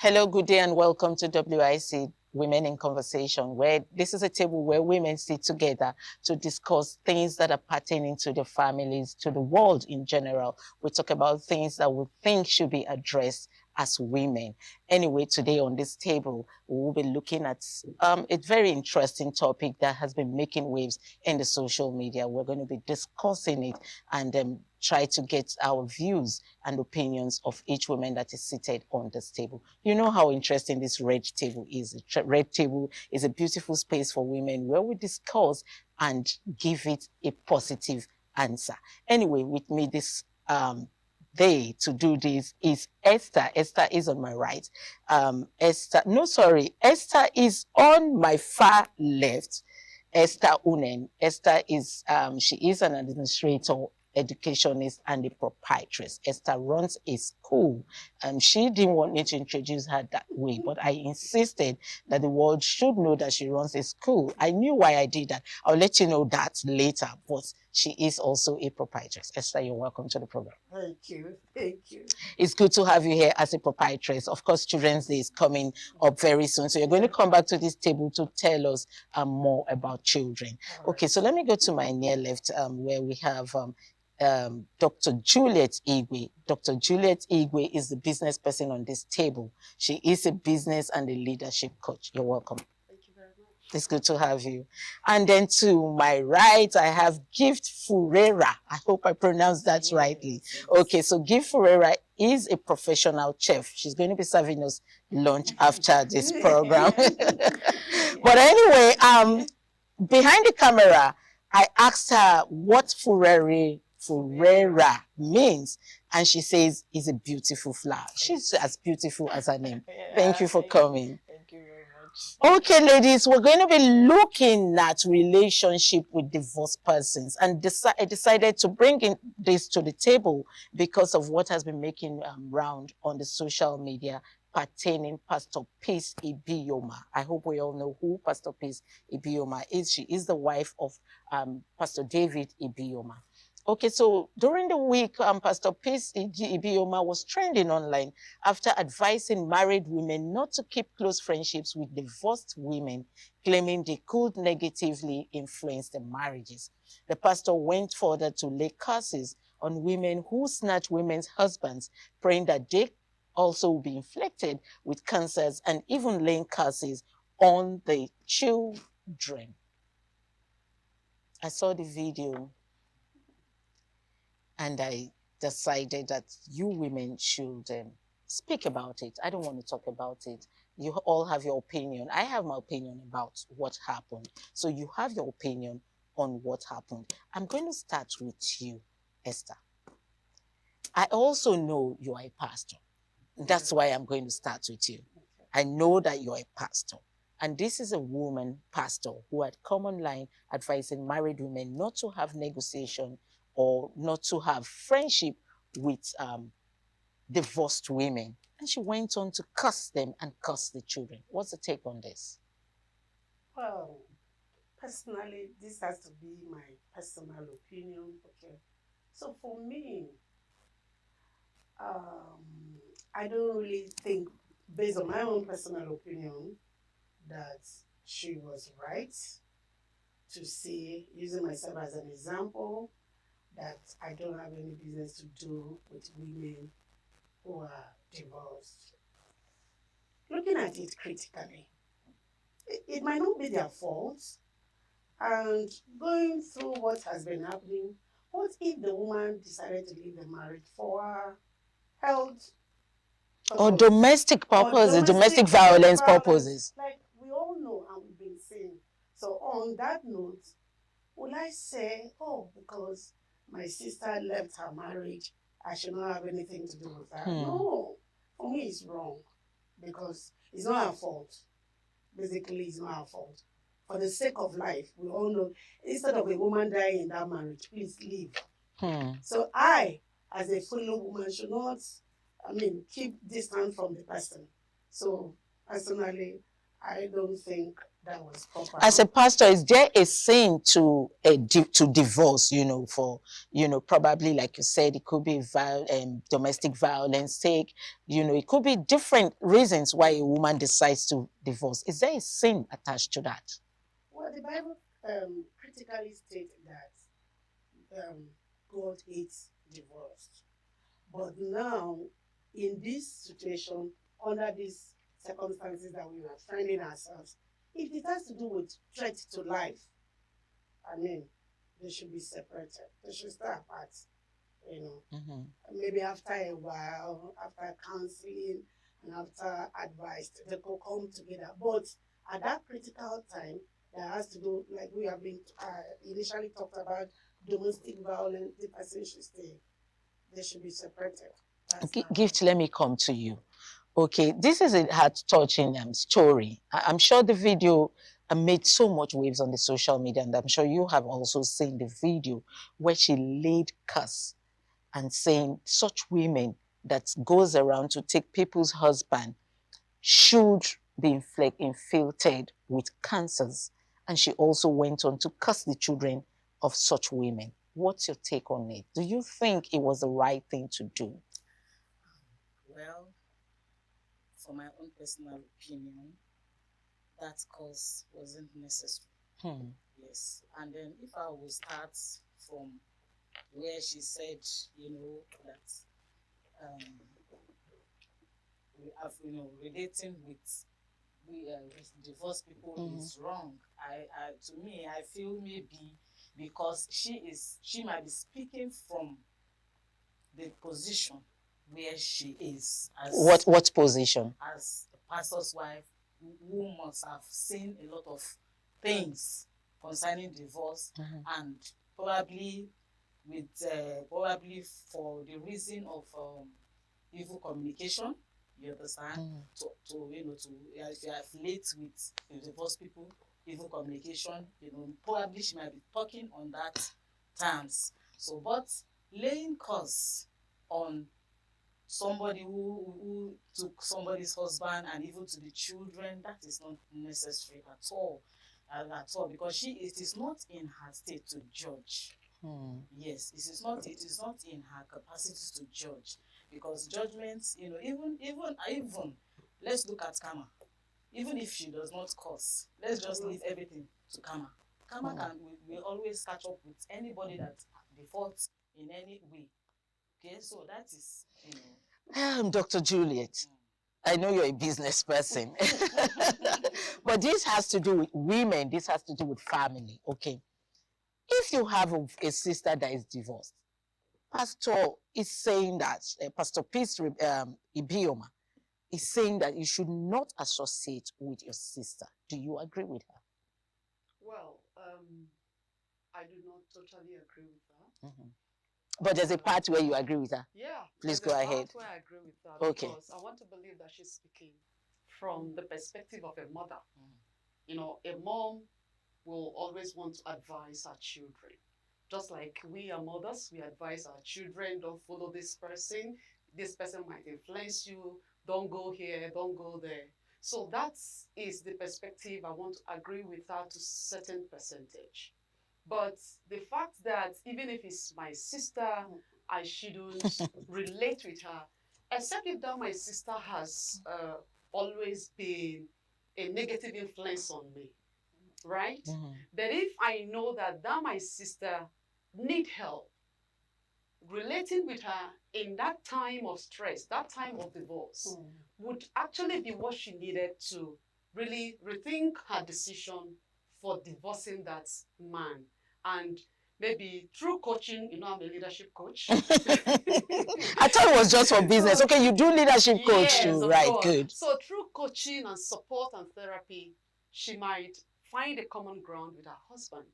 Hello, good day, and welcome to WIC Women in Conversation, where this is a table where women sit together to discuss things that are pertaining to the families, to the world in general. We talk about things that we think should be addressed as women. Anyway, today on this table, we will be looking at a very interesting topic that has been making waves in the social media. We're going to be discussing it and try to get our views and opinions of each woman that is seated on this table. You know how interesting this red table is. The red table is a beautiful space for women where we discuss and give it a positive answer. Anyway, with me this day to do this is Esther. Esther is on my right. Esther is on my far left. Esther Unen. Esther is, she is an administrator, educationist, and a proprietress. Esther runs a school. She didn't want me to introduce her that way, but I insisted that the world should know that she runs a school. I knew why I did that. I'll let you know that later, but she is also a proprietress. Esther, you're welcome to the program. Thank you. Thank you. It's good to have you here as a proprietress. Of course, Children's Day is coming up very soon. So you're going to come back to this table to tell us more about children. Right. Okay, so let me go to my near left where we have Dr. Juliet Igwe. Dr. Juliet Igwe is the business person on this table. She is a business and a leadership coach. You're welcome. Thank you very much. It's good to have you. And then to my right, I have Gift Furera. I hope I pronounced that rightly. Okay, so Gift Furera is a professional chef. She's going to be serving us lunch after this program. But anyway, behind the camera, I asked her what Furera means, and she says it's a beautiful flower. She's as beautiful as her name. Yeah, Thank you for coming. Thank you very much. Okay, ladies, we're going to be looking at relationship with divorced persons, and I decided to bring in this to the table because of what has been making round on the social media pertaining Pastor Peace Ibiyoma. I hope we all know who Pastor Peace Ibiyoma is. She is the wife of Pastor David Ibiyoma. Okay, so during the week, Pastor Peace Ibiyoma was trending online after advising married women not to keep close friendships with divorced women, claiming they could negatively influence their marriages. The pastor went further to lay curses on women who snatch women's husbands, praying that they also will be inflicted with cancers, and even laying curses on the children. I saw the video and I decided that you women should speak about it. I don't want to talk about it. You all have your opinion. I have my opinion about what happened. So you have your opinion on what happened. I'm going to start with you, Esther. I also know you are a pastor. That's why I'm going to start with you. I know that you're a pastor. And this is a woman pastor who had come online advising married women not to have negotiation or not to have friendship with divorced women. And she went on to curse them and curse the children. What's the take on this? Well, personally, this has to be my personal opinion. Okay. So for me, I don't really think, based on my own personal opinion, that she was right to say, using myself as an example, that I don't have any business to do with women who are divorced. Looking at it critically, it might not be their fault, and going through what has been happening, what if the woman decided to leave the marriage for her health Or domestic purposes, domestic violence purposes. Like we all know and we've been saying. So on that note, will I say, oh, because my sister left her marriage, I should not have anything to do with her? No, for me it's wrong, because it's not her fault. Basically, it's not her fault. For the sake of life, we all know, instead of a woman dying in that marriage, please leave. So I, as a fellow woman, should not, keep distance from the person. So personally, I don't think that was proper. As a pastor, is there a sin to divorce? You know, for probably like you said, it could be domestic violence sake. You know, it could be different reasons why a woman decides to divorce. Is there a sin attached to that? Well, the Bible critically states that God hates divorce. But now, in this situation, under these circumstances that we are finding ourselves, if it has to do with threat to life, I mean, they should be separated. They should stay apart. You know, maybe after a while, after counseling and after advice, they could come together. But at that critical time, that has to do, like we have been initially talked about, domestic violence, the person should stay. They should be separated. Gift, let me come to you. Okay, this is a heart-touching story. I'm sure the video made so much waves on the social media, and I'm sure you have also seen the video where she laid curse and saying such women that goes around to take people's husband should be infiltrated with cancers. And she also went on to curse the children of such women. What's your take on it? Do you think it was the right thing to do? Well, for my own personal opinion, that cause wasn't necessary. Yes. And then if I will start from where she said, that we have, relating with divorced people is wrong. To me, I feel maybe because she might be speaking from the position where she is. As what position? As a pastor's wife, who must have seen a lot of things concerning divorce, and probably for the reason of evil communication. You understand? If you affiliate with the divorced people, evil communication, probably she might be talking on that terms. So, but laying curse on somebody who took somebody's husband and even to the children, that is not necessary at all, because it is not in her state to judge. Yes, it is not in her capacity to judge, because judgments, even let's look at karma. Even if she does not curse, let's just leave everything to karma. Karma will always catch up with anybody that defaults in any way. Okay, so that is, Dr. Juliet, I know you're a business person, but this has to do with women. This has to do with family. Okay, if you have a sister that is divorced, Pastor is saying that Pastor Peace Ibioma is saying that you should not associate with your sister. Do you agree with her? Well, I do not totally agree with that. But there's a part where you agree with her. Yeah. Please go ahead. Part where I agree with that. Okay. Because I want to believe that she's speaking from the perspective of a mother. A mom will always want to advise her children. Just like we are mothers, we advise our children, don't follow this person. This person might influence you. Don't go here, don't go there. So that is the perspective I want to agree with her to a certain percentage. But the fact that even if it's my sister, I shouldn't relate with her, except if that my sister has always been a negative influence on me, right? But if I know that my sister need help, relating with her in that time of stress, that time of divorce, would actually be what she needed to really rethink her decision for divorcing that man. And maybe through coaching, I'm a leadership coach. I thought it was just for business. Okay, you do leadership coach too, right? Course. Good. So through coaching and support and therapy, she might find a common ground with her husband.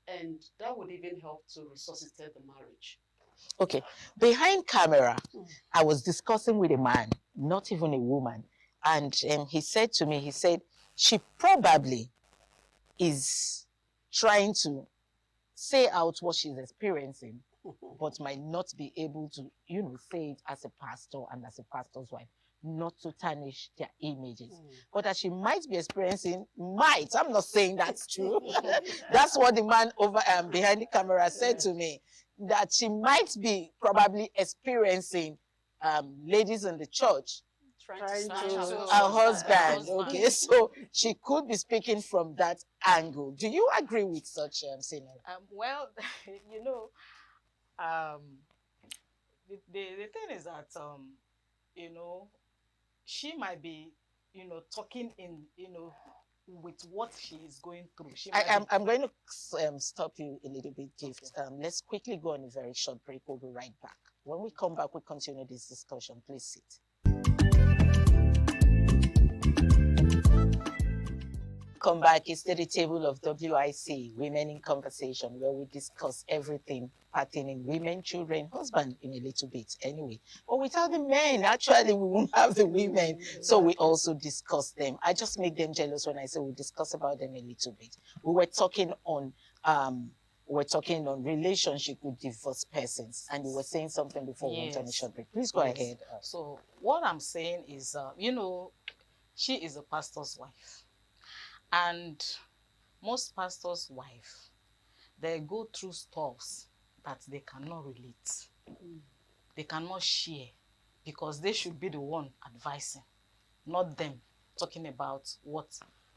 And that would even help to resuscitate the marriage. Okay. Behind camera, I was discussing with a man, not even a woman. And he said to me, she probably is trying to say out what she's experiencing, but might not be able to, say it as a pastor and as a pastor's wife. not to tarnish their images. But that she might be experiencing, I'm not saying that's true. That's what the man over behind the camera said to me, that she might be probably experiencing ladies in the church, Trying to her husband. Okay, so she could be speaking from that angle. Do you agree with such scenario? Well, you know, the thing is that you know, she might be, you know, talking in, you know, with what she is going through. I'm going to stop you a little bit, Gift. Let's quickly go on a very short break. We'll be right back. When we come back, we'll continue this discussion. Please sit. Come back. It's to the table of WIC, Women in Conversation, where we discuss everything pertaining women, children, husband in a little bit anyway. But without the men, actually, we won't have the women. So we also discuss them. I just make them jealous when I say we discuss about them a little bit. We were talking on relationship with divorced persons, and you were saying something before we went on a short break. Please go ahead. So what I'm saying is, you know, she is a pastor's wife. And most pastors' wives, they go through stuffs that they cannot relate. They cannot share because they should be the one advising, not them talking about what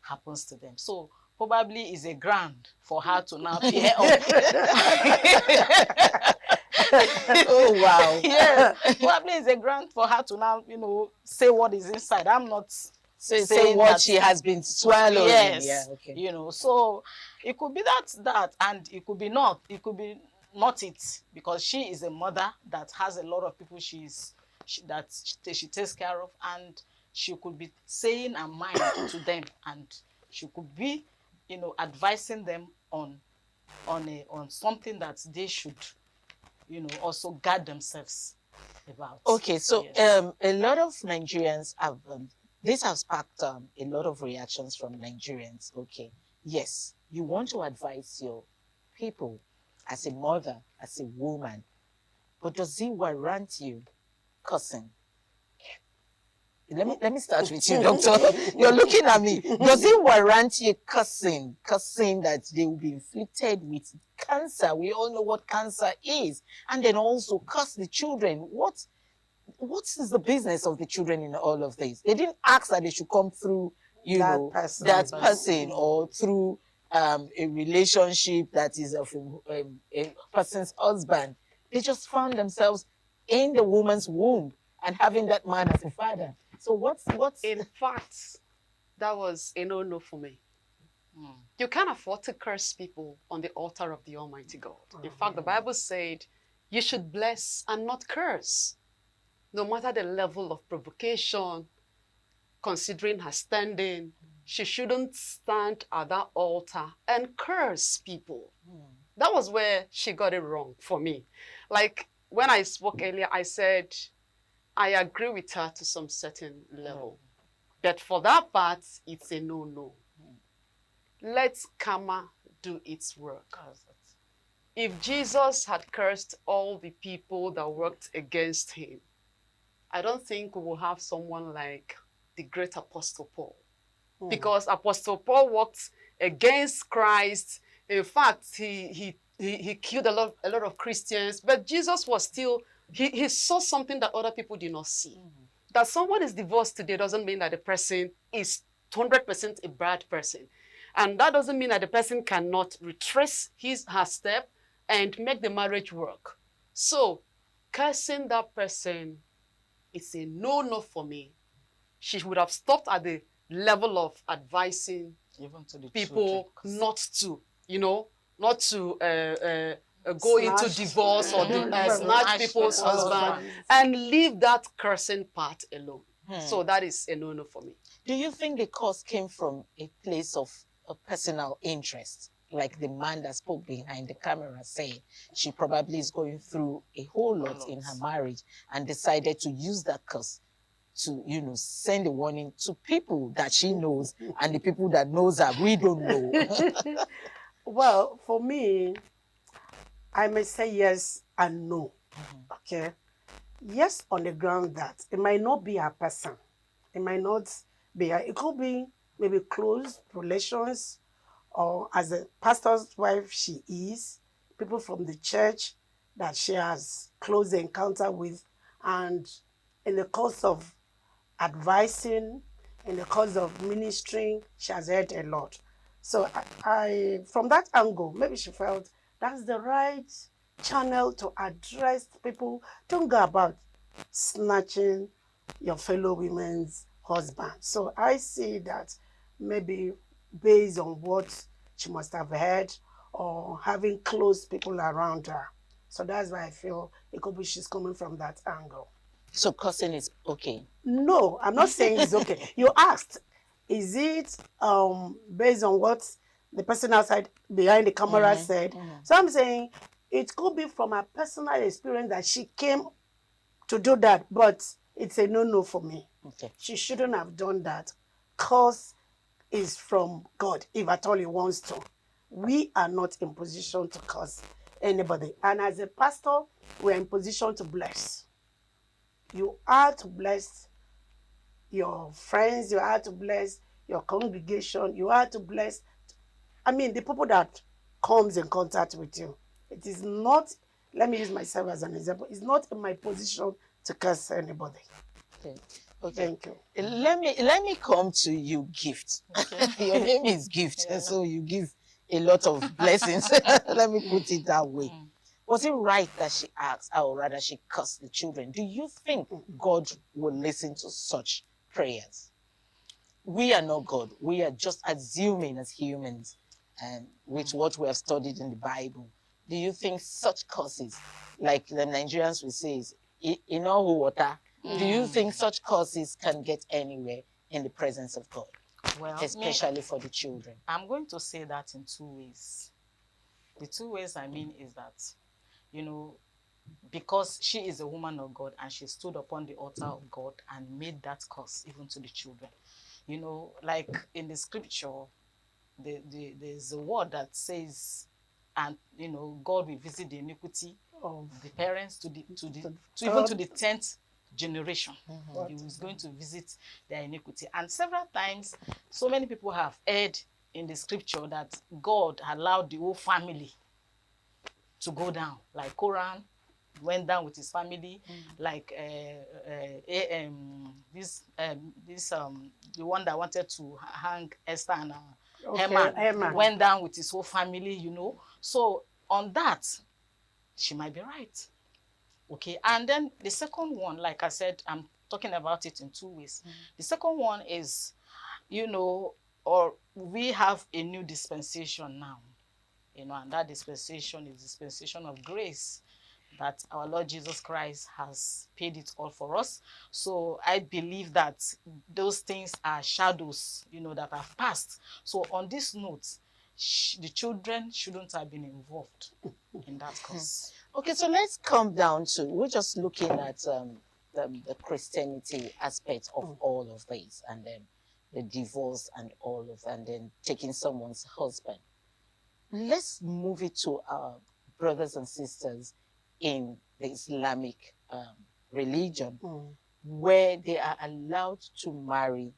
happens to them. So probably is a ground for her to now peer up. Oh, wow. Yeah, probably is a ground for her to now, you know, say what is inside. I'm not say what she has been swallowing. Yes, yeah, okay. You know, so it could be that, and it could be not. It could be not it, because she is a mother that has a lot of people she takes care of, and she could be saying her mind to them, and she could be, you know, advising them on something that they should, you know, also guard themselves about. Okay, so yes. A lot of Nigerians have this has sparked a lot of reactions from Nigerians. Okay, yes, you want to advise your people as a mother, as a woman, but does it warrant you cussing? Let me start with you, doctor. You're looking at me. Does it warrant you cussing that they will be inflicted with cancer? We all know what cancer is, and then also curse the children. What is the business of the children in all of this? They didn't ask that they should come through, that person, or through a relationship that is of a person's husband. They just found themselves in the woman's womb and having that man as a father. So what's in fact, that was a no-no for me. You can't afford to curse people on the altar of the Almighty God. In fact, the Bible said you should bless and not curse. No matter the level of provocation, considering her standing, she shouldn't stand at that altar and curse people. That was where she got it wrong for me. Like when I spoke earlier, I said, I agree with her to some certain level. But for that part, it's a no-no. Let karma do its work. If Jesus had cursed all the people that worked against him, I don't think we will have someone like the great Apostle Paul. Because Apostle Paul worked against Christ. In fact, he killed a lot of Christians, but Jesus was still, he saw something that other people did not see. That someone is divorced today doesn't mean that the person is 100% a bad person. And that doesn't mean that the person cannot retrace her step and make the marriage work. So, cursing that person, it's a no-no for me. She would have stopped at the level of advising even to the people children, not to, not to go into divorce or snatch people's husband, and leave that cursing part alone. So that is a no-no for me. Do you think the cause came from a place of a personal interest? Like the man that spoke behind the camera saying she probably is going through a whole lot in her marriage and decided to use that curse to, send a warning to people that she knows and the people that knows her, we don't know. Well, for me, I may say yes and no. Okay. Yes, on the ground that it might not be a person. It might not be. It could be maybe close relations, or as a pastor's wife she is, people from the church that she has close encounter with, and in the course of advising, in the course of ministering, she has heard a lot. So I from that angle, maybe she felt that's the right channel to address people. Don't go about snatching your fellow women's husband. So I see that maybe based on what she must have heard or having close people around her. So that's why I feel it could be she's coming from that angle. So cursing is okay? No, I'm not saying it's okay. You asked, is it based on what the person outside behind the camera said? So I'm saying it could be from a personal experience that she came to do that, but it's a no-no for me. Okay. She shouldn't have done that. Curse is from God, if at all he wants to. We are not in position to curse anybody. And as a pastor, we're in position to bless. You are to bless your friends, you are to bless your congregation, you are to bless, the people that comes in contact with you. It is not, let me use myself as an example, it's not in my position to curse anybody. Okay. Thank you. Let me come to you, Gift. Okay. Your name is Gift, so you give a lot of blessings. Let me put it that way. Was it right that she asked, or rather she cursed the children? Do you think God will listen to such prayers? We are not God. We are just assuming as humans, and with what we have studied in the Bible. Do you think such curses, like the Nigerians will say, is in all water? Do you think such curses can get anywhere in the presence of God? Well, especially for the children. I'm going to say that in two ways. The two ways I mean is that, because she is a woman of God and she stood upon the altar of God and made that curse even to the children. Like in the scripture, there's a word that says, and God will visit the iniquity of the parents to even to the 10th generation. He was going to visit their iniquity. And several times, so many people have heard in the scripture that God allowed the whole family to go down, like Korah went down with his family, like the one that wanted to hang Esther and Haman went down with his whole family, So on that, she might be right. Okay, and then the second one, like I said, I'm talking about it in two ways. The second one is, or we have a new dispensation now, and that dispensation is dispensation of grace, that our Lord Jesus Christ has paid it all for us. So I believe that those things are shadows, that have passed. So on this note, the children shouldn't have been involved in that cause. Okay, so let's come down to, we're just looking at the Christianity aspect of all of this, and then the divorce and all of, and then taking someone's husband. Let's move it to our brothers and sisters in the Islamic religion, where they are allowed to marry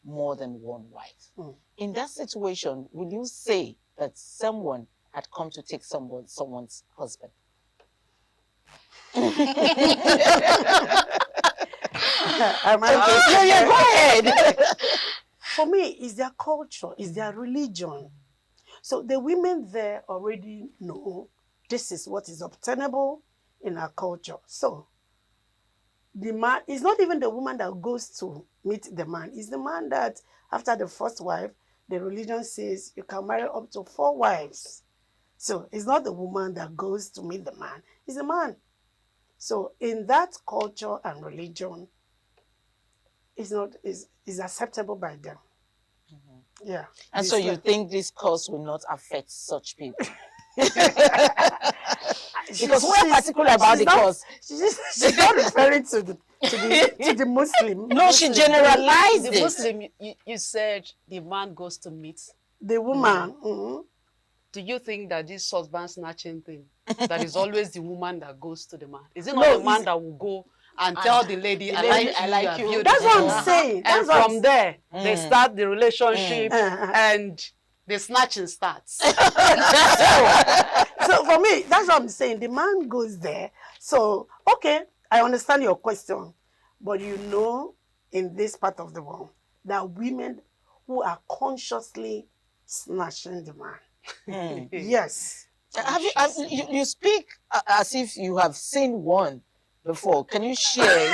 more than one wife. In that situation, will you say that someone had come to take someone's husband? Go ahead. For me, it's their culture, it's their religion. So the women there already know this is what is obtainable in our culture. So the man is not even the woman that goes to meet the man. It's the man that after the first wife, the religion says you can marry up to 4 wives. So it's not the woman that goes to meet the man, it's the man. So in that culture and religion, is acceptable by them. Yeah. And so you think this cause will not affect such people? Because we're particular about the cause. She's not referring to the Muslim. No, she generalized the Muslim. You said the man goes to meet the woman. Do you think that this husband snatching thing, that is always the woman that goes to the man? Is it not the man that will go and tell the lady, I like you. That's what I'm saying. And from there, they start the relationship and the snatching starts. So for me, that's what I'm saying. The man goes there. So, okay, I understand your question. But you know, in this part of the world, there are women who are consciously snatching the man. Yes. You speak as if you have seen one before. Can you share?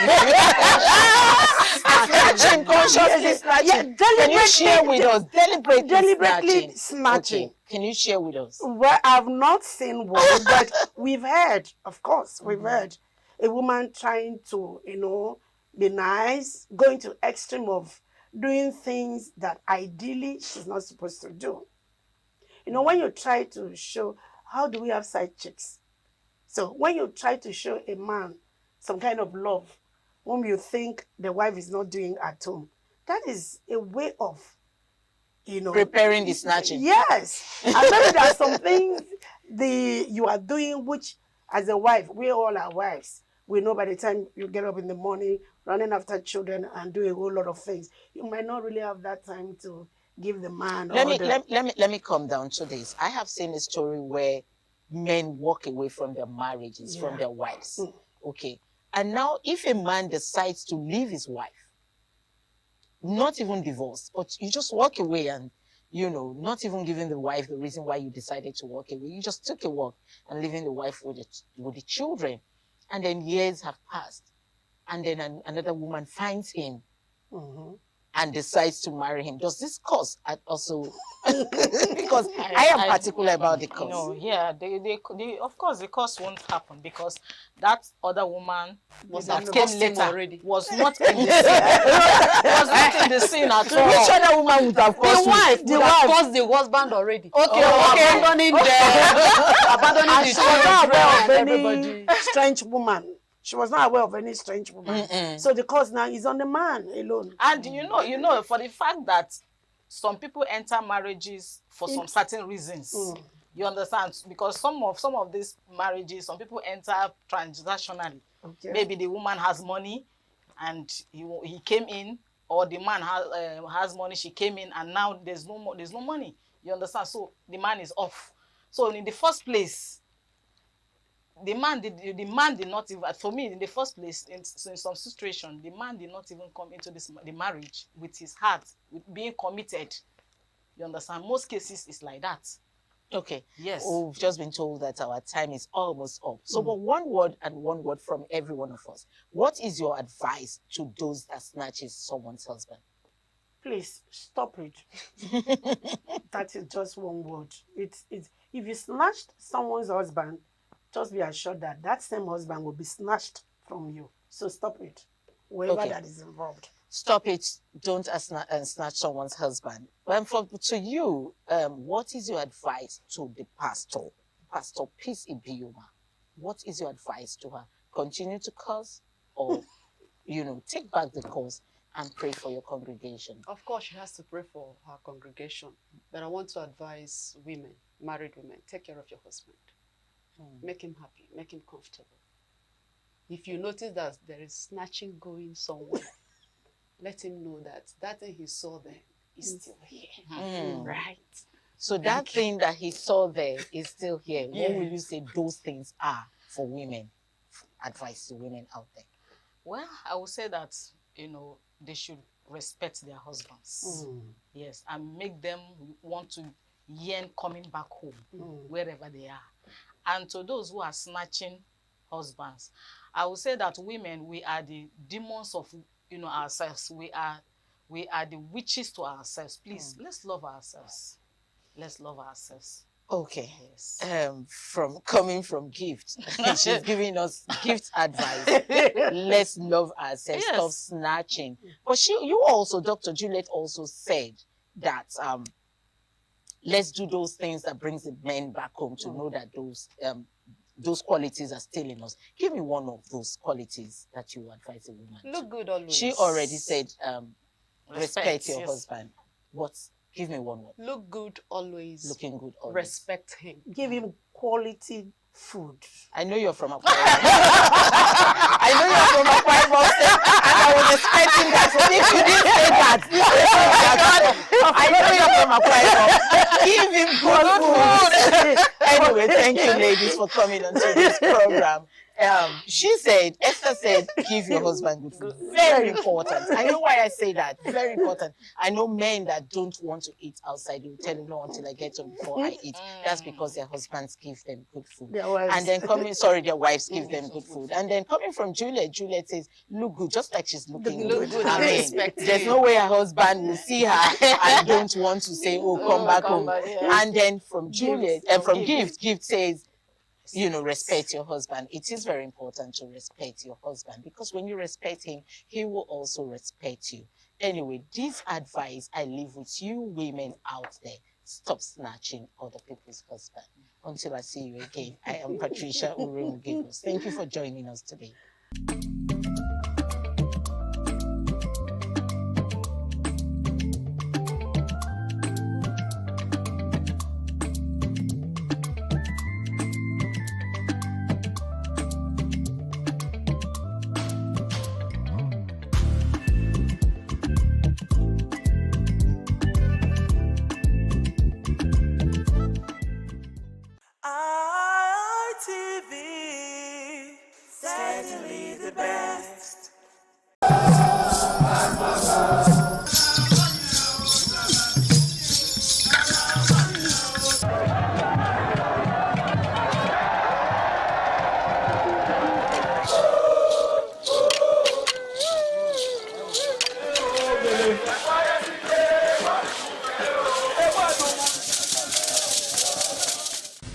Snatching, consciously snatching. Can you share with us? Deliberately snatching. Okay. Can you share with us? Well, I've not seen one, but we've heard, of course, we've heard a woman trying to, you know, be nice, going to extreme of doing things that ideally she's not supposed to do. You know, when you try to show, how do we have side chicks? So when you try to show a man some kind of love, whom you think the wife is not doing at home, that is a way of, you know, preparing the snatching. Yes. And maybe there are some things you are doing which, as a wife, we all are wives. We know by the time you get up in the morning, running after children and do a whole lot of things, you might not really have that time to give the man. Let me come down to this. I have seen a story where men walk away from their marriages, from their wives. Okay. And now if a man decides to leave his wife, not even divorced, but you just walk away and, you know, not even giving the wife the reason why you decided to walk away. You just took a walk and leaving the wife with the children. And then years have passed. And then another woman finds him and decides to marry him. Does this cause also? Because I am particular about the cause. No, yeah, they of course the cause won't happen because that other woman that came later already was not in the scene. Was not in the scene at all. Which other woman would have caused the wife caused the husband already? Okay. Abandoning the children and everybody. Strange woman. She was not aware of any strange woman. So the cause now is on the man alone. And you know, for the fact that some people enter marriages for some certain reasons. You understand? Because some of these marriages, some people enter transactionally. Okay. Maybe the woman has money and he came in, or the man has money, she came in, and now there's no money. You understand? So the man is off. So in the first place, the man did not even, for me, in the first place, in some situation, the man did not even come into the marriage with his heart, with being committed. You understand? Most cases, it's like that. Okay. Yes. We've just been told that our time is almost up. So, but one word from every one of us. What is your advice to those that snatches someone's husband? Please, stop it. That is just one word. It's if you snatched someone's husband, just be assured that that same husband will be snatched from you. So stop it, whoever that is involved. Stop it. Don't snatch someone's husband. To you, what is your advice to the pastor? Pastor Peace Ibioma. What is your advice to her? Continue to curse, or, you know, take back the curse and pray for your congregation? Of course, she has to pray for her congregation. But I want to advise women, married women, take care of your husband. Make him happy, make him comfortable. If you notice that there is snatching going somewhere, let him know that thing he saw there is still here. Right. So that thing that he saw there is still here. Yes. What will you say those things are for women? Advice to women out there. Well, I would say that, you know, they should respect their husbands. Yes, and make them want to yearn coming back home, wherever they are. And to those who are snatching husbands, I would say that women, we are the demons of, you know, ourselves. We are the witches to ourselves. Please, let's love ourselves. Let's love ourselves. Okay. Yes. Coming from Gift, she's giving us Gift advice. Let's love ourselves. Yes. Stop snatching. But you also, Dr. Juliet also said that let's do those things that brings the men back home, to know that those qualities are still in us. Give me one of those qualities that you advise a woman. Look good always. She already said respect your husband. What? Give me one word. Look good always. Looking good always. Respect him. Give him quality food. I know you're from Akwa. I know you're from Akwa Ibom State, and I was expecting that. So if you didn't say that, I know you're from Akwa Ibom. Give him good food. Anyway, thank you, ladies, for coming onto this program. Esther said, give your husband good food. Very important. I know why I say that. Very important. I know men that don't want to eat outside. You tell them, no, until I get home before I eat. That's because their husbands give them good food. And then their wives give them good food. And then coming from Juliet says, look good, just like she's looking good. I mean, there's no way her husband will see her and don't want to say, oh, come back home. And then from Juliet, from Gift says, respect your husband. It is very important to respect your husband, because when you respect him, he will also respect you. Anyway, this advice I leave with you women out there. Stop snatching other people's husband. Until I see you again, I am Patricia Uremu-Gables. Thank you for joining us today. ITV, certainly the best.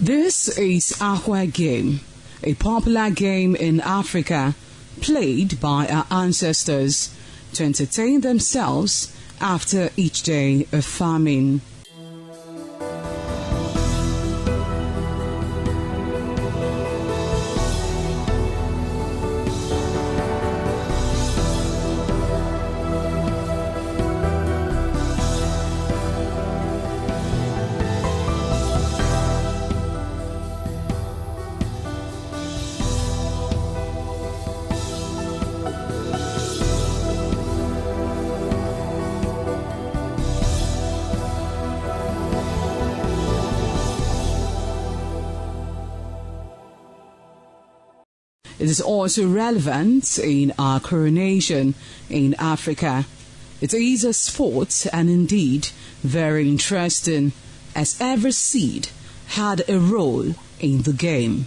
This is Akwa Game, a popular game in Africa played by our ancestors to entertain themselves after each day of famine. It is also relevant in our coronation in Africa. It is a sport and indeed very interesting, as every seed had a role in the game.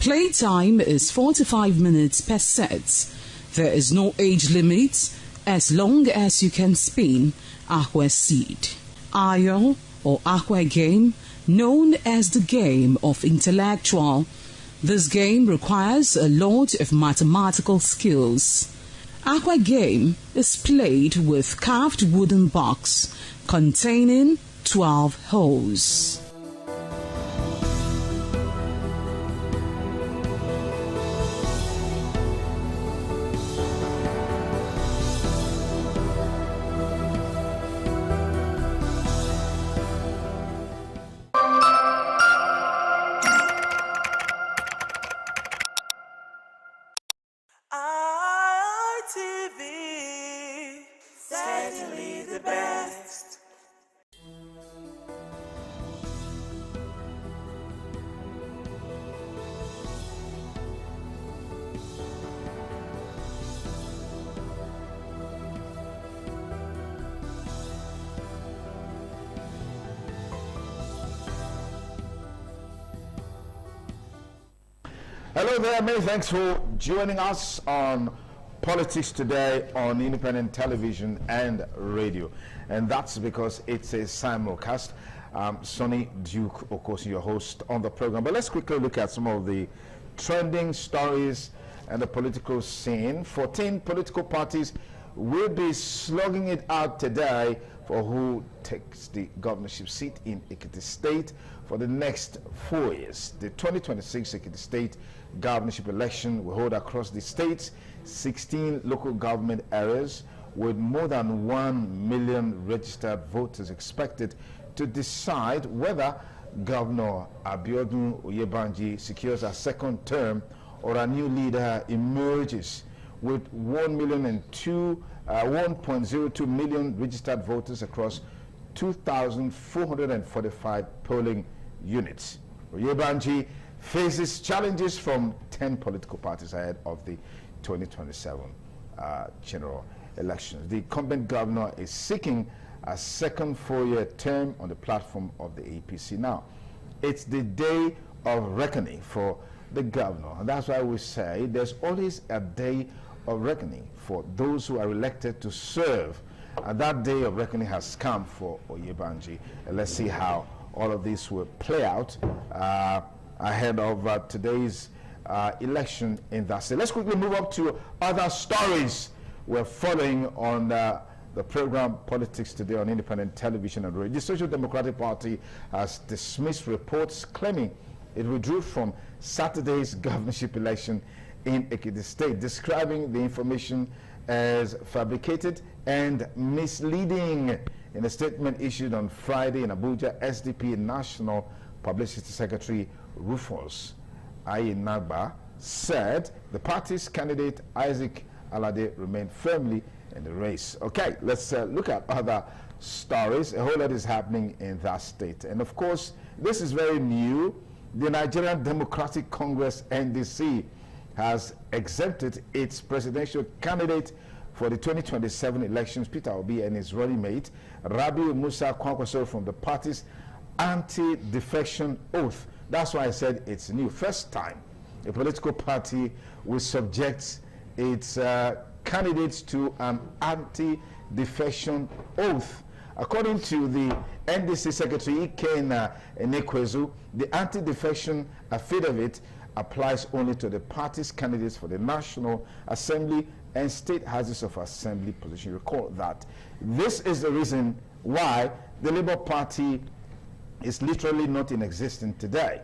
Playtime is 45 minutes per set. There is no age limit as long as you can spin Akwa seed. Ayo or Akwa game, known as the game of intellectual. This game requires a lot of mathematical skills. Akwa game is played with carved wooden box containing 12 holes. ITV, certainly the best. Hello there, many thanks for joining us on Politics Today on independent television and radio. And that's because it's a simulcast. Sonny Duke, of course, your host on the program. But let's quickly look at some of the trending stories and the political scene. 14 political parties will be slugging it out today for who takes the governorship seat in Ekiti State for the next 4 years. The 2026 Ekiti State governorship election will hold across the state's 16 local government areas, with more than 1 million registered voters expected to decide whether Governor Abiodun Oyebanji secures a second term or a new leader emerges. With 1.02 million registered voters across 2,445 polling units. Oyebanji faces challenges from 10 political parties ahead of the 2027 general elections. The incumbent governor is seeking a second 4-year term on the platform of the APC. Now, it's the day of reckoning for the governor, and that's why we say there's always a day of reckoning for those who are elected to serve, and that day of reckoning has come for Oyebanji. And let's see how all of this will play out ahead of today's election in that state. Let's quickly move up to other stories we're following on the program Politics Today on independent television and radio. The Social Democratic Party has dismissed reports claiming it withdrew from Saturday's governorship election in Ekiti State, describing the information as fabricated and misleading. In a statement issued on Friday in Abuja, SDP National Publicity Secretary Rufus Ayinagba said the party's candidate Isaac Alade remained firmly in the race. Okay, let's look at other stories. A whole lot is happening in that state. And of course, this is very new. The Nigerian Democratic Congress, NDC, has exempted its presidential candidate for the 2027 elections, Peter Obi, and his running mate, Rabiu Musa Kwankwaso, from the party's anti-defection oath. That's why I said it's new. First time a political party will subject its candidates to an anti-defection oath. According to the NDC Secretary Iken Enekwezu, the anti-defection affidavit applies only to the party's candidates for the National Assembly and state houses of assembly position. Recall that this is the reason why the Labour Party is literally not in existence today.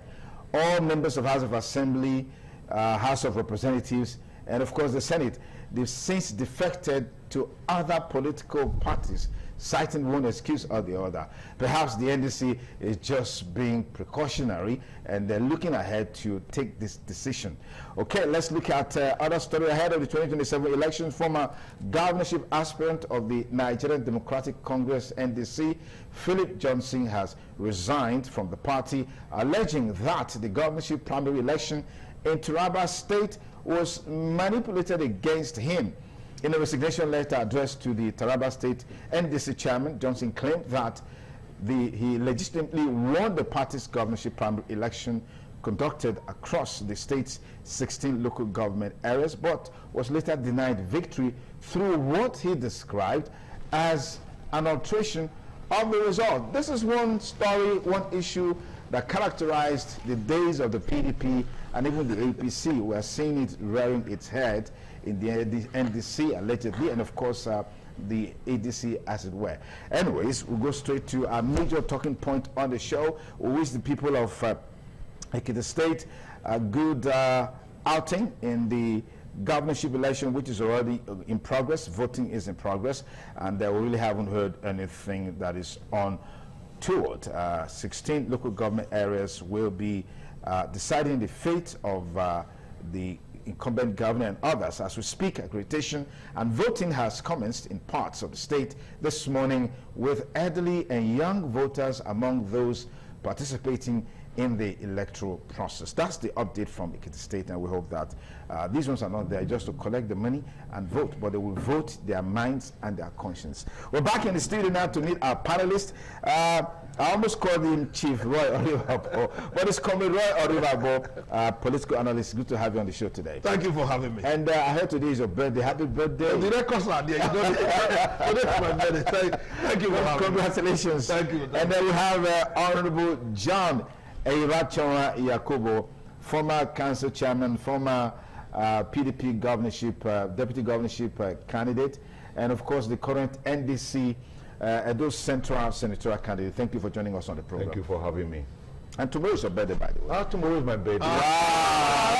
All members of House of Assembly, House of Representatives, and of course the Senate, they've since defected to other political parties, citing one excuse or the other. Perhaps the NDC is just being precautionary and they're looking ahead to take this decision. Okay, let's look at other story ahead of the 2027 elections. Former governorship aspirant of the Nigerian Democratic Congress, NDC, Philip Johnson, has resigned from the party, alleging that the governorship primary election in Taraba State was manipulated against him. In a resignation letter addressed to the Taraba State NDC chairman, Johnson claimed that he legitimately won the party's governorship primary election conducted across the state's 16 local government areas, but was later denied victory through what he described as an alteration of the result. This is one story, one issue that characterized the days of the PDP and even the APC. We are seeing it rearing its head in the NDC allegedly, and of course the ADC as it were. Anyways, we'll go straight to our major talking point on the show. We wish the people of Ekiti State a good outing in the governorship election, which is already in progress. Voting is in progress, and we really haven't heard anything that is on toward. 16 local government areas will be deciding the fate of the incumbent governor and others. As we speak, accreditation and voting has commenced in parts of the state this morning, with elderly and young voters among those participating in the electoral process. That's the update from Ekiti State, and we hope that these ones are not there just to collect the money and vote, but they will vote their minds and their conscience. We're back in the studio now to meet our panelists. I almost called him Chief Roy Oribabo, but it's Comrade Roy Oribabo, political analyst. Good to have you on the show today. Thank you for having me. And I heard today is your birthday. Happy birthday. The records are there. You know, today's my birthday. Thank you for having me. Congratulations. Thank you. And then we have Honorable John Eirachonwa Yakubu, former council chairman, former PDP governorship, deputy governorship candidate, and of course the current NDC Edo Central senatorial candidate. Thank you for joining us on the program. Thank you for having me. And tomorrow is your birthday, by the way. Tomorrow is my birthday.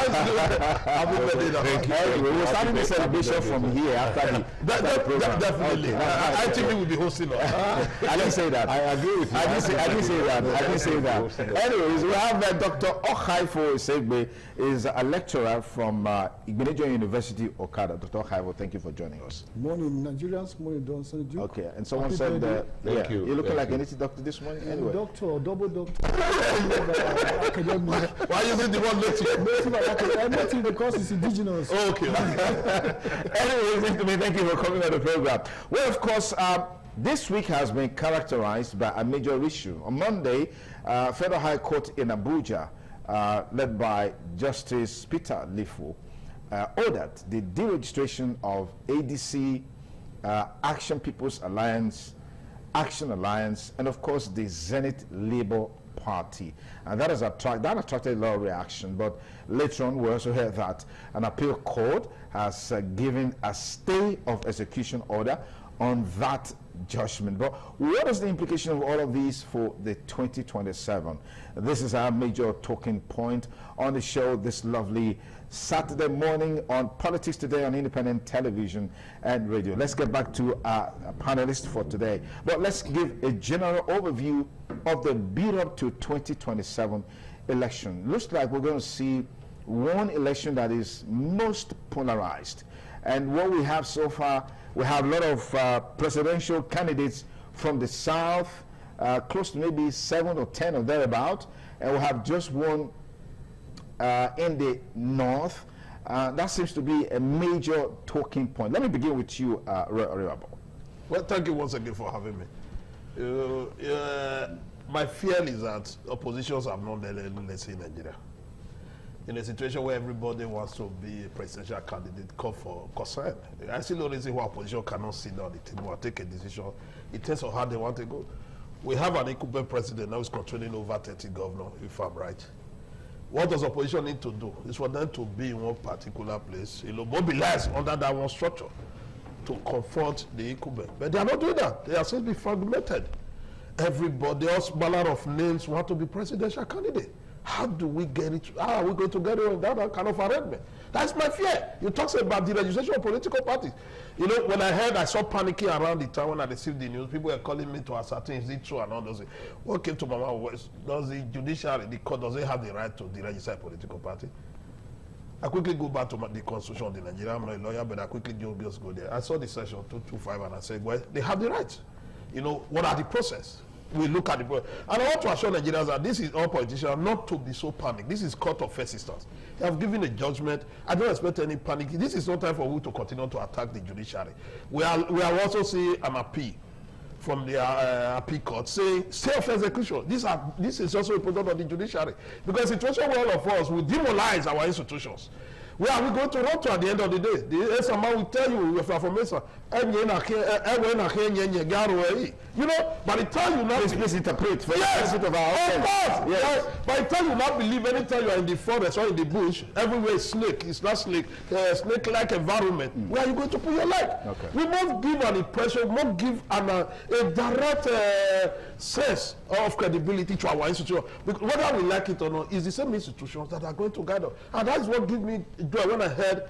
Happy birthday. Thank you. We're starting the celebration from here after the program. Definitely. Okay. I think we will be hosting us. I didn't say that. I agree with you. I didn't say that. Anyways, we have Dr. Okhaifo Segbe, is a lecturer from Igbenedion University, Okada. Dr. Okhaifo, thank you for joining us. Morning, Nigerians. Morning, Donson Duke. Okay, and someone Happy said, birthday. you're looking like an NT doctor this morning. Anyway. Doctor or double doctor. Academic. Why you the one native? Native because it's indigenous. Okay. Anyway, thank you for coming on the program. Well, of course, this week has been characterized by a major issue. On Monday, Federal High Court in Abuja, led by Justice Peter Lifu, ordered the deregistration of ADC, Action People's Alliance, Action Alliance, and of course the Zenith Labour Party. And that has attracted a lot of reaction, but later on we also heard that an appeal court has given a stay of execution order on that judgment. But what is the implication of all of these for the 2027? This is our major talking point on the show this lovely Saturday morning on Politics Today on Independent Television and Radio. Let's get back to our panelists for today. But let's give a general overview of the build-up to 2027 election. Looks like we're going to see one election that is most polarized. And what we have so far, we have a lot of presidential candidates from the South, close to maybe 7 or 10 or thereabout, and we have just one in the North. That seems to be a major talking point. Let me begin with you, Roy Oribabo. Well, thank you once again for having me. My fear is that oppositions have not let's say in Nigeria. In a situation where everybody wants to be a presidential candidate, call for concern. I see no reason why opposition cannot sit down at the table and take a decision in terms of how they want to go. We have an incumbent president now who's controlling over 30 governors, if I'm right. What does opposition need to do? Is for them to be in one particular place, mobilize under that one structure to confront the incumbent. But they are not doing that. They are still be fragmented. Everybody else, manner of names, want to be presidential candidate. How do we get it? How are we going to get it on that kind of arrangement? That's my fear. You talk about the registration of political parties. When I saw panicking around the town when I received the news, people were calling me to ascertain is it true and all those things. What came to my mind was, does the judiciary, the court, does it have the right to deregister a political party? I quickly go back to the constitution of the Nigeria. I'm not a lawyer, but I quickly just go there. I saw the section 225 and I said, well, they have the right. What are the process? We look at the process. And I want to assure Nigerians that this is all politicians not to be so panicked. This is court of first instance. They have given a judgment. I don't expect any panic. This is no time for we to continue to attack the judiciary. We are also seeing an appeal from the appeal court saying stay of execution. This is also a product of the judiciary. Because the situation where all of us will demoralize our institutions. Where are we going to run to at the end of the day? The SMR will tell you if you are from Mesa, by the time you not please interpret for yes, the of our audience. Yes. By the time you not believe anytime you are in the forest or in the bush, everywhere is snake. It's not snake, snake-like environment. Where are you going to put your leg? Okay. We must give an impression, we must give a direct sense of credibility to our institution. Because whether we like it or not, it's the same institutions that are going to guide us. And that's what gives me joy when I heard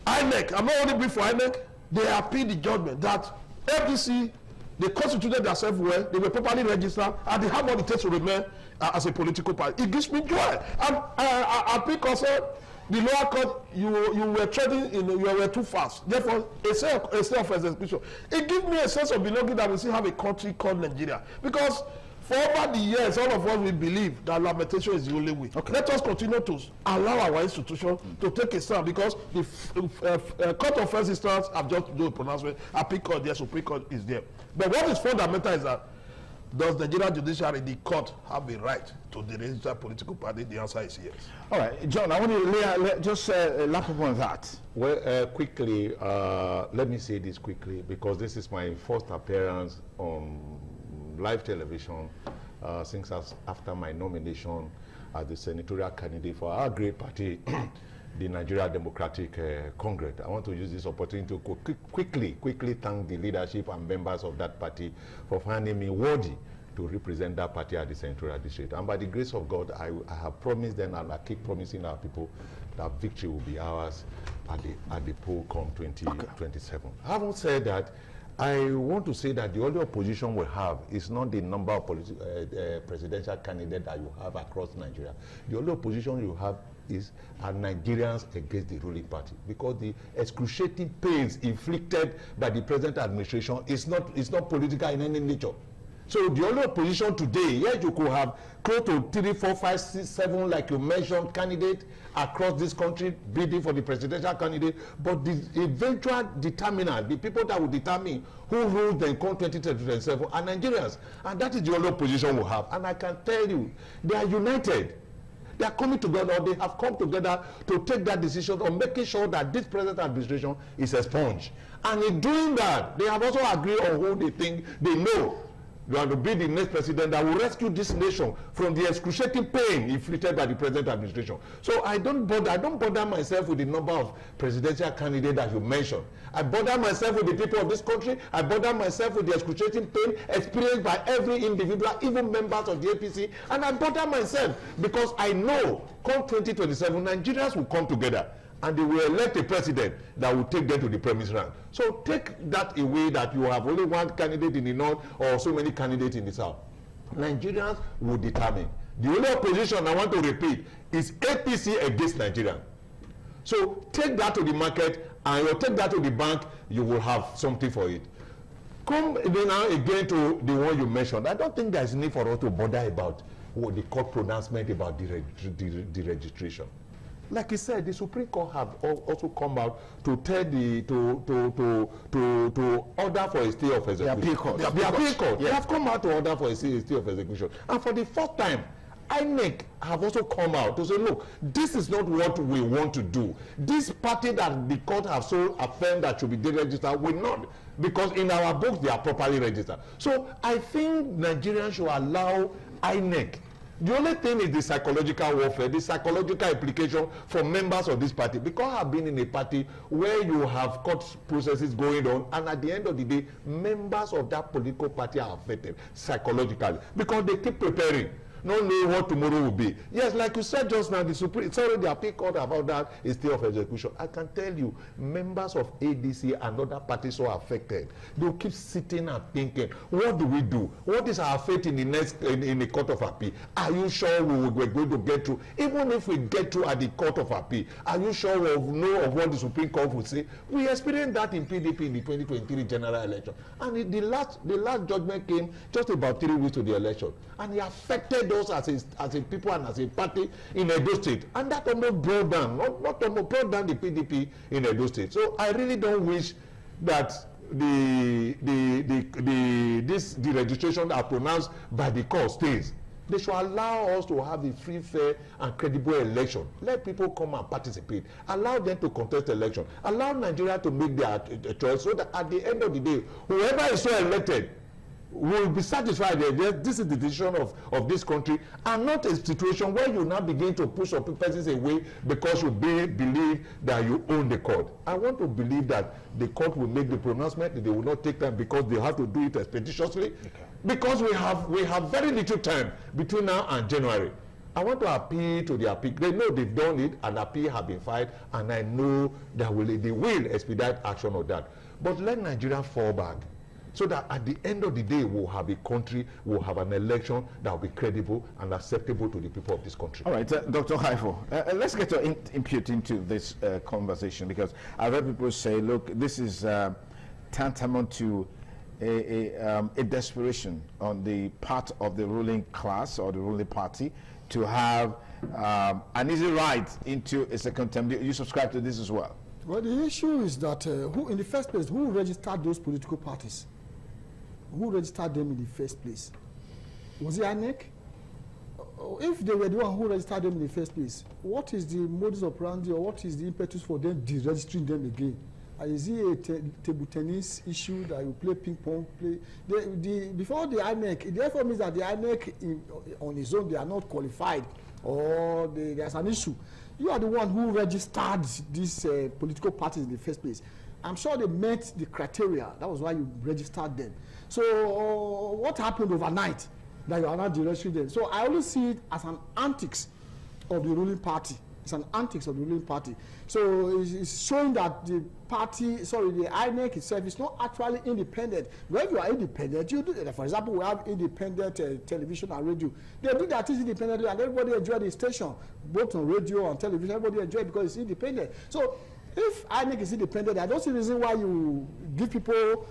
INEC. I'm not only brief for INEC. They appealed the judgment that FDC, they constituted themselves well, they were properly registered, and they have what it takes to remain as a political party. It gives me joy. And appeal concern, the lower court, you were treading you were too fast. Therefore, a state of execution. It gives me a sense of belonging that we still have a country called Nigeria. Because For over the years, all of us we believe that lamentation is the only way. Okay. Let us continue to allow our institution to take a stand, because the Court of First Instance have just do a pronouncement. Appeal Court there, Supreme Court is there. But what is fundamental is that, does the Nigerian judiciary, the court, have a right to deregister political party? The answer is yes. All right, John, I want to just lap up on that. Well, quickly, let me say this quickly, because this is my first appearance on live television since after my nomination as the senatorial candidate for our great party, the Nigeria Democratic Congress. I want to use this opportunity to quickly thank the leadership and members of that party for finding me worthy to represent that party at the Senatorial District. And by the grace of God, I have promised them, and I keep promising our people, that victory will be ours at the poll come 2027. Okay. Having said that, I want to say that the only opposition we have is not the number of presidential candidates that you have across Nigeria. The only opposition you have are Nigerians against the ruling party, because the excruciating pains inflicted by the present administration is not political in any nature. So the only opposition today, yes, you could have close to 3, 4, 5, 6, 7, like you mentioned, candidates across this country bidding for the presidential candidate, but the eventual determinant, the people that will determine who rules the country 2027 are Nigerians, and that is the only opposition we have. And I can tell you, they are united. They are coming together, they have come together to take that decision on making sure that this present administration is expunged. And in doing that, they have also agreed on who they think they know you are to be the next president that will rescue this nation from the excruciating pain inflicted by the present administration. So I don't bother myself with the number of presidential candidates that you mentioned. I bother myself with the people of this country. I bother myself with the excruciating pain experienced by every individual, even members of the APC. And I bother myself because I know come 2027, Nigerians will come together and they will elect a president that will take them to the premise rank. So take that away, that you have only one candidate in the north or so many candidates in the south. Nigerians will determine. The only opposition, I want to repeat, is APC against Nigeria. So take that to the market and you take that to the bank, you will have something for it. Come now again to the one you mentioned. I don't think there's need for us to bother about what the court pronouncement about the registration. Like he said, the Supreme Court have also come out to tell to order for a stay of execution. The appeal court. They have come out to order for a stay of execution. And for the first time, INEC have also come out to say, look, this is not what we want to do. This party that the court have so affirmed that should be deregistered will not, because in our books they are properly registered. So I think Nigerians should allow INEC. The only thing is the psychological warfare, the psychological implication for members of this party. Because I've been in a party where you have court processes going on, and at the end of the day, members of that political party are affected psychologically because they keep preparing, not knowing what tomorrow will be. Yes, like you said just now, the appeal court about that is stay of execution. I can tell you, members of ADC and other parties are affected. They'll keep sitting and thinking, what do we do? What is our fate in the next in the court of appeal? Are you sure we're going to get through? Even if we get through at the court of appeal, are you sure we'll know of what the Supreme Court will say? We experienced that in PDP in the 2023 general election, and the last judgment came just about 3 weeks to the election, and it affected us as a people and as a party in Edo State, and that almost brought down, not almost brought down the PDP in Edo State. So I really don't wish that the registration are pronounced by the court stays. They should allow us to have a free, fair, and credible election. Let people come and participate. Allow them to contest the election. Allow Nigeria to make their choice, so that at the end of the day, whoever is so elected will be satisfied that this is the decision of this country, and not a situation where you now begin to push some persons away because you believe that you own the court. I want to believe that the court will make the pronouncement, that they will not take time because they have to do it expeditiously. Okay. Because we have very little time between now and January. I want to appeal to the appeal. They know they've done it, and appeal have been filed, and I know that they will expedite action on that. But let Nigeria fall back, so that at the end of the day, we'll have a country, we'll have an election that will be credible and acceptable to the people of this country. All right, Dr. Haifo, let's get your input into this conversation, because I've heard people say, look, this is tantamount to a desperation on the part of the ruling class or the ruling party to have an easy ride into a second term. Do you subscribe to this as well? Well, the issue is that who, in the first place, who registered those political parties? Who registered them in the first place? Was it INEC? If they were the one who registered them in the first place, what is the modus operandi or what is the impetus for them deregistering them again? Is it a table tennis issue that you play ping pong? Before the INEC, it therefore means that the INEC on its own, they are not qualified or there's an issue. You are the one who registered these political parties in the first place. I'm sure they met the criteria. That was why you registered them. So what happened overnight that you are not deregistering them? So I always see it as an antics of the ruling party. It's an antics of the ruling party. So it's showing that the party, the INEC itself is not actually independent. When you are independent, you do that. For example, we have independent television and radio. They do that independently, and everybody enjoy the station, both on radio and television. Everybody enjoy it because it's independent. So if INEC is independent, I don't see the reason why you give people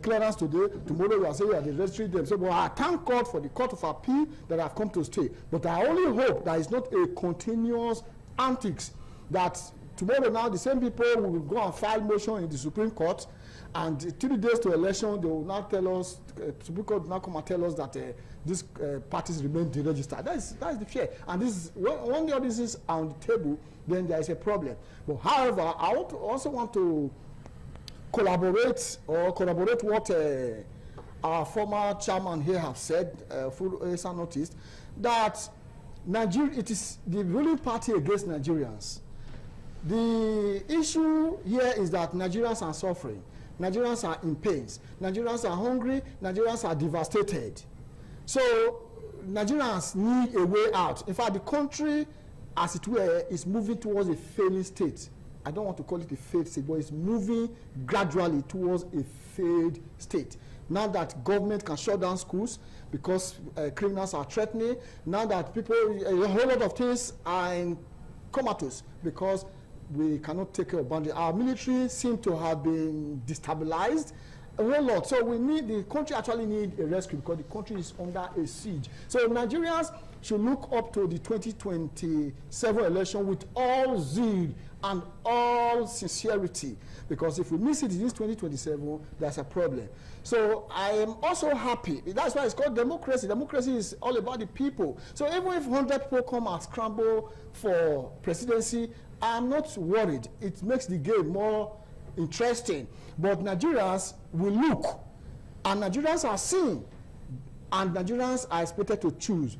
clearance today. Tomorrow you are saying you are registering them. So, but I thank God for the Court of Appeal that have come to stay. But I only hope that it's not a continuous antics that tomorrow now the same people will go and file motion in the Supreme Court, and 3 days to election they will now tell us, Supreme Court will now come and tell us that these parties remain deregistered. That is the fear. And this is when the this is on the table, then there is a problem. But however, I also want to corroborate what our former chairman here have said, Full Esa noticed, that Nigeria, it is the ruling party against Nigerians. The issue here is that Nigerians are suffering. Nigerians are in pains. Nigerians are hungry. Nigerians are devastated. So Nigerians need a way out. In fact, the country, as it were, is moving towards a failing state. I don't want to call it a failed state, but it's moving gradually towards a failed state. Now that government can shut down schools because criminals are threatening, now that people, a whole lot of things are in comatose because we cannot take care of boundaries. Our military seem to have been destabilized a whole lot. So the country actually need a rescue because the country is under a siege. So Nigerians should look up to the 2027 election with all zeal and all sincerity, because if we miss it in this 2027, there's a problem. So I am also happy. That's why it's called democracy. Democracy is all about the people. So even if 100 people come and scramble for presidency, I'm not worried. It makes the game more interesting. But Nigerians will look, and Nigerians are seeing, and Nigerians are expected to choose.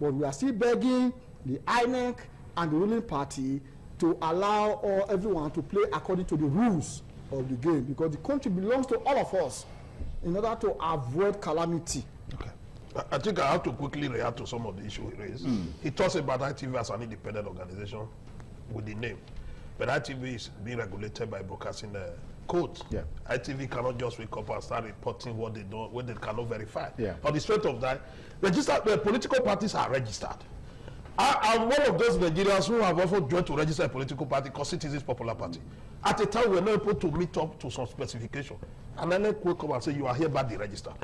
But we are still begging the INEC and the ruling party to allow everyone to play according to the rules of the game, because the country belongs to all of us in order to avoid calamity. Okay. I think I have to quickly react to some of the issues he raised. He talks about ITV as an independent organization with the name, but ITV is being regulated by broadcasting code. Yeah. ITV cannot just wake up and start reporting what they don't, what they cannot verify. Yeah. On the strength of that, political parties are registered. I'm one of those Nigerians who have also joined to register a political party called Citizens Popular Party. At a time we were not able to meet up to some specification, and then they will come and say you are hereby deregistered.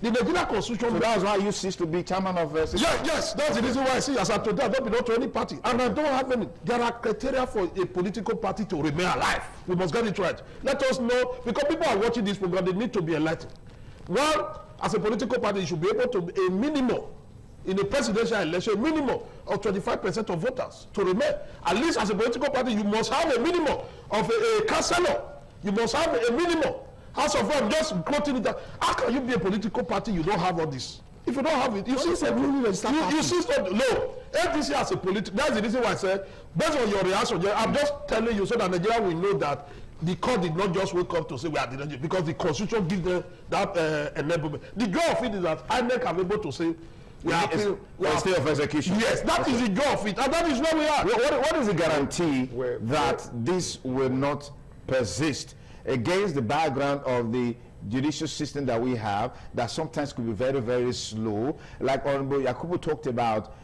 The Nigerian Constitution. So that's why you ceased to be chairman of. Yes, that's the reason why I see as of today I don't belong to any party, and I don't have any. There are criteria for a political party to remain alive. We must get it right. Let us know, because people are watching this program. They need to be enlightened. Well, as a political party, you should be able to a minimum. In a presidential election, a minimum of 25% of voters to remain. At least as a political party, you must have a minimum of a councillor. You must have a minimum. House of Rep, just quoting it. How can you be a political party? You don't have all this. If you don't have it, you see something. You see something. No, APC as a political. That's the reason why I said, based on your reaction, I'm just telling you so that Nigeria will know that the court did not just wake up to say we are the because the constitution gives them that enablement. The goal of it is that INEC are able to say. We are state of execution. Yes, that is the goal of it, and that is where we are. What is the guarantee that this will not persist against the background of the judicial system that we have, that sometimes could be very, very slow? Like Honorable Yakubu talked about,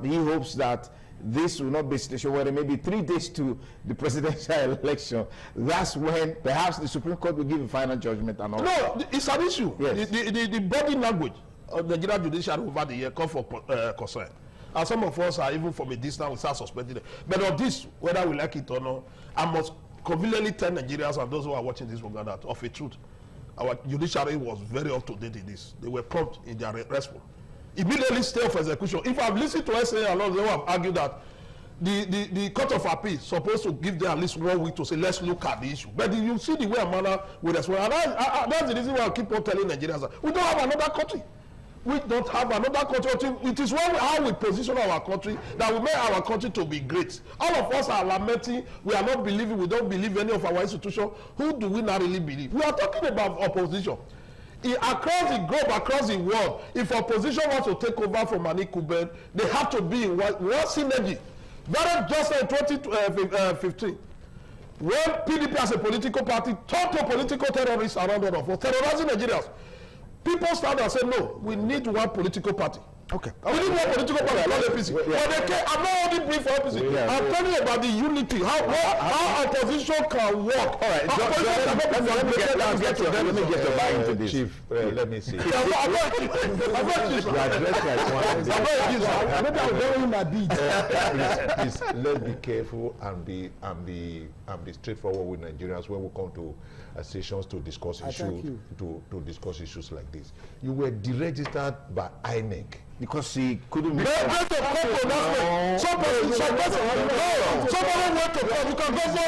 he hopes that this will not be a situation where there may be 3 days to the presidential election. That's when perhaps the Supreme Court will give a final judgment and all. No, it's an issue. Yes. The body language of the Nigerian judiciary over the year call for concern. And some of us are even from a distance, we start suspecting it. But of this, whether we like it or not, I must conveniently tell Nigerians and those who are watching this program that of a truth, our judiciary was very up to date in this. They were prompt in their response. Immediately stay of execution. If I've listened to SA along, they have argued that the Court of Appeal is supposed to give them at least 1 week to say, let's look at the issue. But you see the way and manner we respond. And that's the reason why I keep on telling Nigerians that we don't have another country. We don't have another country. It is how we position our country that will make our country to be great. All of us are lamenting. We are not believing. We don't believe any of our institutions. Who do we not really believe? We are talking about opposition. Across the globe, across the world, if opposition wants to take over from Anikuben, they have to be in one synergy. Very just in 2015, when PDP as a political party turned to political terrorists around the world for terrorizing Nigerians, people started and said, no, we need one political party. Okay. We need one political party, not APC. But they came, I'm not only brief for APC. Yeah, I'm telling you about the unity, how opposition can work. All right, let me get your buy into this. Chief, let me see. Please, let's be careful and be straightforward with Nigerians when we come to sessions to discuss issues to discuss issues like this. You were deregistered by INEC because he couldn't make somebody went to court, you can go for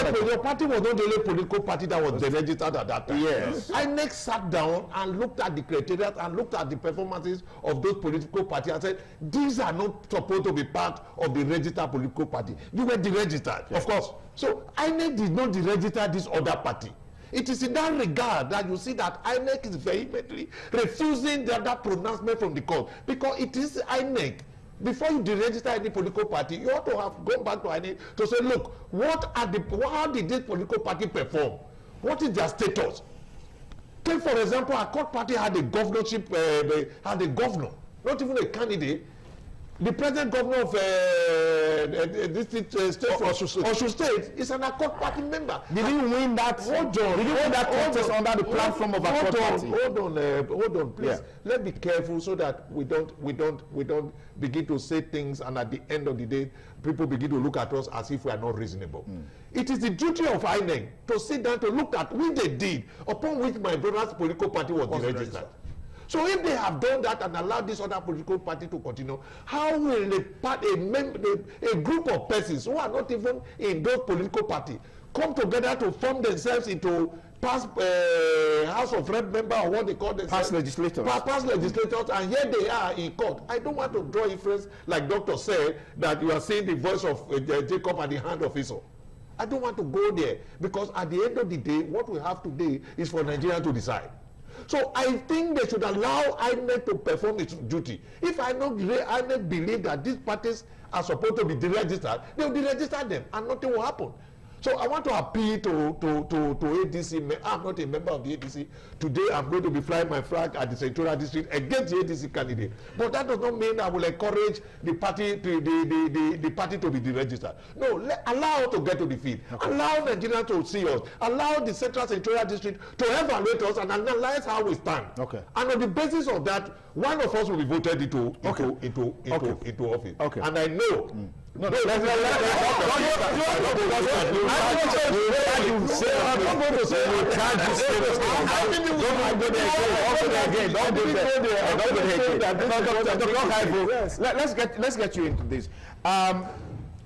it. Your party was not the only political party that was deregistered at that time. Yes. INEC sat down and looked at the criteria and looked at the performances of those political parties and said, these are not supposed to be part of the registered political party. You were deregistered, of course. So INEC did not deregister this other party. It is in that regard that you see that INEC is vehemently refusing that pronouncement from the court, because it is INEC. Before you deregister any political party, you ought to have gone back to INEC to say, look, how did this political party perform? What is their status? Take, for example, a court party had a governorship, had a governor, not even a candidate. The present governor of this state of Osun State is an Accord Party member. Did he win that? Hold on. Did he win that contest under the platform of Accord Party? Hold on, please. Yeah. Let's be careful so that we don't begin to say things, and at the end of the day, people begin to look at us as if we are not reasonable. It is the duty of INEC to sit down to look at what they did, upon which my brother's political party was deregistered. So if they have done that and allowed this other political party to continue, how will a group of persons who are not even in those political parties come together to form themselves into past House of Rep member, or what they call themselves? Past legislators. Past legislators, and here they are in court. I don't want to draw inference, like Doctor said, that you are seeing the voice of Jacob at the hand of Esau. I don't want to go there, because at the end of the day, what we have today is for Nigeria to decide. So I think they should allow INEC to perform its duty. If INEC believe that these parties are supposed to be deregistered, they will deregister them and nothing will happen. So I want to appeal to ADC. I'm not a member of the ADC. Today I'm going to be flying my flag at the Senatorial District against the ADC candidate. But that does not mean I will encourage the party to be deregistered. No, allow us to get to the field. Okay. Allow Nigerians to see us. Allow the Central Senatorial District to evaluate us and analyze how we stand. Okay. And on the basis of that, one of us will be voted into office. Okay. And I know. No, let's get you into this.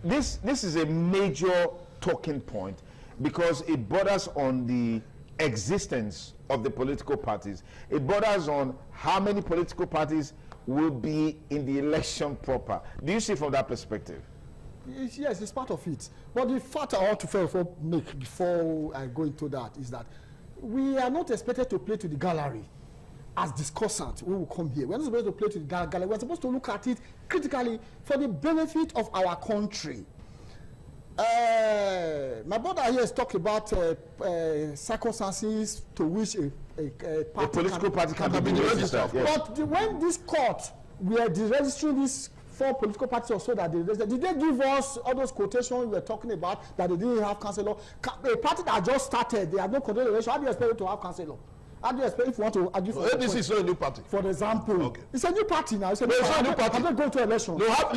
This is a major talking point, because it borders on the existence of the political parties. It borders on how many political parties will be in the election proper. Do you see from that perspective? Yes, it's part of it. But the fact I want to make before I go into that is that we are not expected to play to the gallery as discussant when we come here. We're not supposed to play to the gallery. We're supposed to look at it critically for the benefit of our country. My brother here has talked about circumstances to which a political party can be registered. Yes. But when this court we are deregistering these 4 political parties or so that they registered. Did they give us all those quotations we were talking about that they didn't have councillor? A party that just started, they have no control election. How do you expect it to have councillor? How do you expect if you want to argue for ADC is not a new party. For example, okay. It's a new party now. It's a new party. Have they gone to election? They have been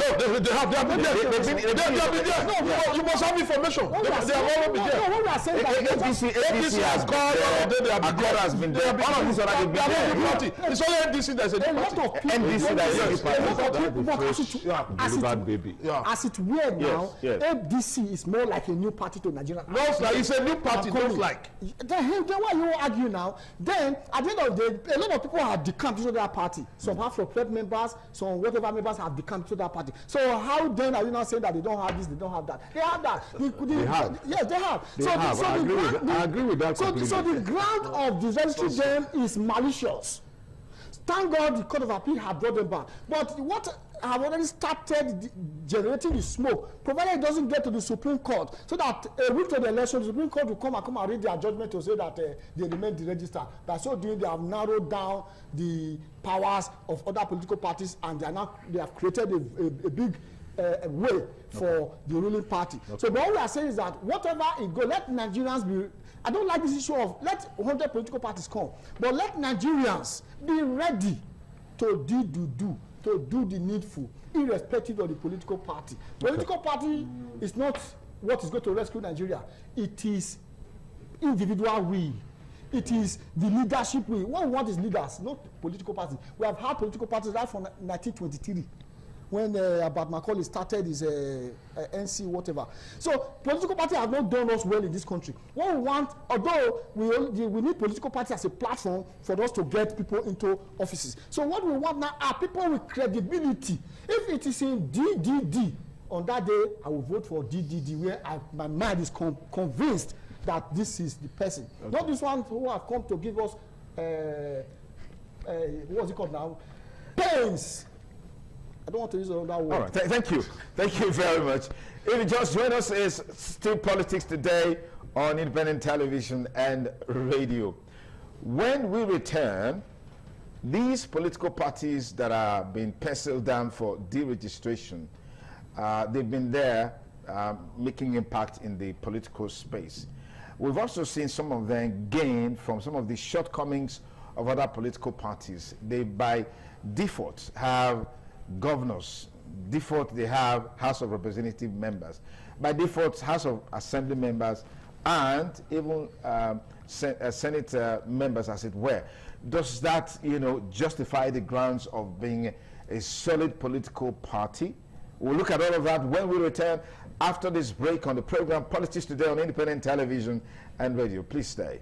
there. No, you must have information. They have already been there. No, we are saying that ADC has gone. Accord has been there. All of these already been there. It's only ADC that is a new party. NDC that is a new party. As it were now, ADC is more like a new party to Nigeria. No, it's a new party. Don't like. Then why you argue now? Then at the end of the day, a lot of people have decamped into that party. Some have for club members, some whatever members have decamped to that party. So how then are you not saying that they don't have this, they don't have that? They have that. They have. Yes, they have. I agree with that. So the ground of deregistering them is malicious. Thank God the Court of Appeal have brought them back. But what have already started generating the smoke, provided it doesn't get to the Supreme Court, so that a week to the election, the Supreme Court will come and read their judgment to say that they remain deregistered. By so doing, they have narrowed down the powers of other political parties, and they have created a big way for the ruling party. So what we are saying is that whatever it goes, let Nigerians be. I don't like this issue of let 100 political parties come, but let Nigerians be ready to do the needful, irrespective of the political party. Political party is not what is going to rescue Nigeria. It is individual will. It is the leadership will. What we want is leaders, not political parties. We have had political parties right from 1923. When Abat Macaulay started his NC whatever. So political parties have not done us well in this country. What we want, although we need political parties as a platform for us to get people into offices. So what we want now are people with credibility. If it is in DDD, on that day I will vote for DDD, where my mind is convinced that this is the person. Okay. Not this one who have come to give us, what's it called now? Pains. I don't want to use another word. All right, thank you. Thank you very much. If you just join us, is Still Politics Today on independent television and radio. When we return, these political parties that are being penciled down for deregistration, they've been there making impact in the political space. We've also seen some of them gain from some of the shortcomings of other political parties. They, by default, have governors. Default, they have House of Representative members. By default, House of Assembly members, and even Senate members, as it were. Does that, justify the grounds of being a solid political party? We'll look at all of that when we return after this break on the program Politics Today on independent television and radio. Please stay.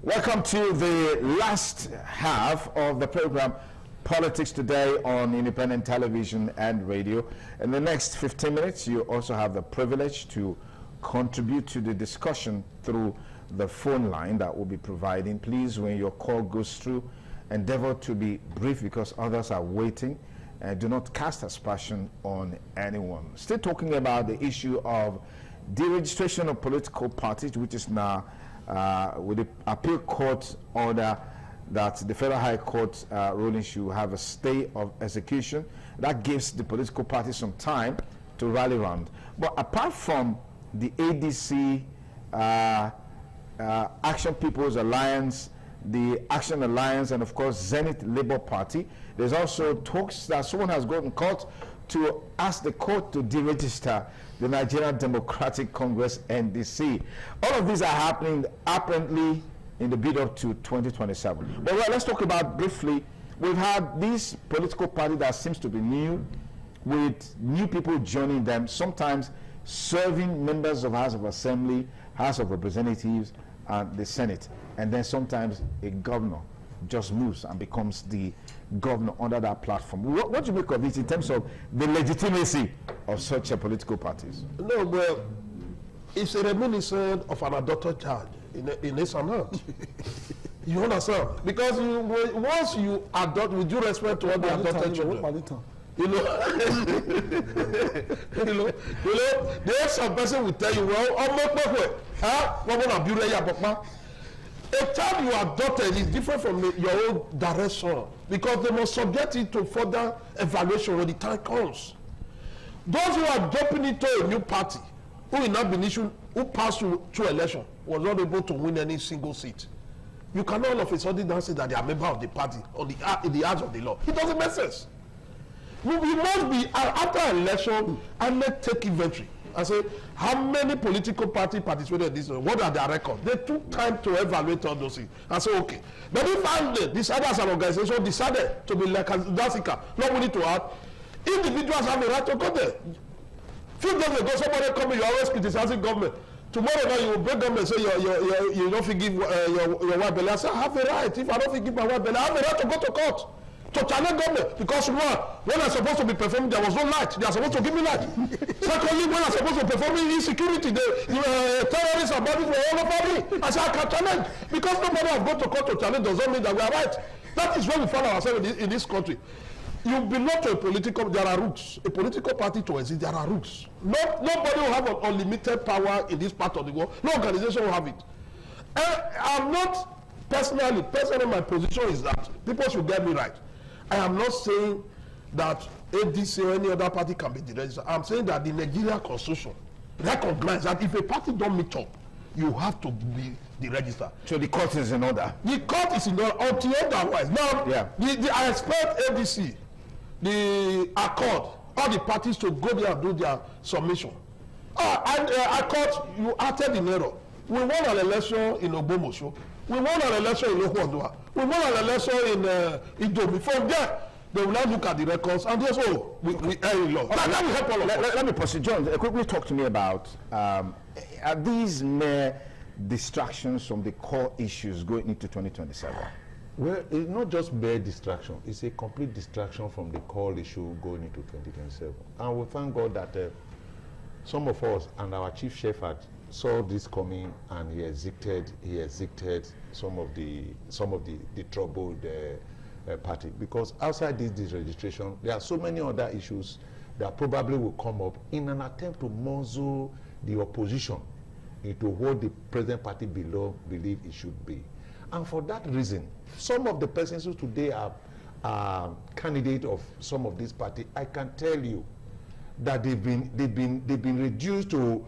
Welcome to the last half of the program Politics Today on independent television and radio. In the next 15 minutes, you also have the privilege to contribute to the discussion through the phone line that we'll be providing. Please, when your call goes through, endeavor to be brief because others are waiting, and do not cast aspersion on anyone. Still talking about the issue of deregistration of political parties, which is now with the appeal court order that the Federal High Court ruling should have a stay of execution. That gives the political parties some time to rally around. But apart from the ADC, Action People's Alliance, the Action Alliance, and of course Zenith Labour Party, there's also talks that someone has gone to court to ask the court to deregister the Nigerian Democratic Congress, NDC. All of these are happening apparently in the build-up to 2027. But let's talk about briefly, we've had this political party that seems to be new, with new people joining them, sometimes serving members of House of Assembly, House of Representatives, and the Senate. And then sometimes a governor just moves and becomes the governor under that platform. What do you make of it in terms of the legitimacy of such political parties? No, well, it's a reminiscence of an adopted child in his and out. You understand? Because once you adopt, with due respect to all the adopted children, there's some person will tell you, well, a child you adopted is different from your own direct son, because they must subject it to further evaluation when the time comes. Those who are jumping into a new party, who will not be issued, who passed through election, was not able to win any single seat. You cannot all of a sudden now say that they are member of the party or in the eyes of the law. It doesn't make sense. We must be, after election, and let's take inventory and say, how many political parties participated in this? What are their records? They took time to evaluate all those things and say, okay. But if I decided as an organization, decided to be like Dasika, not willing to act, individuals have a right to go there. Few days ago, somebody come in, you're always criticizing government. Tomorrow now you will break government and say you don't forgive your wife belly. I say, I have a right. If I don't forgive my wife belly, I have a right to go to court to challenge government, because when I'm supposed to be performing, there was no light. They are supposed to give me light. Secondly, when I'm supposed to perform insecurity, the terrorists and bandits were all over me. I said, I can challenge. Because nobody has gone to court to challenge does not mean that we are right. That is where we find ourselves in this country. You belong to a political, there are rules. A political party to exist, there are rules. Nobody will have an unlimited power in this part of the world. No organization will have it. I'm not, personally, my position is that people should get me right. I am not saying that ADC or any other party can be deregistered. I'm saying that the Nigerian constitution recognizes that if a party don't meet up, you have to be deregistered. So the court is in order? The court is in order until otherwise. Now, I expect ADC, the Accord, all the parties to go there and do their submission. Accord, you acted in error. We won an election in Ogbomosho. We won an election in Ohuodua. We won an election in Idomi. From there, they will now look at the records and they say, we err in law. That will help all of us. Let me proceed. John, quickly talk to me about, are these mere distractions from the core issues going into 2027? Well, it's not just mere distraction. It's a complete distraction from the core issue going into 2027. And we thank God that some of us and our chief shepherd saw this coming, and he exited some of the troubled party, because outside this registration there are so many other issues that probably will come up in an attempt to muzzle the opposition into what the present party believe it should be. And for that reason, some of the persons who today are candidates of some of this party, I can tell you that they've been reduced to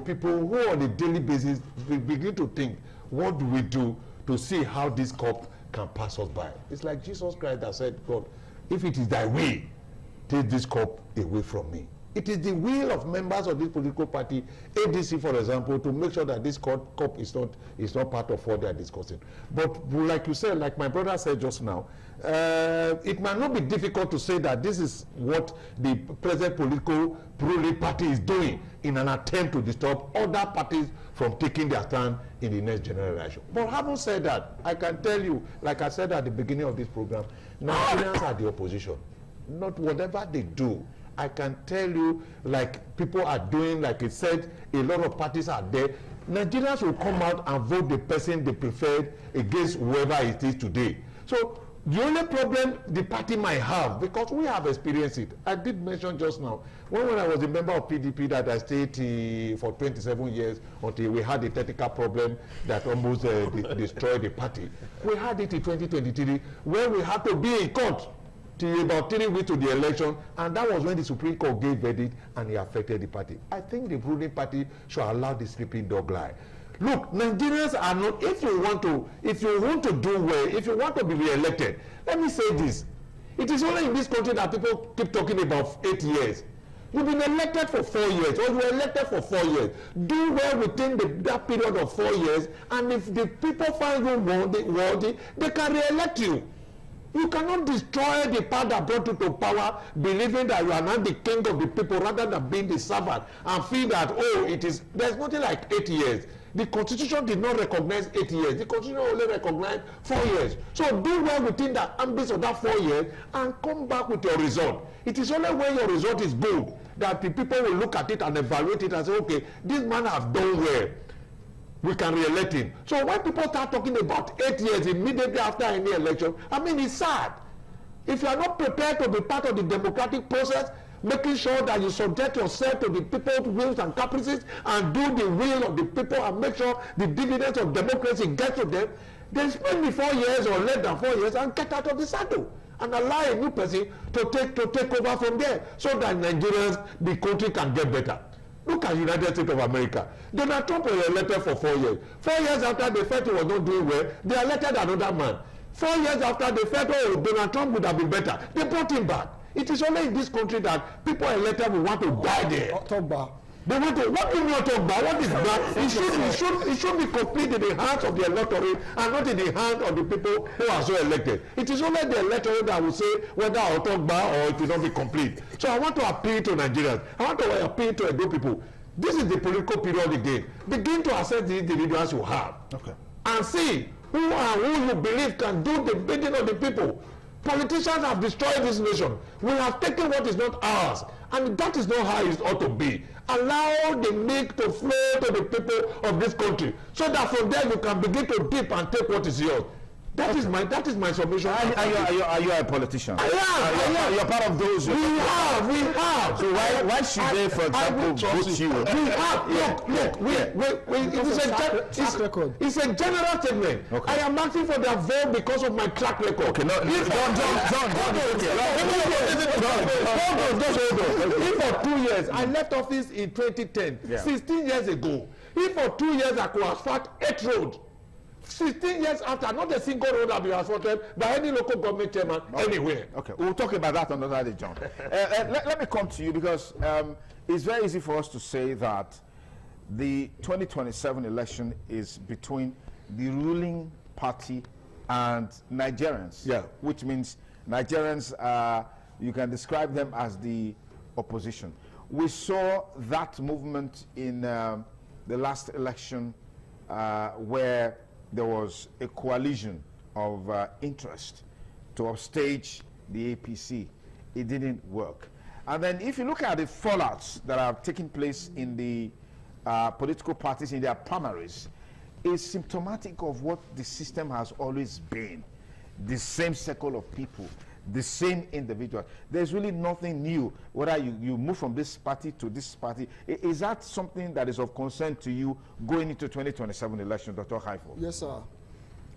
people who on a daily basis begin to think, what do we do to see how this cup can pass us by? It's like Jesus Christ that said, God, if it is thy will, take this cup away from me. It is the will of members of this political party, ADC for example, to make sure that this cup is not part of what they are discussing. But like you said, like my brother said just now, it might not be difficult to say that this is what the present political ruling party is doing in an attempt to disturb other parties from taking their stand in the next general election. But having said that, I can tell you, like I said at the beginning of this program, Nigerians are the opposition. Not whatever they do. I can tell you, like people are doing, like it said, a lot of parties are there. Nigerians will come out and vote the person they preferred against whoever it is today. So the only problem the party might have, because we have experienced it, I did mention just now, when I was a member of PDP that I stayed for 27 years until we had a technical problem that almost destroyed the party. We had it in 2023 where we had to be in court till about 3 weeks to the election, and that was when the Supreme Court gave verdict and it affected the party. I think the ruling party should allow the sleeping dog lie. Look, Nigerians are not, if you want to do well, if you want to be re-elected, let me say this. It is only in this country that people keep talking about 8 years. You've been elected for 4 years, or you were elected for 4 years. Do well within that period of 4 years, and if the people find you worthy, they can re-elect you. You cannot destroy the power that brought you to power, believing that you are not the king of the people rather than being the servant, and feel that, oh, there's nothing like 8 years. The Constitution did not recognize 8 years. The Constitution only recognized 4 years. So do well within the ambit of that 4 years and come back with your result. It is only when your result is good that the people will look at it and evaluate it and say, okay, this man has done well. we can re-elect him. So when people start talking about 8 years immediately after any election, I mean, it's sad. If you are not prepared to be part of the democratic process, making sure that you subject yourself to the people's wills and caprices and do the will of the people and make sure the dividends of democracy get to them, then spend me 4 years or less than 4 years and get out of the saddle and allow a new person to take over from there so that Nigerians, the country can get better. Look at United States of America. Donald Trump was elected for 4 years. 4 years after they felt he was not doing well, they elected another man. 4 years after they felt, oh, Donald Trump would have been better, they brought him back. It is only in this country that people elected will want to die there. They want to, what do you want to talk about? What is that? It should be complete in the hands of the electorate and not in the hands of the people who are so elected. It is only the electorate that will say whether I'll talk about or it will not be complete. So I want to appeal to Nigerians. I want to appeal to Edo people. This is the political period again. Begin to assess the individuals you have. Okay. And see who you believe can do the bidding of the people. Politicians have destroyed this nation. We have taken what is not ours, and that is not how it ought to be. Allow the milk to flow to the people of this country, so that from there you can begin to dip and take what is yours. That is my submission. Are you a politician? I am. You're part of those. We have. So why should they, for example, vote you? We have. Look. It's a general statement. Okay. I am asking for their vote because of my track record. Okay, no, if for 2 years I left office in 2010, 16 years ago, if for 2 years I could asphalt 8 roads, 16 years after, not a single road have been asphalted by any local government chairman anywhere. Okay, we'll talk about that another day, John. Let me come to you because it's very easy for us to say that the 2027 election is between the ruling party and Nigerians. Yeah. Which means Nigerians, you can describe them as the opposition. We saw that movement in the last election where there was a coalition of interest to upstage the APC. It didn't work. And then if you look at the fallouts that are taking place in the political parties in their primaries, it's symptomatic of what the system has always been. The same circle of people, the same individual. There's really nothing new, whether you move from this party to this party. Is that something that is of concern to you going into 2027 election, Dr. Haifo? Yes, sir.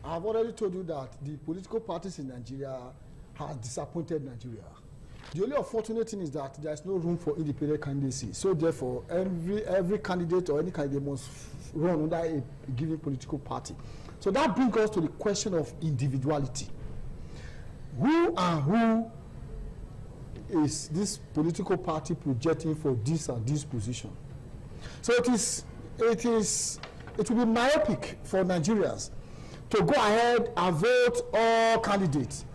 I've already told you that the political parties in Nigeria have disappointed Nigeria. The only unfortunate thing is that there is no room for independent candidacy. So therefore, every candidate or any candidate must run under a given political party. So that brings us to the question of individuality. Who and who is this political party projecting for this and this position? So it will be myopic for Nigerians to go ahead and vote all candidates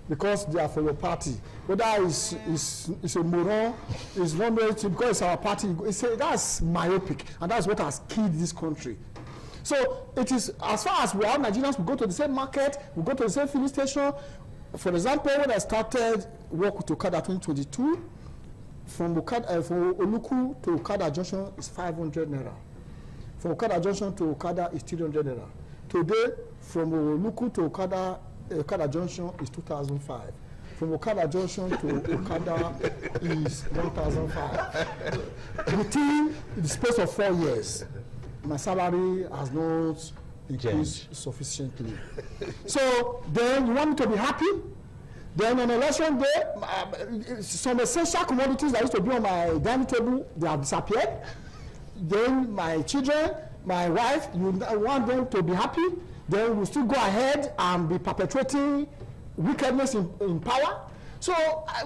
because they are for your party. Whether it's a moron, it's not because it's our party. That's myopic, and that's what has killed this country. So it is, as far as we are Nigerians, we go to the same market, we go to the same filling station. For example, when I started work with Okada 2022, from Oluku to Okada Junction is 500 naira. From Okada Junction to Okada is 300 naira. Today, from Oluku to Okada Junction is 2,005. From Okada Junction to Okada is 1,005. Within the space of 4 years, my salary has not increased sufficiently. So then you want me to be happy? Then on election day, some essential commodities that used to be on my dining table, they have disappeared. Then my children, my wife, you want them to be happy? Then we still go ahead and be perpetuating wickedness in power. So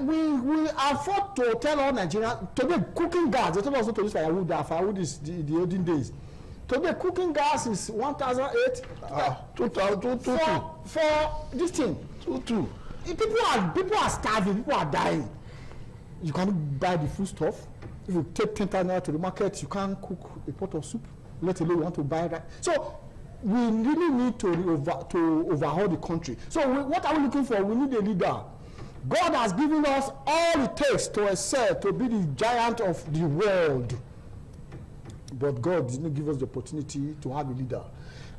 we afford to tell all Nigerians, today cooking gas, they told us not to use firewood. Firewood is the olden days. Today cooking gas is 1,008. 2,222. For this thing. 22. People are starving, people are dying. You cannot buy the food stuff. If you take 10,000 naira to the market, you can't cook a pot of soup, let alone you want to buy that. So we really need to overhaul the country. So what are we looking for? We need a leader. God has given us all it takes to excel, to be the giant of the world. but God didn't give us the opportunity to have a leader.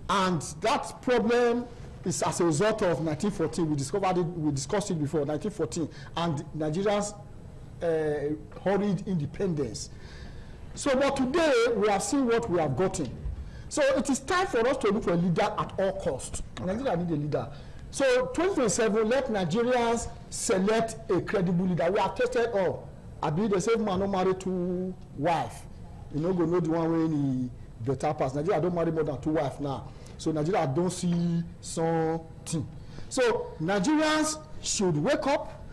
And that problem is as a result of 1914. We discovered it, we discussed it before, 1914, and Nigeria's hurried independence. So, but today we have seen what we have gotten. So it is time for us to look for a leader at all costs. Nigeria need a leader. So 2027, let Nigerians select a credible leader. We have tested all. I believe the same man no marry 2 wives. You know, go know the one way in the better pass. Nigeria don't marry more than 2 wives now. So Nigeria don't see something. So Nigerians should wake up,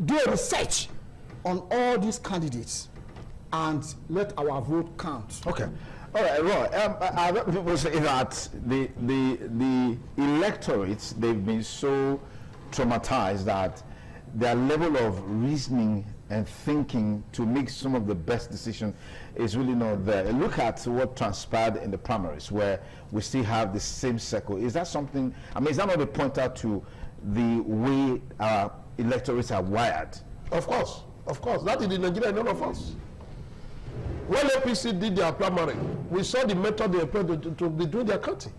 do a research on all these candidates, and let our vote count. Okay. All right, Roy. People say that the electorates, they've been so traumatized that their level of reasoning and thinking to make some of the best decisions is really not there. Look at what transpired in the primaries, where we still have the same circle. Is that something? I mean, is that not a pointer to the way our electorates are wired? Of course. That is in Nigeria, none of us. When APC did their primary, we saw the method they employed to be doing their counting.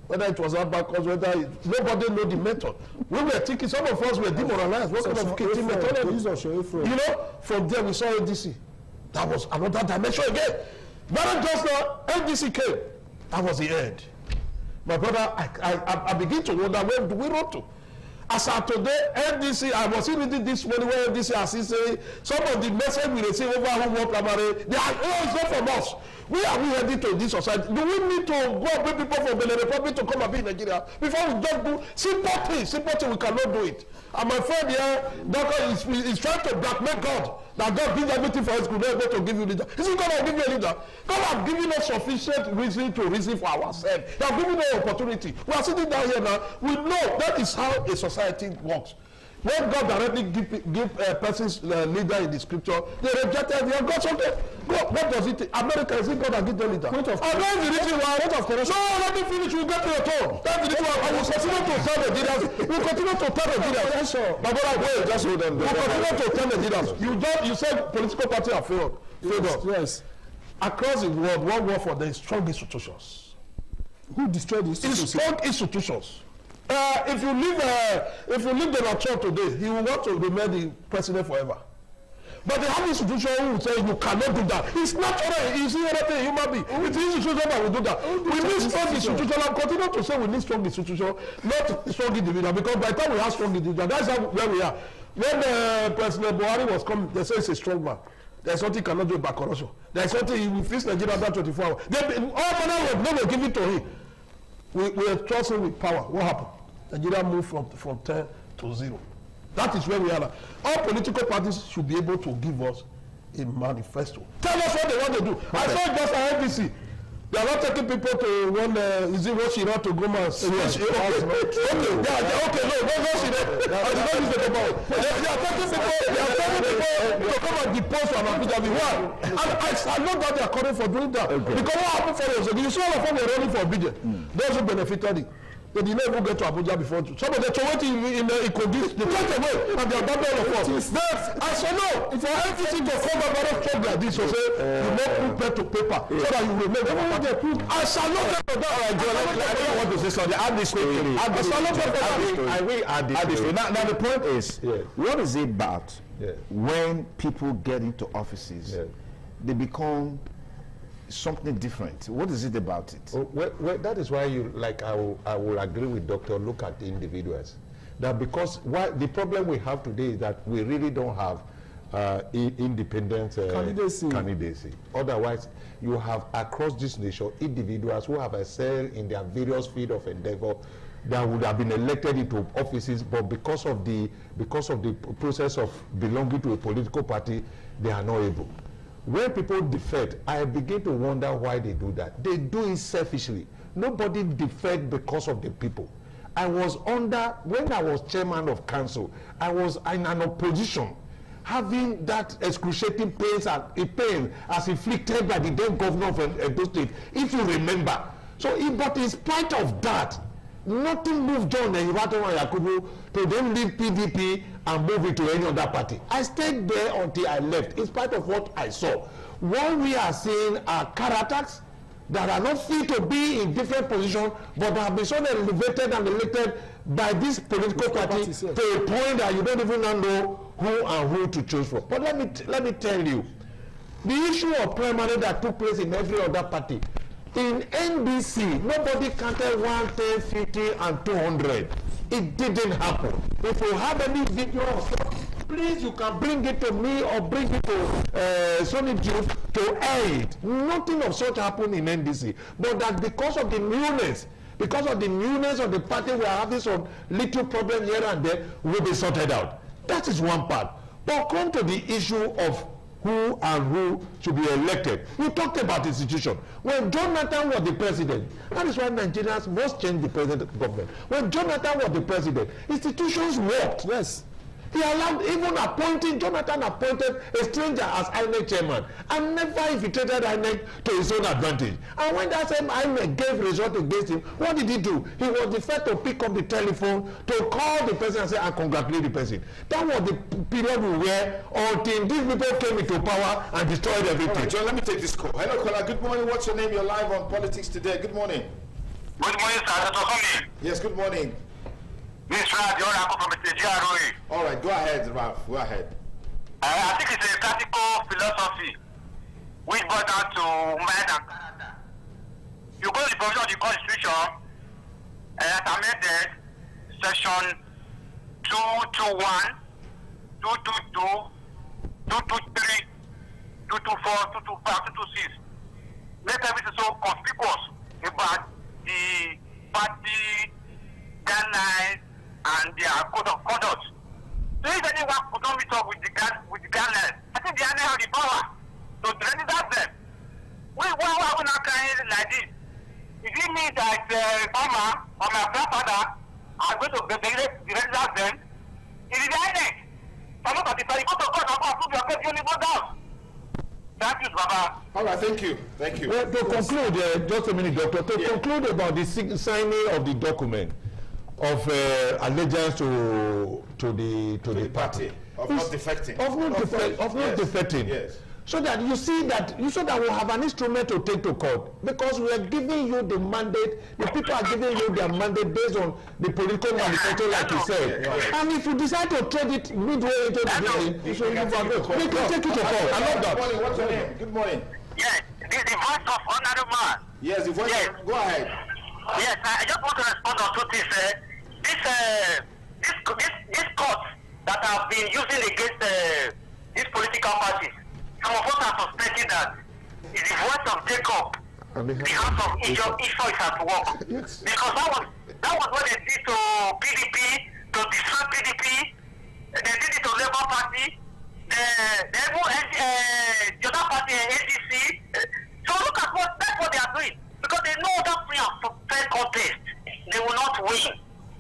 Whether it was abacus, nobody knew the method. We were thinking, some of us were demoralized. What kind of kitchen method? You know, from there we saw ADC. That was another dimension again. But just now, ADC came. That was the end. My brother, I begin to wonder, where do we run to? As of today, NDC, I was reading this morning where NDC has saying some of the message we receive over home work primary, they are it's not from us. We are heading to this society. Do we need to go and bring people from Benin Republic to come and be in Nigeria before we just do simple things we cannot do it. And my friend here, Doctor, is trying to blackmail God. That God gives everything for us, could not able to give you leader. Is it God will give you a leader? God has given us sufficient reason to reason for ourselves. He has given us opportunity. We are sitting down here now. We know that is how a society works. When God directly give a person's leader in the scripture, they rejected him. God said, okay, God, what does it take? America, is it God that gives the leader? And that's the reason why, no, let me finish, we'll get to your turn. That's the reason why I will continue to tell the leaders. We'll continue to tell the leaders. Yes, sir. But wait, just hold on. We'll continue to tell the leaders. You said political party have failed. Yes. Across the world, one word for the strong institutions. Who destroyed the institutions? Strong institutions. If you leave Donald Trump today, he will want to remain the president forever. But they have institution who will say you cannot do that. It's natural. It's a human being. It's institution that will do that. We need strong institution. I'm continuing to say we need strong institution, not strong individual. Because by the time we have strong individual, that's where we are. When President Buhari was coming, they say he's a strong man. There's something he cannot do about corruption. There's something he will fix Nigeria under 24 hours. All manner of money give it to him. We are trusting with power. What happened? Nigeria moved from 10 to 0. That is where we are now. All political parties should be able to give us a manifesto. Tell us what they want to do. Okay. I saw just an NDC. They are not taking people to one, is it Roshira to go and see? Yes. Okay, no, Roshira. I did not use the number. They are taking people to come and depose from Abuja. Why? And I know that they are calling for doing that. Okay. Because what happened for us? You saw all of them were running for Abuja. Those who benefited it. They did not even get to Abuja before. Some of them waiting in Ikogi. They went away and they are dumping all of us. I said no. If for everything to come back and talk like this, you say you not put pen to paper so that you will make them. I shall not get to that. I don't want to say something. Add this quickly. I will add this. Now the point is, what is it about when people get into offices, they become something different? What is it about it? Well, that is why I will agree with Dr. Look at the individuals. That because the problem we have today is that we really don't have independent candidacy. Otherwise, you have across this nation individuals who have excelled in their various field of endeavor that would have been elected into offices, but because of the process of belonging to a political party, they are not able. When people defect, I begin to wonder why they do that. They do it selfishly. Nobody defect because of the people. When I was chairman of council, I was in an opposition, having that excruciating pain as inflicted by the then governor of Edo State, if you remember. But in spite of that, nothing moved John Ehibatoran Yakubu to then leave PDP and move into any other party. I stayed there until I left, in spite of what I saw. what we are seeing are characters that are not fit to be in different positions, but have been so elevated and elected by this political party to a point that you don't even know who to choose for. But let me tell you, the issue of primary that took place in every other party, in NDC, nobody counted 1, 10, 50, and 200. It didn't happen. If you have any video of that, please, you can bring it to me or bring it to Sonny Duke to air it. Nothing of such happened in NDC. But that because of the newness of the party, we are having some little problem here and there, will be sorted out. That is one part. But come to the issue of who and who should be elected. You talked about institution. When Jonathan was the president, that is why Nigerians must change the present government. When Jonathan was the president, institutions worked. Yes. He allowed, even appointing, Jonathan appointed a stranger as INEC chairman and never infiltrated INEC to his own advantage. And when that same INEC gave result against him, what did he do? He was the first to pick up the telephone to call the person and say, and congratulate the person. That was the period we were until these people came into power and destroyed everything. All right, John, let me take this call. Hello, caller. Good morning. What's your name? You're live on Politics Today. Good morning. Good morning, sir. Yes, good morning. Mr. Adiola from the GROE. All right, go ahead, Ralph. Go ahead. I think it's a classical philosophy which boils down to mind and character. You go to the provision of the Constitution, as amended, section 221, 222, 223, 224, 225, 226. Make everything so conspicuous about the party guidelines and their code of conduct. So if anyone could not meet up with the guidelines, I think the guidelines have the power to criticize them. Why are we not crying like this? If it means that farmer or my grandfather are going to criticize them, it is the guidelines. So look at the go to court and approve your case, you only go down. Thank you, Baba. All right, thank you. Thank you. Well, to conclude, just a minute, Doctor, conclude about the signing of the document of allegiance to the party of not defecting. Of not defecting. Yes. So that you see that we have an instrument to take to court, because we are giving you the mandate. The people are giving you their mandate based on the political manifesto, like you said. And if you decide to trade it midway into the game, you should take it to court. I love that. Good morning. What's your name? Good morning. Yes, this is the voice of honorable man. Yes, the voice. Yes. Go ahead. Yes, I just want to respond on two things. This court that have been using against these political parties, some of us are suspecting that it's the voice of Jacob, the house of Esau is at work. Yes. Because that was what they did to PDP, to destroy PDP. They did it to Labour Party, the other party, ADC. So look at that's what they are doing. Because they know that free and fair contest, they will not win.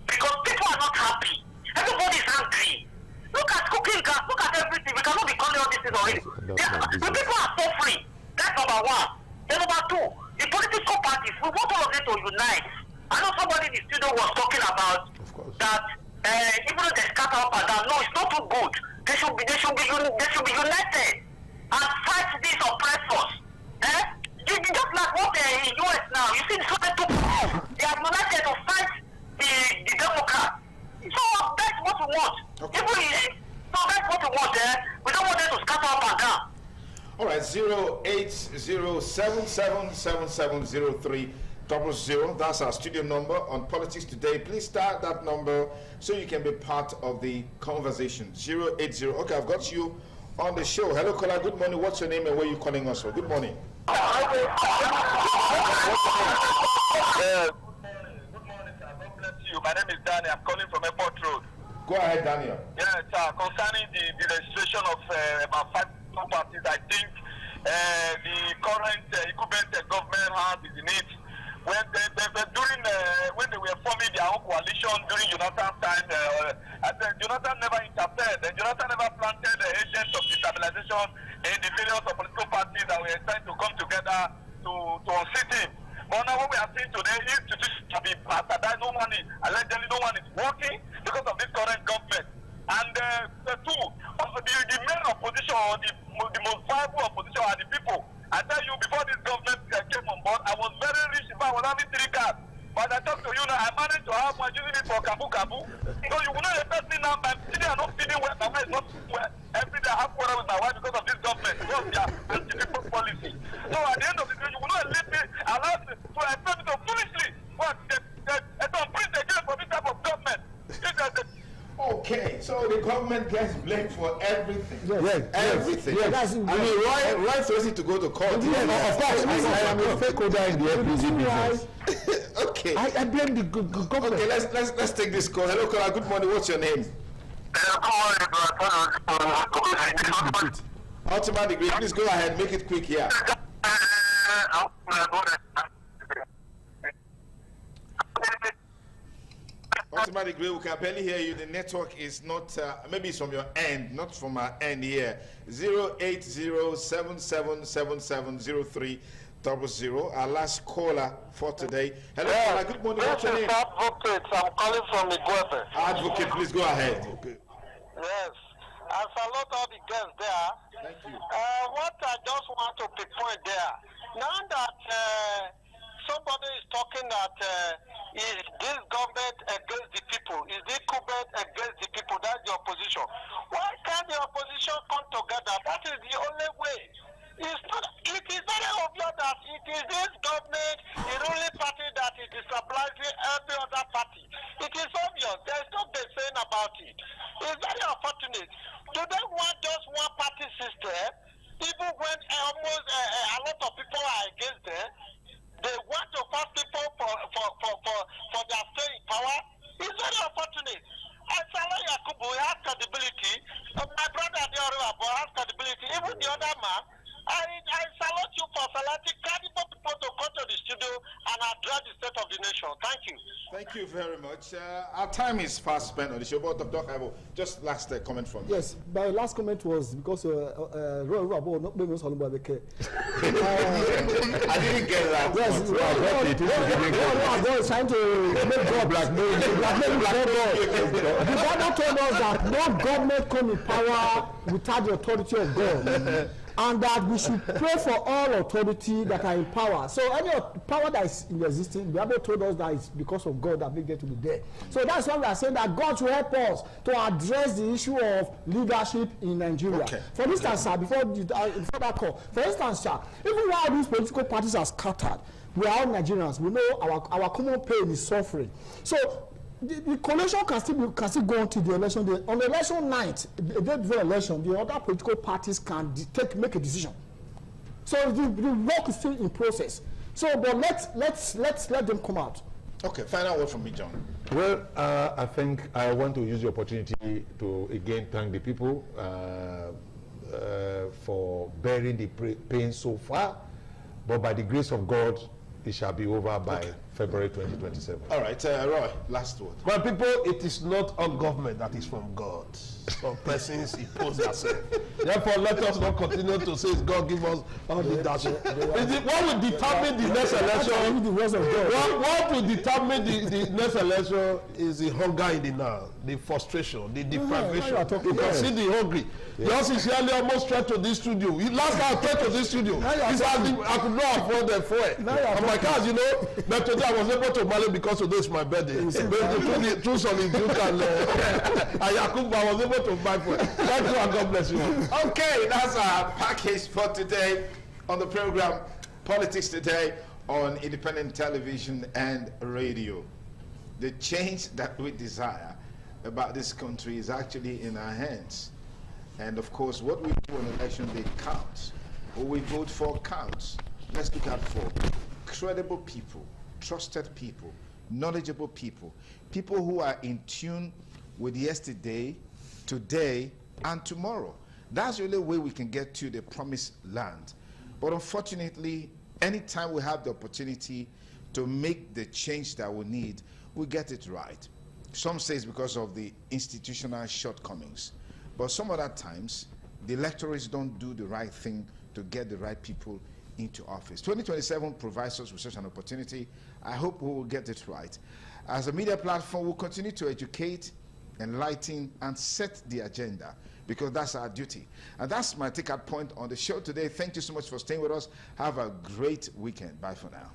Because people are not happy. Everybody is angry. Look at cooking gas, look at everything. We cannot be calling all these things already. The people are suffering. That's number one. Then number two, the political parties, we want all of them to unite. I know somebody in the studio was talking about that even though they scatter up and down, no, it's not too good. They should be united and fight these oppressors. Just like what in the US now, you see the Soviet they are united to fight the Democrats. So that's what we want. Okay. So that's what we want. We don't want them to scatter up and down. All right, 08077770300. That's our studio number on Politics Today. Please start that number so you can be part of the conversation. 080. Okay, I've got you on the show. Hello, caller. Good morning. What's your name and where are you calling us from? Good morning. Good morning, sir. God bless you. My name is Danny. I'm calling from Airport Road. Go ahead, Daniel. Yes, sir. Concerning the registration of about 5 parties, I think the current incumbent government has is in it. When they were forming their own coalition during Jonathan's time, Jonathan never interfered. Jonathan never planted the agents of destabilization in the various political parties that were trying to come together to unseat him. But now what we are seeing today is to be bastardized. No one is, allegedly no one is working because of this current government. And the main opposition, or the most viable opposition are the people allow me 3 cars. But I talk to you now, I managed to have one using it for kabu kabu. So you will not expect me now, my children are not feeding well, my wife is not feeding well. Every day I have quarrel with my wife because of this government, because of their anti-people policy. So at the end of the day, you will not let me allow me to expect me to foolishly, but they don't bring the game for this type of government. Okay, so the government gets blamed for everything. Yes, everything. Yes. I mean, Roy threatened to go to court. Of course, I am a stakeholder in the LPG business. Okay. I blame the government. Okay, let's take this call. Hello, caller. Good morning. What's your name? Ultimate degree. Please go ahead. Make it quick here. Ultimate degree. We can barely hear you. The network is not. Maybe it's from your end, not from our end here. 08077770300. Our last caller for today. Hello, caller. Good morning. What's your name? Advocate. I'm calling from Iguebe. Advocate, please go ahead. Okay. Yes. I salute all the guests there. Thank you. What I just want to pinpoint there, now that somebody is talking that is this government against the people, is this government against the people, that's the opposition. Why can't the opposition come together? That is the only way. It is very obvious that it is this government, the ruling party, that is destabilizing every other party. It is obvious. There is no saying about it. It's very unfortunate. Do they want just one party system? Even when almost a lot of people are against them, they want to force people for their stay in power. It's very unfortunate. And Salah Yakubu has credibility. My brother Adeoru has credibility. Even the other man. I salute you for selecting credible people to come to the studio and address the state of the nation. Thank you. Thank you very much. Our time is fast spent on the show, but Dr. Ivo, just last comment from you. Yes, my last comment was because Roy Rabo not being so long. I didn't get that. Yes, Roy is trying to make God blackmail. The Bible told us that no government come in power without the authority of God. And that we should pray for all authority that are in power. So any power that is in existing, the Bible told us that it's because of God that make them to be there. So that's why we are saying that God should help us to address the issue of leadership in Nigeria. Okay. For instance, sir, before that call, for instance, sir, even while these political parties are scattered, we are all Nigerians. We know our common pain is suffering. So the coalition can still go on to the election day. On election night, the day before election, the other political parties can make a decision. So the work is still in process. So, but let's let them come out. Okay, final word from me, John. Well, I think I want to use the opportunity to again thank the people for bearing the pain so far. But by the grace of God, it shall be over by February 2027. All right, Roy, last word. Well, people, it is not all government that is from God. Some persons impose themselves. Therefore, let us not continue to say God give us all leadership. What will determine the next election? What will determine the next election is the hunger in the now, the frustration, the deprivation. You can see the hungry. Yours is really almost straight to this studio. Last time I came to this studio, I could not afford the fuel. And my cars, you know, but today I was able to manage because today is my birthday. Through Solid Duke and Yakub, I was able to buy fuel. Thank you and God bless you. Okay, that's our package for today on the program Politics Today on Independent Television and Radio. The change that we desire about this country is actually in our hands. And of course, what we do on election day counts. What we vote for counts. Let's look out for credible people, trusted people, knowledgeable people, people who are in tune with yesterday, today, and tomorrow. That's the only way we can get to the promised land. But unfortunately, anytime we have the opportunity to make the change that we need, we get it right. Some say it's because of the institutional shortcomings. But some other times, the electorates don't do the right thing to get the right people into office. 2027 provides us with such an opportunity. I hope we will get it right. As a media platform, we'll continue to educate, enlighten, and set the agenda, because that's our duty. And that's my take-out point on the show today. Thank you so much for staying with us. Have a great weekend. Bye for now.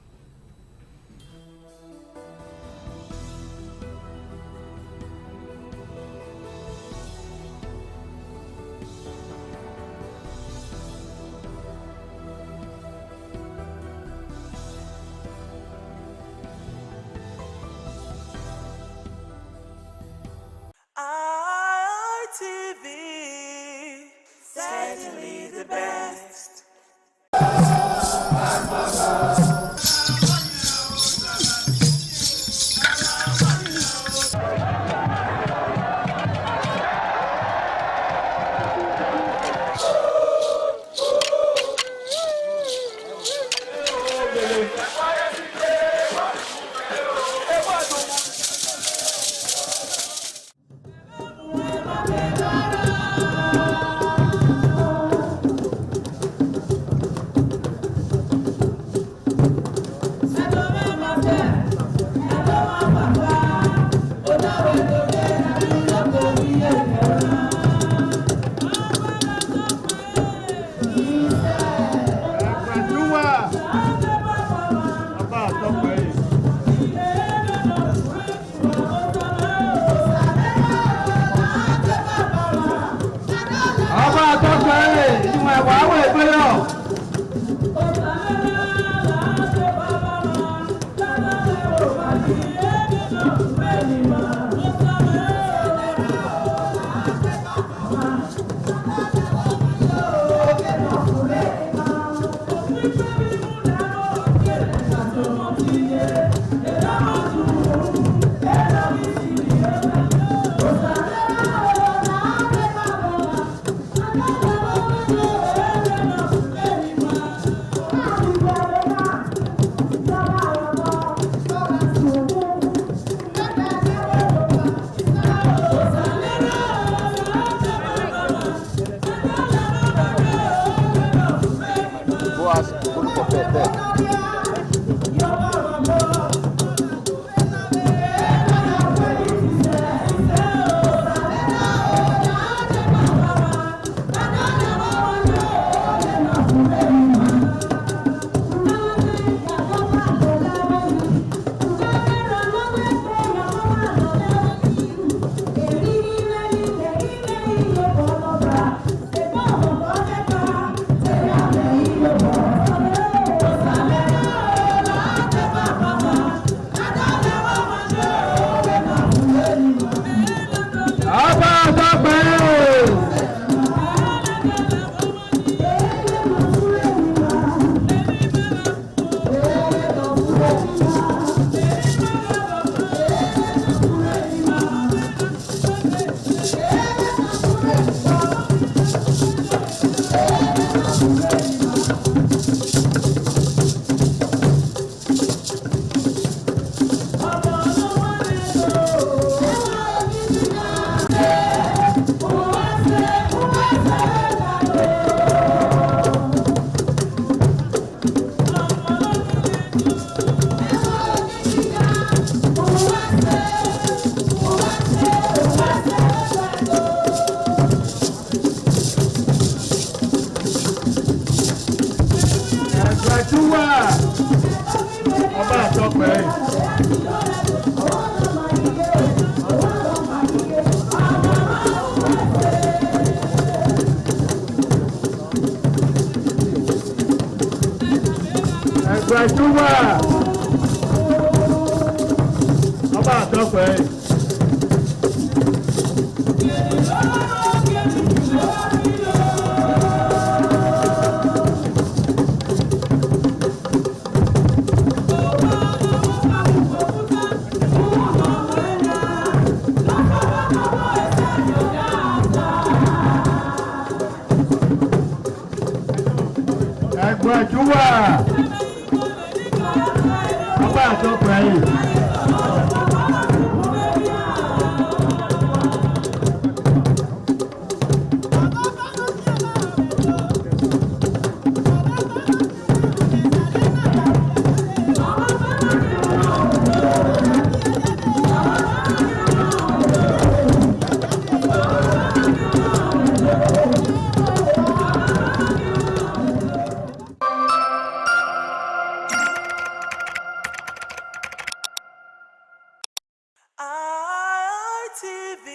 ITV,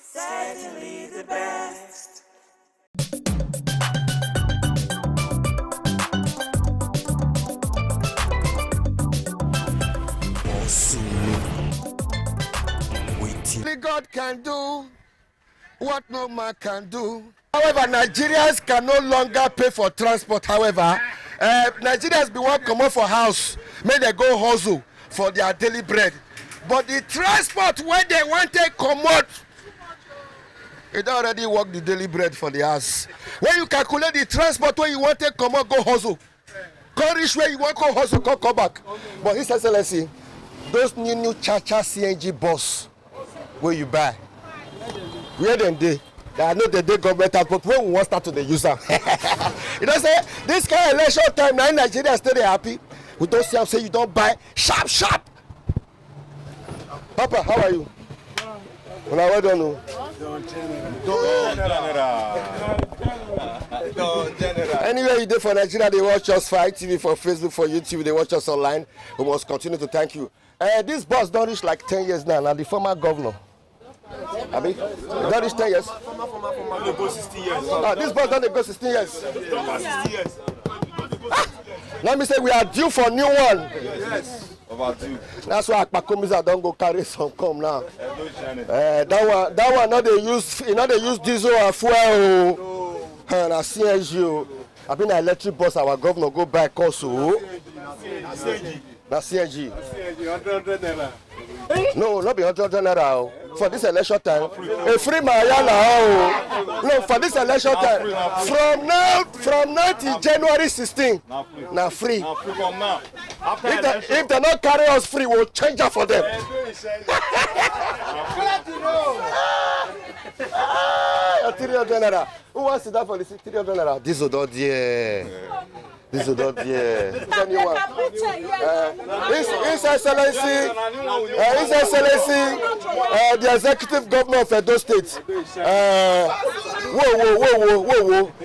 certainly the best. Only God can do what no man can do. However, Nigerians can no longer pay for transport. However, Nigerians be want come out for house, may they go hustle for their daily bread. But the transport where they want to come out, it already work the daily bread for the house. When you calculate the transport where you want to come out, go hustle. Go reach where you want to go hustle, come back. But His Excellency, those new Cha-Cha CNG bus where you buy, where them they? I know they government out, but when we want start to the user, you know say this kind of election time now in Nigeria still happy. We don't see them say you don't buy sharp. Papa, how are you? Well, I don't know. Anyway, you do for Nigeria, they watch us for ITV, for Facebook, for YouTube, they watch us online. We must continue to thank you. This bus don't reach like 10 years now. Now the former governor. Abi, don't reach 10 years. Former go 16 years. This bus don't go 16 years. 16 years. Let me say we are due for a new one. Yes. That's why Akpakomiza don't go carry some come now. That one not they use diesel and fuel. And a CNG. I been an electric bus. Our governor go back also. Na CNG. No, not be 100 naira. For this election time, a free Mayana. No, for this election time, from now till January 16, now free. If they not carry us free, we'll change it for them. 300 naira. Who wants to die for this 300 naira? This is not there. This is not there. Anyone? His Excellency, the Executive Governor of Edo State. Whoa.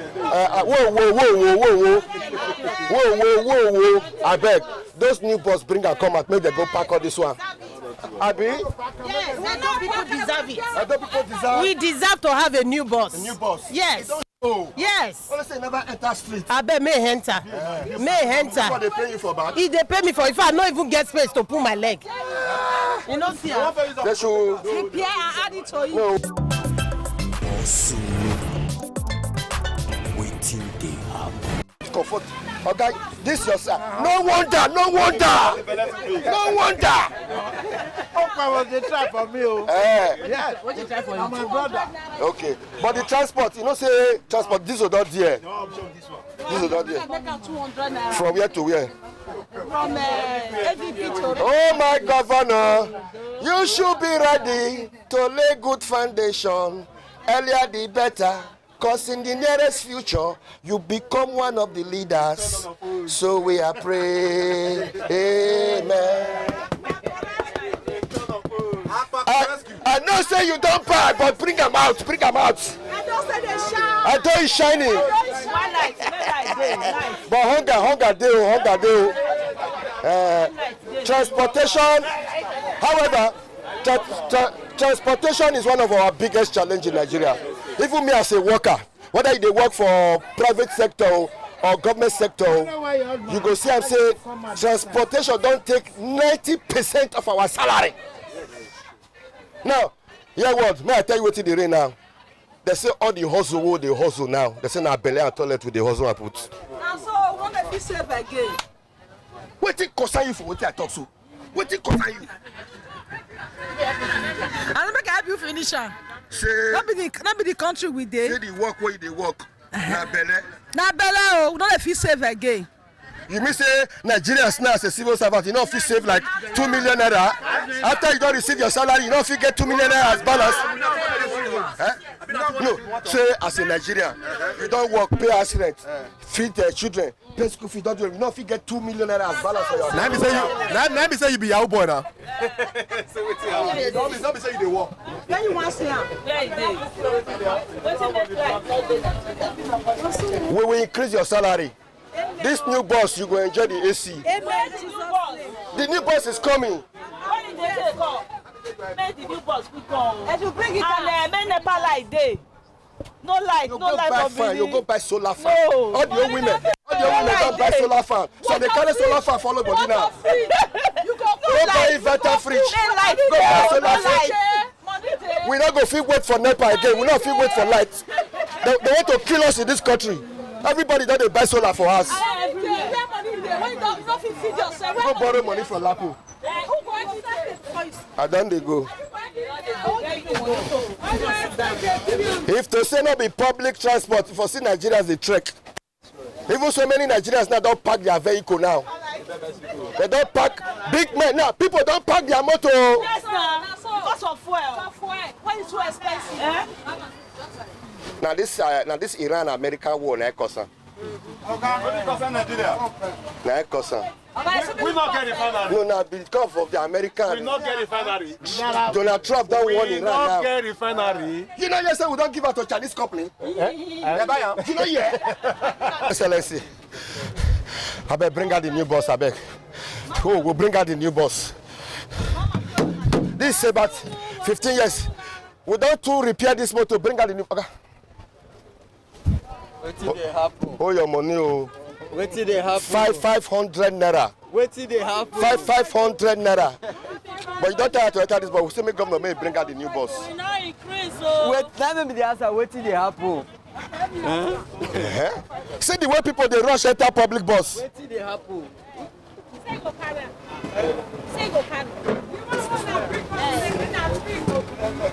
I beg, those new bus bring and come out, make them go park on this one. Abi? Yes, Edo people deserve it. We deserve to have a new bus. A new bus? Yes. Yes. Well, say never enter street. I bet may enter. May enter. What they pay you for back? If they pay me for, if I not even get space to pull my leg. You know, see. They should prepare and add it to you. No. Waiting they have. Comfort. Okay, this your son. No wonder. Opa was the try for me. Yes. What you try for you? My brother. Okay, but the transport, you know, say transport. This is not there. No, I'm sure this one. This is not there. 200 naira. From where to where? From AVP to. Oh my governor, you should be ready to lay good foundation. Earlier the better. Because in the nearest future, you become one of the leaders. So we are praying. Amen. I know say you don't buy, but bring them out. I don't say they shine. I don't shining. But hunger day. Transportation, however, transportation is one of our biggest challenges in Nigeria. Even me as a worker, whether they work for private sector or government sector, you go see and say transportation don't take 90% of our salary. Now, hear what? May I tell you what they rain now? They say all the hustle, they hustle now. They say now belly and toilet with the hustle I put. And so, what if you save again? What it concern you for what I talk so? What it concern you? And make I help you finish am. Say, not be the country we dey. Say the work where they work. Na belle. Na belle oh, no if you save again. You mean say Nigerians now as a civil servant, you know if you save like 2 million naira. After you don't receive your salary, you know if you get 2 million naira as balance. No, say as a Nigerian, you don't work, pay house rent, feed their children, pay school fees, don't do it. You know if you get 2 million naira as balance for your. Now me say you be Yahoo boy now. Don't be say you dey work. When you want see am, we will increase your salary. This new boss, you go enjoy the AC. The new boss is coming. Make the new boss quick come. And you bring it and make NEPA light day. No light, no light for you go buy solar fan. No. All the old women don't buy solar fan. So they carry solar fan follow body now. You go buy inverter fridge. Go buy solar fridge. We not go fit wait for NEPA again. We not fit wait for light. They want to kill us in this country. Everybody that they buy solar for us. Go borrow money from Lapo. And then they go. If to say not be public transport, for see Nigerians they trek. Even so many Nigerians now don't park their vehicle now. They don't park big men now. People don't park their motor. Yes, because of fuel. When it's too expensive. Now this Iran-American war na kosa. Na kosa. We not get refinery. No, now because of the American. We not get refinery. Donald Trump don't want Iran now. We not get refinery. You know you say we don't give out to Chinese company. You know yeah. Excellency, I beg bring out the new boss. I beg. Oh, we'll bring out the new boss. This is about 15 years. We don't to repair this motor. Bring out the new. Okay. Wetin dey happen? Oh, your money, oh. Wetin dey happen? 500 naira. Wetin dey happen? 500 naira. But you don't tell her to enter this, but we still make government may bring out the new boss. We now increase, oh. Wait, let me be the answer. Wetin dey happen? See the way people they rush enter public bus. Wetin dey happen?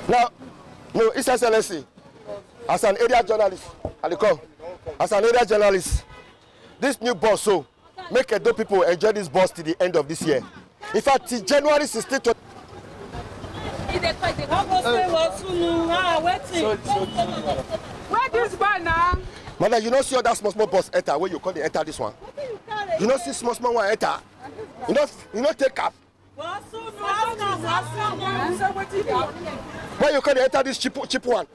Now, no, it's Excellency. As an area journalist, I come. As an area journalist, this new bus, so make Edo people enjoy this bus till the end of this year. In fact, till January 16th. Where this one now? Mother, you don't see all that small bus enter where you call the enter this one. You don't see small one enter. You don't take cap. Why you call the enter this cheap one?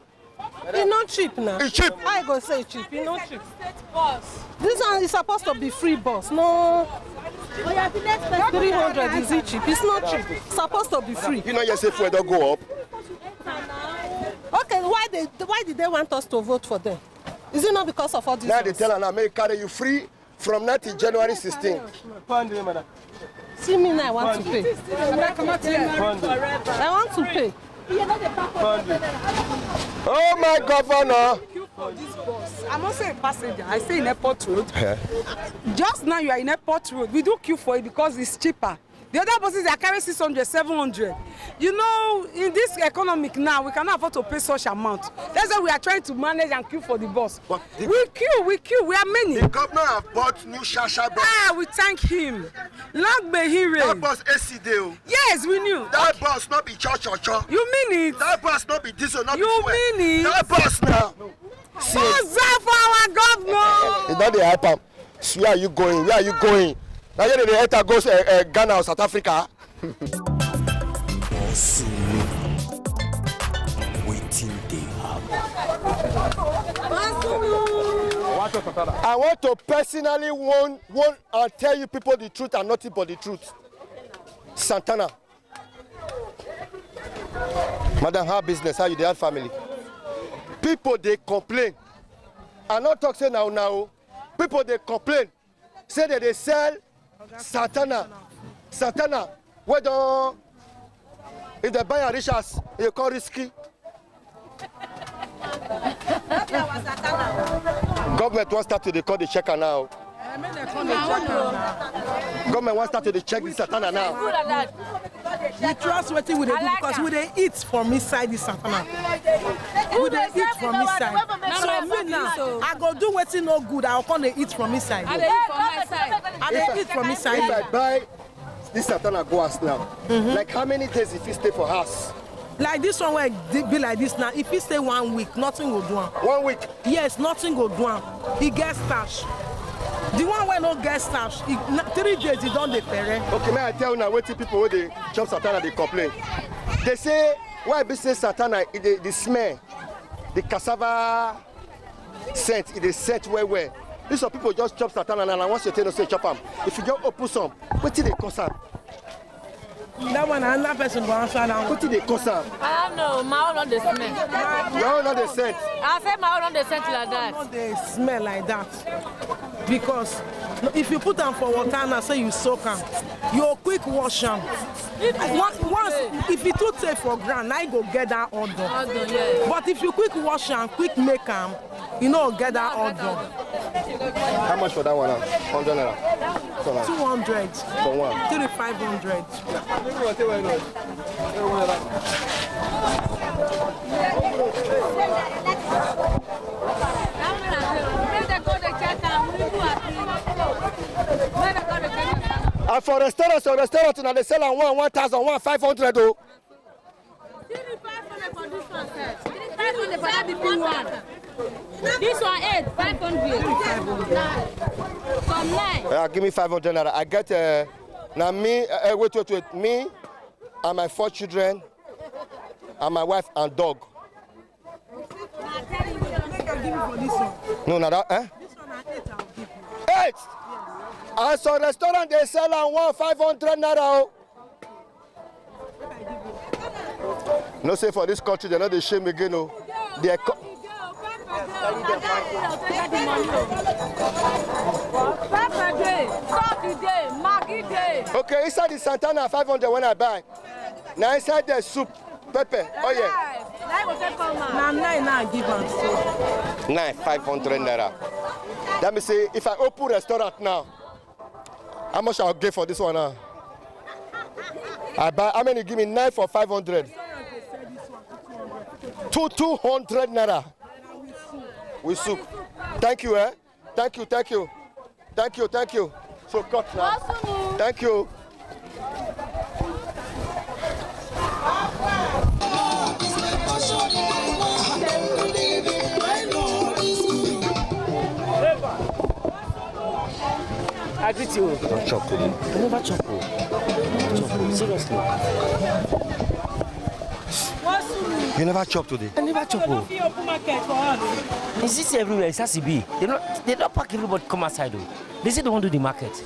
It's not cheap now. It's cheap. I go say cheap. It's not cheap. This one is supposed to be free bus. No. 300 is it cheap? It's not cheap. It's supposed to be free. You know you say fuel don't go up. Okay, why did they want us to vote for them? Is it not because of all this? Now they tell her may carry you free from now till January 16th. See me now, I want to pay. I want to pay. Oh my governor! I'm also a passenger. I stay in Airport Road. Just now you are in Airport Road. We do queue for it because it's cheaper. The other buses they carry 600, 700. You know, in this economic now, we cannot afford to pay such amount. That's why we are trying to manage and queue for the bus. We queue. We are many. The governor have bought new Shasha bus. We thank him. Long may he reign. That bus AC deal. Yes, we knew. That bus not be cho. You mean it? That bus not be diesel, not you be fuel. You mean it? That bus now. Bus for our governor. It's not the hyper. So where are you going? Where are you going? Now you the enter goes Ghana or South Africa. I want to personally warn and tell you people the truth and nothing but the truth. Santana. Madam, how business? How you dey family? People they complain. I not talk say now. People they complain. Say that they sell Santana. Santana. Whether if they buy a riches, you call risky. Government wants start to they call the checker now. Government wants start to they check the Santana now. We trust what we do because we they eat from inside the Santana. We they eat from inside. So me now, I go do what's no good. I'll come and eat from inside. I they eat from inside. If I buy this Santana go us now, like how many days if you stay for house? Like this one where it be like this now. If you stay 1 week, nothing will do. 1 week? Yes, nothing will do. He gets stash. The one where no get stash, 3 days he don't pay. Okay, may I tell you now what people when they chop Santana they complain. They say why business Santana the smell, the cassava scent, it is scent where. These are people just chop Santana and once you tell us say chop them. If you just open some, what did they concern? That one another person go answer that. What did they concern? I don't know, my own on the smell. Your own on the scent. I said my own on the scent like that. Not they smell like that. Because if you put them for water and say you soak them, you quick wash them. Once if you too take for ground, now you go get that odor. Yeah. But if you quick wash them, quick make them, you know get that odor. How much for that one? 100 naira. 200. For one. 3,500. And for restaurants, now they sell on 1,000, 1,500 though. 3,500 for this one, sir. 3,500 for that big one. This one 8,500. From 9. Yeah, give me 500 naira. I get now me. Wait. Me and my 4 children, and my wife and dog. No, not that. This one at 8 I'll give you. 8. And so restaurant they sell on 1,500 naira. No say for this country they not the shame again. No, they. Okay, inside the Santana 500 when I buy. Now inside the soup, pepper, oh yeah. Now 9 now give them. 500 naira. Let me say if I open restaurant now, how much I'll get for this one now? I buy how many? Give me 9 for 500. 200 naira. With soup. Thank you, eh? Thank you. So cut now. Thank you. I greet you. Don't chop today. I never chop. Seriously. You never chop today? I never chop. Is this everywhere? It's HCB. They don't pack everybody come outside though. They say they won't do the market.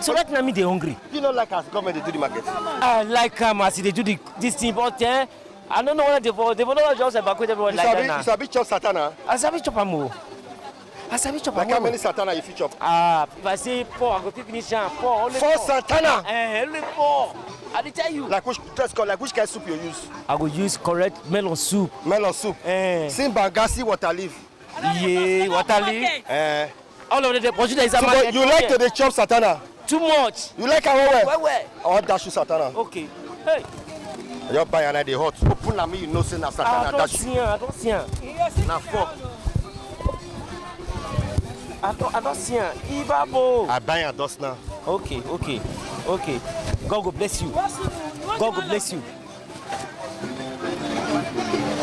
So right now me they hungry. You don't like as government they do the market? I like as they do this thing, but I don't know what they don't just evacuate everyone like that now. You sabi chop Santana? I sabi chop amo. Like how many Santana you fit chop? If I say 4, I go finish 4. Only 4 Santana? Only 4. I tell you. Like which kind of soup you use? I will use correct melon soup. Melon soup? Simbangasi water leaf. Yeah, water leaf. All of the portion is about. You like to chop Santana? Too much. You like how well? Where? I want dash you Santana. Okay. Hey. You buy and they hot. Open na me, you know say na Santana. I don't see. Na 4. I don't see her. Ibabo. I buy and dust now. Okay. God go bless you. God go bless you.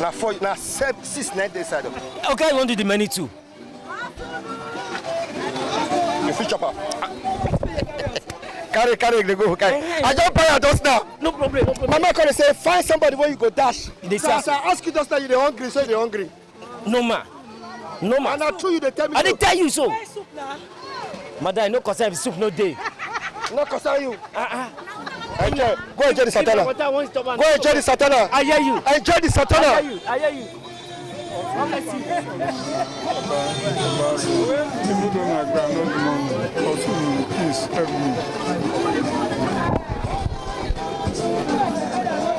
Now 6, 9 days side. Okay, I want to do the menu too. You fit chop up. Carry, they go. Okay. I don't buy and dust now. No problem. Mama gonna say find somebody where you go dash. So I ask you just now you they hungry, so you hungry. No ma. And I true you they tell me. I didn't tell you so. Madam, no concern soup no day. No concern you. Enjoy. Go enjoy the Santana. Go enjoy the Santana. I hear you. Enjoy the Santana. I hear you.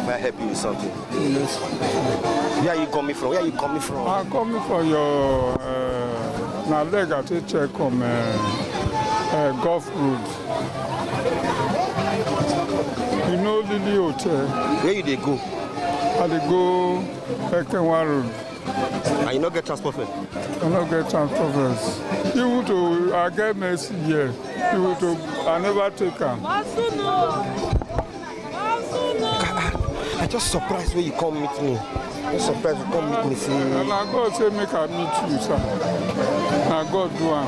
May I help you with something? Yes. Where are you coming from? Where are you coming from? I'm coming from your leg to check on Gulf Road. You know Lily Hotel? Where you they go? I they go Ekenwa Road. And you not get transport fare? I not get transport fares. You to I get mercy here. You to I never take them. I just surprised when you come meet me. I'm surprised you come meet me. See. And I God say make I meet you, sir. I God do am.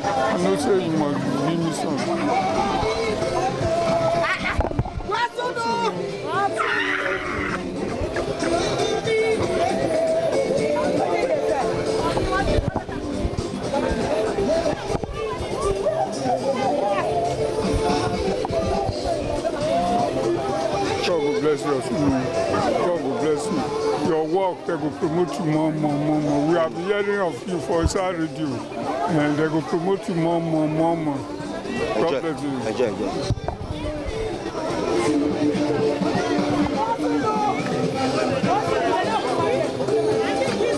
I know say you must give me something. God will bless you. God will bless you. Your work, they will promote you more. We have been hearing of you for Inside Radio, and they will promote you more. God bless you. Enjoy.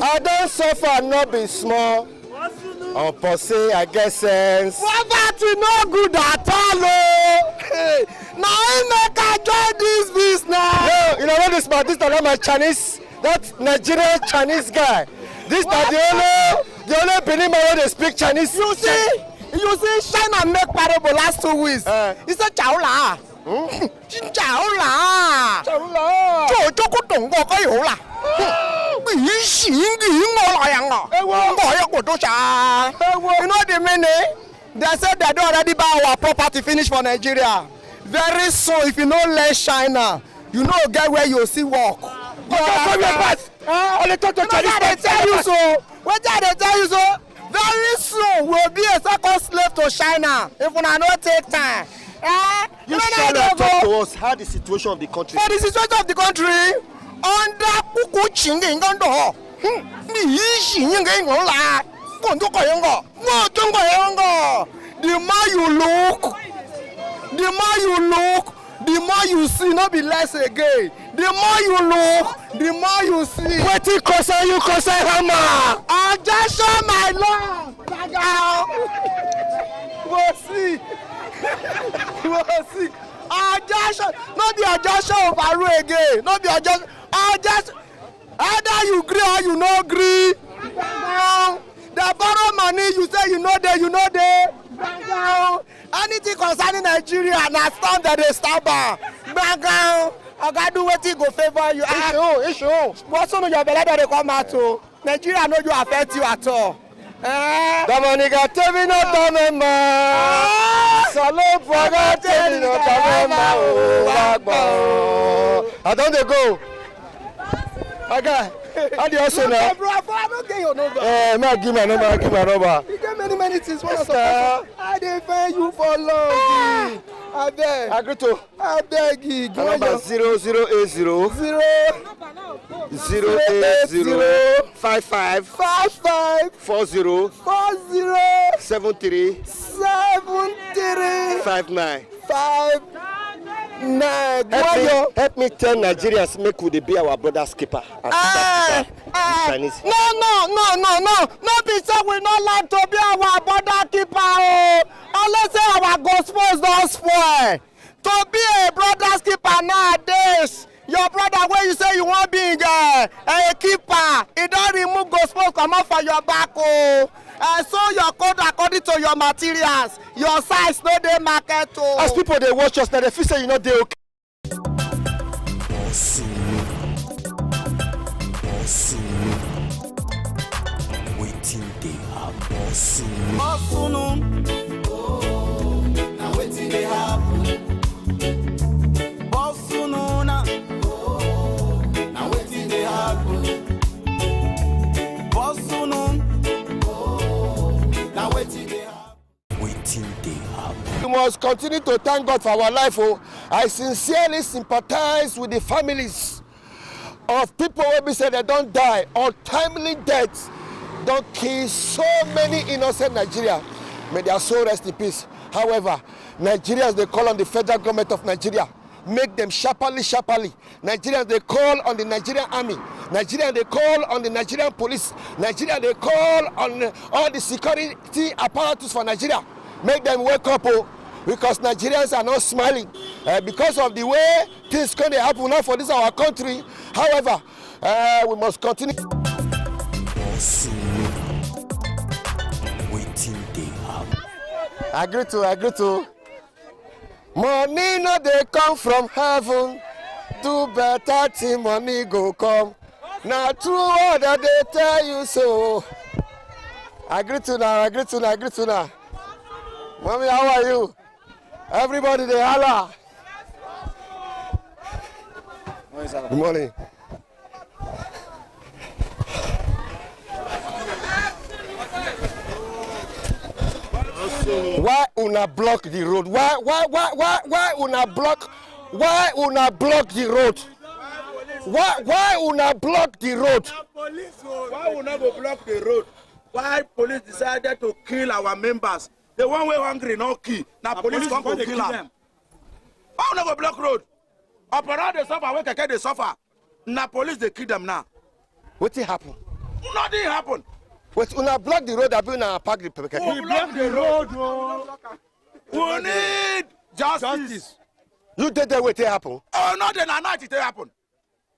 I don't suffer, not be small. On per se, I get sense. What that is no good at all. Now I make I join this business. No, you know what this man? This is not my Chinese. That Nigerian Chinese guy. This is the only Benin man where they speak Chinese. You see, China make parable last 2 weeks. He said Chaola. Chaola. You know the meaning? They said they don't already buy our property finish for Nigeria. Very soon, if you know less China, you know get where you see work. Only talk to Chinese. They tell you so. What did they tell you so? Very soon, we'll be a second slave to China if we not take time. You shall talk to us how the situation of the country. For the situation of the country, under Kuku Chinging on the hall. The more you look, the more you see, not be less again. The more you look, the more you see. What you concern hammer? I just show my love. We'll see. I just show, not the adjustment of Aru again. Not the adjustment. I just either you agree or you not agree. They borrow money, you say you know there. Anything concerning Nigeria, na stand that they stab her. I got do what go favor you. Issue. What's on your belly that they come out to? Nigeria know you affect you at all. The money got to be not done, man. Salute for God, tell me not done, man. I don't go. Okay. How do you also know? Bro, I don't get your number. Man, give my number. You get many things. I defend you for long. I beg. Agree to. I beg you. Number 0080 55 40 73 59. Help me tell Nigerians make we be our brother's keeper. Chinese. No. No be say we not like to be our brother keeper. Unless say our gospels don't spoil. To be a brother's keeper nowadays, your brother when you say you want being a keeper, he don't remove gospel come out for your back. So your code according to your materials, your size no dey market. As people they watch us now, they feel say you know they okay. Waiting they happen. Now waiting they happen. Now waiting they happen. Waiting they happen. We must continue to thank God for our life. I sincerely sympathize with the families of people who say they don't die or timely deaths don't kill so many innocent Nigerians. May their soul rest in peace. However, Nigerians, they call on the federal government of Nigeria. Make them sharply. Nigerians, they call on the Nigerian army. Nigerians, they call on the Nigerian police. Nigerians, they call on all the security apparatus for Nigeria. Make them wake up, because Nigerians are not smiling because of the way things going to happen now for this our country. However, we must continue. Agree to. Money no they come from heaven. Do better till money go come. Now true word that they tell you so. Agree to now. Mommy, how are you? Everybody they holla. Good morning. Why una block the road? Why una block? Why una block the road? Why una block the road? Why una go block the road? Why police decided to kill our members? The one way hungry no kill. Now police come to kill them. Why una go block road? Opera they suffer, where keke they suffer. Now police they kill them now. What happen? Nothing happen. Wait, una block the road, I una park the keke. We block the road. We need justice. You did that what happen? Oh, not in a night it happen.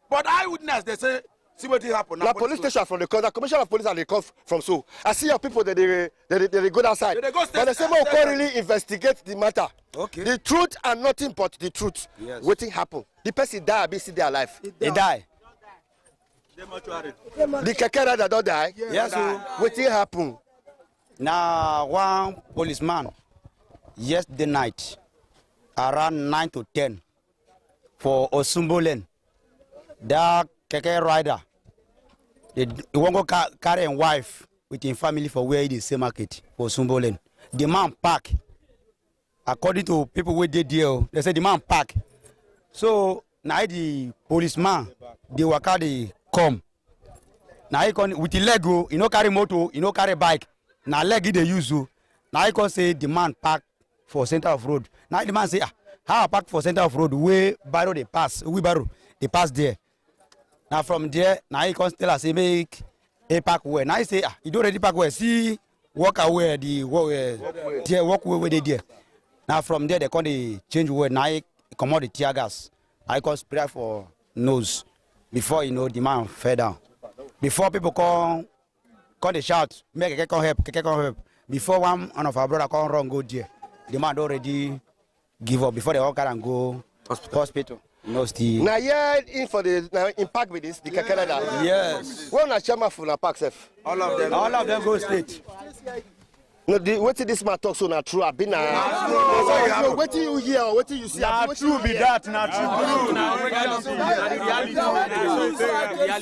But eyewitness they say see what happen. Now police station from the corner, commissioner of police and they come from so. I see your people that they go outside. But they say we can't really investigate the matter. Okay. The truth and nothing but the truth. Yes. What happen? The person die, be still there alive. He die. The keke rider don't die. Yes, sir. What happen? Now one policeman yesterday night around 9 to 10 for Osumbolen. That keke rider, he won't go carry a wife with his family for where it is same market for Osumbolen. The man park. According to people who did deal, they said the man park. So now the policeman, they work out the come. Now he can with the leg go, you know carry motor, you know carry bike. Now leg they use you. Now he can say the man park for center of road. Now the man say how I park for center of road where barrow they pass, they pass there. Now from there, now he can tell us say make a park where. Now he say you don't already park where. See walk away the walk where they there. Now from there they can change where. Now he come out the tear gas. I can spray for nose before you know the man fell down. Before people come they shout, make a come help. Before one of our brother come run go there, the man already give up. Before they all can go hospital. No still. Now yeah, in for the impact with this the keke rider. Yes. When na chairman for na park self. All of them go straight. No, what this man talk so na true. I been na. So what you hear or what you see? Na true be that. Na true.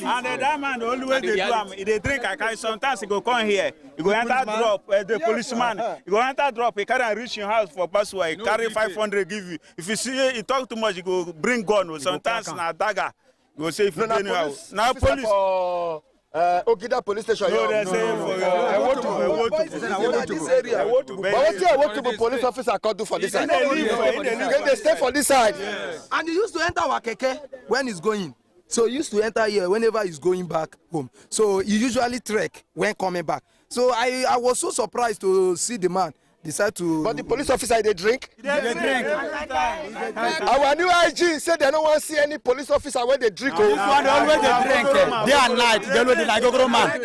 And that man always they do am. They drink akai. Sometimes he go come here. He go enter drop. The policeman. He go enter drop. He carry reach your house for password. He carry 500 give you. If you see he talk too much, he go bring gun. Sometimes na dagger. He go say if you anyhow. Now police. Ogida police station. No, they say I want to. But what the police officer can do for this side? They stay for this side. Yes. And he used to enter our keke when he's going. So he used to enter here whenever he's going back home. So he usually trek when coming back. So I was so surprised to see the man decide to. But the police officer they drink. They drink. Our new IG said they don't want to see any police officer when they drink. This one always they drink. Day and night. They know the Nagogoro man.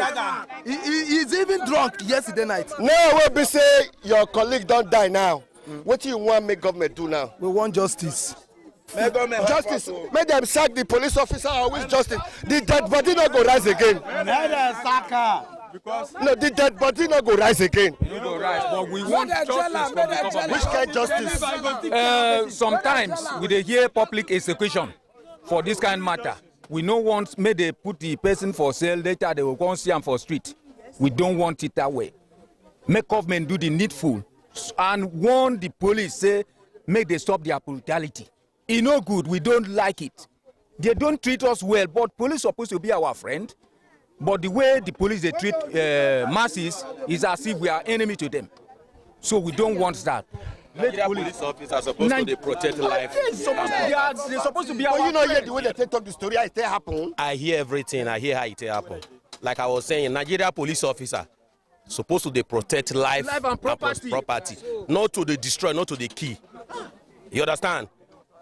He's even drunk yesterday night. Now we be say your colleague don't die now. What do you want make government do now? We want justice. Justice. Make them sack the police officer. Always justice. The dead body not go rise again. Because no, the dead body not go rise again. Not go rise, but we want justice from the government. Which kind of justice? Sometimes we dey hear public execution for this kind of matter. We no want may they put the person for sale later they will go and see him for street. We don't want it that way. Make government do the needful and warn the police say make they stop their brutality. It's no good. We don't like it. They don't treat us well, but police supposed to be our friend. But the way the police they treat masses is as if we are enemy to them. So we don't want that. Nigeria police officers are supposed to protect life. They're supposed to be our But you know, hear the way they talk the story, it happen. I hear everything. I hear how it happen. Like I was saying, Nigeria police officer supposed to protect life and property. Not to the destroy, not to the key. You understand?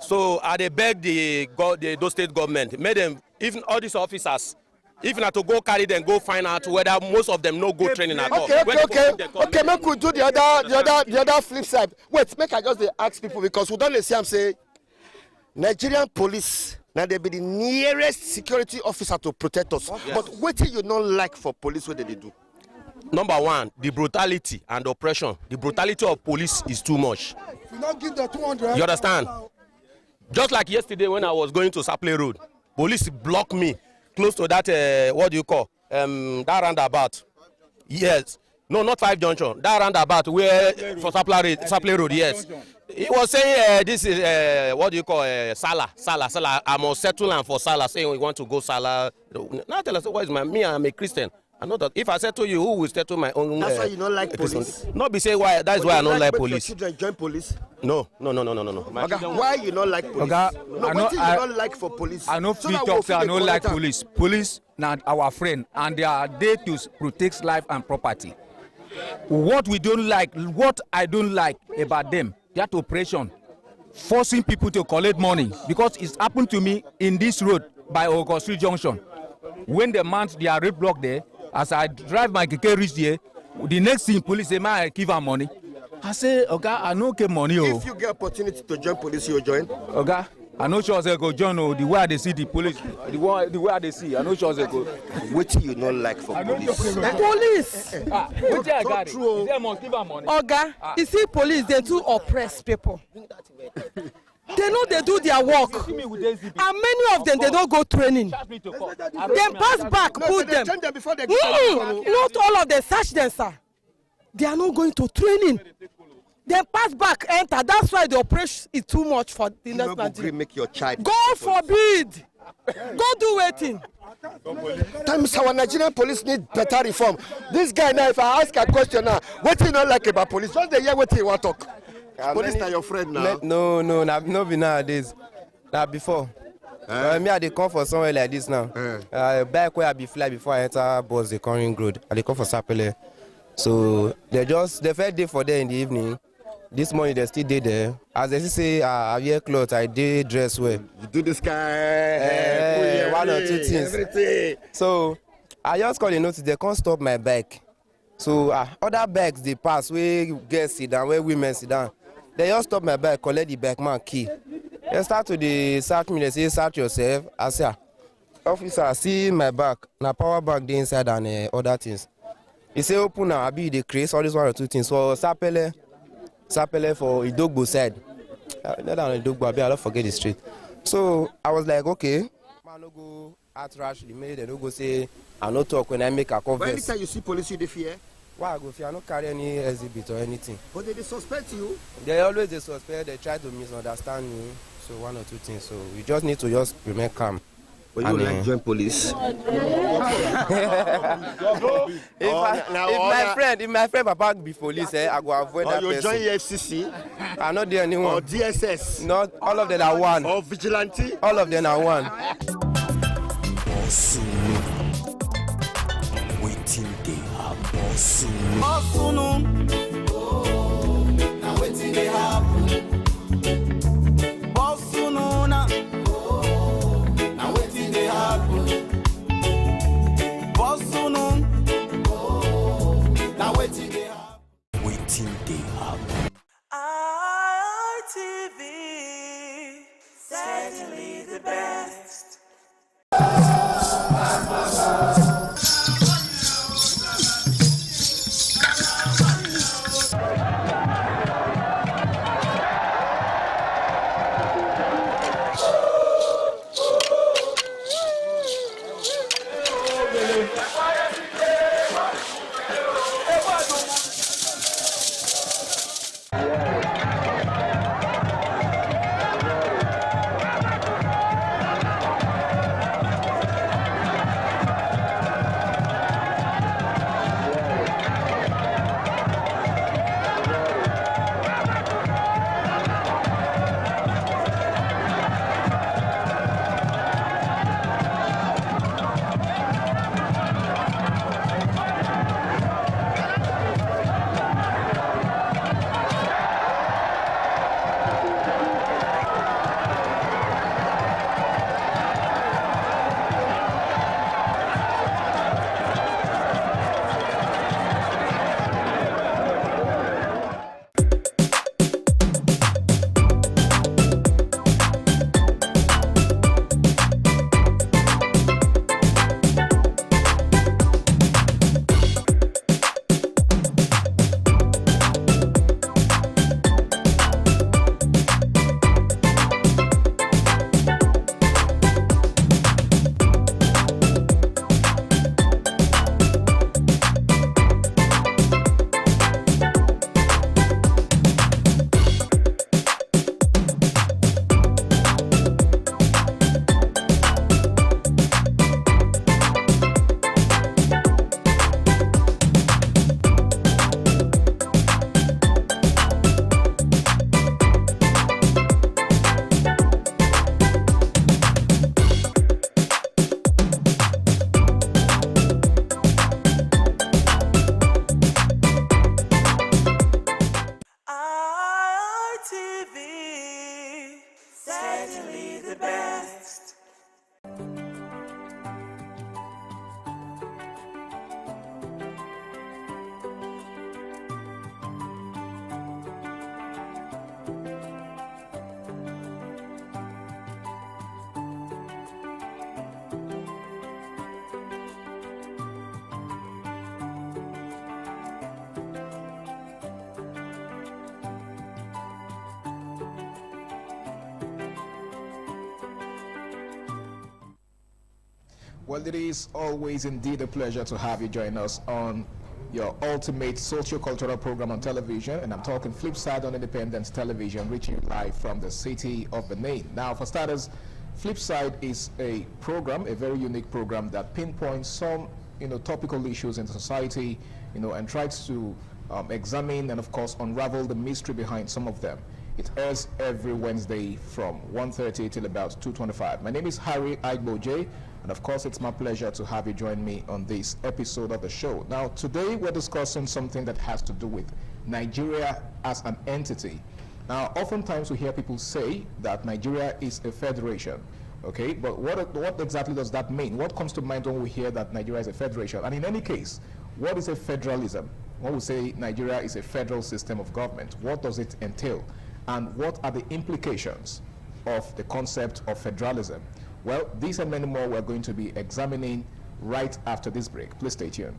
So I dey beg those state government, make them, even all these officers, if not to go carry them, go find out whether most of them no go training at all. Okay, make we do the other flip side. Wait, make I just ask people because we don't see them say Nigerian police now they be the nearest security officer to protect us. Yes. But what do you not like for police? What they do? Number one, the brutality and oppression. The brutality of police is too much. You not give the 200. You understand? Just like yesterday when I was going to Saple Road, police blocked me close to that, what do you call, that roundabout. Yes. No, not 5 Junction. That roundabout where, for Saple Road, yes. He was saying this is, what do you call, Salah. I must settle and for Salah, saying we want to go Salah. Now tell us, what is me, I'm a Christian. I know that if I settle you, who will settle my own? That's why you don't like police. Not be say why. That's why I don't like police. Your children join police. No. Okay. Why you don't like police? Okay. What you don't like for police? I know free talk say I don't like police. Police not our friend, and they are there to protect life and property. What I don't like about them, that operation, forcing people to collect money, because it's happened to me in this road by August Street Junction. When the man they are roadblock there, as I drive my keke reach there, the next thing police say, man, I give her money. I say, okay, I no get money. If you get opportunity to join police, you join. Okay, I know sure they go join. The way they see the police, the way they see, I know sure they go. What you not like for police? Police. Which I got it. They must give her money. Oga, you see, police they too oppress people. They know they do their work, and many of them they don't go training. Then pass back, put them. Not all of them search them, sir. They are not going to training. Then pass back, enter. That's why the operation is too much for the next Nigeria. Make your child. God forbid. Go do waiting. Times our Nigerian police need better reform. This guy now, if I ask a question now, what do you not like about police? Just the hear what he want to talk. Police are your friend now. No, not be nowadays. Now before. Me I dey come for somewhere like this now. Back where I be fly before I enter bus the Corning Road. I dey come for Sapele. So they first day for there in the evening. This morning they still dey there. As they say, I wear clothes, I dey dress well. You do this guy. One or two things. Everything. So I just call a notice. They can't stop my bike. So other bikes they pass where girls sit down, where women sit down. They just stop my bike, collect the bike man key. They start to search me. They say search yourself. I say, officer, see my back. Na power bank dey inside and other things. He say open now. I be the craze all these 1 or 2 things. So Sapele for Idogbo side. Not on Idogbo, I don't forget the street. So I was like, okay. Man, no go out rashly. Maybe they don't go say I no talk when I make a converse. But every time you see police, you dey fear. Why I go fear? I don't carry any exhibit or anything. But they suspect you. They always suspect. They try to misunderstand me. So 1 or 2 things. So we just need to just remain calm. But you like join police. if my friend Papa be police, I go avoid that person. Or you join EFCC. I not there anyone. Or DSS. Not all of them are one. Or vigilante. All of them are one. Waiting they are boss. Now waiting they happen. Boss now. Now waiting they happen. Boss now waiting they happen. Waiting they happen. ITV, certainly the best. Well, it is always indeed a pleasure to have you join us on your ultimate socio-cultural program on television, and I'm talking Flipside on Independence Television, reaching you live from the city of Benin. Now, for starters, Flipside is a program, a very unique program that pinpoints some, topical issues in society, and tries to examine and, of course, unravel the mystery behind some of them. It airs every Wednesday from 1:30 till about 2:25. My name is Harry Aigboje, and of course it's my pleasure to have you join me on this episode of the show. Now, today we're discussing something that has to do with Nigeria as an entity. Now, oftentimes we hear people say that Nigeria is a federation, okay? But what exactly does that mean? What comes to mind when we hear that Nigeria is a federation? And in any case, what is a federalism? When we say Nigeria is a federal system of government, what does it entail? And what are the implications of the concept of federalism? Well, these and many more we're going to be examining right after this break. Please stay tuned.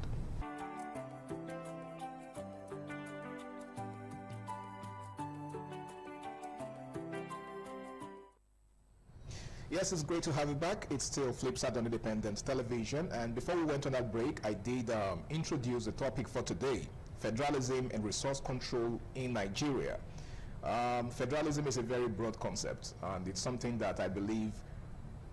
Yes, it's great to have you back. It's still Flipside on Independence Television. And before we went on that break, I did introduce the topic for today, federalism and resource control in Nigeria. Federalism is a very broad concept, and it's something that I believe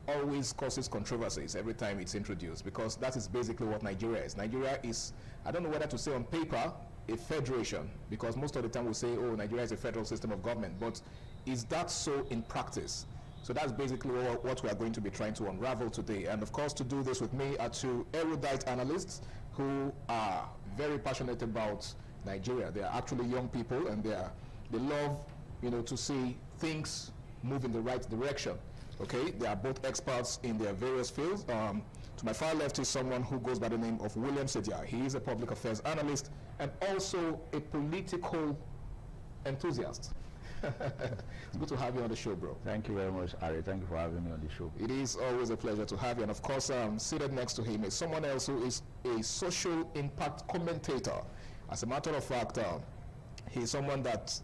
always causes controversies every time it's introduced, because that is basically what Nigeria is. Nigeria is, I don't know whether to say on paper, a federation, because most of the time we say, oh, Nigeria is a federal system of government, but is that so in practice? So that's basically what we are going to be trying to unravel today. And of course, to do this with me are two erudite analysts who are very passionate about Nigeria. They are actually young people, and they love, to see things move in the right direction. Okay, they are both experts in their various fields. To my far left is someone who goes by the name of William Sedia. He is a public affairs analyst and also a political enthusiast. It's good to have you on the show, bro. Thank you very much, Ari. Thank you for having me on the show. It is always a pleasure to have you. And of course, seated next to him is someone else who is a social impact commentator. As a matter of fact, he's someone that,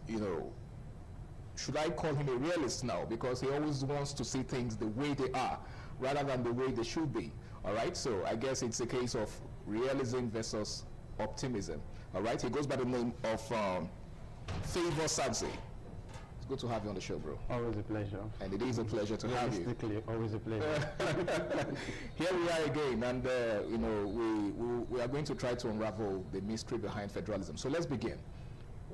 should I call him a realist now? Because he always wants to see things the way they are rather than the way they should be. All right, so I guess it's a case of realism versus optimism. All right, he goes by the name of Favor Sansi. It's good to have you on the show, bro. Always a pleasure. And it is a pleasure to have you. Always a pleasure. Here we are again, and we are going to try to unravel the mystery behind federalism. So let's begin.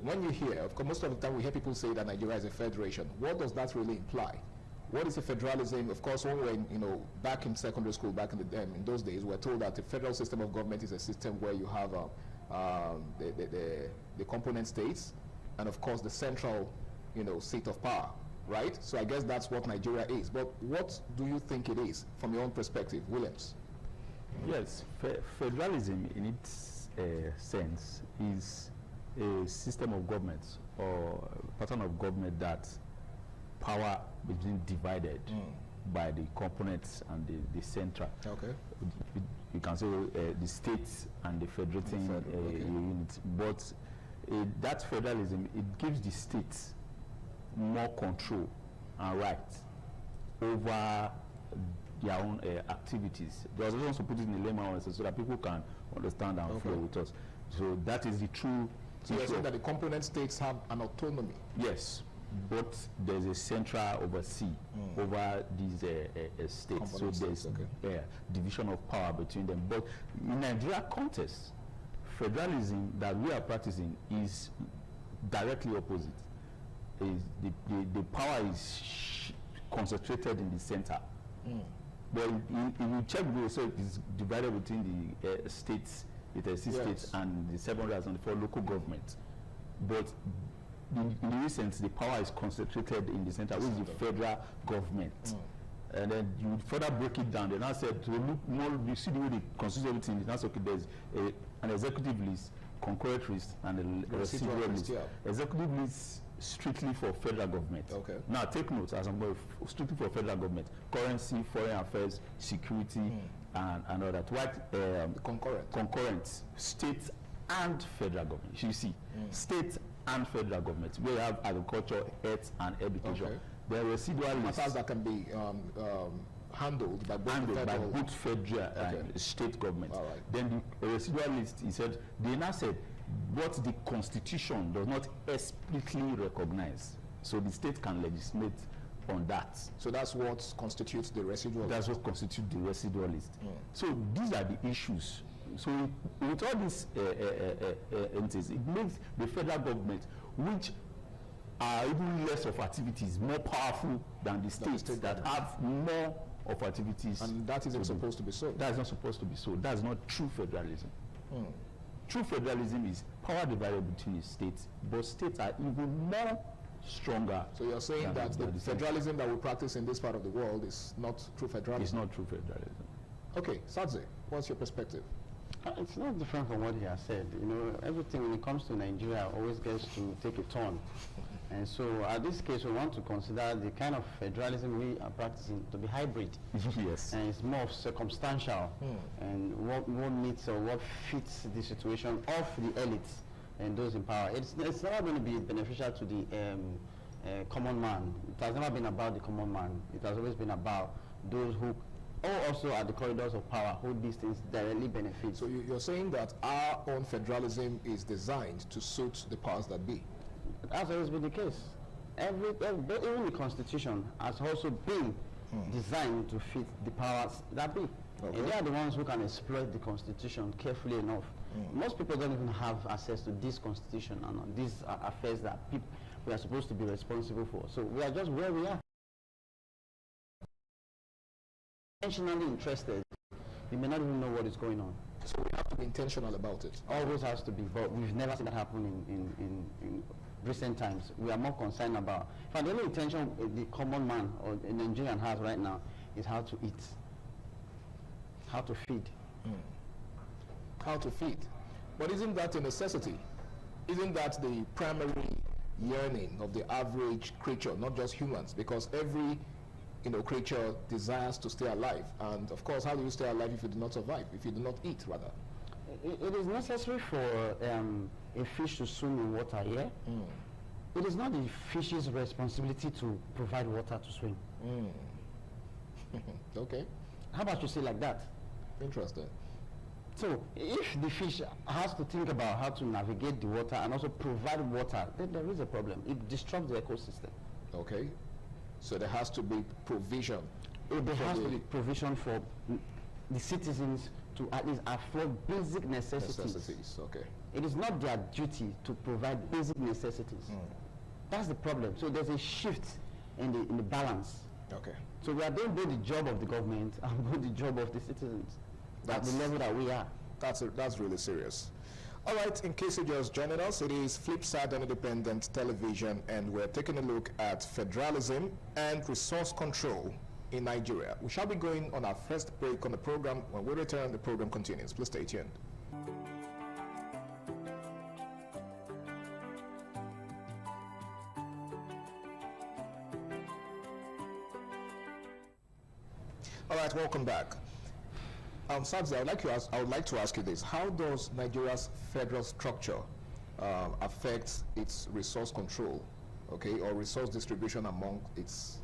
When you hear, of course, most of the time we hear people say that Nigeria is a federation. What does that really imply? What is a federalism? Of course, when we're back in secondary school, back in those days, we're told that the federal system of government is a system where you have the component states, and of course the central, seat of power, right? So I guess that's what Nigeria is. But what do you think it is from your own perspective, Williams? Yes, federalism in its sense is a system of government or a pattern of government that power is being divided by the components and the central. Okay. You can say the states and the federating unit. But that federalism, it gives the states more control and rights over their own activities. There was also put it in a layman so that people can understand and flow with us. So that is the true. So you're saying that the component states have an autonomy? Yes, but there's a central oversee over these states. So there's division of power between them. But in Nigeria context, federalism that we are practicing is directly opposite. The power is concentrated in the center. But if you check the so it's divided between the states, the states and the 704 local governments. But in recent, the power is concentrated in the center, which is the federal government. And then you further break it down. Then I said to look more, you see the way the constitution everything. That's okay. There's an executive list, concurrent list, and a residual list. Executive list strictly for federal government. Okay. Now take note, as I'm going strictly for federal government, currency, foreign affairs, security, and all that. What concurrent, state and federal government. You see, state and federal government. We have agriculture, health, and education. Okay. The residual list. Matters that can be handled by both federal and state government. Then the residual list, he said, they now said what the constitution does not explicitly recognize. So the state can legislate on that. So that's what constitutes the residual list? That's what constitutes the residual list. So these are the issues. So with all these entities, it makes the federal government, which are even less of activities, more powerful than the states that have more of activities. And that isn't supposed to be so. That's not supposed to be so. That's not true federalism. True federalism is power divided between the states, but states are even more stronger. So you're saying that the federalism that we practice in this part of the world is not true federalism? It's not true federalism. Okay, Sadze, what's your perspective? It's not different from what he has said. You know, everything when it comes to Nigeria always gets to take a turn. And so, in this case, we want to consider the kind of federalism we are practicing to be hybrid. Yes. And it's more of and what meets or what fits the situation of the elites and those in power. It's never going to be beneficial to the common man. It has never been about the common man. It has always been about those who also at the corridors of power who these things directly benefit. So you're saying that our own federalism is designed to suit the powers that be? That's always been the case. Even the Constitution has also been designed to fit the powers that be. Okay. And they are the ones who can exploit the Constitution carefully enough. Most people don't even have access to this Constitution and these affairs that we are supposed to be responsible for. So we are just where we are. Intentionally interested, we may not even know what is going on. So we have to be intentional about it. Always has to be, but we've never seen that happen in recent times. We are more concerned about, in fact, the only intention the common man or the Nigerian has right now is how to eat, how to feed. How to feed. But isn't that a necessity? Isn't that the primary yearning of the average creature, not just humans? Because every creature desires to stay alive. And of course, how do you stay alive if you do not survive, if you do not eat, rather? It is necessary for a fish to swim in water, yeah? It is not the fish's responsibility to provide water to swim. Okay. How about you say like that? Interesting. So, if the fish has to think about how to navigate the water and also provide water, then there is a problem. It disrupts the ecosystem. Okay. So there has to be provision. There has to be provision for the citizens to at least afford basic necessities. Okay. It is not their duty to provide basic necessities. That's the problem. So there's a shift in the balance. Okay. So we are doing both the job of the government and both the job of the citizens at the level that we are. That's really serious. All right, in case you're just joining us, it is Flipside on Independent Television, and we're taking a look at federalism and resource control in Nigeria. We shall be going on our first break on the program. When we return, the program continues. Please stay tuned. All right, welcome back. Sadze, I would like to ask you this. How does Nigeria's federal structure affect its resource control, or resource distribution among its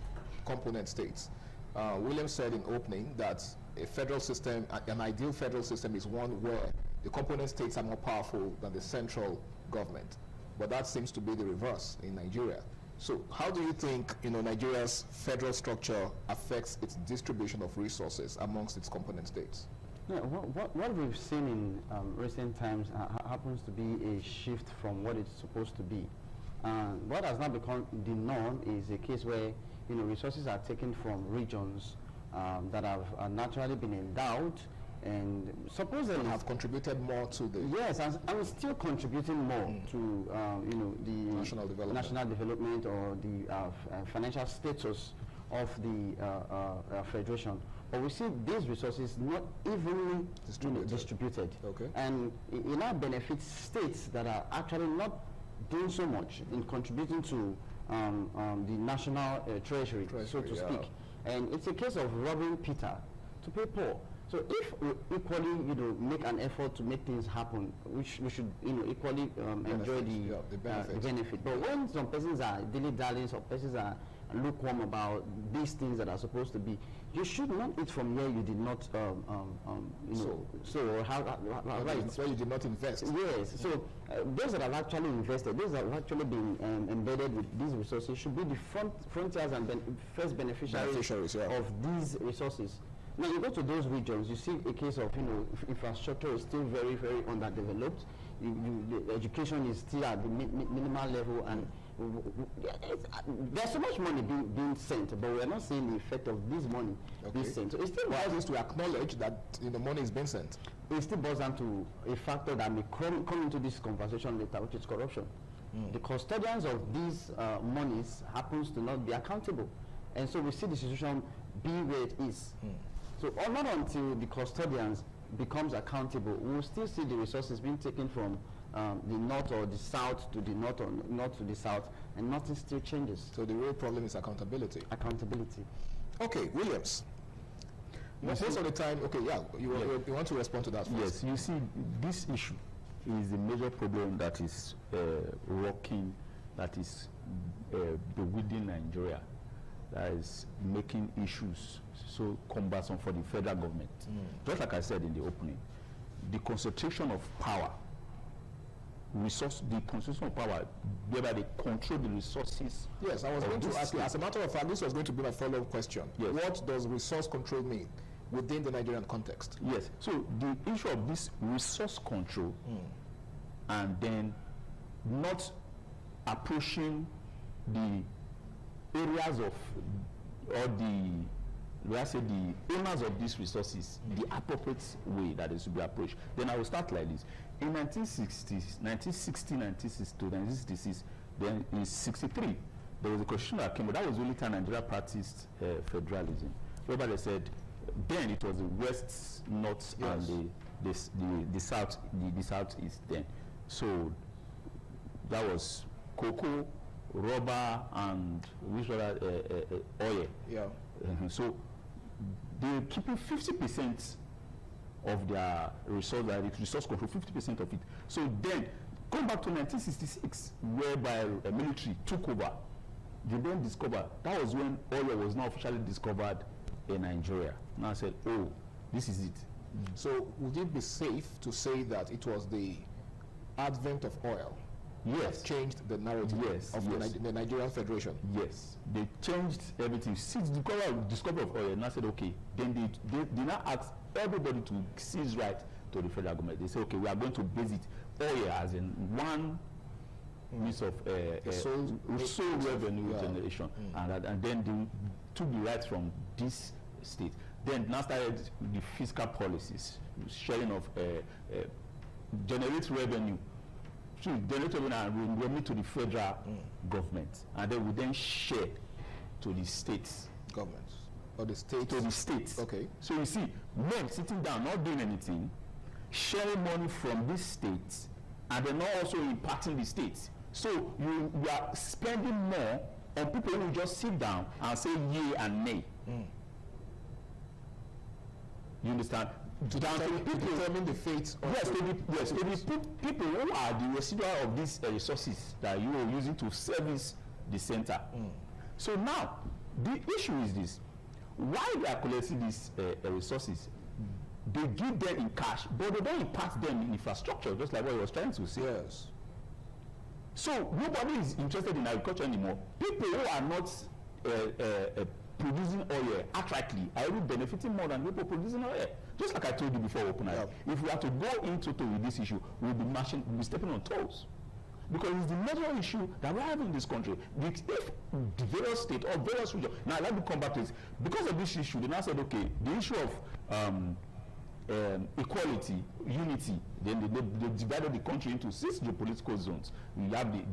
component states? William said in opening that a federal system, an ideal federal system, is one where the component states are more powerful than the central government. But that seems to be the reverse in Nigeria. So how do you think Nigeria's federal structure affects its distribution of resources amongst its component states? Yeah, what we've seen in recent times happens to be a shift from what it's supposed to be. What has now become the norm is a case where resources are taken from regions that have naturally been endowed and supposedly have contributed more to the and still contributing more to the national development or the financial status of the federation. But we see these resources not evenly distributed. Okay. And it now benefits states that are actually not doing so much in contributing to the national treasury, so to speak. And it's a case of robbing Peter to pay Paul. So if we equally, make an effort to make things happen, we should, equally enjoy the benefit. But when some persons are dilly-dallying, some persons are lukewarm about these things that are supposed to be. You should not eat from where you did not, so how right? Where you did not invest. Yes. So those that have actually invested, those that have actually been embedded with these resources, should be the frontiers and first beneficiaries of these resources. Now you go to those regions, you see a case of infrastructure is still very, very underdeveloped. The education is still at the minimal level, and there's so much money being sent, but we are not seeing the effect of this money being sent. So it still boils down to acknowledge that the money is being sent. It still boils down to a factor that may come into this conversation later, which is corruption. The custodians of these monies happens to not be accountable, and so we see the situation be where it is. So not until the custodians becomes accountable, we will still see the resources being taken from the north or the south to the north or north to the south, and nothing still changes. So the real problem is accountability. Accountability. Okay, Williams. Most of the time, okay, you want to respond to that first. Yes, you see, this issue is a major problem that is rocking, that is within Nigeria, that is making issues so cumbersome for the federal government. Just like I said in the opening, the concentration of power, the concentration of power, whereby they control the resources. Yes, I was going to ask you, as a matter of fact, this was going to be my follow-up question. Yes. What does resource control mean within the Nigerian context? Yes, so the issue of this resource control and then not approaching the areas of, or the owners of these resources the appropriate way that it should be approached. Then I will start like this. In 1960, 1962, 1966, then in 63, there was a constitution that came out. That was the only time Nigeria practiced federalism. Whereby they said, then it was the west, north, and the south, the southeast then. So that was cocoa, rubber, and which other oil. Yeah. So they're keeping 50% of their resource control, 50% of it. So then, going back to 1966, whereby a military took over, they then discovered, that was when oil was not officially discovered in Nigeria. Now I said, oh, this is it. So would it be safe to say that it was the advent of oil that changed the narrative of the Nigerian Federation? Yes, they changed everything. Since the discovery of oil, and I said, okay, then they now asked everybody to seize right to the federal government. They said, okay, we are going to base it oil as in one means of sole revenue generation, and then they took the rights from this state. Then now started the fiscal policies, sharing of generate revenue. Generate revenue and remit to the federal government, and then we then share to the states governments or the states to the states. Okay. So you see, men sitting down, not doing anything, sharing money from these states, and then not also impacting the states. So you are spending more on people who just sit down and say yay and nay. You understand? To determine the fate of people who are the residual of these resources that you are using to service the center. So now, the issue is this. Why they are collecting these resources? They give them in cash, but they don't impact them in infrastructure, just like what I was trying to say. Yes. So nobody is interested in agriculture anymore. People who are not producing oil outrightly are even benefiting more than people producing oil. Just like I told you before, if we have to go into with this issue, we'll be stepping on toes. Because it's the major issue that we have in this country. If the various states or various regions, now let me come back to this. Because of this issue, they now said, okay, the issue of equality, unity, then they divided the country into 6 geopolitical zones. We have the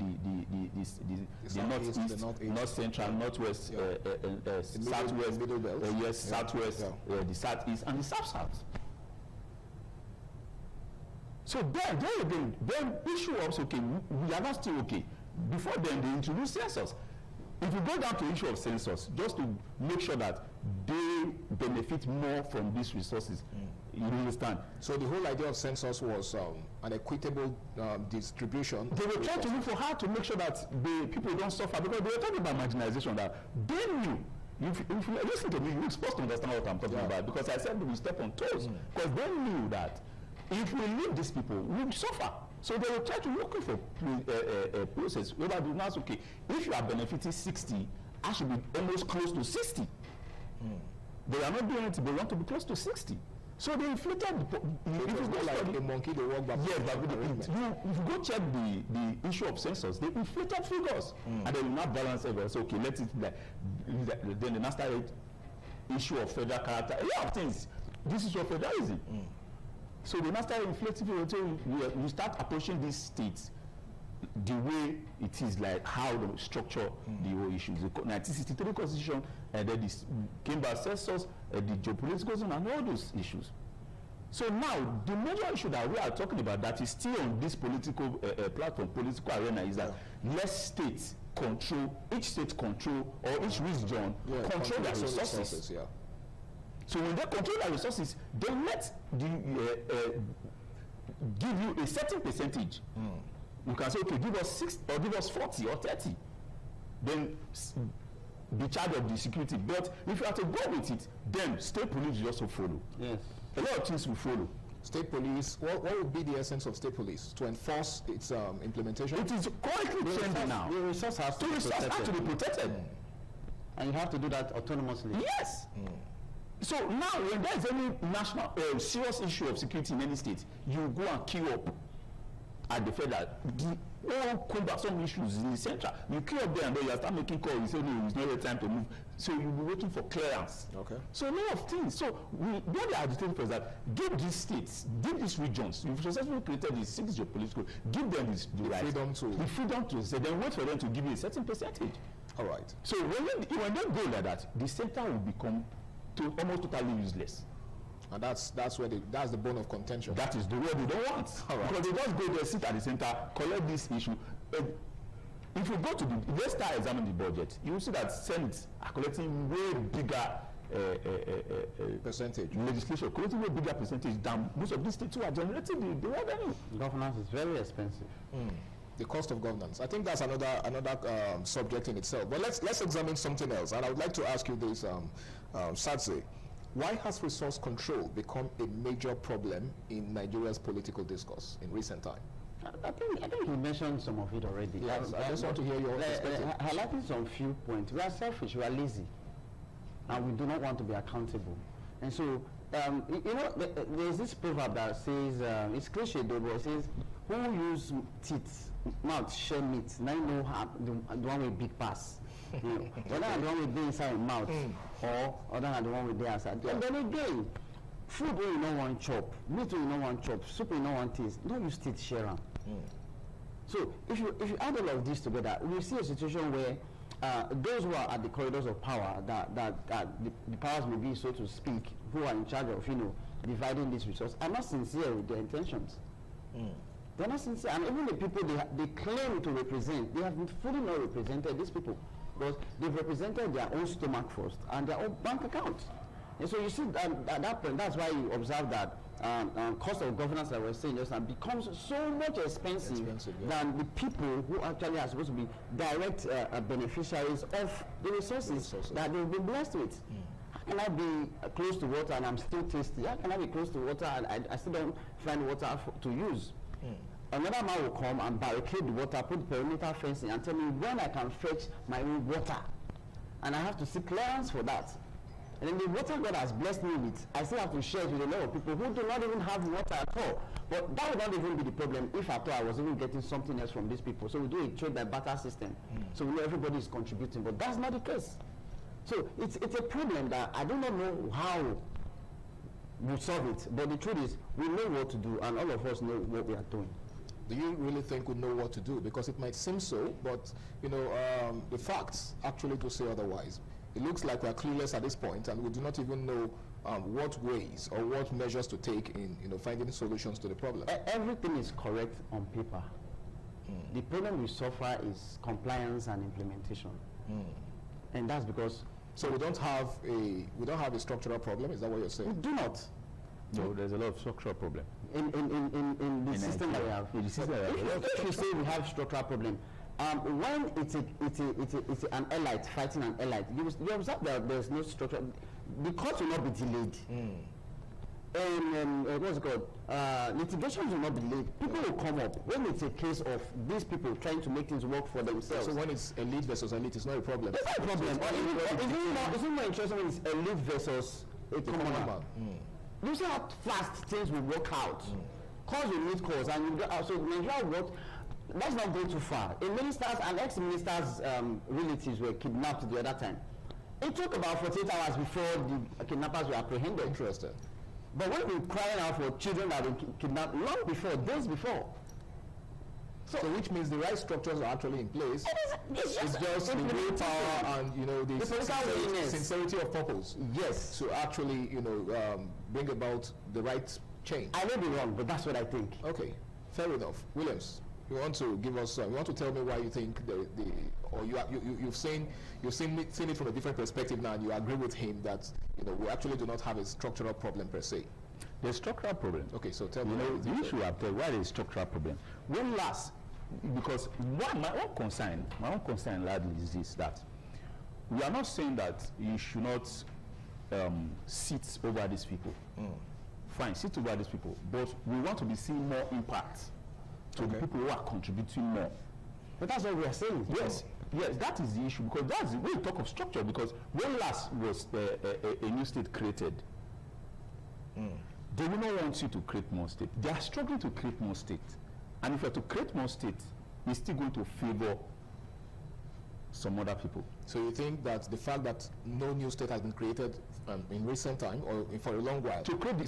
northeast, north central, northwest, southwest, middle belt, southwest, the southeast, and the south. So then again, then issue was okay. We are not still okay. Before then, they introduced census. If you go down to the issue of census, just to make sure that they benefit more from these resources, You understand? So the whole idea of census was an equitable distribution. They were trying to look for how to make sure that the people don't suffer, because they were talking about marginalization, that they knew. If you listen to me, you're supposed to understand what I'm talking about, because I said we step on toes, because they knew that if we leave these people, we will suffer. So they will try to look for a process whether the now okay, if you are benefiting 60, I should be almost close to 60. They are not doing it, they want to be close to 60. So they inflated if you go like a monkey, they walk back. Yes, but if you go check the issue of census, they inflated figures and they will not balance everything. So okay, let it like then the national issue of federal character, a lot of things. This is your federalism. So the national inflated figures, so you start approaching these states the way it is, like how they structure the whole issues. The 1963 constitution, and then this came by census, the geopolitical zone, and all those issues. So now the major issue that we are talking about that is still on this political platform, political arena, is that less states control, each state control, or each region control their resources. So when they control their resources, they let give you a certain percentage. You can say, okay, give us 6 or give us 40 or 30. Then be charged of the security. But if you have to go with it, then state police will also follow. Yes. A lot of things will follow. State police, what would be the essence of state police? To enforce its implementation? It is currently trending now. The resource has to be protected. And you have to do that autonomously. Yes. So now when there is any national serious issue of security in any state, you go and queue up at the federal. The all cumbersome issues in the central. You queue up there and then you start making calls. You say no, it's not the time to move. So you'll be waiting for clearance. Okay. So a lot of things. So what they are agitating for is that give these states, give these regions. You've successfully created these 6 geopolitical. Give them the right, freedom to say. Then wait for them to give you a certain percentage. All right. So when they go like that, the center will become almost totally useless. And that's the bone of contention. That is the word they don't want. Right. Because they just go there, sit at the center, collect this issue. If you go to let's start examining the budget, you will see that Senate are collecting way bigger percentage legislation, collecting way bigger percentage than most of these states who are generating the revenue. Governance is very expensive. The cost of governance. I think that's another subject in itself. But let's examine something else. And I would like to ask you this, Sadze. Why has resource control become a major problem in Nigeria's political discourse in recent time? I think you mentioned some of it already. Yes, I just want to hear your perspective. Highlighting some few points. We are selfish, we are lazy, and we do not want to be accountable. And so, there's this proverb that says, it's cliche though, but it says, who use teeth, mouth, share meat, now you know how the one with big pass. Whether the one with the inside mouth or other than the one with the outside. And then again, food you don't want chop, meat you don't want chop, soup you don't want taste. Don't use teeth share them. So if you add all of this together, we see a situation where those who are at the corridors of power, that the powers may be, so to speak, who are in charge of dividing this resource, are not sincere with their intentions. They're not sincere, and even the people they claim to represent, they have fully not represented these people, because they've represented their own stomach first and their own bank account. And so you see that's why you observe that cost of governance that we're saying just now becomes so much expensive than the people who actually are supposed to be direct beneficiaries of the resources that they've been blessed with. How can I be close to water and I'm still thirsty? How can I be close to water and I still don't find water to use? Another man will come and barricade the water, put perimeter fencing, and tell me when I can fetch my own water. And I have to seek clearance for that. And then the water God has blessed me with, I still have to share it with a lot of people who do not even have water at all. But that would not even be the problem if at all I was even getting something else from these people. So we do a trade by barter system. So we know everybody is contributing, but that's not the case. So it's a problem that I do not know how we solve it. But the truth is, we know what to do, and all of us know what we are doing. Do you really think we know what to do? Because it might seem so, but the facts actually to say otherwise. It looks like we are clueless at this point, and we do not even know what ways or what measures to take in finding solutions to the problem. Everything is correct on paper. The problem we suffer is compliance and implementation, and that's because we don't have a structural problem. Is that what you're saying? We do not. No, there's a lot of structural problem. In the system that we have. In the system that we have. If you say we have structural problem, when it's an elite fighting an elite, you observe that there's no structure. The court will not be delayed. What's it called? Litigations will not be delayed. People will come up when it's a case of these people trying to make things work for themselves. So when it's elite versus elite, it's not a problem. It's not a problem. It's not interesting when it's elite versus a common man. You see how fast things will work out. Cause will meet cause, and so Nigeria worked. Let's not go too far. A minister's and ex-minister's relatives were kidnapped the other time. It took about 48 hours before the kidnappers were apprehended. Interesting. But when we're crying out for children that were kidnapped long before, days before. So which means the right structures are actually in place. It's just the willpower and the sincerity of purpose. Yes. To actually bring about the right change. I may be wrong, but that's what I think. Okay, fair enough. Williams, you want to give us? You want to tell me why you think you've seen it from a different perspective now, and you agree with him that we actually do not have a structural problem per se. The structural problem. Okay, so tell me. The issue I've told why there's structural problem. When last, because my own concern largely is this, that we are not saying that you should not sit over these people. Fine, sit over these people, but we want to be seeing more impact to the people who are contributing more. But that's what we are saying. Yes, yes, that is the issue, because that's when you talk of structure. Because when last was a new state created, they will not want you to create more states. They are struggling to create more states. And if you are to create more states, it's still going to favor some other people. So you think that the fact that no new state has been created in recent time or for a long while to create the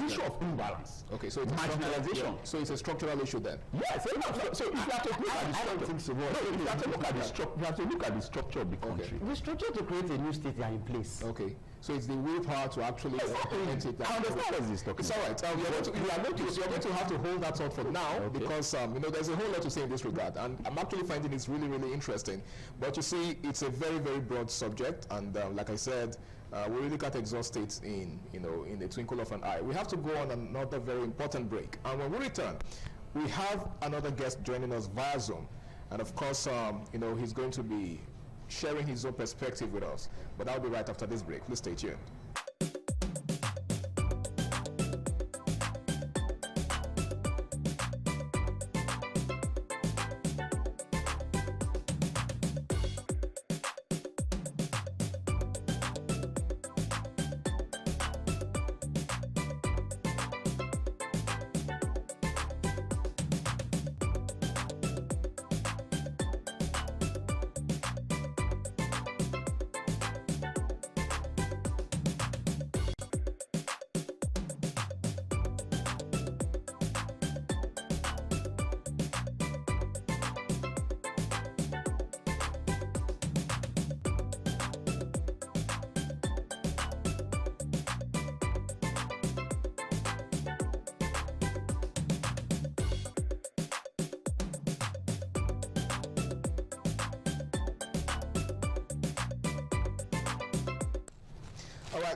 issue of imbalance. Okay, so it's marginalization. So it's a structural issue then. Yes. So if you have to look at the structure, I don't think so. No, if you have to look at the structure, you have to look at the structure of the country. The structure to create a new state are in place. Okay. So it's the willpower to actually implement it. I understand what this talking. It's all right. You're going to have to hold that thought for now, because there's a whole lot to say in this regard, and I'm actually finding it's really, really interesting. But you see, it's a very, very broad subject, and like I said, we really can't exhaust it in the twinkle of an eye. We have to go on another very important break, and when we return, we have another guest joining us via Zoom, and of course, he's going to be sharing his own perspective with us. But that'll be right after this break. Please stay tuned.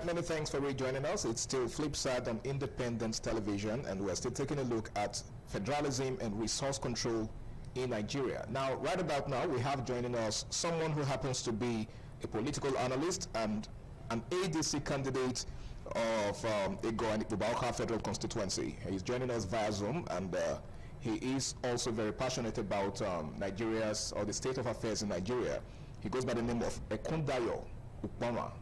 Many thanks for rejoining us. It's still Flipside on Independence Television, and we're still taking a look at federalism and resource control in Nigeria. Now, right about now, we have joining us someone who happens to be a political analyst and an ADC candidate of Ego and Bubauka Federal Constituency. He's joining us via Zoom, and he is also very passionate about Nigeria's, or the state of affairs in Nigeria. He goes by the name of Ekundayo Ukpama.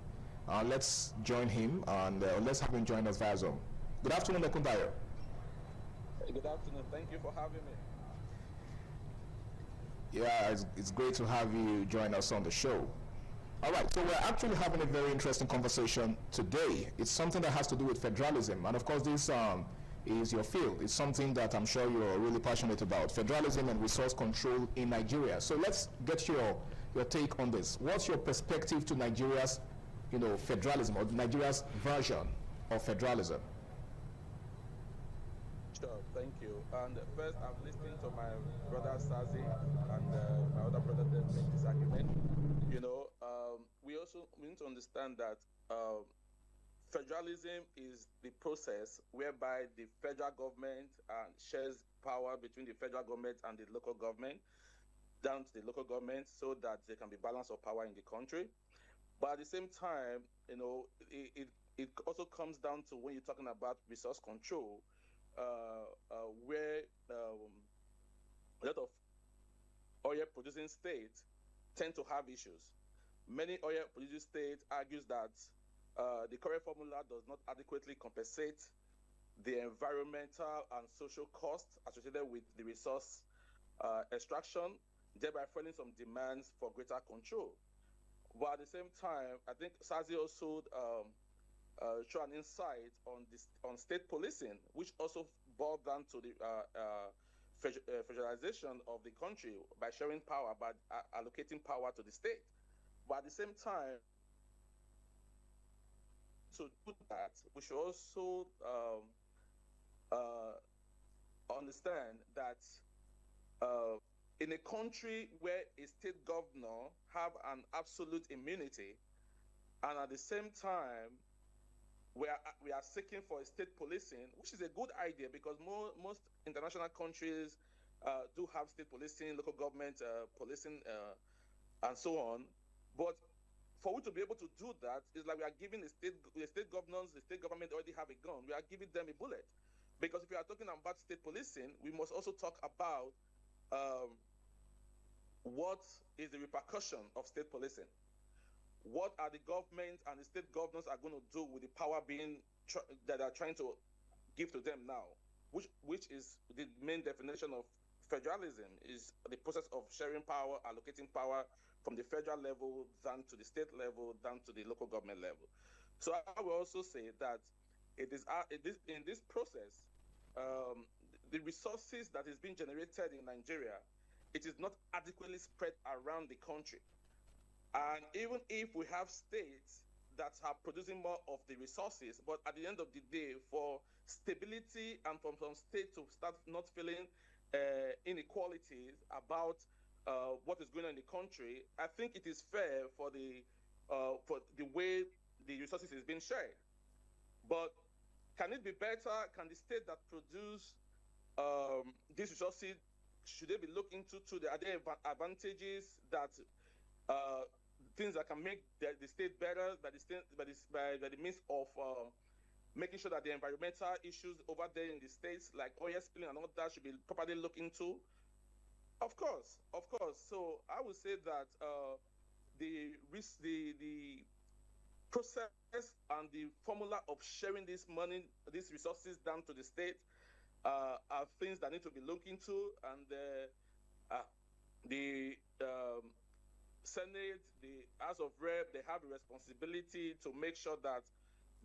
Let's join him, and let's have him join us via Zoom. Good afternoon, Ekundayo. Hey, good afternoon. Thank you for having me. Yeah, it's great to have you join us on the show. All right, so we're actually having a very interesting conversation today. It's something that has to do with federalism, and of course this is your field. It's something that I'm sure you're really passionate about, federalism and resource control in Nigeria. So let's get your take on this. What's your perspective to Nigeria's federalism, or Nigeria's version of federalism? Sure, thank you. And first, I'm listening to my brother Sazi and my other brother that make this argument. We also need to understand that federalism is the process whereby the federal government shares power between the federal government and the local government down to the local government so that there can be balance of power in the country. But at the same time, it also comes down to when you're talking about resource control, where a lot of oil-producing states tend to have issues. Many oil-producing states argues that the current formula does not adequately compensate the environmental and social costs associated with the resource extraction, thereby fueling some demands for greater control. But at the same time, I think Sazi also show an insight on state policing, which also boiled down to the federalization of the country by sharing power, by allocating power to the state. But at the same time, to do that, we should also understand that in a country where a state governor have an absolute immunity, and at the same time, we are seeking for a state policing, which is a good idea because most international countries do have state policing, local government policing, and so on. But for we to be able to do that, it's like we are giving the state governors, the state government already have a gun. We are giving them a bullet. Because if we are talking about state policing, we must also talk about what is the repercussion of state policing. What are the government and the state governors are going to do with the power that are trying to give to them now, which is the main definition of federalism, is the process of sharing power, allocating power from the federal level down to the state level, down to the local government level. So I will also say that it is in this process, the resources that is being generated in Nigeria, it is not adequately spread around the country. And even if we have states that are producing more of the resources, but at the end of the day, for stability and from some states to start not feeling inequalities about what is going on in the country, I think it is fair for the way the resources is being shared. But can it be better? Can the state that produce these resources, should they be looked into the other advantages that things that can make the state better by the means of making sure that the environmental issues over there in the states, like oil spilling and all that, should be properly looked into? Of course. So I would say that the process and the formula of sharing this money, these resources down to the state, are things that need to be looked into, and the Senate, the House of Rep, they have a responsibility to make sure that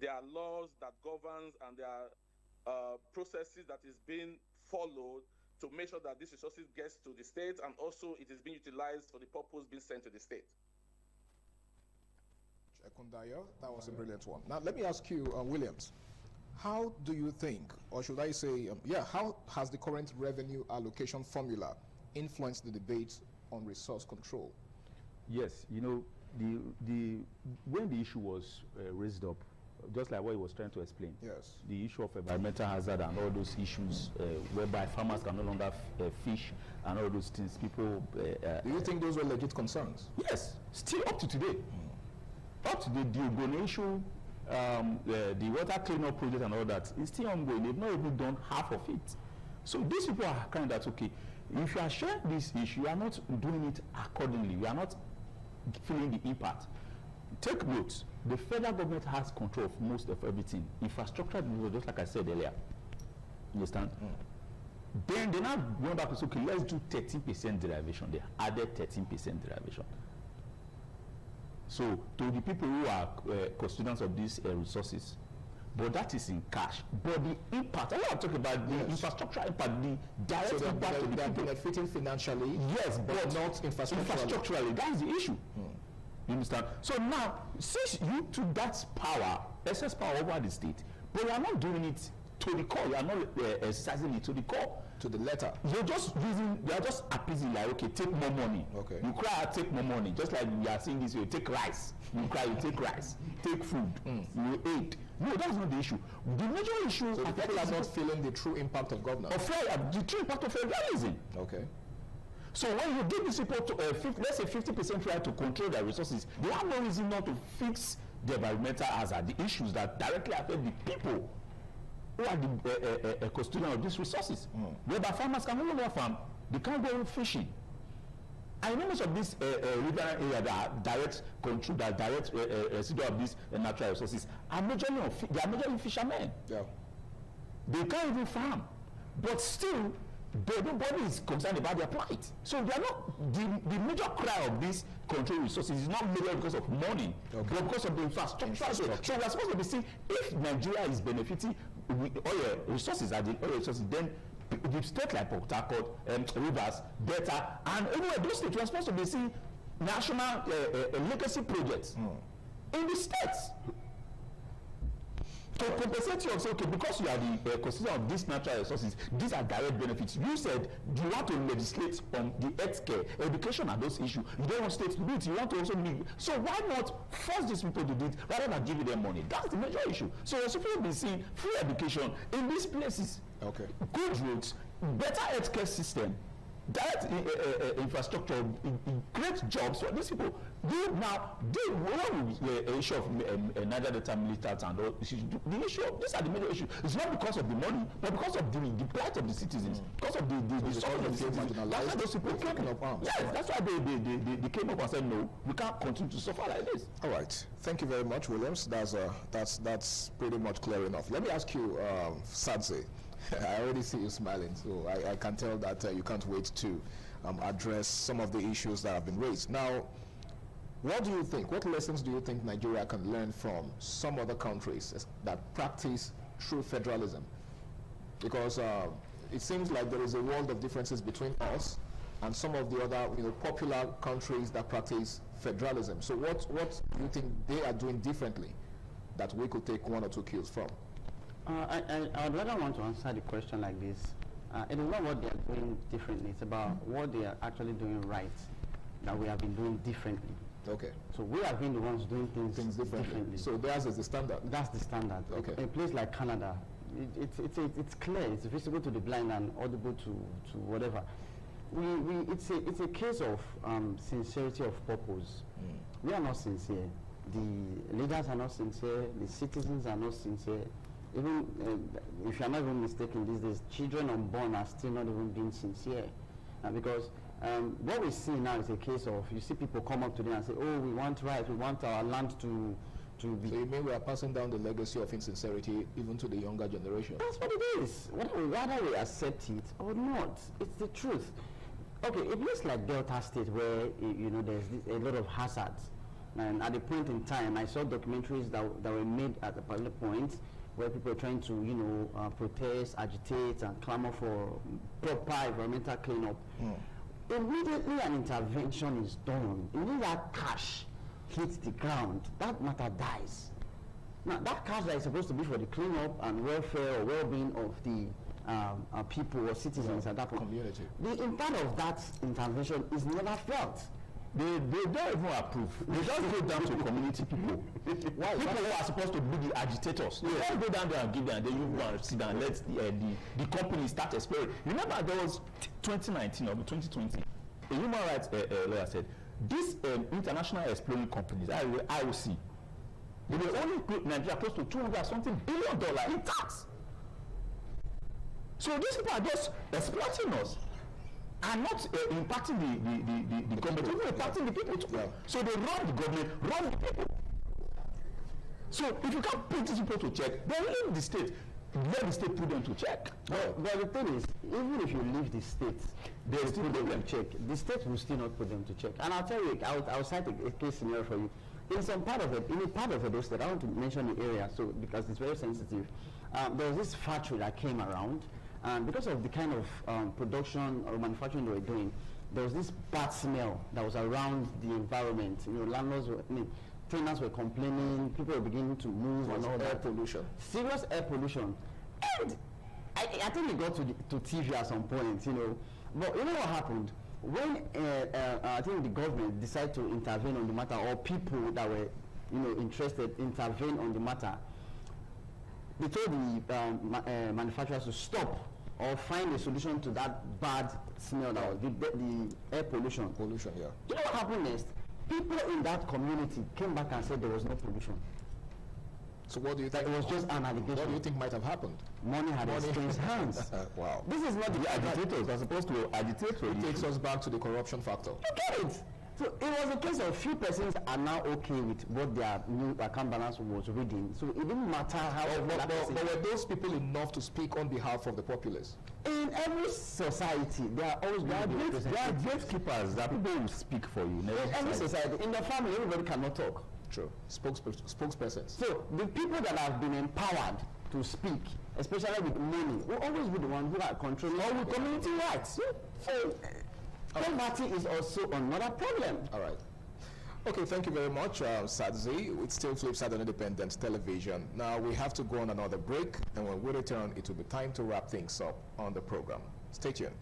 there are laws that governs and there are processes that is being followed to make sure that these resources gets to the state and also it is being utilized for the purpose being sent to the state. Ekundayo, that was a brilliant one. Now let me ask you, Williams, how do you think, or should I say, how has the current revenue allocation formula influenced the debate on resource control? Yes, when the issue was raised up, just like what he was trying to explain, yes, the issue of environmental hazard and all those issues whereby farmers can no longer fish and all those things, people... do you think those were legit concerns? Yes, still up to today. Up to the Ogoni issue, the water cleanup project and all that is still ongoing. They've not even done half of it. So these people are kind of okay. If you are sharing this issue, you are not doing it accordingly. You are not feeling the impact. Take note, the federal government has control of most of everything. Infrastructure, just like I said earlier. You understand? Then they now went back to say, okay, let's do 13% derivation. They added 13% derivation. So to the people who are custodians of these resources, but that is in cash. But the impact, I want to talk about the infrastructure impact, the direct impact to the people. Benefiting financially, yes, but not infrastructurally. That is the issue. You understand? So now, since you took that power, excess power over the state, but you are not doing it to the core, you are not exercising it to the core. To the letter. You're just appeasing, like, okay, take more money. Okay. You cry, take more money. Just like we are saying this, you take rice. You cry, you take rice. Take food. You aid. No, that's not the issue. The major issue... So the people are not feeling the true impact of governance? The true impact of federalism. Okay. So when you give these people, let's say 50% right to control their resources, they have no reason not to fix the environmental hazard, the issues that directly affect the people who are the custodians of these resources. Whereby farmers can no longer farm, they can't go fishing. I know most of these riverine areas that are direct control, that direct residue of these natural resources are majorly fishermen. Yeah. They can't even farm, but still, nobody is concerned about their plight. So they are not the major cry of these control resources is not merely because of money, but because of the infrastructure. So we are supposed to be seeing if Nigeria is benefiting with oil resources, then the state like Port Harcourt, Rivers, Delta, and anyway, those states we are supposed to be seeing national legacy projects in the states. To compensate you and say, okay, because you are the custodian of these natural resources, these are direct benefits. You said you want to legislate on the healthcare, education, and those issues. You don't want states to do it. You want to also make. So why not force these people to do it rather than giving them money? That's the major issue. So we're supposed to be seeing free education in these places. Okay. Good roads, better healthcare system, direct infrastructure, great jobs for these people. The issue of Niger Delta militants and all the issue of these are the major issues. It's not because of the money, but because of the plight of the citizens, because of the suffering of the citizens. That's why those people came up. Yes, that's why they came up and said, no, we can't continue to suffer like this. All right. Thank you very much, Williams. That's pretty much clear enough. Let me ask you, Sadze. I already see you smiling, so I can tell that you can't wait to address some of the issues that have been raised. Now, what do you think? What lessons do you think Nigeria can learn from some other countries that practice true federalism? Because it seems like there is a world of differences between us and some of the other popular countries that practice federalism. So what do you think they are doing differently that we could take one or two cues from? I would rather want to answer the question like this. It is not what they are doing differently, it's about what they are actually doing right that we have been doing differently. Okay. So we have been the ones doing things differently. So theirs is the standard? That's the standard. Okay. A place like Canada, it's clear, it's visible to the blind and audible to whatever. It's a case of sincerity of purpose. We are not sincere. The leaders are not sincere. The citizens are not sincere. Even if you are not even mistaken these days, children unborn are still not even being sincere. Because what we see now is a case of, you see people come up today and say, oh, we want rights, we want our land to be... So you mean we are passing down the legacy of insincerity even to the younger generation? That's what it is. Whether we accept it or not, it's the truth. Okay, it looks like Delta State where, there's a lot of hazards. And at the point in time, I saw documentaries that were made at a particular point where people are trying to, protest, agitate, and clamor for proper environmental cleanup. Immediately an intervention is done. Immediately that cash hits the ground, that matter dies. Now, that cash that is supposed to be for the cleanup and welfare or well-being of the people or citizens at that point, community, the impact of that intervention is never felt. They don't even approve. They just go down to community people. Why? People who are supposed to be the agitators. They don't go down there and give them, and then you go and sit down and let the company start exploring. Remember, there was 2019 or 2020. A human rights lawyer said, these international exploring companies, IOC, they will only put Nigeria close to $200-something billion in tax. So these people are just exploiting us. And not impacting the government, even impacting the people too. Yeah. So they run the government, run the people. So if you can't put these people to check, then leave the state. Let the state put them to check. But the thing is, even if you leave the state, they will still put them to check. The state will still not put them to check. And I'll tell you, I'll cite a case scenario for you. In a part of Edo State, I want to mention the area, so because it's very sensitive. There was this factory that came around. And because of the kind of production or manufacturing they were doing, there was this bad smell that was around the environment. Landlords were, tenants were complaining, people were beginning to move and all that. Air pollution. Serious air pollution. And I think it got to TV at some point, But you know what happened? When I think the government decided to intervene on the matter, or people that were, interested intervene on the matter, they told the manufacturers to stop or find a solution to that bad smell that was the air pollution. Pollution, yeah. You know what happened next? People in that community came back and said there was no pollution. So what do you think? That it was just an allegation. What do you think might have happened? Money had exchanged hands. Wow. This is not The agitators are supposed to agitate. It takes us back to the corruption factor. You get it? So it was a case of few persons are now okay with what their new account balance was reading. So it didn't matter how. But were those people enough to speak on behalf of the populace? In every society, there are always gatekeepers that people will speak for you. In every society, in the family, everybody cannot talk. True. Spokespersons. So the people that have been empowered to speak, especially with money, will always be the ones who are controlling or with community rights. So poverty is also another problem. All right. Okay, thank you very much, Sadzi. It's still Flipside on Independent Television. Now we have to go on another break, and when we return, it will be time to wrap things up on the program. Stay tuned.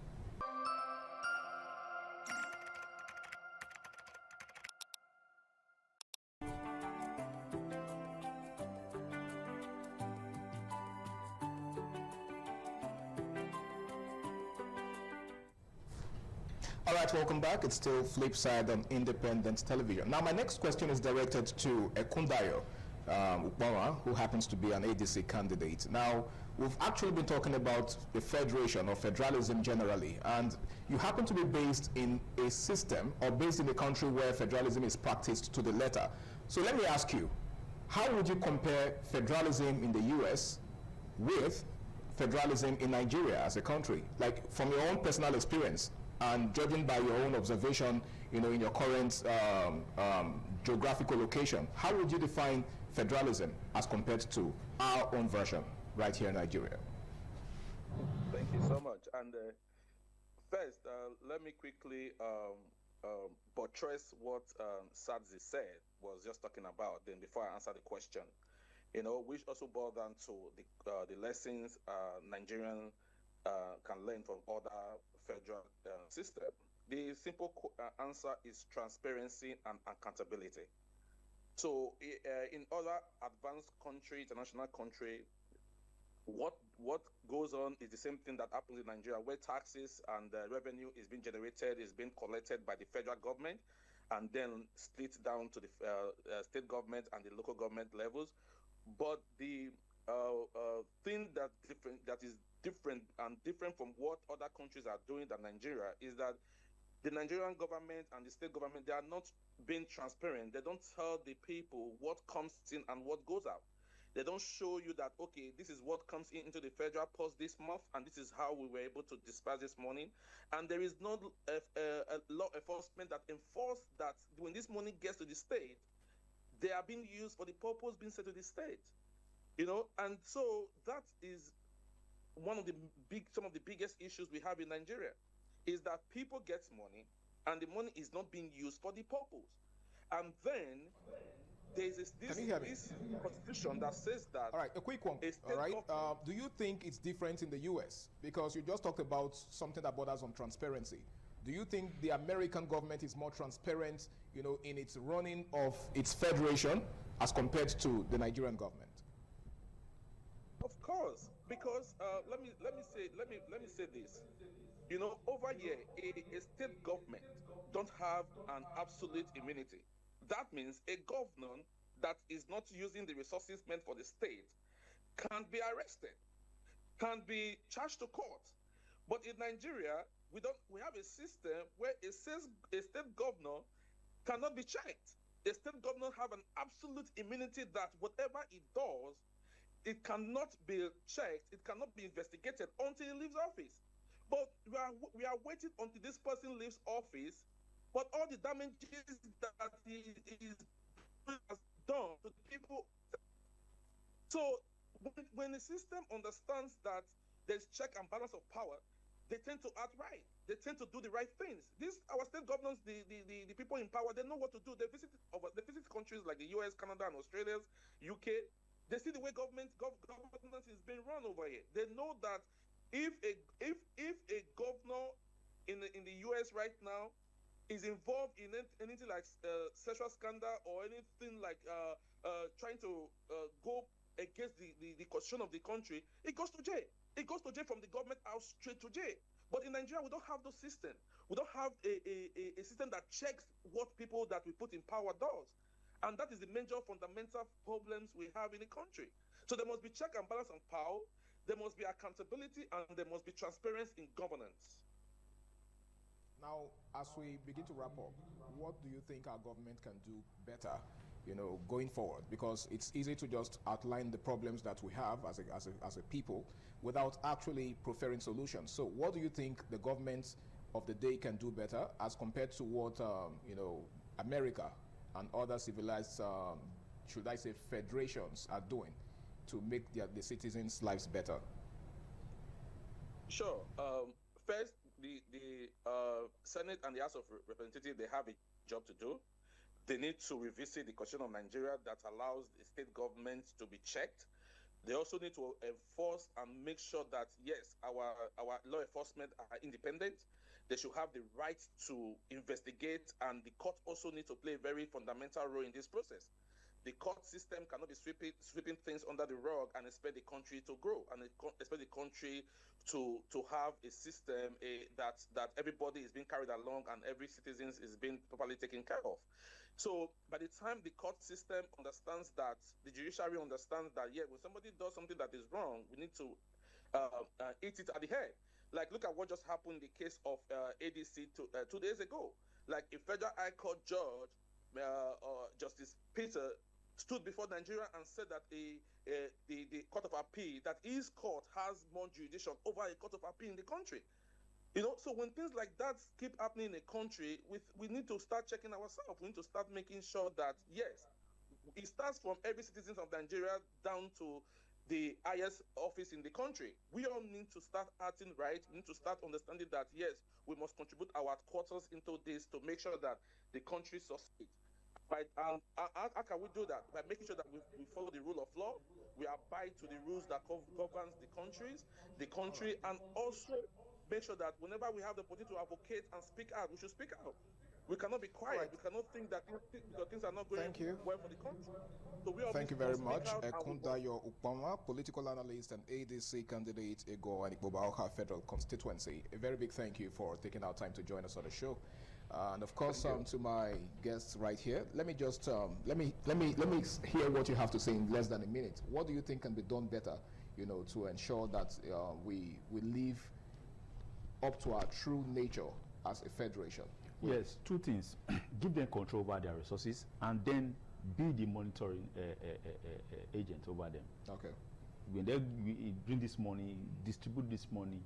All right, welcome back. It's still Flipside on Independent Television. Now, my next question is directed to Ekundayo Ukpara, who happens to be an ADC candidate. Now, we've actually been talking about the federation or federalism generally, and you happen to be based in a system or based in a country where federalism is practiced to the letter. So let me ask you, how would you compare federalism in the US with federalism in Nigeria as a country? Like, from your own personal experience, and judging by your own observation, you know, in your current geographical location, how would you define federalism as compared to our own version right here in Nigeria? Thank you so much. And first, let me quickly buttress what Sadzi said, was just talking about, then before I answer the question, you know, which also boils down to the lessons Nigerian can learn from other federal system. The simple answer is transparency and accountability. So in other advanced country, international country, what goes on is the same thing that happens in Nigeria, where taxes and revenue is being generated, is being collected by the federal government, and then split down to the state government and the local government levels. But the thing that is different from what other countries are doing than Nigeria is that the Nigerian government and the state government, they are not being transparent. They don't tell the people what comes in and what goes out. They don't show you that, okay, this is what comes into the federal post this month, and this is how we were able to disperse this money. And there is no law enforcement that enforce that when this money gets to the state, they are being used for the purpose being set to the state. You know, and so that is one of some of the biggest issues we have in Nigeria, is that people get money and the money is not being used for the purpose. And then there's this constitution that says that. All right, a quick one. All right, do you think it's different in the US? Because you just talked about something that borders on transparency. Do you think the American government is more transparent, you know, in its running of its federation as compared to the Nigerian government? Of course, because let me say this. You know, over here, a state government don't have an absolute immunity. That means a governor that is not using the resources meant for the state can be arrested, can be charged to court. But in Nigeria, we have a system where a state governor cannot be checked. A state governor have an absolute immunity that whatever it does, it cannot be checked, it cannot be investigated until he leaves office. But we are waiting until this person leaves office, but all the damages that he has done to the people. So when the system understands that there's check and balance of power, they tend to act right. They tend to do the right things. Our state governors, the people in power, they know what to do. They visit countries like the US, Canada, and Australia, UK. They see the way governance is being run over here. They know that if a governor in the US right now is involved in anything like sexual scandal or anything like trying to go against the constitution of the country, it goes to jail. It goes to jail from the government house straight to jail. But in Nigeria, we don't have those systems. We don't have a system that checks what people that we put in power does. And that is the major fundamental problems we have in the country. So there must be check and balance on power, there must be accountability, and there must be transparency in governance. Now, as we begin to wrap up, what do you think our government can do better, going forward? Because it's easy to just outline the problems that we have as a people without actually preferring solutions. So what do you think the government of the day can do better as compared to what, America and other civilized, should I say, federations are doing to make the citizens' lives better? Sure. First, the Senate and the House of Representatives, they have a job to do. They need to revisit the Constitution of Nigeria that allows the state government to be checked. They also need to enforce and make sure that, yes, our law enforcement are independent. They should have the right to investigate, and the court also needs to play a very fundamental role in this process. The court system cannot be sweeping things under the rug and expect the country to grow and expect the country to have a system that everybody is being carried along and every citizen is being properly taken care of. So by the time the court system understands that, the judiciary understands that, yeah, when somebody does something that is wrong, we need to eat it at the head. Like, look at what just happened in the case of ADC 2 days ago. Like, a federal high court judge, Justice Peter, stood before Nigeria and said that the Court of Appeal, that his court has more jurisdiction over a Court of Appeal in the country. So when things like that keep happening in a country, we need to start checking ourselves. We need to start making sure that, yes, it starts from every citizen of Nigeria down to the highest office in the country. We all need to start acting right. We need to start understanding that, yes, we must contribute our quarters into this to make sure that the country succeeds. Right? And how can we do that? By making sure that we follow the rule of law, we abide to the rules that governs the country, and also make sure that whenever we have the opportunity to advocate and speak out, we should speak out. We cannot be quiet. Right. We cannot think that because things are not going well for the country. So Thank you very much. Ekundayo Ukpama, political analyst and ADC candidate, Ego and Ikbobauka Federal Constituency. A very big thank you for taking our time to join us on the show. And of course, to my guests right here, let me just let me hear what you have to say in less than a minute. What do you think can be done better, to ensure that we live up to our true nature as a federation? Yes, two things. Give them control over their resources, and then be the monitoring agent over them. Okay. When they bring this money, distribute this money,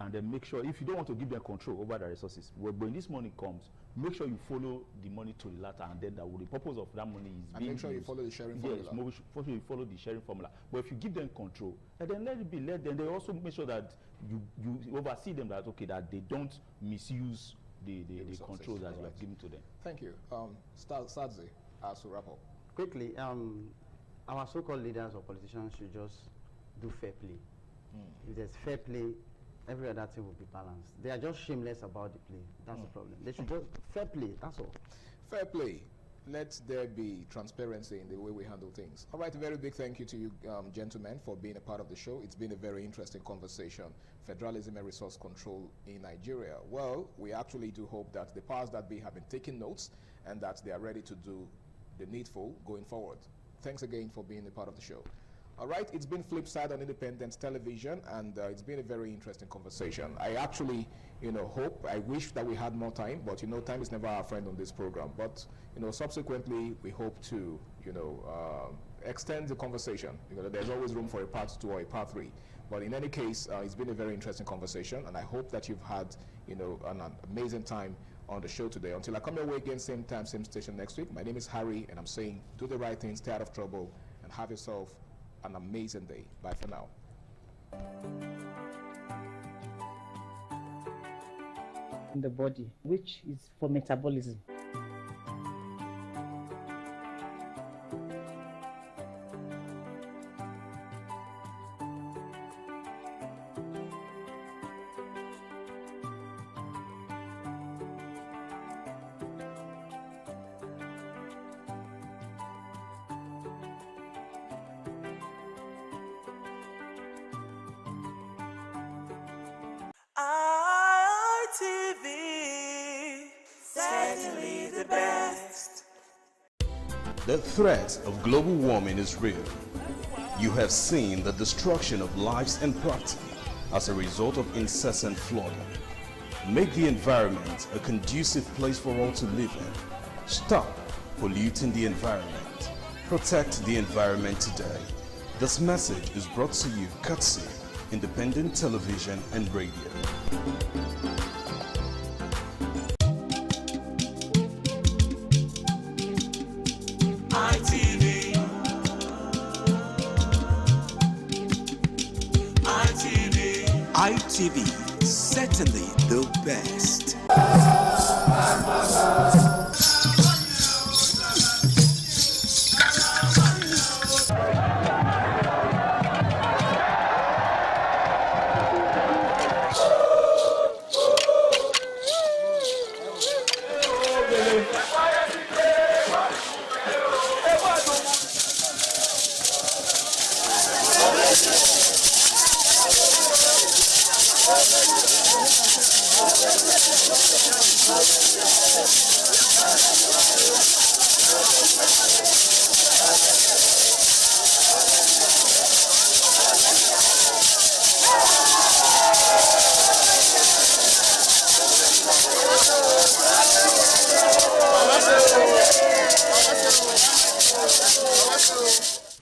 and then make sure, if you don't want to give them control over the resources, when this money comes, make sure you follow the money to the latter, and then the purpose of that money is being make sure you follow the sharing formula. Yes, make sure you follow the sharing formula. But if you give them control, and then let it be, let them. They also make sure that you oversee them, that that they don't misuse the control that you have given to them. Thank you. Sadzi, as we wrap up. Quickly, our so-called leaders or politicians should just do fair play. If there's fair play, every other thing will be balanced. They are just shameless about the play. That's the problem. They should just fair play. That's all. Fair play. Let there be transparency in the way we handle things. All right, a very big thank you to you, gentlemen, for being a part of the show. It's been a very interesting conversation. Federalism and resource control in Nigeria. Well, we actually do hope that the powers that be have been taking notes and that they are ready to do the needful going forward. Thanks again for being a part of the show. All right, it's been Flipside on Independent Television, and it's been a very interesting conversation. I actually, I wish that we had more time, but time is never our friend on this program. But subsequently, we hope to, extend the conversation. There's always room for a part 2 or a part 3. But in any case, it's been a very interesting conversation, and I hope that you've had, an amazing time on the show today. Until I come your way again, same time, same station next week. My name is Harry, and I'm saying, do the right thing, stay out of trouble, and have yourself an amazing day. Bye for now. In the body, which is for metabolism. certainly the best. The threat of global warming is real. You have seen the destruction of lives and property as a result of incessant flooding. Make the environment a conducive place for all to live in. Stop polluting the environment. Protect the environment today. This message is brought to you courtesy Independent Television and Radio. ITV, certainly the best.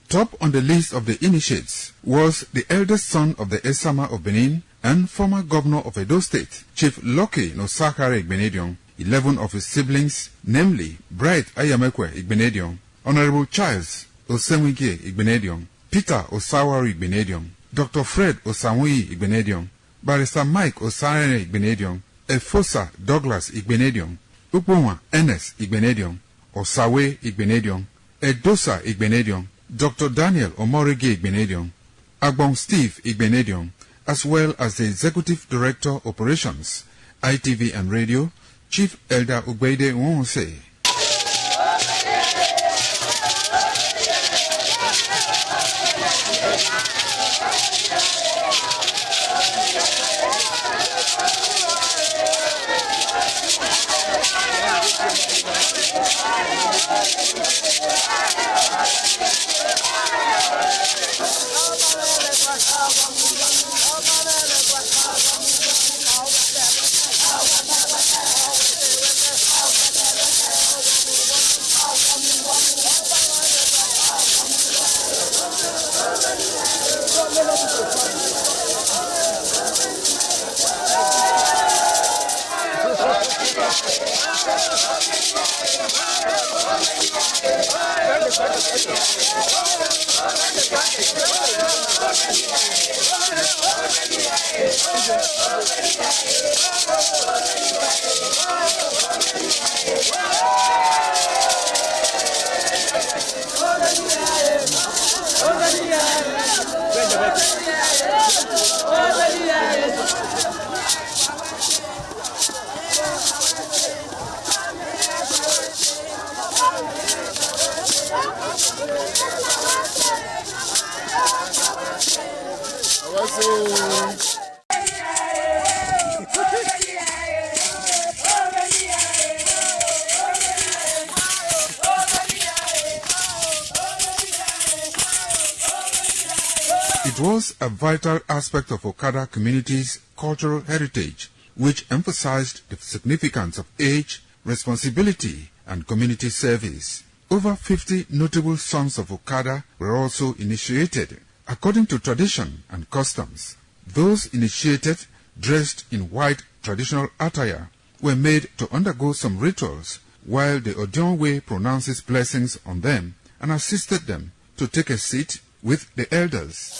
Top on the list of the initiates was the eldest son of the Esama of Benin and former governor of Edo State, Chief Lucky Nosakare Igbenedion. 11 of his siblings, namely Bright Ayamekwe Igbenedion, Honorable Charles Osenwike Igbenedion, Peter Osawari Igbenedion, Dr. Fred Osanwi Igbenedion, Barrister Mike Osare Igbenedion, Efosa Douglas Igbenedion, Upoma Enes Igbenedion, Osawe Igbenedion, Edosa Igbenedion, Dr. Daniel Omorige Igbenedion, Agbon Steve Igbenedion, as well as the Executive Director Operations, ITV and Radio, Chief Elder Ugbeide Nwonse. It was a vital aspect of Okada community's cultural heritage, which emphasized the significance of age, responsibility, and community service. Over 50 notable sons of Okada were also initiated. According to tradition and customs, those initiated, dressed in white traditional attire, were made to undergo some rituals, while the Odionwe pronounces blessings on them and assisted them to take a seat with the elders.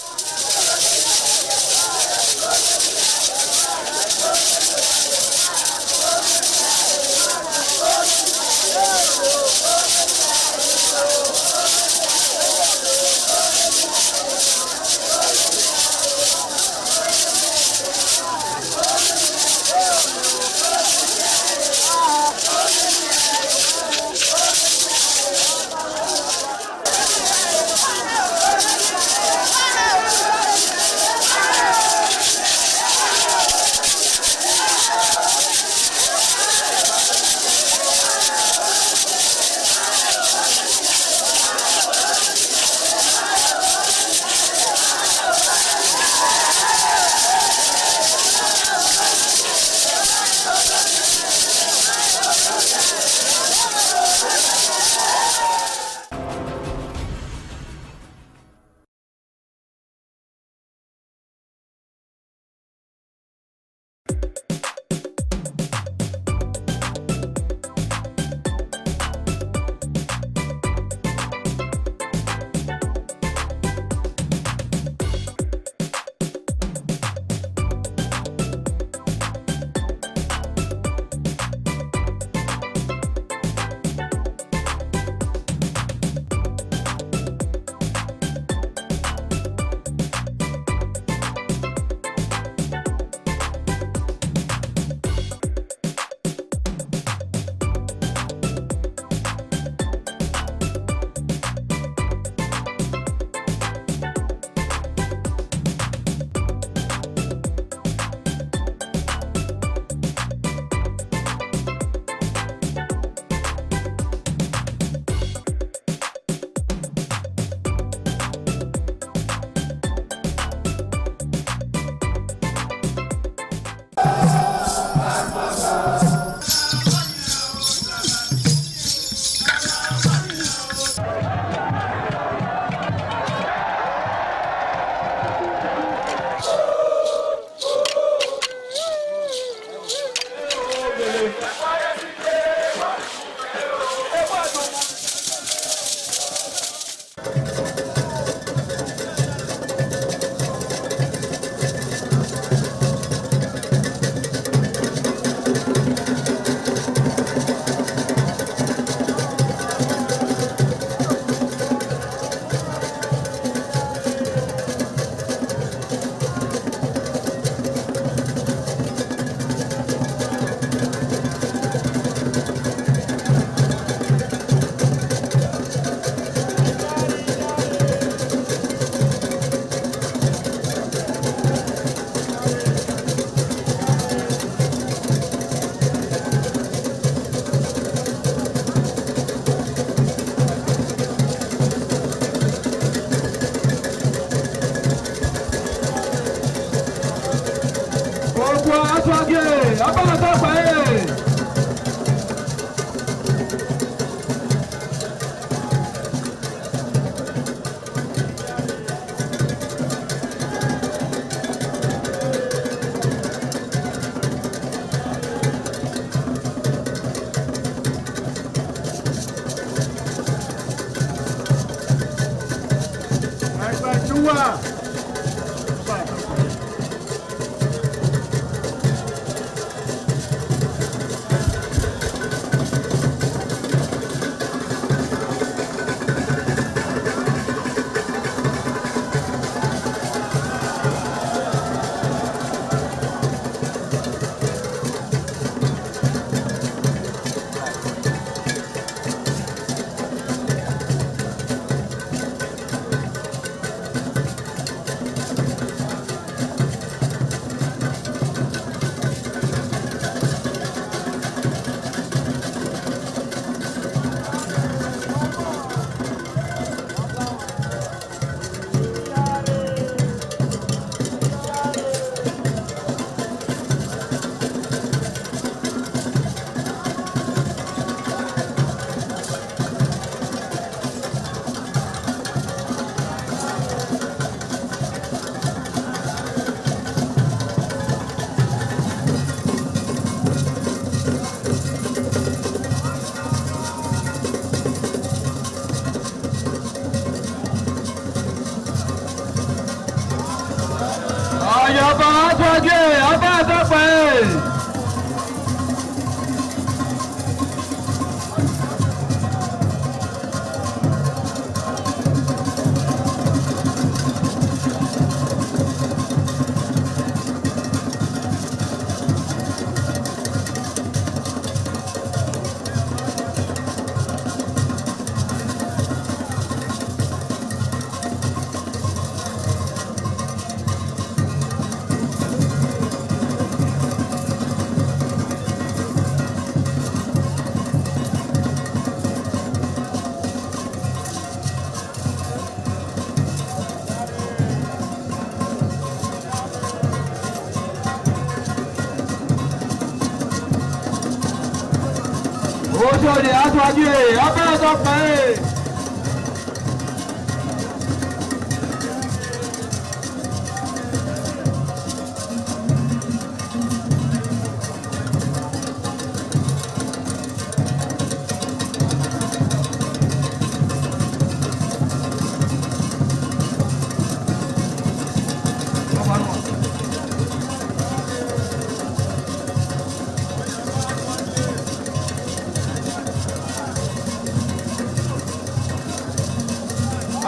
Oṣòdì aṣáájú ẹ̀ abẹ́rẹ́ tó pẹ́ ẹ̀.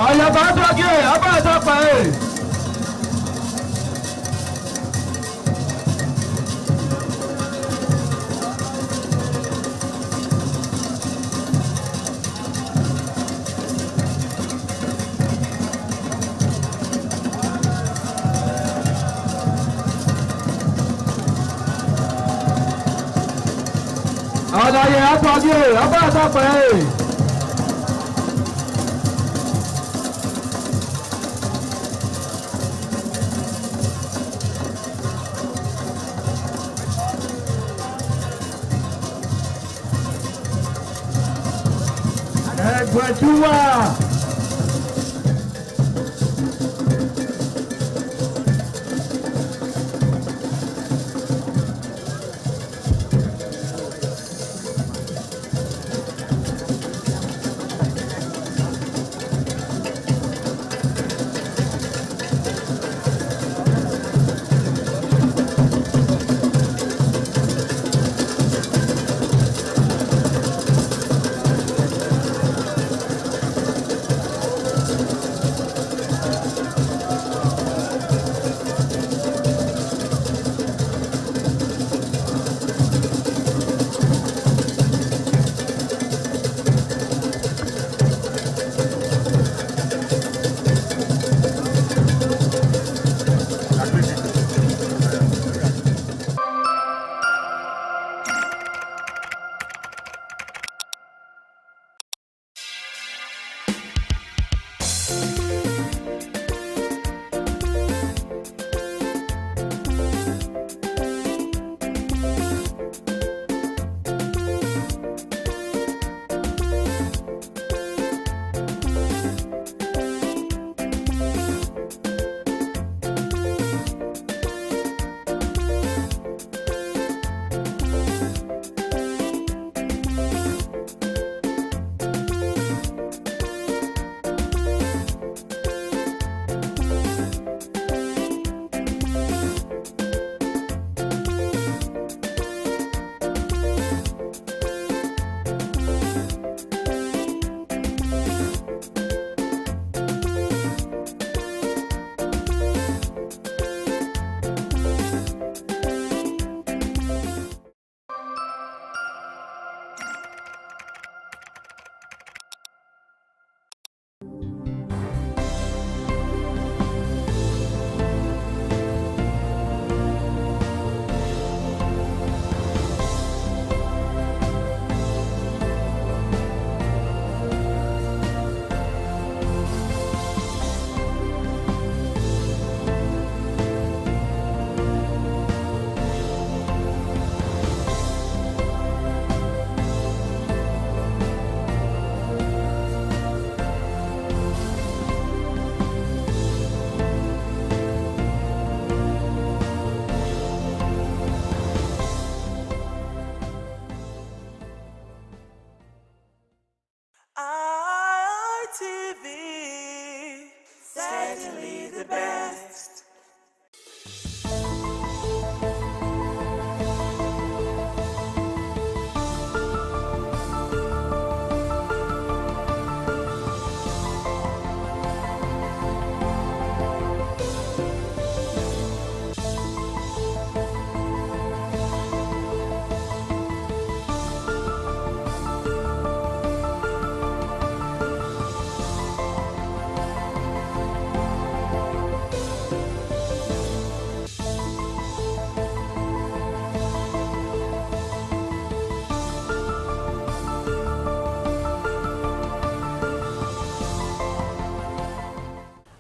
Àyàbá aṣáájú ẹ̀ abẹ́rẹ́ tó pẹ́ ẹ̀. Àlàyé aṣáájú ẹ̀ abẹ́rẹ́ tó pẹ́ ẹ̀. Ẹgbẹ̀júwà.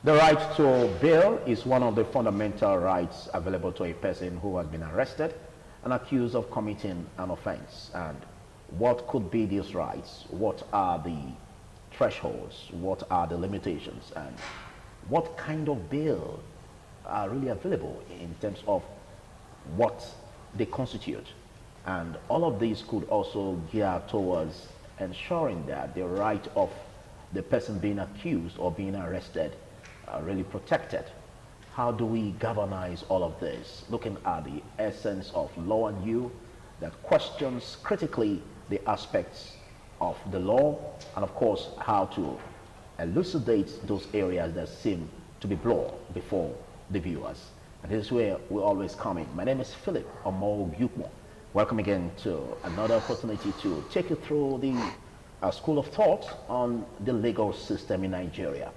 The right to bail is one of the fundamental rights available to a person who has been arrested and accused of committing an offense. And what could be these rights? What are the thresholds? What are the limitations? And what kind of bail are really available in terms of what they constitute? And all of these could also gear towards ensuring that the right of the person being accused or being arrested are really protected. How do we galvanize all of this? Looking at the essence of Law and You that questions critically the aspects of the law, and of course how to elucidate those areas that seem to be blurred before the viewers. And this is where we always come in. My name is Philip Omo-Yukmo. Welcome again to another opportunity to take you through the school of thought on the legal system in Nigeria.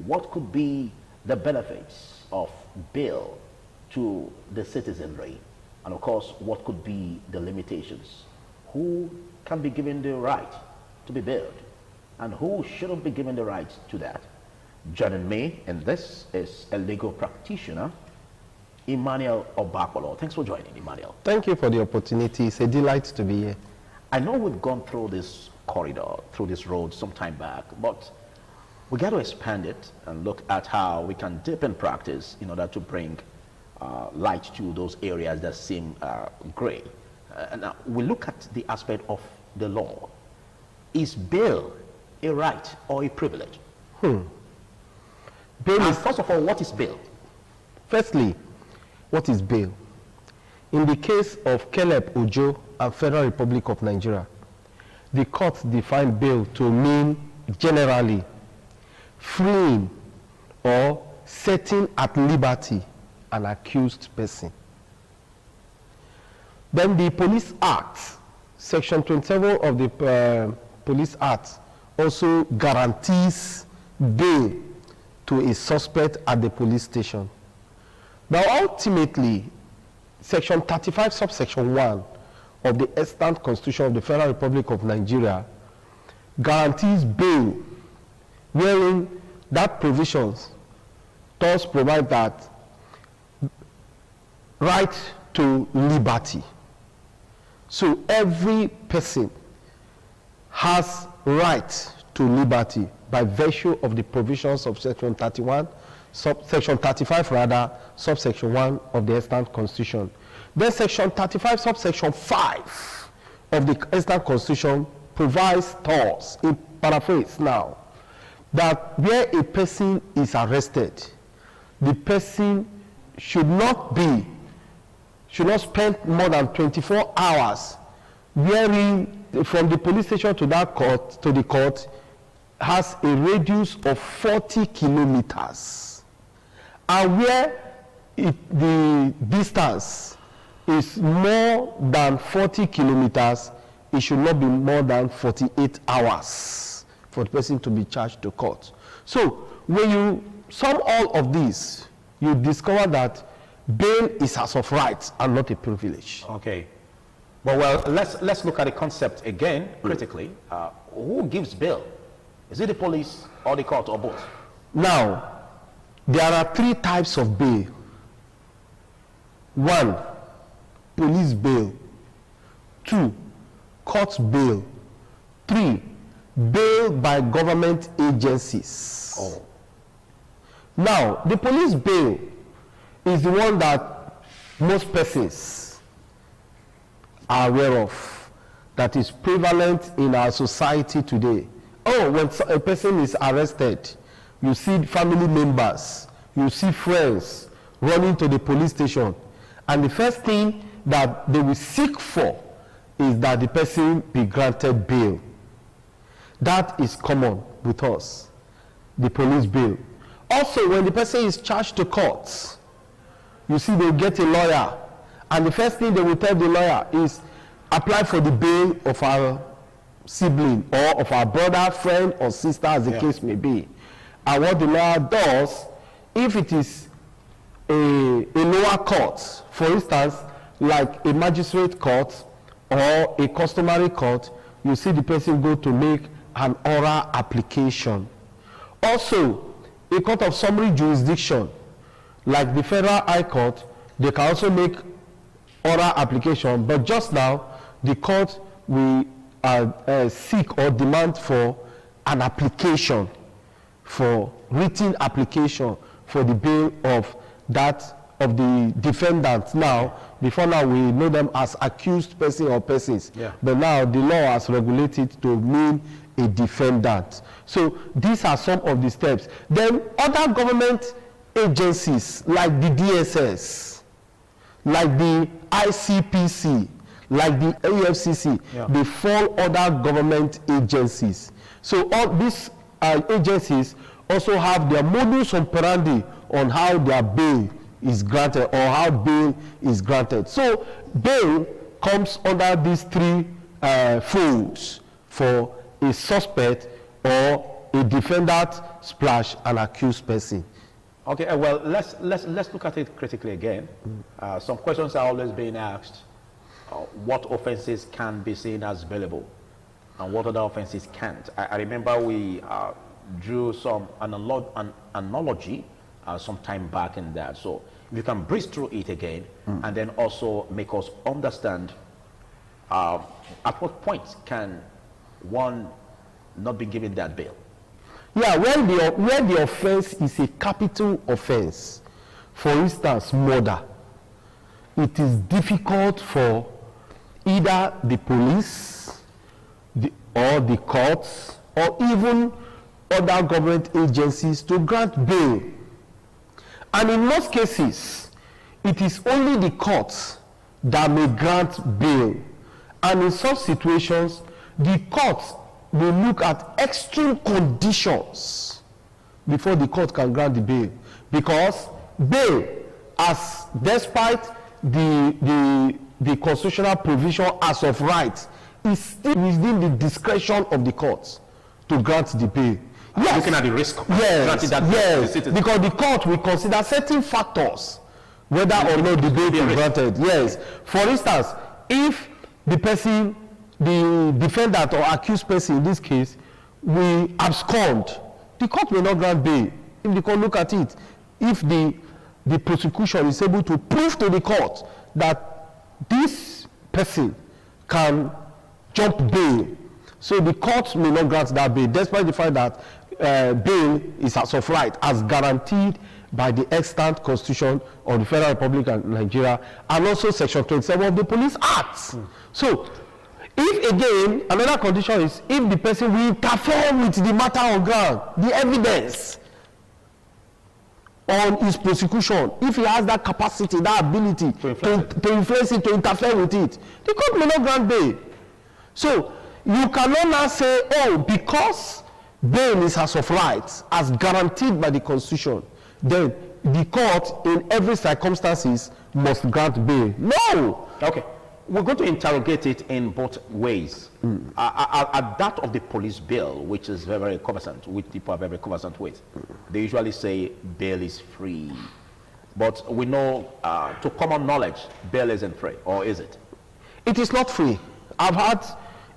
What could be the benefits of bail to the citizenry? And of course, what could be the limitations? Who can be given the right to be bailed? And who shouldn't be given the right to that? Joining me in this is a legal practitioner, Emmanuel Obakolo. Thanks for joining, Emmanuel. Thank you for the opportunity. It's a delight to be here. I know we've gone through this corridor, through this road some time back, but we got to expand it and look at how we can deepen practice in order to bring light to those areas that seem gray. Now, we look at the aspect of the law. Is bail a right or a privilege? Bail is, first of all, what is bail? Firstly, what is bail? In the case of Caleb Ojo and Federal Republic of Nigeria, the court defined bail to mean generally freeing or setting at liberty an accused person. Then the Police Act, Section 27 of the Police Act, also guarantees bail to a suspect at the police station. Now, ultimately, Section 35, subsection 1 of the Extant Constitution of the Federal Republic of Nigeria guarantees bail, wherein that provisions does provide that right to liberty. So every person has right to liberty by virtue of the provisions of Section 31, Section 35 rather, subsection 1 of the Extant Constitution. Then Section 35, subsection 5 of the Extant Constitution provides thus, in paraphrase now, that where a person is arrested, the person should not spend more than 24 hours wherein from the police station to that court, to the court, has a radius of 40 kilometers. And where the distance is more than 40 kilometers, it should not be more than 48 hours for the person to be charged to court. So when you sum all of these, you discover that bail is as of right and not a privilege. Okay. Well, let's look at the concept again critically. Who gives bail? Is it the police or the court or both? Now, there are three types of bail. 1, police bail. 2, court bail. 3, bail by government agencies. Oh. Now, the police bail is the one that most persons are aware of, that is prevalent in our society today. Oh, when a person is arrested, you see family members, you see friends running to the police station, and the first thing that they will seek for is that the person be granted bail. That is common with us, the police bail. Also, when the person is charged to court, you see they get a lawyer, and the first thing they will tell the lawyer is apply for the bail of our sibling or of our brother, friend, or sister, as the case may be. And what the lawyer does, if it is a lower court, for instance, like a magistrate court or a customary court, you see the person go to make an oral application. Also, a court of summary jurisdiction, like the Federal High Court, they can also make oral application, but just now, the court will seek or demand for an application, for written application for the bail of the defendant. Now, before now, we know them as accused person or persons, but now the law has regulated to mean a defendant. So these are some of the steps. Then other government agencies like the DSS, like the ICPC, like the AFCC, they fall under government agencies. So all these agencies also have their modus operandi on how their bail is granted or how bail is granted. So bail comes under these three folds for a suspect or a defendant / an accused person. Okay, well, let's look at it critically again. Some questions are always being asked. What offenses can be seen as bailable and what other offenses can't? I remember we drew some analogy some time back in that. So if you can breeze through it again and then also make us understand at what point can one not be given that bail? Yeah, where the offense is a capital offense, for instance, murder, it is difficult for either the police or the courts or even other government agencies to grant bail. And in most cases, it is only the courts that may grant bail. And in such situations, the courts will look at extreme conditions before the court can grant the bail. Because bail, as despite the constitutional provision as of right, is still within the discretion of the courts to grant the bail. Yes. Looking at the risk. Yes, because the court will consider certain factors whether or not the bail is granted. Yes. For instance, if the person, the defendant or accused person in this case, will abscond, the court may not grant bail. If the court look at it, if the prosecution is able to prove to the court that this person can jump bail, so the court may not grant that bail, despite the fact that bail is as of right, as guaranteed by the extant Constitution of the Federal Republic of Nigeria and also Section 27 of the Police Act. So, if again, another condition is if the person will interfere with the matter on ground, the evidence on his prosecution, if he has that capacity, that ability to influence it, to interfere with it, the court may not grant bail. So, you cannot now say, oh, because bail is as of right, as guaranteed by the Constitution, then the court in every circumstances must grant bail. No! Okay. We're going to interrogate it in both ways. At that of the police bail, which is very, very conversant, which people are very conversant with, they usually say bail is free. But we know, to common knowledge, bail isn't free, or is it? It is not free. I've had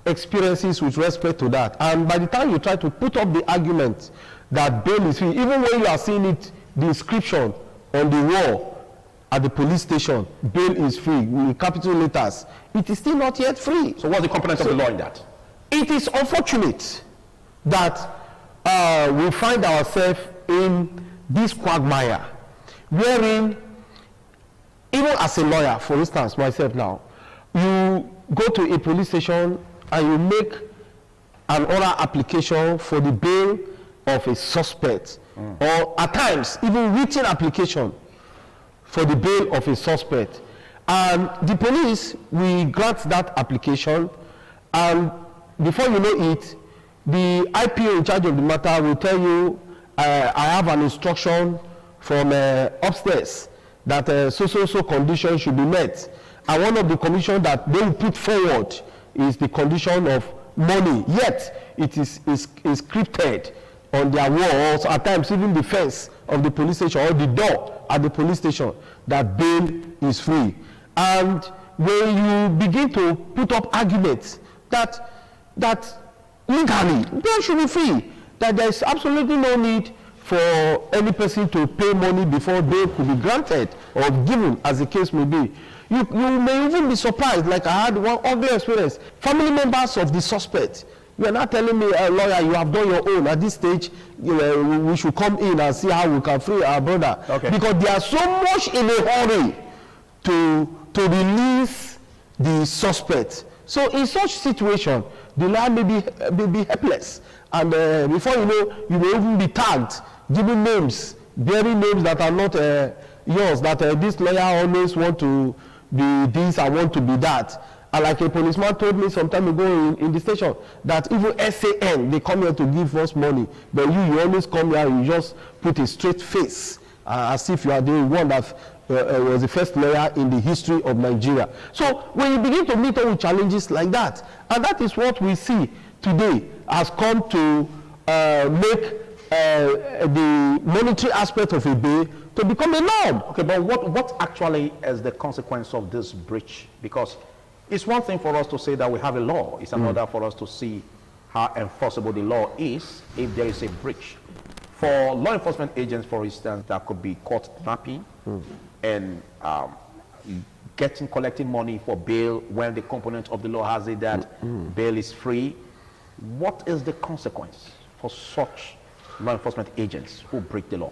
experiences with respect to that. And by the time you try to put up the argument that bail is free, even when you are seeing it, the inscription on the wall at the police station, bail is free, with capital letters, it is still not yet free. So what's the component of the law in that? It is unfortunate that we find ourselves in this quagmire, wherein, even as a lawyer, for instance, myself now, you go to a police station and you make an oral application for the bail of a suspect, or at times, even written application for the bail of a suspect, and the police will grant that application, and before you know it, the IPO in charge of the matter will tell you, I have an instruction from upstairs that so condition should be met, and one of the conditions that they will put forward is the condition of money, yet it is scripted on their walls, at times even the fence of the police station or the door at the police station, that bail is free. And when you begin to put up arguments that legally bail should be free, that there is absolutely no need for any person to pay money before bail could be granted or given, as the case may be. You may even be surprised, like I had one ugly experience. Family members of the suspect, you are not telling me, lawyer, you have done your own. At this stage, we should come in and see how we can free our brother. Okay. Because they are so much in a hurry to release the suspect. So in such situation, the lawyer may be helpless. And before you know, you may even be tagged, giving names, bearing names that are not yours, that this lawyer always want to be this, I want to be that. And like a policeman told me some time ago in the station, that even SAN, they come here to give us money, but you always come here and you just put a straight face, as if you are the one that was the first lawyer in the history of Nigeria. So when you begin to meet up with challenges like that, and that is what we see today has come to make the monetary aspect of a bail to become a norm. Okay, but what actually is the consequence of this breach? Because it's one thing for us to say that we have a law. It's another for us to see how enforceable the law is if there is a breach. For law enforcement agents, for instance, that could be caught napping and collecting money for bail when the component of the law has it that bail is free. What is the consequence for such law enforcement agents who break the law?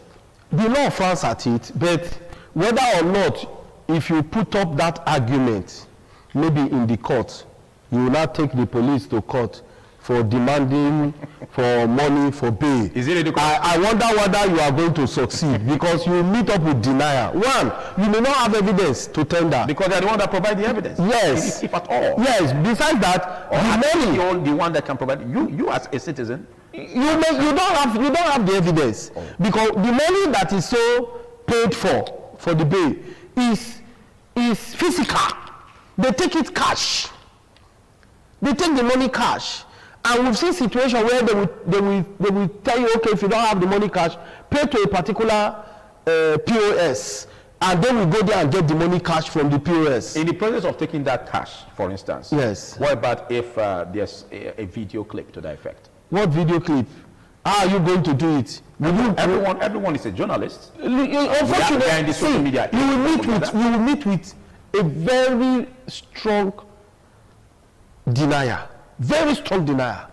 The law frowns at it, but whether or not, if you put up that argument, maybe in the court, you will not take the police to court for demanding for money for bail. Is it ridiculous? I wonder whether you are going to succeed, because you meet up with denial. One, you may not have evidence to tender. Because they are the one that provide the evidence. Yes. If at all. Yes. Besides that, or the money. You're the one that can provide. You as a citizen. You don't have the evidence, because the money that is so paid for the bail is physical. They take it cash. They take the money cash. And we've seen situations where they will tell you, okay, if you don't have the money cash, pay to a particular POS, and then we go there and get the money cash from the POS. In the process of taking that cash, for instance, yes. What about if there's a video clip to that effect? What video clip? How are you going to do it? Everyone is a journalist. Unfortunately, social media. You will meet with a very strong denier. Very strong denier.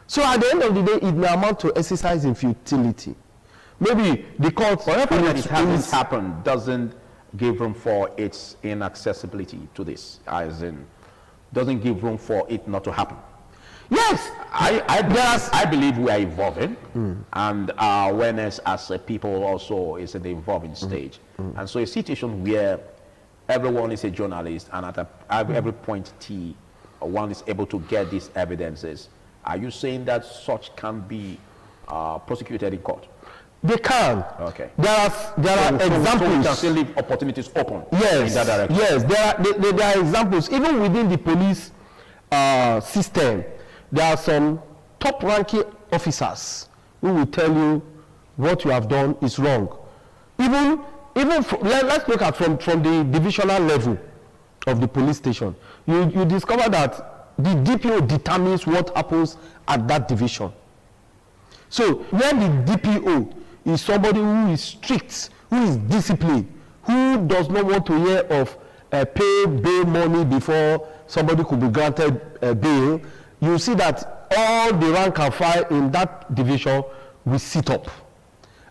So at the end of the day, it may amount to exercise in futility. Maybe the court, whatever that it hasn't happened, doesn't give room for its inaccessibility to this, as in, doesn't give room for it not to happen. Yes, I believe we are evolving, and our awareness as a people also is in the evolving stage. And so a situation where everyone is a journalist, and at every point T, one is able to get these evidences. Are you saying that such can be prosecuted in court? They can. Okay. There are examples. So we can still leave opportunities open. Yes. In that direction. Yes. There are examples. Even within the police system, there are some top-ranking officers who will tell you what you have done is wrong. Let's look at from the divisional level of the police station. You discover that the DPO determines what happens at that division. So when the DPO is somebody who is strict, who is disciplined, who does not want to hear of pay bail money before somebody could be granted bail, you see that all the rank and file in that division will sit up.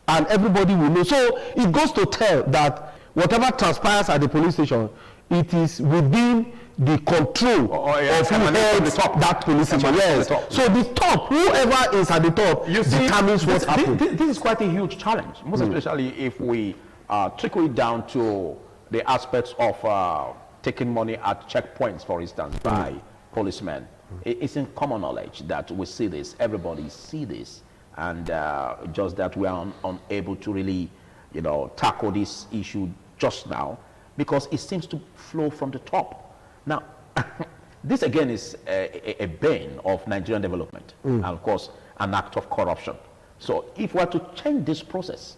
And everybody will know. So it goes to tell that whatever transpires at the police station, it is within the control of who heads that police station. Yes. So the top, whoever is at the top, determines what happens. This is quite a huge challenge, most especially if we trickle it down to the aspects of taking money at checkpoints, for instance, by policemen. It's in common knowledge that we see this, everybody see this, and just that we are unable to really, tackle this issue just now, because it seems to flow from the top. Now, this again is a bane of Nigerian development, and of course, an act of corruption. So if we are to change this process,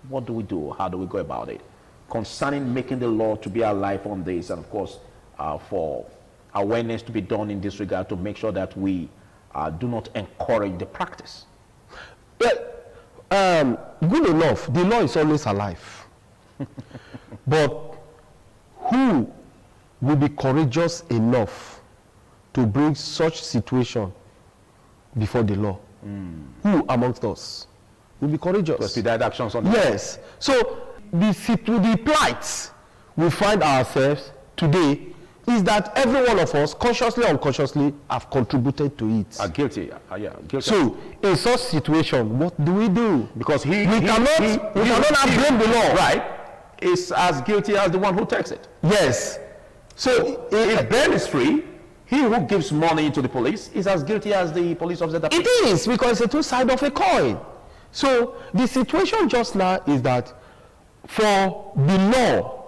what do we do? How do we go about it? Concerning making the law to be alive on this, and of course, for awareness to be done in this regard to make sure that we do not encourage the practice. But good enough, the law is always alive. But who will be courageous enough to bring such situation before the law? Who amongst us will be courageous? To expedite actions on that. Yes. So the plight we find ourselves today is that every one of us, consciously or unconsciously, have contributed to it. Are guilty. Yeah, guilty. So in such situation, what do we do? Because we cannot blame the law. Right. Is as guilty as the one who takes it. Yes. So if bail is free, he who gives money to the police is as guilty as the police officer. That it is, because it's a two sides of a coin. So the situation just now is that for the law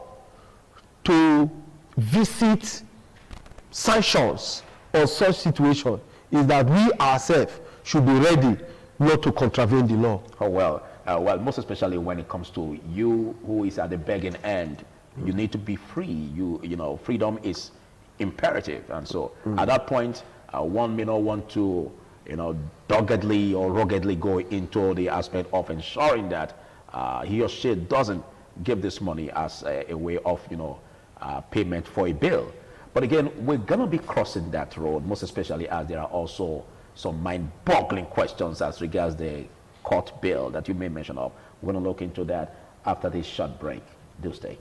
to visit sanctions on such situation is that we ourselves should be ready not to contravene the law. Oh, well, most especially when it comes to you who is at the begging end, you need to be free. You know, freedom is imperative, and so at that point, one may not want to, doggedly or ruggedly go into the aspect of ensuring that he or she doesn't give this money as a way of, payment for a bill. But again, we're gonna be crossing that road, most especially as there are also some mind-boggling questions as regards the court bill that you may mention of. We're gonna look into that after this short break. Do stay.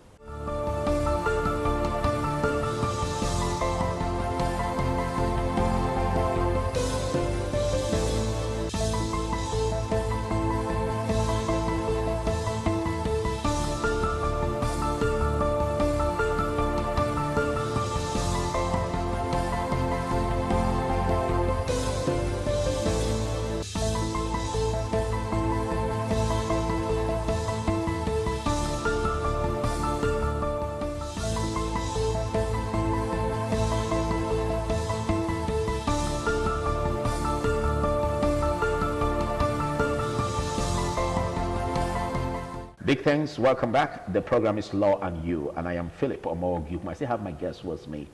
Big thanks. Welcome back. The program is Law and You, and I am Philip Omogyu. I still have my guest with me,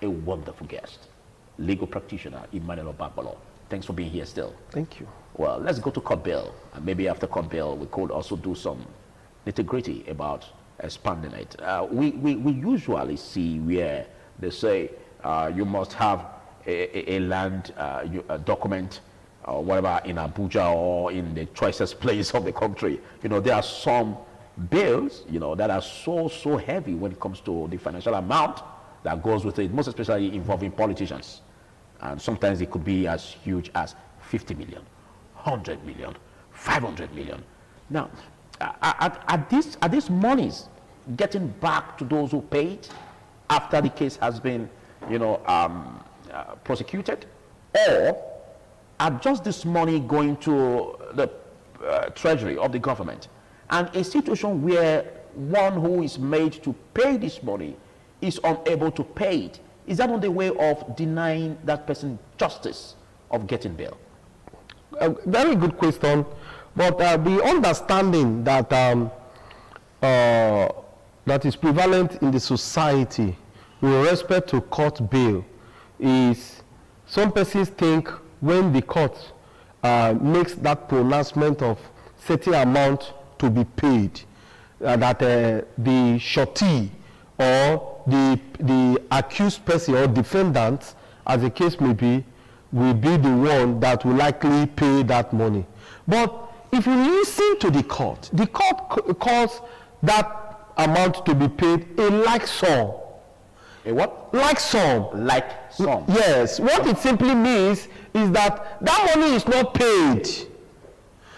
a wonderful guest, legal practitioner Emmanuel Obabolo. Thanks for being here still. Thank you. Well, let's go to court bill, and maybe after court bill, we could also do some nitty-gritty about expanding it. We usually see where they say you must have a land document or whatever in Abuja or in the choicest place of the country. There are some bills, that are so heavy when it comes to the financial amount that goes with it, most especially involving politicians. And sometimes it could be as huge as 50 million, 100 million, 500 million. Now, are these monies getting back to those who paid after the case has been, prosecuted? Or are just this money going to the treasury of the government? And a situation where one who is made to pay this money is unable to pay it, is that on the way of denying that person justice of getting bail? Very good question. But the understanding that that is prevalent in the society with respect to court bail is some persons think when the court makes that pronouncement of certain amount to be paid, that the surety or the accused person or defendant, as the case may be, will be the one that will likely pay that money. But if you listen to the court calls that amount to be paid a like sum. A what? Like sum. Like sum. Yes. What it simply means is that money is not paid.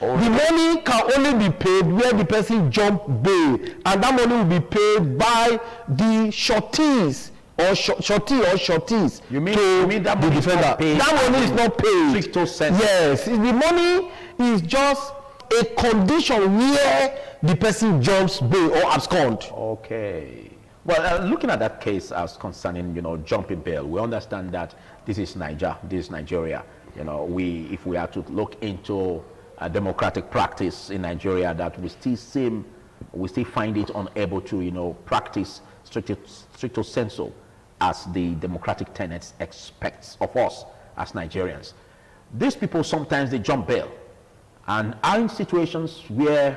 The money can only be paid where the person jump bail, and that money will be paid by the sureties or sureties. You mean that money the defender? That money is not paid. Yes, the money is just a condition where the person jumps bail or abscond. Okay. Well, looking at that case as concerning, jumping bail, we understand that this is Nigeria. If we are to look into a democratic practice in Nigeria, that we still find it unable to, practice stricto sensu as the democratic tenets expects of us as Nigerians. These people sometimes they jump bail, And are in situations where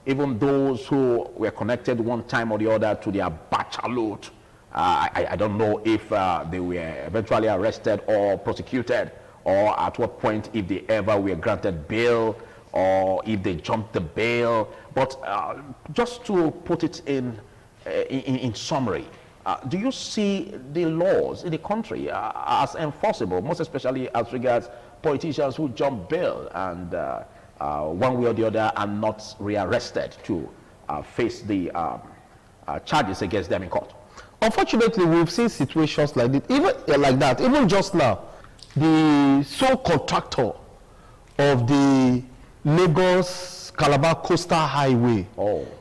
even those who were connected one time or the other to their Abacha loot, I don't know if they were eventually arrested or prosecuted, or at what point if they ever were granted bail, or if they jumped the bail. But just to put it in summary, do you see the laws in the country as enforceable, most especially as regards politicians who jump bail and one way or the other are not rearrested to face the charges against them in court? Unfortunately, we've seen situations like this, even like that. Even just now, the sole contractor of the Lagos Calabar Coastal Highway,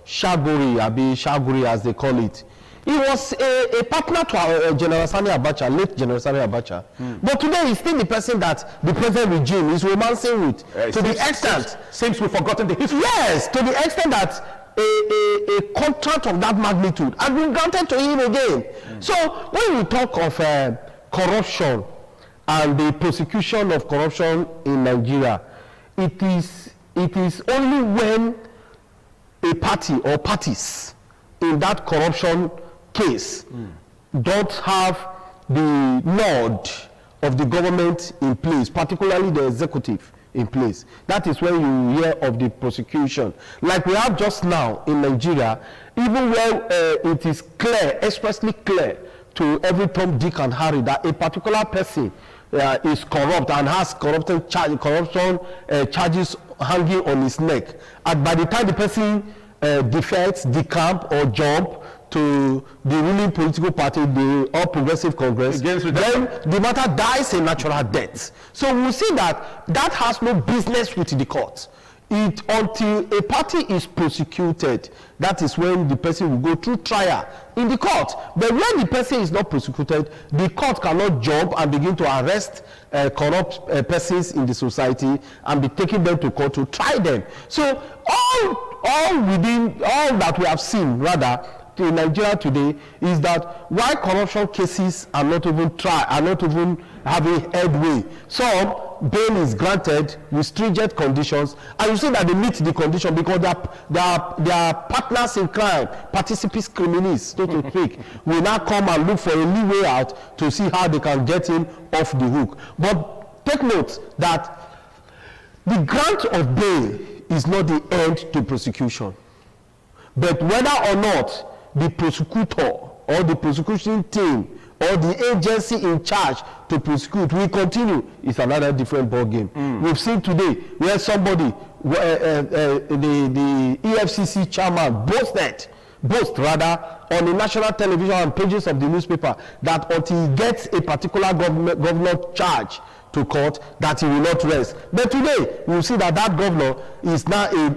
Shaguri as they call it, he was a partner to General Sani Abacha, late General Sani Abacha. But today he's still the person that the present regime is romancing with. To the extent, seems we've forgotten the history. Yes, to the extent that a contract of that magnitude has been granted to him again. So when we talk of corruption and the prosecution of corruption in Nigeria, it is only when a party or parties in that corruption case don't have the nod of the government in place, particularly the executive in place. That is when you hear of the prosecution. Like we have just now in Nigeria, even where it is clear, expressly clear to every Tom, Dick and Harry that a particular person is corrupt and has corruption charges hanging on his neck. And by the time the person defects, decamp or jump to the ruling political party, the All Progressive Congress, then the matter dies a natural death. So we see that has no business with the court. Until a party is prosecuted, that is when the person will go through trial in the court. But when the person is not prosecuted, the court cannot jump and begin to arrest corrupt persons in the society and be taking them to court to try them. So all that we have seen, rather, in Nigeria today is that why corruption cases are not even having headway. Some bail is granted with stringent conditions, and you see that they meet the condition because they are partners in crime, participants criminis, so to speak, will now come and look for a leeway out to see how they can get him off the hook. But take note that the grant of bail is not the end to prosecution. But whether or not the prosecutor or the prosecution team or the agency in charge to prosecute will continue is another different ball game. We've seen today where somebody, the EFCC chairman boast on the national television and pages of the newspaper that until he gets a particular governor charge to court, that he will not rest. But today we see that governor is now a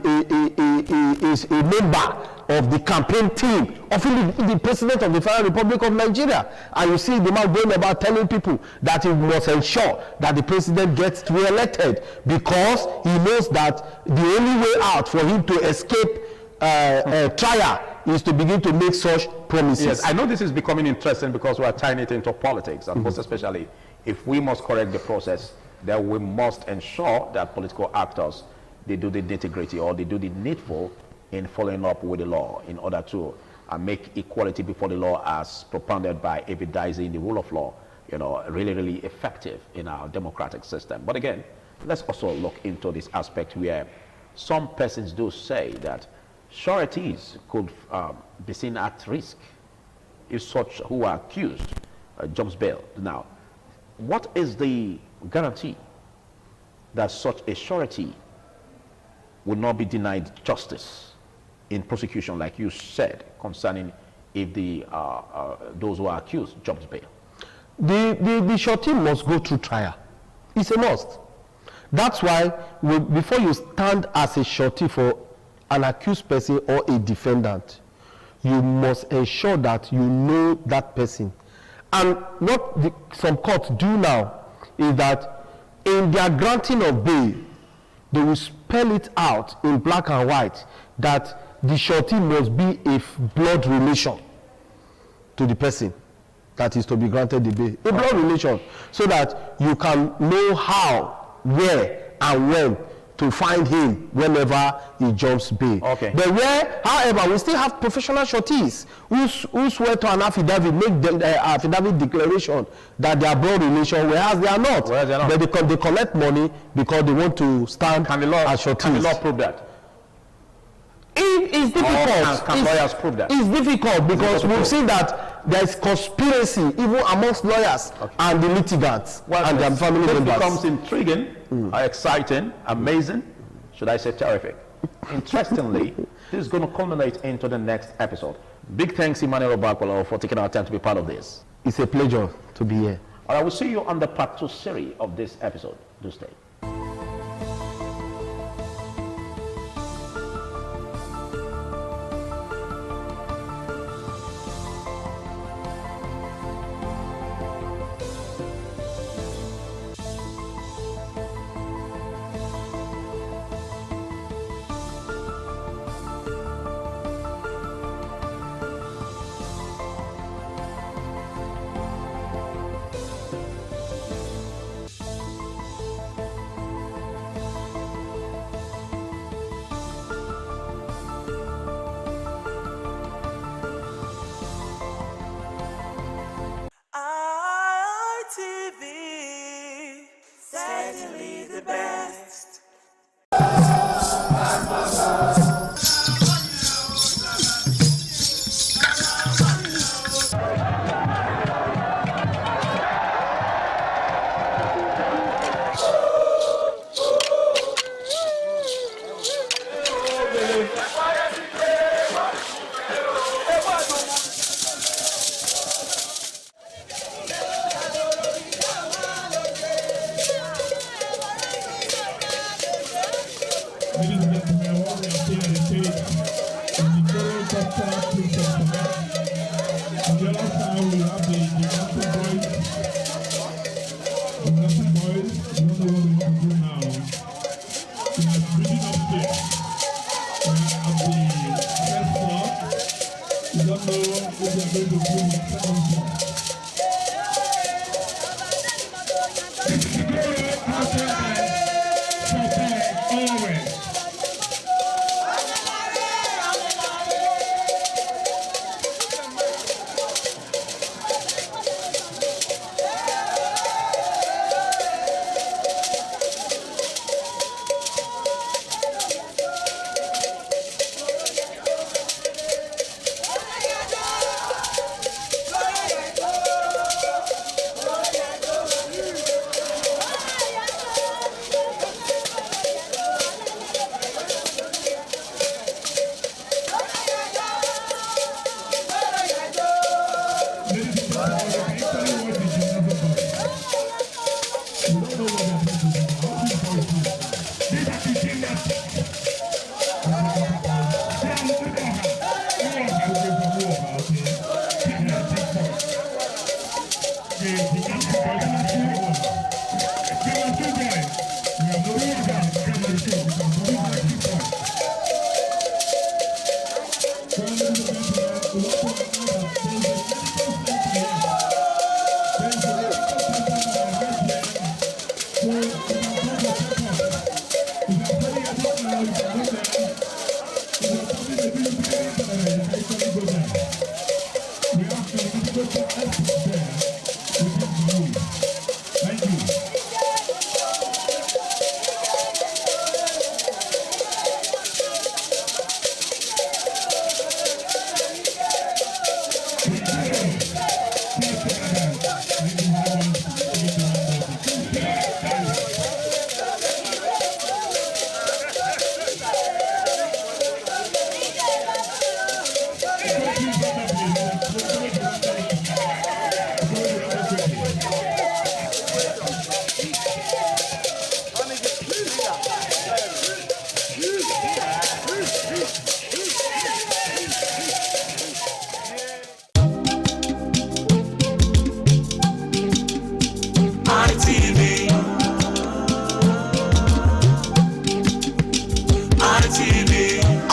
member of the campaign team of the President of the Federal Republic of Nigeria. And you see the man going about telling people that he must ensure that the president gets re-elected because he knows that the only way out for him to escape trial is to begin to make such promises. Yes, I know this is becoming interesting because we are tying it into politics, and most especially if we must correct the process, then we must ensure that political actors, they do the nitty-gritty or they do the needful in following up with the law in order to make equality before the law as propounded by evidizing the rule of law, really, really effective in our democratic system. But again, let's also look into this aspect where some persons do say that sureties could be seen at risk if such who are accused jumps bail. Now, what is the guarantee that such a surety will not be denied justice in prosecution, like you said, concerning if the those who are accused jumps bail? The surety must go through trial. It's a must. That's why before you stand as a surety for an accused person or a defendant, you must ensure that you know that person. And what some courts do now is that in their granting of bail, they will spell it out in black and white that the surety must be a blood relation to the person that is to be granted the bail. A blood relation, so that you can know how, where, and when to find him whenever he jumps bail. Okay. But where, however, we still have professional sureties who swear to an affidavit, make them affidavit declaration that they are blood relation, whereas they are not. But they collect money because they want to stand as sureties. Can the law prove that? It's difficult. Can lawyers prove that? It's difficult because we've seen that there is conspiracy even amongst lawyers and the litigants and their family members. This becomes intriguing, exciting, amazing, should I say terrific. Interestingly, this is going to culminate into the next episode. Big thanks, Emmanuel Obakwala, for taking our time to be part of this. It's a pleasure to be here. All right, we'll see you on the part 2 series of this episode. Do stay. ITV, certainly the best.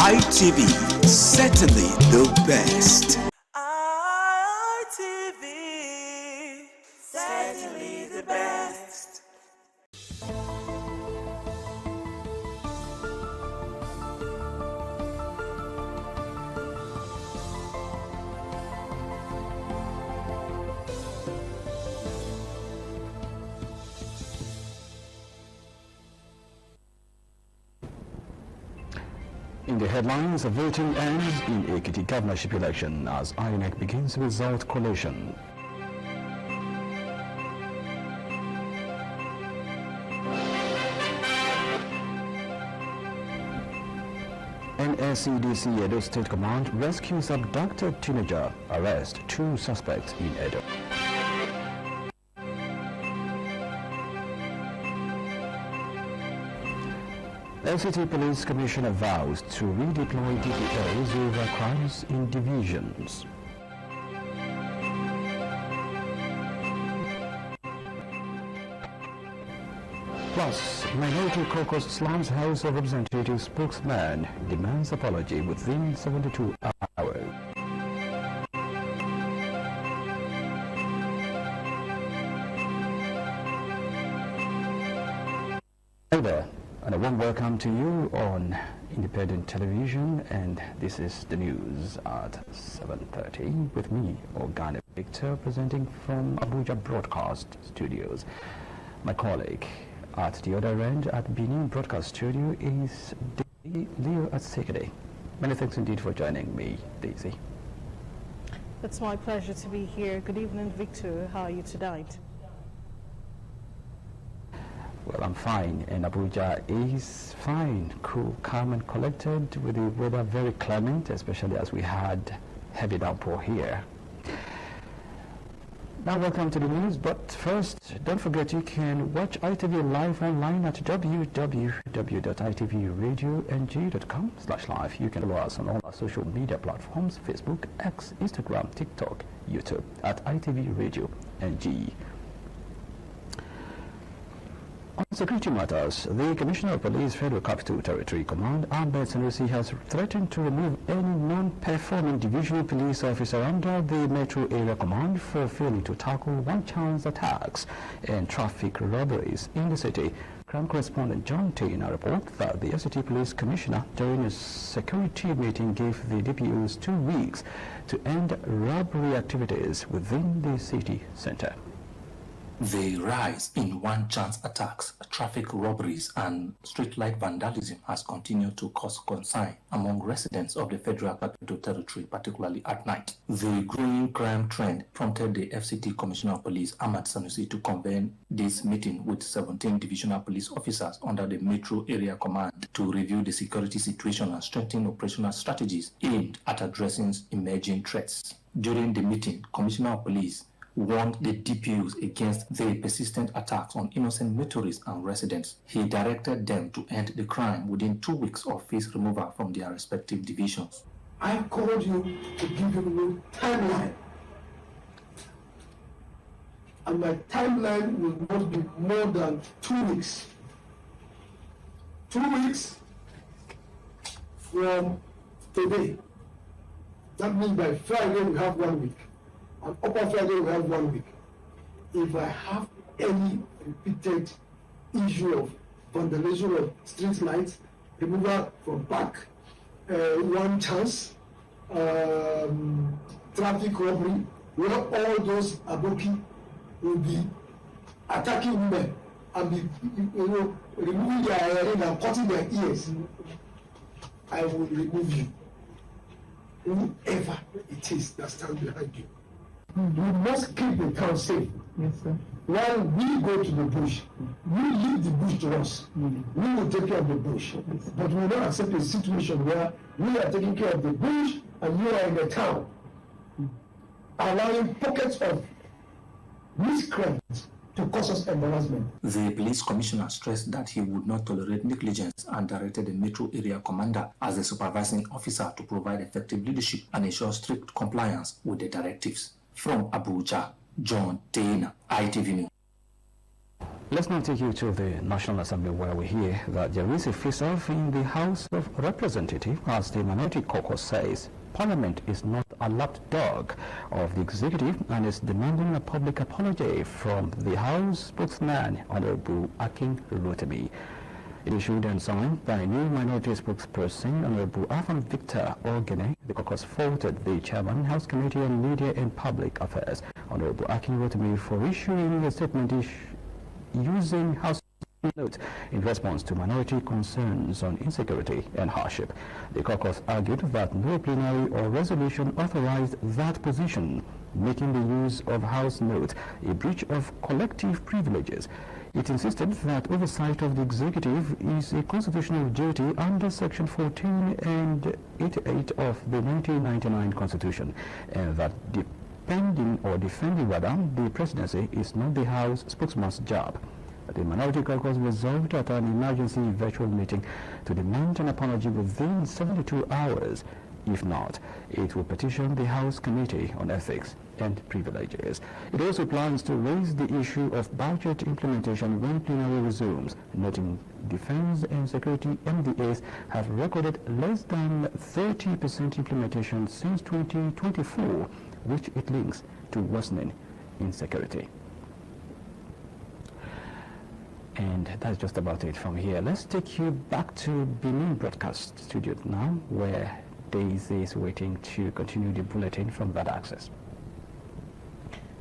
ITV, certainly the best. ITV, certainly the best. In the headlines, voting ends in Ekiti governorship election as INEC begins result collation. NSCDC Edo State Command rescues abducted teenager, arrest 2 suspects in Edo. LCT Police Commissioner vows to redeploy DPOs over crimes in divisions. Plus, Minority Caucus slams House of Representatives spokesman demands apology within 72 hours. Hi there, and a warm welcome to you on Independent Television, and this is the news at 7:30 with me, Ogane Victor, presenting from Abuja Broadcast Studios. My colleague at the other end at Benin Broadcast Studio is Leo Atsekede. Many thanks indeed for joining me, Daisy. It's my pleasure to be here. Good evening, Victor. How are you tonight? Well, I'm fine, and Abuja is fine, cool, calm and collected, with the weather very clement, especially as we had heavy downpour here. Now welcome to the news, but first, don't forget you can watch ITV live online at www.itvradioNG.com/live. You can follow us on all our social media platforms, Facebook, X, Instagram, TikTok, YouTube, at ITV Radio NG. On security matters, the Commissioner of Police Federal Capital Territory Command, Ahmed Sanusi, has threatened to remove any non-performing divisional police officer under the Metro Area Command for failing to tackle one-chance attacks and traffic robberies in the city. Crime correspondent John Taylor reports that the FCT Police Commissioner, during a security meeting, gave the DPOs 2 weeks to end robbery activities within the city center. The rise in one-chance attacks, traffic robberies, and streetlight vandalism has continued to cause concern among residents of the Federal Capital Territory, particularly at night. The growing crime trend prompted the FCT Commissioner of Police, Ahmed Sanusi, to convene this meeting with 17 divisional police officers under the Metro Area Command to review the security situation and strengthen operational strategies aimed at addressing emerging threats. During the meeting, Commissioner of Police warned the DPOs against the persistent attacks on innocent motorists and residents. He directed them to end the crime within 2 weeks of face removal from their respective divisions. I called you to give you a timeline. And my timeline will not be more than 2 weeks. 2 weeks from today. That means by Friday we have 1 week. And upper Friday we have 1 week. If I have any repeated issue of vandalism of street lights, removal from back, one chance, traffic robbery, where all those aboki will be attacking women and be, removing their hearing and cutting their ears, I will remove you. Whoever it is that stands behind you. We must keep the town safe. Yes, sir. While we go to the bush, we leave the bush to us. We will take care of the bush. Yes. But we will not accept a situation where we are taking care of the bush and you are in the town, allowing pockets of miscreants to cause us embarrassment. The police commissioner stressed that he would not tolerate negligence and directed the Metro Area Commander as the supervising officer to provide effective leadership and ensure strict compliance with the directives. From Abuja, John Taylor, ITV News. Let's now take you to the National Assembly, where we hear that there is a face-off in the House of Representatives as the Minority Caucus says Parliament is not a lapdog of the executive and is demanding a public apology from the House spokesman, Honorable Akin Rotimi. It issued and signed by new minority spokesperson, Honorable Afam Victor Ogene. The caucus faulted the chairman, House Committee on Media and Public Affairs, Honorable Akin Rotimi, for issuing a statement using House note in response to minority concerns on insecurity and hardship. The caucus argued that no plenary or resolution authorized that position, making the use of House notes a breach of collective privileges. It insisted that oversight of the executive is a constitutional duty under Section 14 and 88 of the 1999 Constitution, and that defending the presidency is not the House spokesman's job. The minority caucus resolved at an emergency virtual meeting to demand an apology within 72 hours. If not, it will petition the House Committee on Ethics and Privileges. It also plans to raise the issue of budget implementation when plenary resumes, noting defense and security MDAs have recorded less than 30% implementation since 2024, which it links to worsening insecurity. And that's just about it from here. Let's take you back to Benin Broadcast Studio now, where Daisy is waiting to continue the bulletin from that access.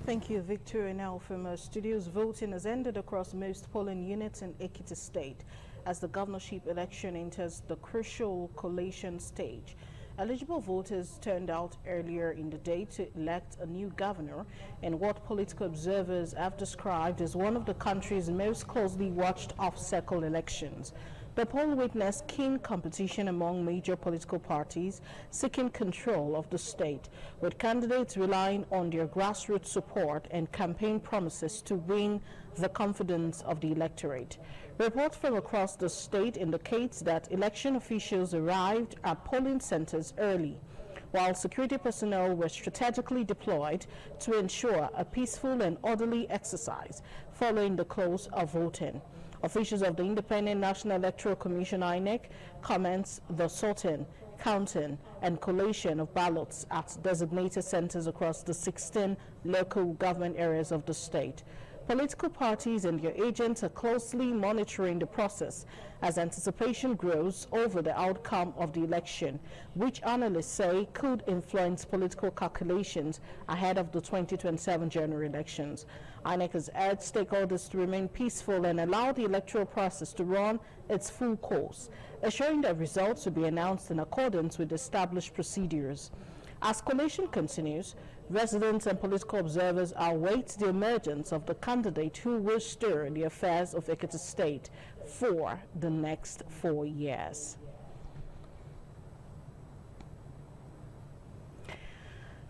Thank you, Victor. And now from our studios, voting has ended across most polling units in Ekiti State as the governorship election enters the crucial collation stage. Eligible voters turned out earlier in the day to elect a new governor in what political observers have described as one of the country's most closely watched off-cycle elections. The poll witnessed keen competition among major political parties seeking control of the state, with candidates relying on their grassroots support and campaign promises to win the confidence of the electorate. Reports from across the state indicates that election officials arrived at polling centers early, while security personnel were strategically deployed to ensure a peaceful and orderly exercise following the close of voting. Officials of the Independent National Electoral Commission (INEC) commence the sorting, counting, and collation of ballots at designated centers across the 16 local government areas of the state. Political parties and their agents are closely monitoring the process as anticipation grows over the outcome of the election, which analysts say could influence political calculations ahead of the 2027 general elections. INEC has urged stakeholders to remain peaceful and allow the electoral process to run its full course, assuring that results will be announced in accordance with established procedures. As collation continues, residents and political observers await the emergence of the candidate who will stir the affairs of Ekiti State for the next 4 years.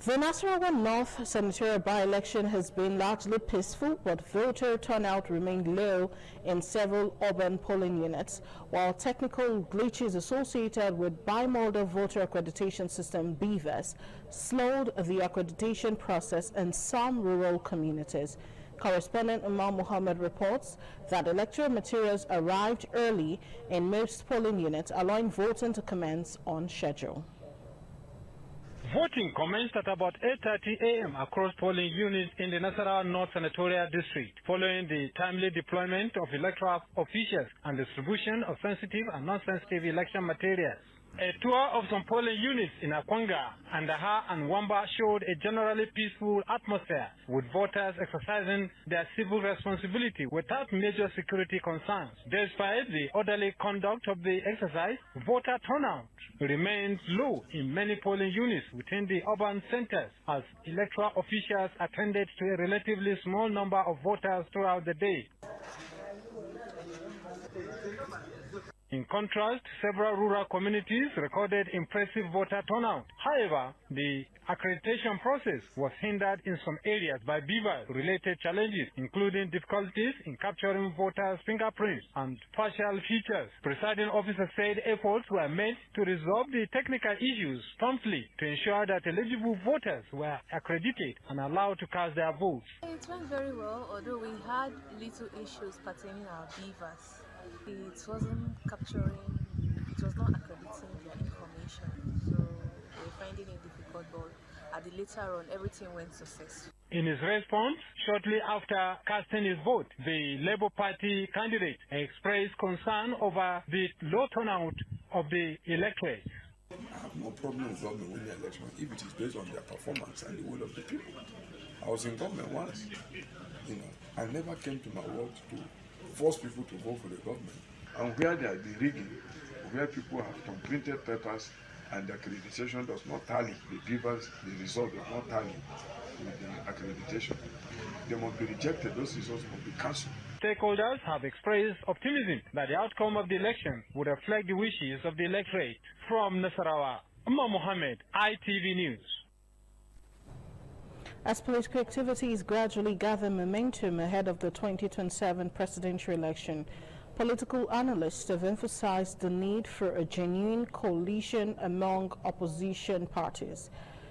The Nasarawa North senatorial by-election has been largely peaceful, but voter turnout remained low in several urban polling units, while technical glitches associated with bimodal voter accreditation system BVAS slowed the accreditation process in some rural communities. Correspondent Umar Mohammed reports that electoral materials arrived early in most polling units, allowing voting to commence on schedule. Voting commenced at about 8:30 a.m. across polling units in the Nasarawa North Senatorial District, following the timely deployment of electoral officials and distribution of sensitive and non-sensitive election materials. A tour of some polling units in Akwanga, Andaha, and Wamba showed a generally peaceful atmosphere, with voters exercising their civil responsibility without major security concerns. Despite the orderly conduct of the exercise, voter turnout remains low in many polling units within the urban centers, as electoral officials attended to a relatively small number of voters throughout the day. In contrast, several rural communities recorded impressive voter turnout. However, the accreditation process was hindered in some areas by BVAS-related challenges, including difficulties in capturing voters' fingerprints and facial features. Presiding officer said efforts were made to resolve the technical issues promptly to ensure that eligible voters were accredited and allowed to cast their votes. It went very well, although we had little issues pertaining our BVAS. It wasn't capturing, it was not accrediting their information, so we're finding it difficult, but at the later on, everything went successful. In his response, shortly after casting his vote, the Labour Party candidate expressed concern over the low turnout of the electorate. I have no problem with government winning the election if it is based on their performance and the will of the people. I was in government once, I never came to my work to force people to vote for the government. And where there is the rigging, where people have some printed papers and the accreditation does not tally, the result does not tally with the accreditation, they must be rejected. Those results must be cancelled. Stakeholders have expressed optimism that the outcome of the election would reflect the wishes of the electorate. From Nasarawa, Umar Mohammed, ITV News. As political activities gradually gather momentum ahead of the 2027 presidential election, political analysts have emphasized the need for a genuine coalition among opposition parties.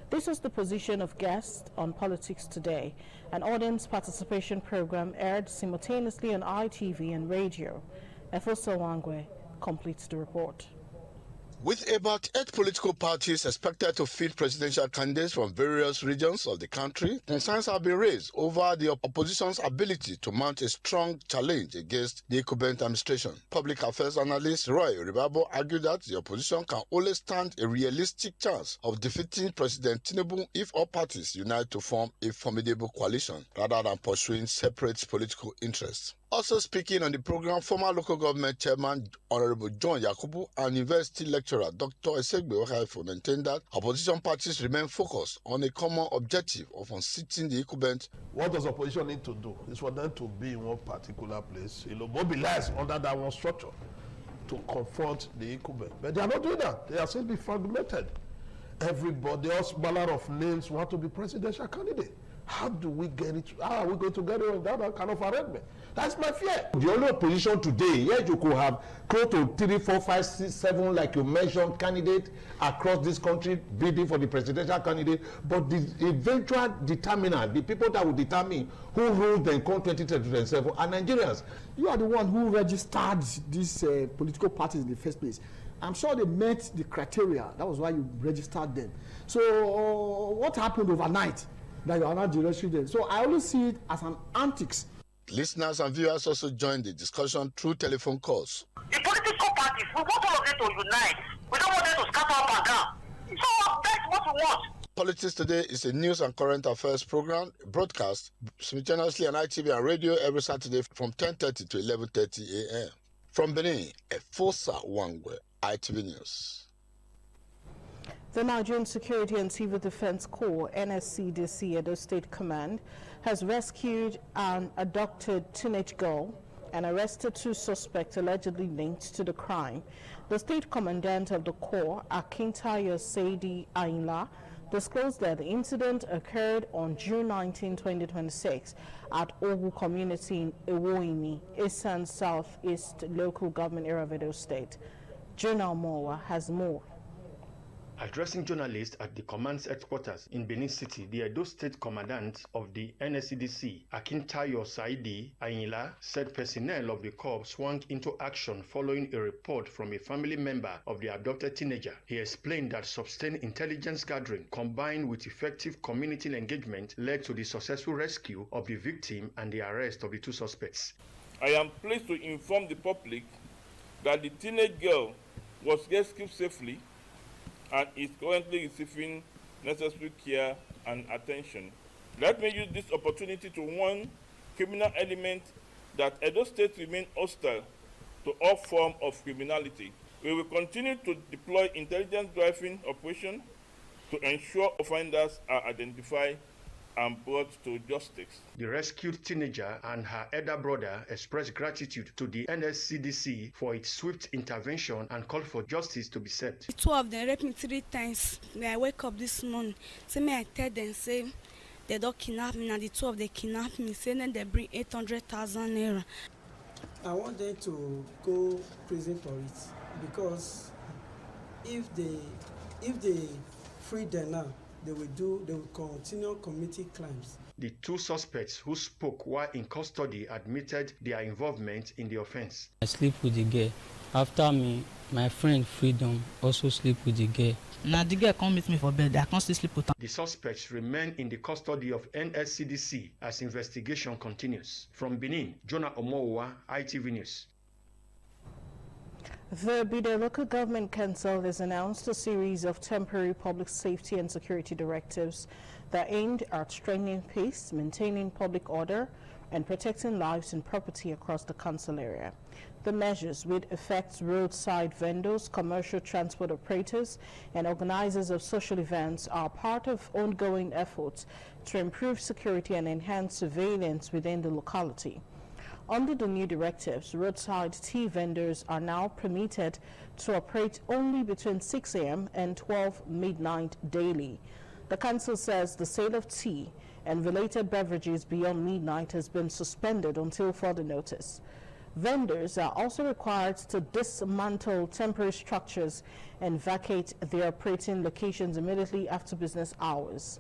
This was the position of guests on Politics Today, an audience participation program aired simultaneously on ITV and radio. Efoso Wangwe completes the report. With about 8 political parties expected to field presidential candidates from various regions of the country, concerns have been raised over the opposition's ability to mount a strong challenge against the incumbent administration. Public affairs analyst Roy Ribabo argued that the opposition can only stand a realistic chance of defeating President Tinubu if all parties unite to form a formidable coalition, rather than pursuing separate political interests. Also speaking on the program, former local government chairman Honorable John Yakubu and university lecturer Dr. Esegbe Okaifo maintained that opposition parties remain focused on a common objective of unseating the incumbent. What does opposition need to do? Is for them to be in one particular place, mobilize under that one structure to confront the incumbent. But they are not doing that. They are still be fragmented. Everybody, all manner of names want to be presidential candidate. How do we get it? How are we going to get it on that kind of arrangement? That's my fear. The only opposition today, yes, you could have close to 3, 4, 5, 6, 7, like you mentioned, candidates across this country bidding for the presidential candidate. But the eventual determinant, the people that will determine who rules the country 2027 are Nigerians. You are the one who registered these political parties in the first place. I'm sure they met the criteria. That was why you registered them. So what happened overnight that you are not registering them? So I always see it as an antics. Listeners and viewers also joined the discussion through telephone calls. The political parties, we want all of them to unite. We don't want them to scatter up and down. So that's what we want. Politics Today is a news and current affairs program broadcast simultaneously on ITV and radio every Saturday from 10:30 to 11:30 a.m. From Benin, Efosa Wangwe, ITV News. The Nigerian Security and Civil Defense Corps, NSCDC, Edo State Command, has rescued an abducted teenage girl and arrested 2 suspects allegedly linked to the crime. The State Commandant of the Corps, Akintayo Saidi Ainla, disclosed that the incident occurred on June 19, 2026 at Ogu Community in Ewoimi, Esan Southeast Local Government Area of Edo State. Jonah Mowa has more. Addressing journalists at the command's headquarters in Benin City, the Edo State Commandant of the NSCDC, Akintayo Saidi Ainla, said personnel of the Corps swung into action following a report from a family member of the abducted teenager. He explained that sustained intelligence gathering combined with effective community engagement led to the successful rescue of the victim and the arrest of the 2 suspects. I am pleased to inform the public that the teenage girl was rescued safely and is currently receiving necessary care and attention. Let me use this opportunity to warn criminal elements that Edo State remains hostile to all forms of criminality. We will continue to deploy intelligence-driven operations to ensure offenders are identified and brought to justice. The rescued teenager and her elder brother expressed gratitude to the NSCDC for its swift intervention and called for justice to be served. 2 of them raped me 3 times. When I wake up this morning, I tell them, say, they don't kidnap me, and the 2 of them kidnap me, say, then they bring 800,000 naira. I want them to go prison for it, because if they free them now, they will continue committing crimes. The 2 suspects who spoke while in custody admitted their involvement in the offense. I sleep with the girl. After me, my friend Freedom also sleep with the girl. Now the girl come meet me for bed. I can't still sleep with her. The suspects remain in the custody of NSCDC as investigation continues. From Benin, Jonah Omowa, ITV News. The Bida Local Government Council has announced a series of temporary public safety and security directives that are aimed at strengthening peace, maintaining public order, and protecting lives and property across the council area. The measures, which affect roadside vendors, commercial transport operators, and organizers of social events, are part of ongoing efforts to improve security and enhance surveillance within the locality. Under the new directives, roadside tea vendors are now permitted to operate only between 6 a.m. and 12 midnight daily. The council says the sale of tea and related beverages beyond midnight has been suspended until further notice. Vendors are also required to dismantle temporary structures and vacate their operating locations immediately after business hours.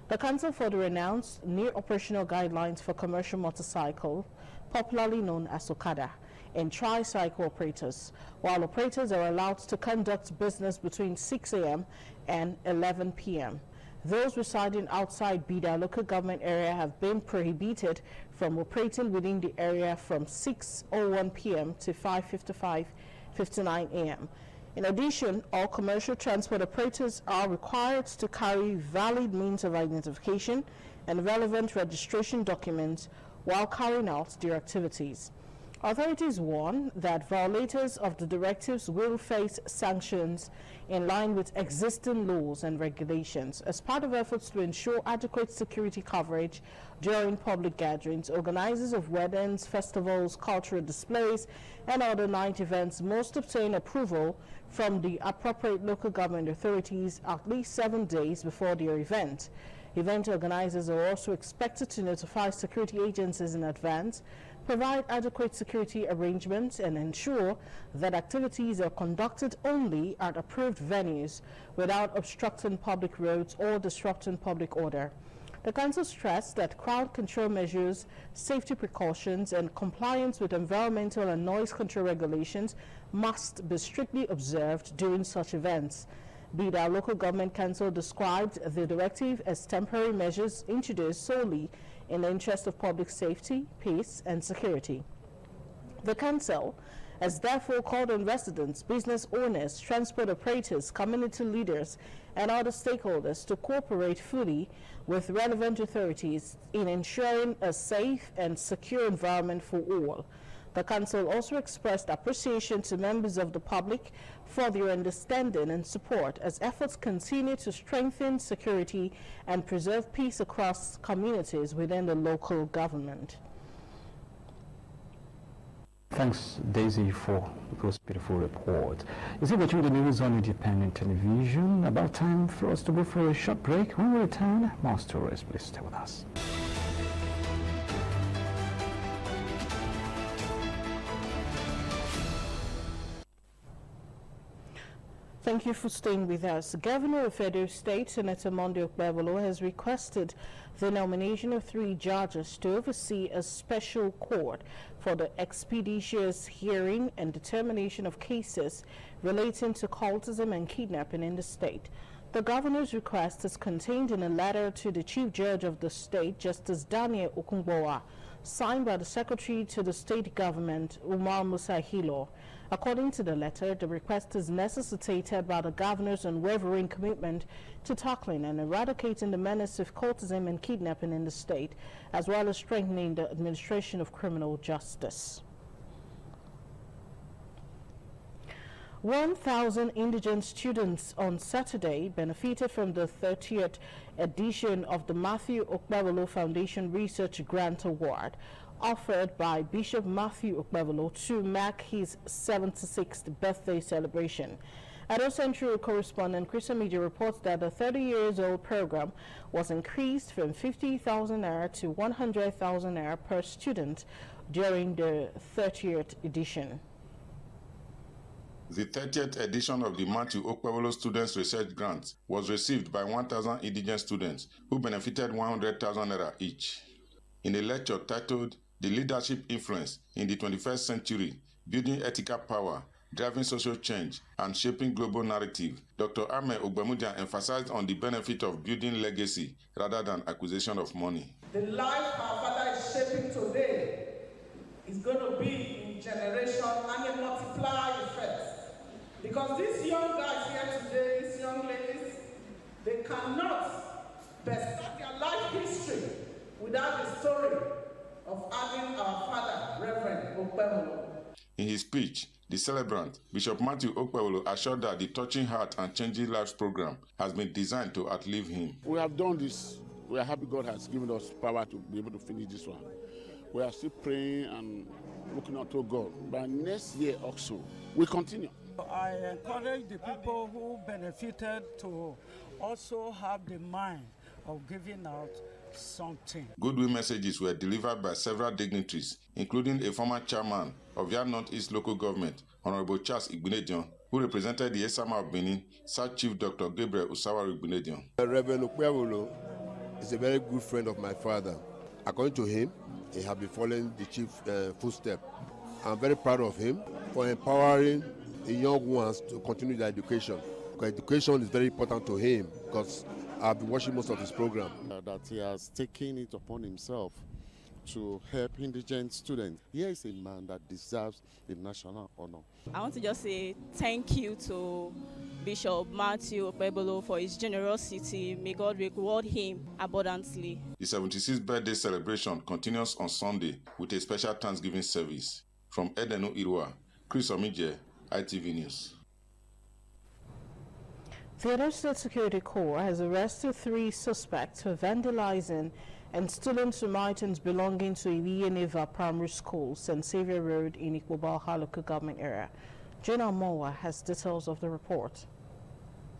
The council further announced new operational guidelines for commercial motorcycle, popularly known as Okada, and tricycle operators, while operators are allowed to conduct business between 6 a.m. and 11 p.m. Those residing outside Bida local government area have been prohibited from operating within the area from 6:01 p.m. to 5:59 a.m. In addition, all commercial transport operators are required to carry valid means of identification and relevant registration documents while carrying out their activities. Authorities warn that violators of the directives will face sanctions in line with existing laws and regulations. As part of efforts to ensure adequate security coverage during public gatherings, organizers of weddings, festivals, cultural displays, and other night events must obtain approval from the appropriate local government authorities at least 7 days before their event. Event organizers are also expected to notify security agencies in advance, provide adequate security arrangements, and ensure that activities are conducted only at approved venues without obstructing public roads or disrupting public order. The council stressed that crowd control measures, safety precautions, and compliance with environmental and noise control regulations must be strictly observed during such events. Bida Local Government Council described the directive as temporary measures introduced solely in the interest of public safety, peace, and security. The council has therefore called on residents, business owners, transport operators, community leaders, and other stakeholders to cooperate fully with relevant authorities in ensuring a safe and secure environment for all. The council also expressed appreciation to members of the public for their understanding and support as efforts continue to strengthen security and preserve peace across communities within the local government. Thanks, Daisy, for those beautiful reports. You see, watching the news on Independent Television. About time for us to go for a short break. When we return, more stories. Please stay with us. Thank you for staying with us. Governor of Edo State, Senator Monday Okpebholo, has requested the nomination of 3 judges to oversee a special court for the expeditious hearing and determination of cases relating to cultism and kidnapping in the state. The governor's request is contained in a letter to the Chief Judge of the state, Justice Daniel Okungbowa, signed by the Secretary to the State Government, Umar Musa Hilo. According to the letter, the request is necessitated by the governor's unwavering commitment to tackling and eradicating the menace of cultism and kidnapping in the state, as well as strengthening the administration of criminal justice. 1,000 indigent students on Saturday benefited from the 30th edition of the Matthew Okpebholo Foundation Research Grant Award, offered by Bishop Matthew Okpebholo to mark his 76th birthday celebration. Edo Central correspondent Christian Media reports that the 30-year-old program was increased from 50,000 naira to 100,000 naira per student during the 30th edition. The 30th edition of the Matthew Okpebholo Students Research Grant was received by 1,000 indigent students who benefited 100,000 naira each. In a lecture titled The Leadership Influence in the 21st Century, Building Ethical Power, Driving Social Change, and Shaping Global Narrative, Dr. Ahmed Ogbemudia emphasized on the benefit of building legacy rather than acquisition of money. The life our father is shaping today is going to be in generation and a multiplier effect. Because these young guys here today, these young ladies, they cannot but start their life history without the story of having our father, Reverend Okpebholo. In his speech, the celebrant, Bishop Matthew Okpebholo, assured that the Touching Heart and Changing Lives program has been designed to outlive him. We have done this. We are happy God has given us power to be able to finish this one. We are still praying and looking out to God. By next year also, we continue. I encourage the people who benefited to also have the mind of giving out something. Goodwill messages were delivered by several dignitaries, including a former chairman of Yan North-East Local Government, Honorable Charles Igbinedion, who represented the Esama of Benin, South Chief Dr. Gabriel Usawaru Igbinedion. Reverend Okpebholo is a very good friend of my father. According to him, he has been following the chief's footsteps. I'm very proud of him for empowering the young ones to continue their education. Because education is very important to him, because I've been watching most of his program. That he has taken it upon himself to help indigent students. Here is a man that deserves the national honor. I want to just say thank you to Bishop Matthew Okpebholo for his generosity. May God reward him abundantly. The 76th birthday celebration continues on Sunday with a special Thanksgiving service. From Edenu Irua, Chris Omije, ITV News. The Edo State Security Corps has arrested 3 suspects for vandalizing and stealing some items belonging to Iviyeneva Primary School, St. Xavier Road in Ikpoba local government area. Jenna Mowa has details of the report.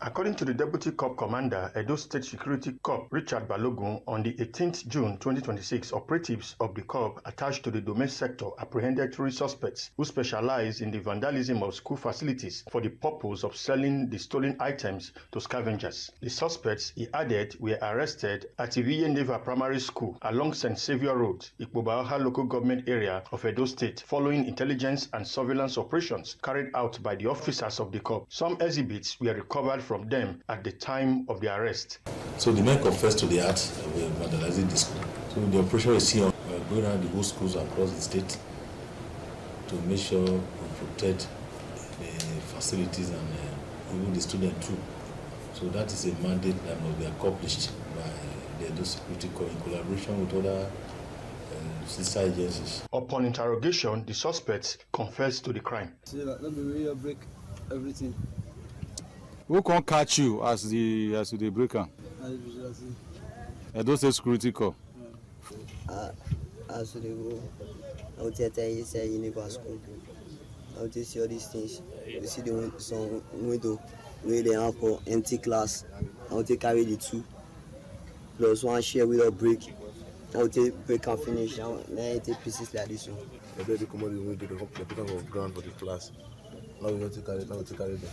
According to the Deputy Corps Commander, Edo State Security Corps, Richard Balogun, on the 18th June 2026, operatives of the Corps attached to the domain sector apprehended 3 suspects who specialize in the vandalism of school facilities for the purpose of selling the stolen items to scavengers. The suspects, he added, were arrested at Iviyeneva Primary School along St. Xavier Road, Ikpoba local government area of Edo State, following intelligence and surveillance operations carried out by the officers of the Corps. Some exhibits were recovered from them at the time of the arrest. So the men confessed to the act of vandalizing the school. So the operation is here. We are going around the whole schools across the state to make sure we protect the facilities and even the students too. So that is a mandate that must be accomplished by the Edo Security Corps in collaboration with other sister agencies. Upon interrogation, the suspects confessed to the crime. Let me really break everything. Who can catch you as the breaker? Edo State Security Corps. As they go, I will tell you say you never school. I will see all these things. You see some window where they have for empty class. I will carry the 2 plus 1 share with a brick. I will take break and finish. Then I take pieces like this one. The baby come on the window, the put on ground for the class. Now we want to carry them.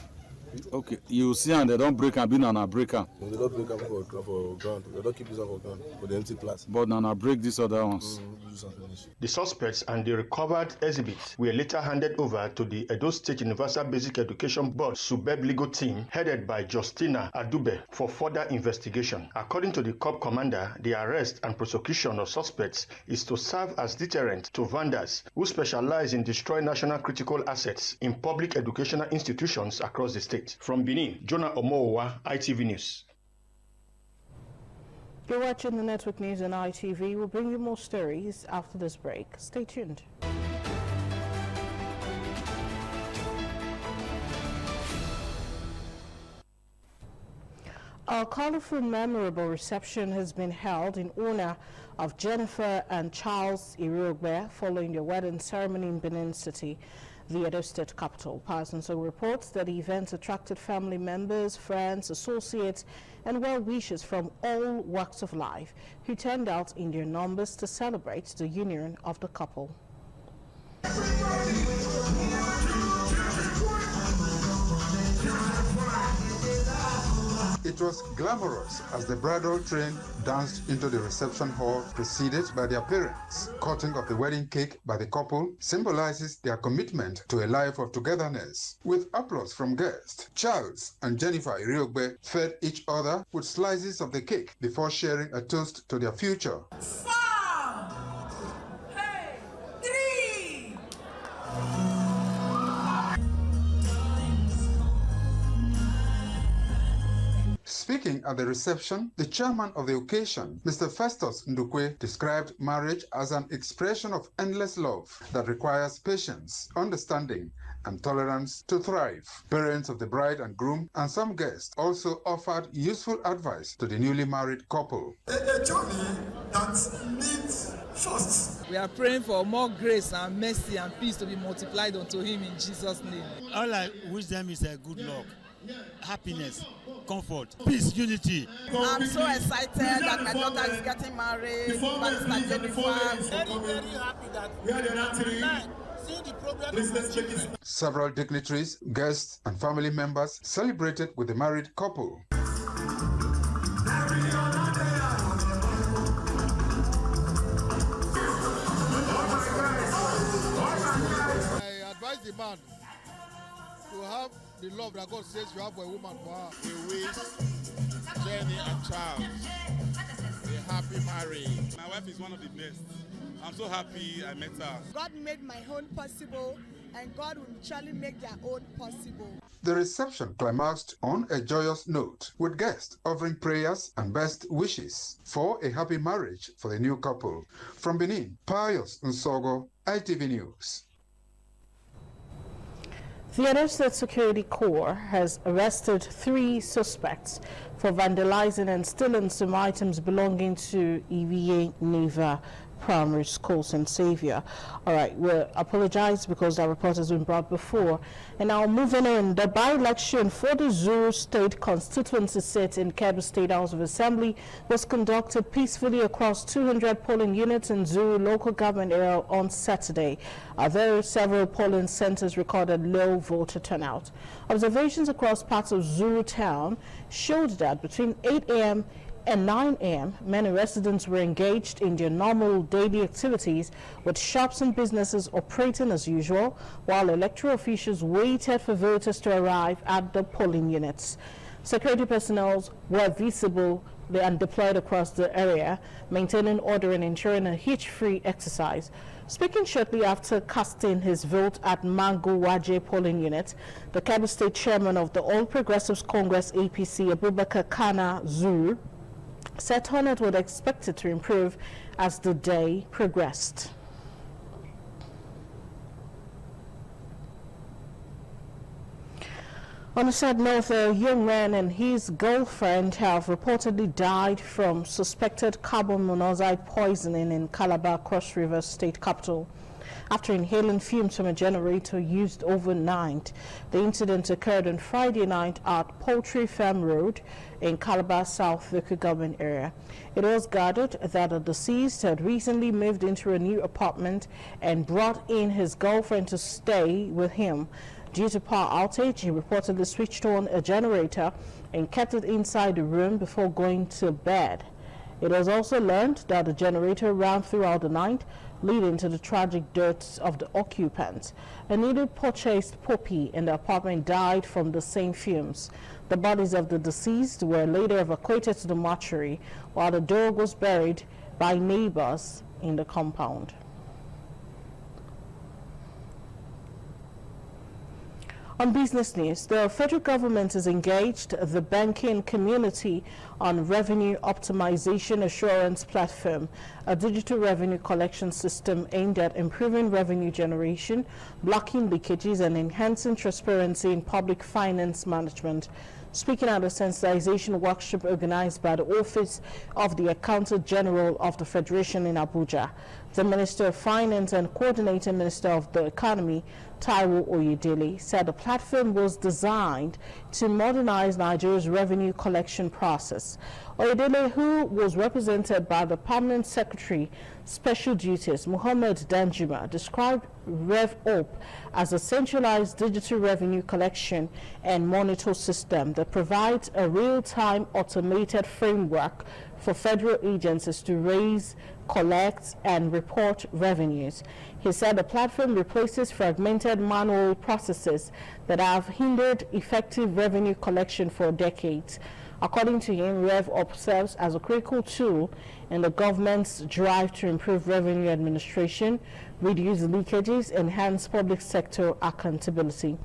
Okay, you see, and they don't break and be on breaker. No, they don't break up for ground. They don't keep this up for ground for the empty class. But now break these other ones. The suspects and the recovered exhibits were later handed over to the Edo State Universal Basic Education Board Subeb legal team headed by Justina Adube for further investigation. According to the Corps Commander, the arrest and prosecution of suspects is to serve as deterrent to vandals who specialize in destroying national critical assets in public educational institutions across the state. From Benin, Jonah Omowa, ITV News. You're watching the Network News on ITV. We'll bring you more stories after this break. Stay tuned. A colorful, memorable reception has been held in honor of Jennifer and Charles Irogbe following their wedding ceremony in Benin City, the Edo State capital. Parsonso reports that the event attracted family members, friends, associates, and well-wishers from all walks of life who turned out in their numbers to celebrate the union of the couple. It was glamorous as the bridal train danced into the reception hall, preceded by their parents. Cutting of the wedding cake by the couple symbolizes their commitment to a life of togetherness. With applause from guests, Charles and Jennifer Iriogbe fed each other with slices of the cake before sharing a toast to their future. Speaking at the reception, the chairman of the occasion, Mr. Festus Ndukwe, described marriage as an expression of endless love that requires patience, understanding, and tolerance to thrive. Parents of the bride and groom and some guests also offered useful advice to the newly married couple. A journey that needs trust. We are praying for more grace and mercy and peace to be multiplied unto him in Jesus' name. All I wish them is a good luck, happiness, comfort, peace, unity. I'm so excited that my daughter is getting married. Barrister Jennifer. Very happy that we are the Several dignitaries, guests, and family members celebrated with the married couple. I advise the man to have the love that God says you have for a woman for her. We wish Jenny and Charles a happy marriage. My wife is one of the best. I'm so happy I met her. God made my own possible, and God will surely make their own possible. The reception climaxed on a joyous note, with guests offering prayers and best wishes for a happy marriage for the new couple. From Benin, Pius Nsogo, ITV News. The Edo State Security Corps has arrested 3 suspects for vandalizing and stealing some items belonging to EVA Neva Primary School, St. Xavier. All right, we apologize because that report has been brought before. And now moving on, the by-election for the Zuru State constituency seat in Kebbi State House of Assembly was conducted peacefully across 200 polling units in Zuru local government area on Saturday. Although several polling centers recorded low voter turnout. Observations across parts of Zuru town showed that between 8 a.m. and 9 a.m., many residents were engaged in their normal daily activities, with shops and businesses operating as usual, while electoral officials waited for voters to arrive at the polling units. Security personnel were visible and deployed across the area, maintaining order and ensuring a hitch-free exercise. Speaking shortly after casting his vote at Mangu Waje polling unit, the Kebbi State chairman of the All Progressives Congress APC, Abubakar Kana Zuru, said turnout was expected to improve as the day progressed. On a sad note, a young man and his girlfriend have reportedly died from suspected carbon monoxide poisoning in Calabar, Cross River State Capital, after inhaling fumes from a generator used overnight. The incident occurred on Friday night at Poultry Farm Road in Calabar South local government area. It was gathered that the deceased had recently moved into a new apartment and brought in his girlfriend to stay with him. Due to power outage, he reportedly switched on a generator and kept it inside the room before going to bed. It was also learned that the generator ran throughout the night, leading to the tragic deaths of the occupants. A newly purchased puppy in the apartment died from the same fumes. The bodies of the deceased were later evacuated to the mortuary, while the dog was buried by neighbors in the compound. On business news, the federal government has engaged the banking community on revenue optimization assurance platform, a digital revenue collection system aimed at improving revenue generation, blocking leakages, and enhancing transparency in public finance management. Speaking at a sensitization workshop organized by the Office of the Accountant General of the Federation in Abuja, the Minister of Finance and Coordinating Minister of the Economy, Taiwo Oyedele, said the platform was designed to modernize Nigeria's revenue collection process. Oyedele, who was represented by the Permanent Secretary, Special Duties, Muhammad Danjuma, described RevOp as a centralized digital revenue collection and monitor system that provides a real-time automated framework for federal agencies to raise, collect, and report revenues. He said the platform replaces fragmented manual processes that have hindered effective revenue collection for decades. According to him, RevUp serves as a critical tool in the government's drive to improve revenue administration, reduce leakages, enhance public sector accountability.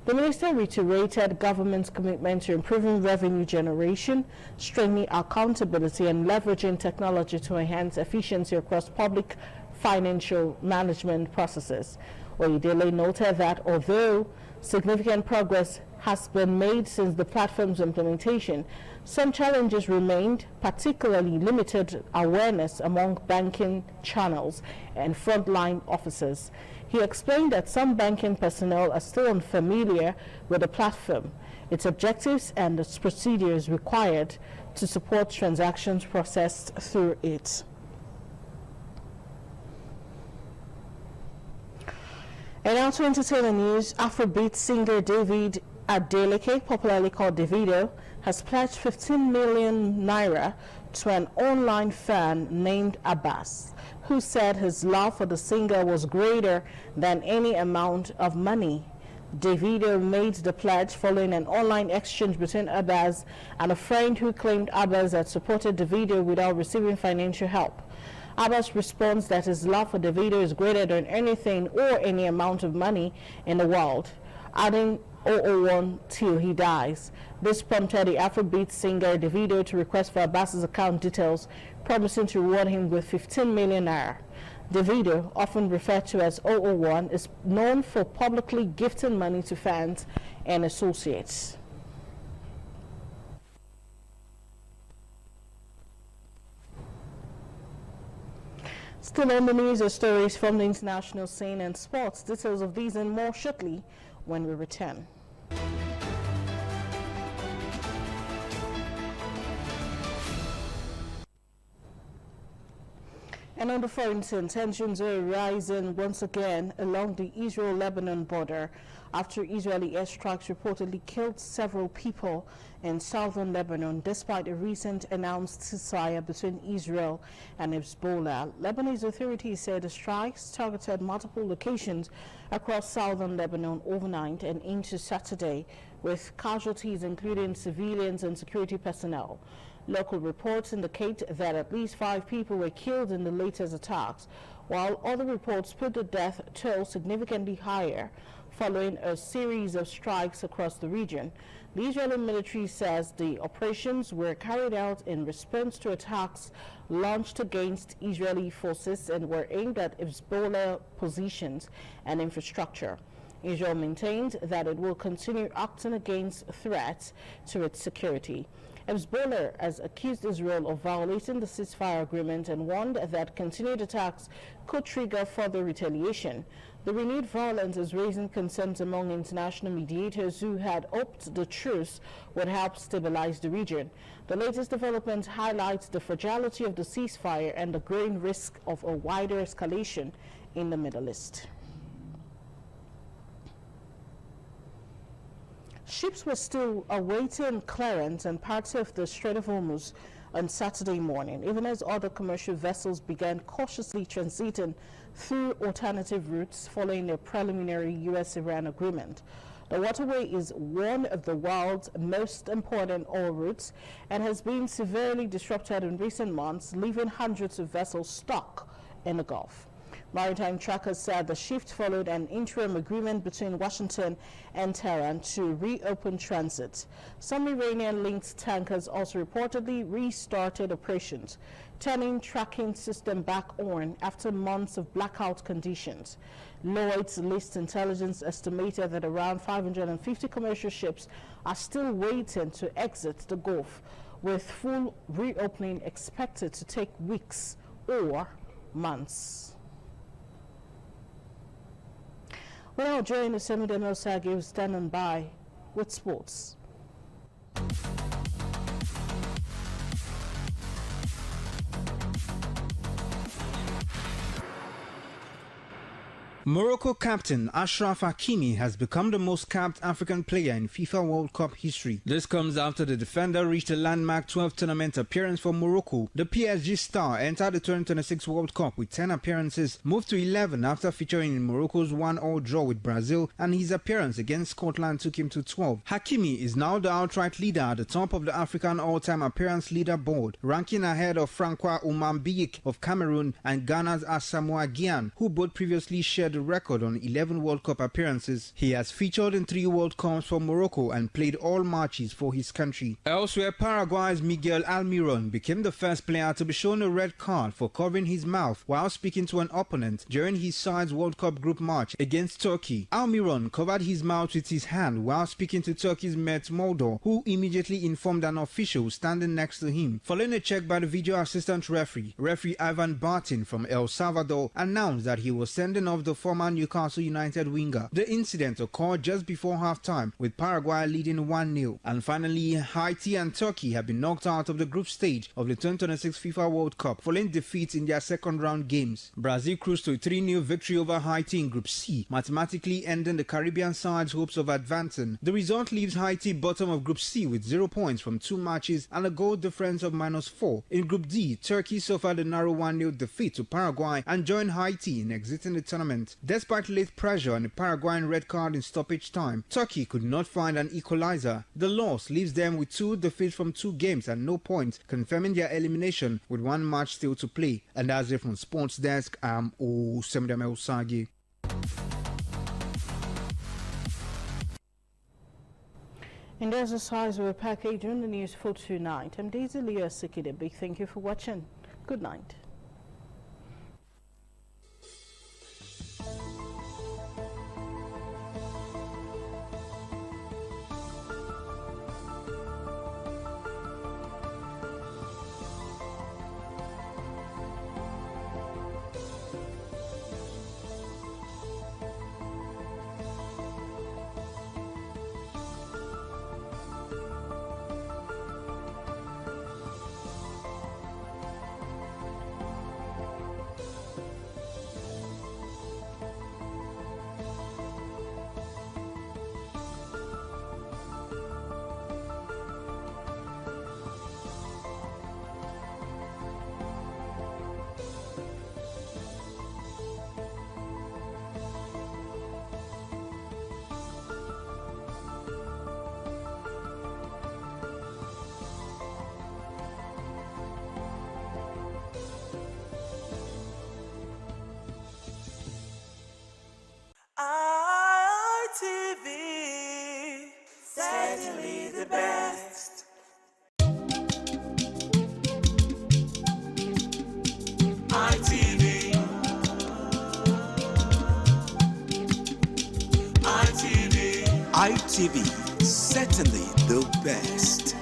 The minister reiterated government's commitment to improving revenue generation, strengthening accountability, and leveraging technology to enhance efficiency across public financial management processes. Oyedele noted that although significant progress has been made since the platform's implementation, some challenges remained, particularly limited awareness among banking channels and frontline officers. He explained that some banking personnel are still unfamiliar with the platform, its objectives, and its procedures required to support transactions processed through it. And now to entertainment news, Afrobeat singer David Adeleke, popularly called Davido, has pledged 15 million naira to an online fan named Abbas, who said his love for the singer was greater than any amount of money. Davido made the pledge following an online exchange between Abbas and a friend who claimed Abbas had supported Davido without receiving financial help. Abbas responds that his love for Davido is greater than anything or any amount of money in the world, adding 001 till he dies. This prompted the Afrobeat singer Davido to request for Abbas's account details, promising to reward him with 15 million naira. Davido, often referred to as 001, is known for publicly gifting money to fans and associates. Still on the news are stories from the international scene and sports. Details of these and more shortly when we return. And on the foreign scene, tensions are rising once again along the Israel-Lebanon border after Israeli airstrikes reportedly killed several people in southern Lebanon, despite a recent announced ceasefire between Israel and Hezbollah. Lebanese authorities said the strikes targeted multiple locations across southern Lebanon overnight and into Saturday, with casualties including civilians and security personnel. Local reports indicate that at least 5 people were killed in the latest attacks, while other reports put the death toll significantly higher following a series of strikes across the region. The Israeli military says the operations were carried out in response to attacks launched against Israeli forces and were aimed at Hezbollah positions and infrastructure. Israel maintains that it will continue acting against threats to its security. Hezbollah has accused Israel of violating the ceasefire agreement and warned that continued attacks could trigger further retaliation. The renewed violence is raising concerns among international mediators who had hoped the truce would help stabilize the region. The latest development highlights the fragility of the ceasefire and the growing risk of a wider escalation in the Middle East. Ships were still awaiting clearance in parts of the Strait of Hormuz on Saturday morning, even as other commercial vessels began cautiously transiting through alternative routes following a preliminary U.S.-Iran agreement. The waterway is one of the world's most important oil routes and has been severely disrupted in recent months, leaving hundreds of vessels stuck in the Gulf. Maritime trackers said the shift followed an interim agreement between Washington and Tehran to reopen transit. Some Iranian-linked tankers also reportedly restarted operations, turning tracking system back on after months of blackout conditions. Lloyd's List Intelligence estimated that around 550 commercial ships are still waiting to exit the Gulf, with full reopening expected to take weeks or months. We're now joined Semide Mosagi, who's standing by with sports. Morocco captain Achraf Hakimi has become the most capped African player in FIFA World Cup history. This comes after the defender reached a landmark 12th tournament appearance for Morocco. The PSG star entered the 2026 World Cup with 10 appearances, moved to 11 after featuring in Morocco's 1-1 draw with Brazil, and his appearance against Scotland took him to 12. Hakimi is now the outright leader at the top of the African all-time appearance leaderboard, ranking ahead of Francois Oumambiyik of Cameroon and Ghana's Asamoah Gyan, who both previously shared the record on 11 World Cup appearances. He has featured in 3 World Cups for Morocco and played all matches for his country. Elsewhere, Paraguay's Miguel Almiron became the first player to be shown a red card for covering his mouth while speaking to an opponent during his side's World Cup group match against Turkey. Almiron covered his mouth with his hand while speaking to Turkey's Mert Moldor, who immediately informed an official standing next to him. Following a check by the video assistant referee Ivan Bartin from El Salvador announced that he was sending off the former Newcastle United winger. The incident occurred just before halftime, with Paraguay leading 1-0. And finally, Haiti and Turkey have been knocked out of the group stage of the 2026 FIFA World Cup following defeats in their second round games. Brazil cruised to a 3-0 victory over Haiti in Group C, mathematically ending the Caribbean side's hopes of advancing. The result leaves Haiti bottom of Group C with 0 points from 2 matches and a goal difference of -4. In Group D, Turkey suffered a narrow 1-0 defeat to Paraguay and joined Haiti in exiting the tournament. Despite late pressure and a Paraguayan red card in stoppage time, Turkey could not find an equalizer. The loss leaves them with 2 defeats from 2 games and no points, confirming their elimination with 1 match still to play. And that's it from Sports Desk. I'm Osemdeme Osagi. And there's the size of a package on the news for tonight. I'm Daisy Leah Sikide. Big thank you for watching. Good night. ITV, certainly the best. ITV, certainly the best.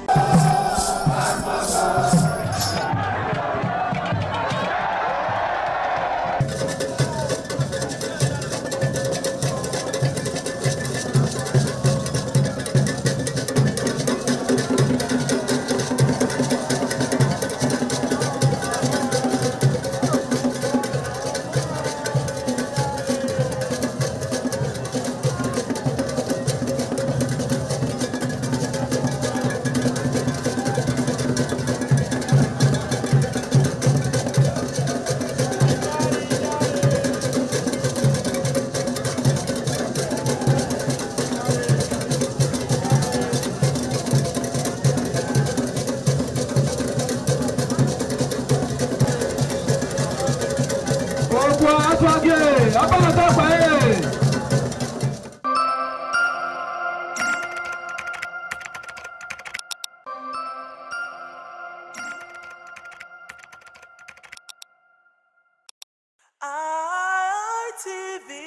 ITV,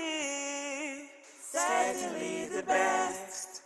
certainly the best.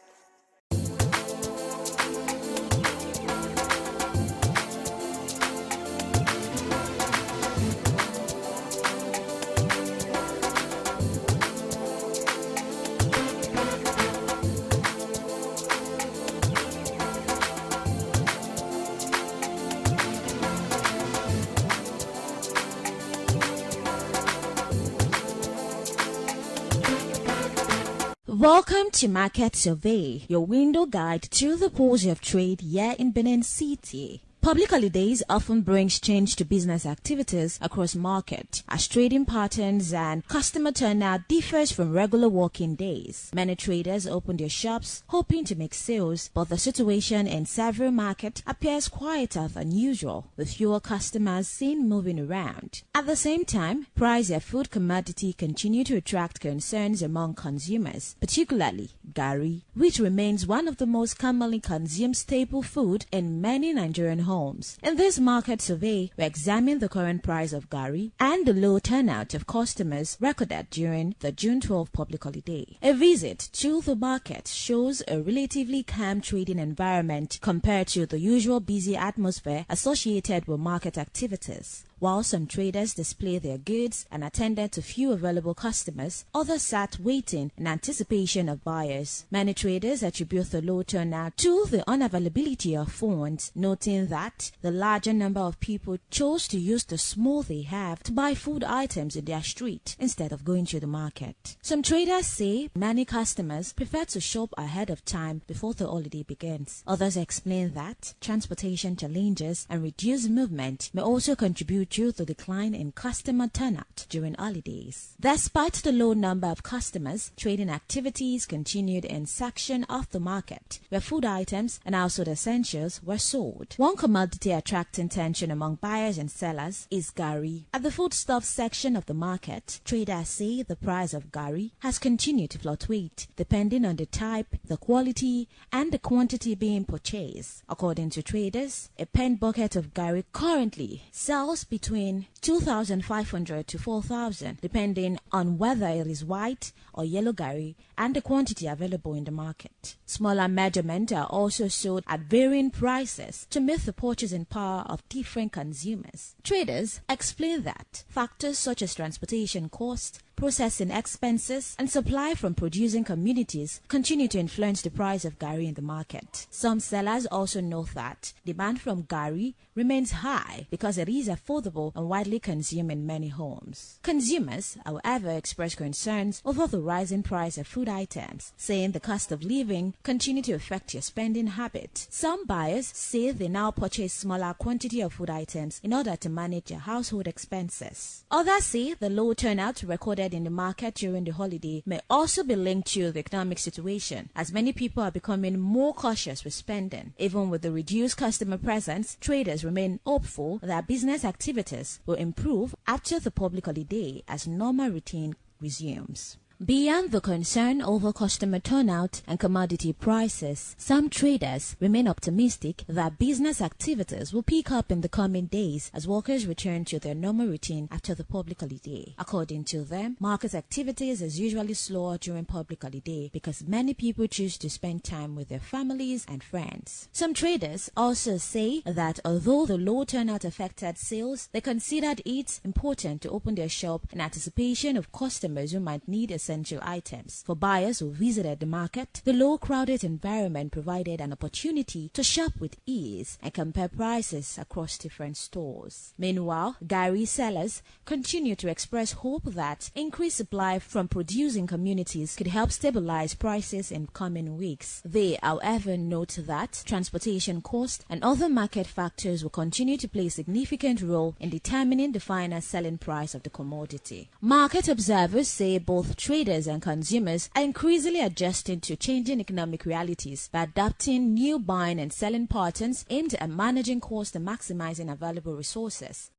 Welcome to Market Survey, your window guide to the pulse of trade here in Benin City. Public holidays often brings change to business activities across market, as trading patterns and customer turnout differs from regular working days. Many traders open their shops hoping to make sales, but the situation in several markets appears quieter than usual, with fewer customers seen moving around. At the same time, price of food commodity continue to attract concerns among consumers, particularly garri, which remains one of the most commonly consumed staple food in many Nigerian homes. In this market survey, we examine the current price of garri and the low turnout of customers recorded during the June 12 public holiday. A visit to the market shows a relatively calm trading environment compared to the usual busy atmosphere associated with market activities. While some traders displayed their goods and attended to few available customers, others sat waiting in anticipation of buyers. Many traders attribute the low turnout to the unavailability of funds, noting that the larger number of people chose to use the small they have to buy food items in their street instead of going to the market. Some traders say many customers prefer to shop ahead of time before the holiday begins. Others explain that transportation challenges and reduced movement may also contribute to the decline in customer turnout during holidays. Despite the low number of customers, trading activities continued in section of the market where food items and household essentials were sold. One commodity attracting attention among buyers and sellers is garri. At the foodstuff section of the market, traders say the price of garri has continued to fluctuate depending on the type, the quality, and the quantity being purchased. According to traders, a pen bucket of garri currently sells between 2,500 to 4,000, depending on whether it is white or yellow garri and the quantity available in the market. Smaller measurements are also sold at varying prices to meet the purchasing power of different consumers. Traders explain that factors such as transportation cost, processing expenses, and supply from producing communities continue to influence the price of garri in the market. Some sellers also note that demand from garri remains high because it is affordable and widely consumed in many homes. Consumers, however, express concerns over the rising price of food items, saying the cost of living continue to affect your spending habit. Some buyers say they now purchase smaller quantity of food items in order to manage their household expenses. Others say the low turnout recorded in the market during the holiday may also be linked to the economic situation, as many people are becoming more cautious with spending. Even with the reduced customer presence, traders remain hopeful that business activities will improve after the public holiday as normal routine resumes. Beyond the concern over customer turnout and commodity prices, some traders remain optimistic that business activities will pick up in the coming days as workers return to their normal routine after the public holiday. According to them, market activities is usually slower during public holiday because many people choose to spend time with their families and friends. Some traders also say that although the low turnout affected sales, they considered it important to open their shop in anticipation of customers who might need essential items. For buyers who visited the market, the low crowded environment provided an opportunity to shop with ease and compare prices across different stores. Meanwhile, garri sellers continue to express hope that increased supply from producing communities could help stabilize prices in coming weeks. They, however, note that transportation costs and other market factors will continue to play a significant role in determining the final selling price of the commodity. Market observers say both traders and consumers are increasingly adjusting to changing economic realities by adapting new buying and selling patterns aimed at managing costs and maximizing available resources.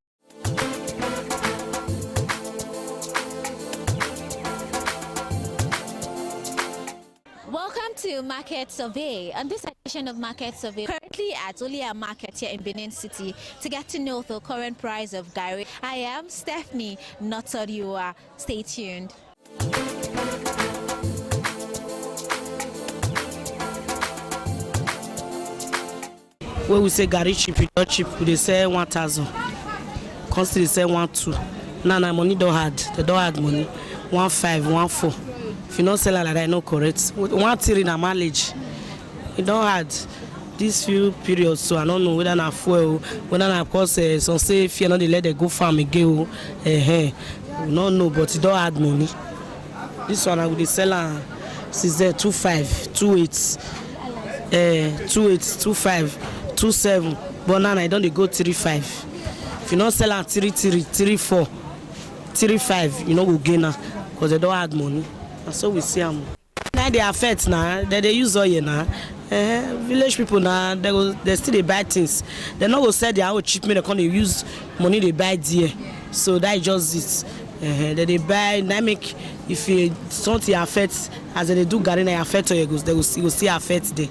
Welcome to Market Survey. On this edition of Market Survey, currently at Olia Market here in Benin City to get to know the current price of garri. I am Stephanie Notoriua. Stay tuned. When we say garri cheap, it's not cheap. We say 1,000. Constantly say 1,200. Now money don't hard. They don't have money. 1,500, 1,400. If you don't sell like that, no correct. 1,300 in a mileage. It don't hard. These few periods, so I don't know whether na fuel, whether na cause some say if you not they let them go farm again. We don't know, but it don't add money. This one I would sell Since there 25, 28, 25, 27. But now I don't go 35. If you not sell at 33, 34, 35, you know go gain now because they don't have money. And so we see them. Now they affect now. They use oil now. Village people now they still they buy things. They not go sell their own cheap money. They can't use money they buy there. So that is just it. They buy. Now make if you something affects as they do garden, they affect you. They will still affect there.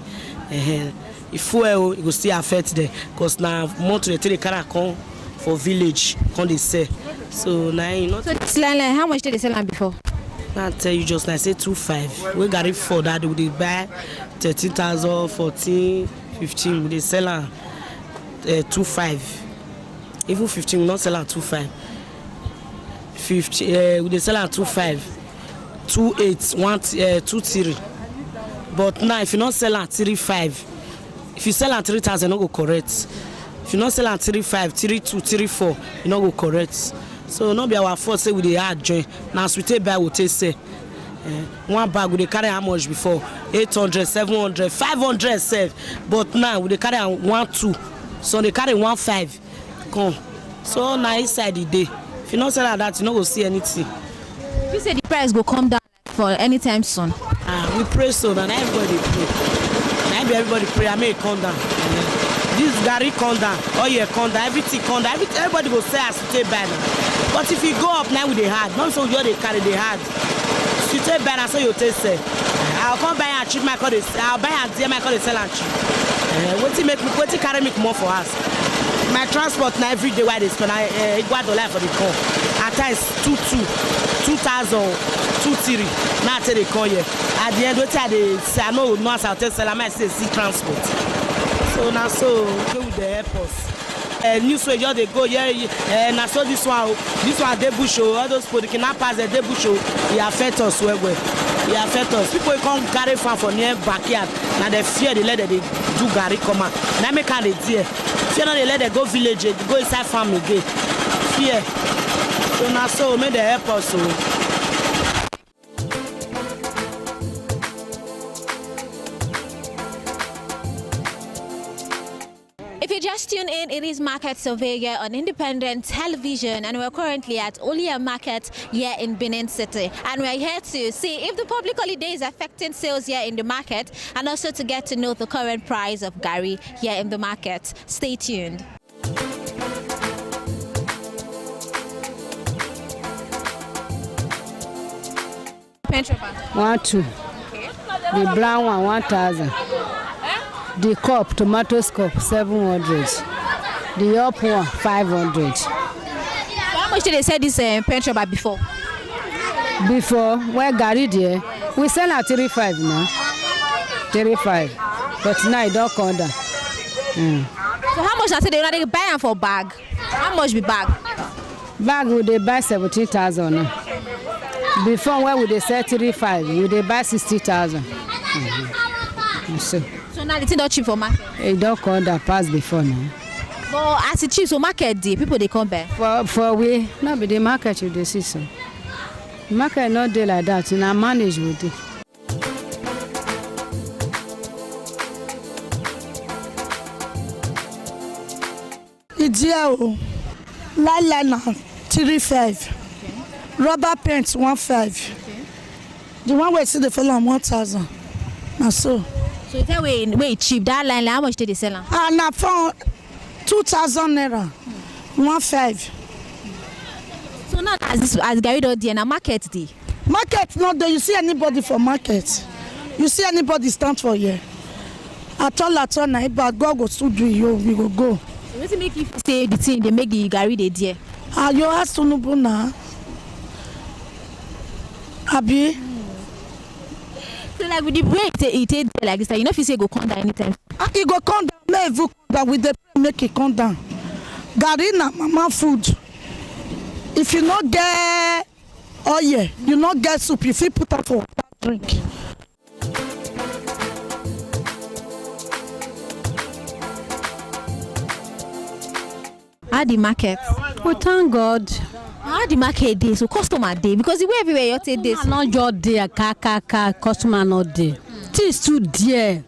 If fuel, it will still affect there. Because now more to the carry come for village, come they sell. So now you know. So this line, how much did they sell them before? I tell you just, I say 2.5. We got it for that. They buy 13,000, 14, 15. They sell at 2.5. Even 15, we not sell at 2.5. 50, they sell at 2.5, 2.8, 2.3. But now, if you not sell at 3.5, if you sell at 3,000, you not go correct. If you not sell at 3.5, 3.2, 3.4, you not go correct. So not be our fault say we dey hard join. Now as we take buy we take sell. One bag we dey carry how much before? 800, 700, 500 sell. But now we dey carry 1.2. So they carry 1.5. Come. So now inside the day. If you not sell like that, you not go see anything. You say the price go come down for anytime soon. We pray so and everybody pray. Now everybody pray I make it come down. This garri come down, oil come down, everything come down. Everybody go say as you take buy now. But if you go up now with the hard, not so you they carry the hard. If you take buy now, so you take sell. I'll come buy and cheap my call. I'll buy and dear my call sell and cheap. What carry me more for us? My transport now every day why they spend $1 for the car. At times 2,000, 2,3. Now I tell they call here. At the end what they say I know not I'll tell sell I might say see transport. So now so go with the airports. News way just they go now so this one they bush all those people they cannot pass the they bush it affect us well. It affect us. People can't carry farm for near backyard. Now they fear they let they do garri come out. Now make can they dear. Fear not they let they go village, go inside farm again. Fear. So now so make the airports so. If you just tune in, it is Market Surveyor on Independent Television, and we're currently at Olia Market here in Benin City. And we're here to see if the public holiday is affecting sales here in the market, and also to get to know the current price of garri here in the market. Stay tuned. $1, 2. Okay. The brown one 1,000. The cup, tomatoes cup, 700. The up one, 500. So how much did they sell this pentraba before? Before, where garri there, we sell at 35 now. 35. But now it don't come down. So how much I said they buy them for bag? How much be bag? Bag would they buy 17,000 now. Before where would they sell 35? Would they buy 60,000? So now the thing don't cheap for market? It don't come down pass before now. But as it cheap, so market day, people they come back? For we, not be the market you they see so. The market not day like that, and I manage with it. It's here, liner 3.5, rubber pants 1.5. The one we see the fellow on 1,000. Now so. So you tell way cheap that line, how much did they sell? And I found 2,000 naira, 1.5. So now as garri don't dey na market day. Market not there. You see anybody for market? You see anybody stand for here? At all now, but God go still do you. We go go. So what make you say the thing they make the garri dey there? You ask to know now. Abi. So like with the way it take like this, you know if you say go come down anytime. It go come down, make it but with the make it come down. Garri na mama food. If you not get oil, you not get soup. If you put up for drink. How the market? Oh, thank God. How the market day? So customer day because the way everywhere you take this. Not just there, customer not there. Things too dear.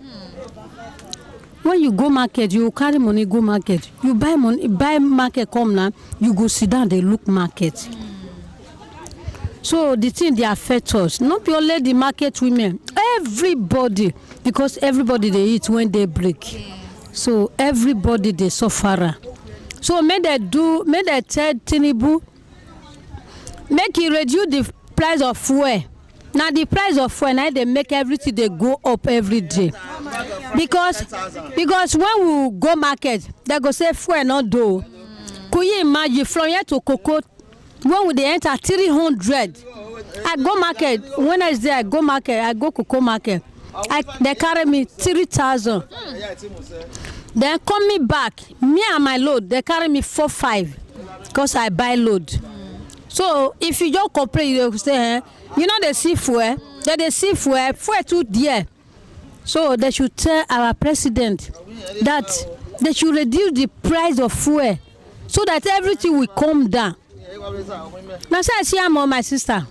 When you go market, you carry money, go market. You buy money, buy market come now, you go sit down, they look market. So the thing they affect us, not only the market women, everybody, because everybody they eat when they break. So everybody they suffer. So may they tell Tinubu, make it reduce the price of fuel. Now the price of fuel, now they make everything they go up every day. Because when we go market, they go say fuel not do. Could you imagine from here to Cocoa, when we they enter 300? I go market, when I say I go market, I go Cocoa market. They carry me 3,000. Then come me back, me and my load, they carry me 4,500 because I buy load. So if you just complain, you say, you know they see fuel, fuel too dear. So they should tell our president that they should reduce the price of fuel so that everything will come down. Now say I see I'm on my sister.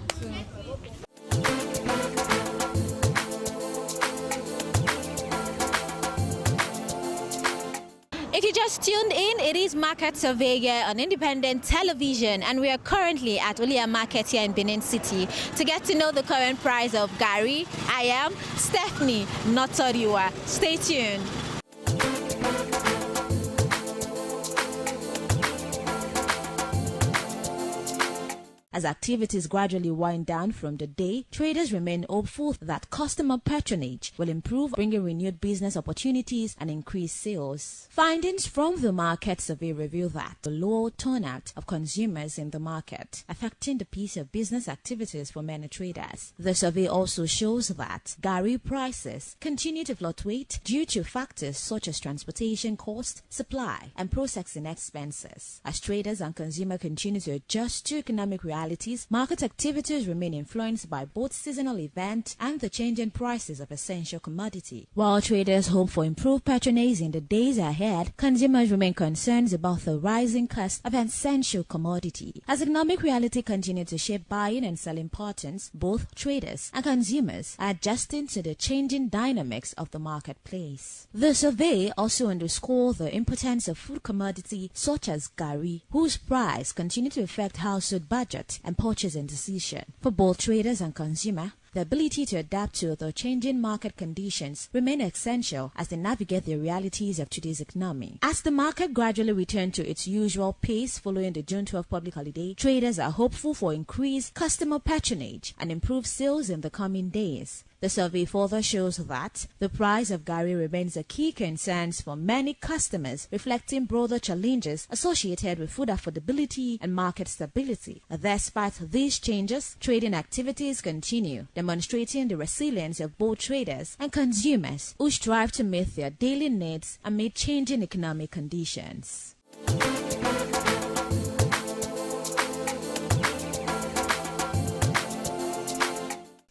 If you just tuned in, it is Market Surveyor on independent television, and we are currently at Olia Market here in Benin City to get to know the current price of Gari. I am Stephanie Notoriwa. Stay tuned. As activities gradually wind down from the day, traders remain hopeful that customer patronage will improve, bringing renewed business opportunities and increased sales. Findings from the market survey reveal that the low turnout of consumers in the market affecting the pace of business activities for many traders. The survey also shows that Gari prices continue to fluctuate due to factors such as transportation cost, supply, and processing expenses. As traders and consumers continue to adjust to economic realities, market activities remain influenced by both seasonal events and the changing prices of essential commodity. While traders hope for improved patronage in the days ahead, consumers remain concerned about the rising cost of essential commodity. As economic reality continues to shape buying and selling patterns, both traders and consumers are adjusting to the changing dynamics of the marketplace. The survey also underscores the importance of food commodity such as Gari, whose price continue to affect household budget and purchasing decision. For both traders and consumer, the ability to adapt to the changing market conditions remain essential as they navigate the realities of today's economy. As the market gradually returns to its usual pace following the June 12 public holiday, traders are hopeful for increased customer patronage and improved sales in the coming days. The survey further shows that the price of Gari remains a key concern for many customers, reflecting broader challenges associated with food affordability and market stability. Despite these changes, trading activities continue, demonstrating the resilience of both traders and consumers who strive to meet their daily needs amid changing economic conditions.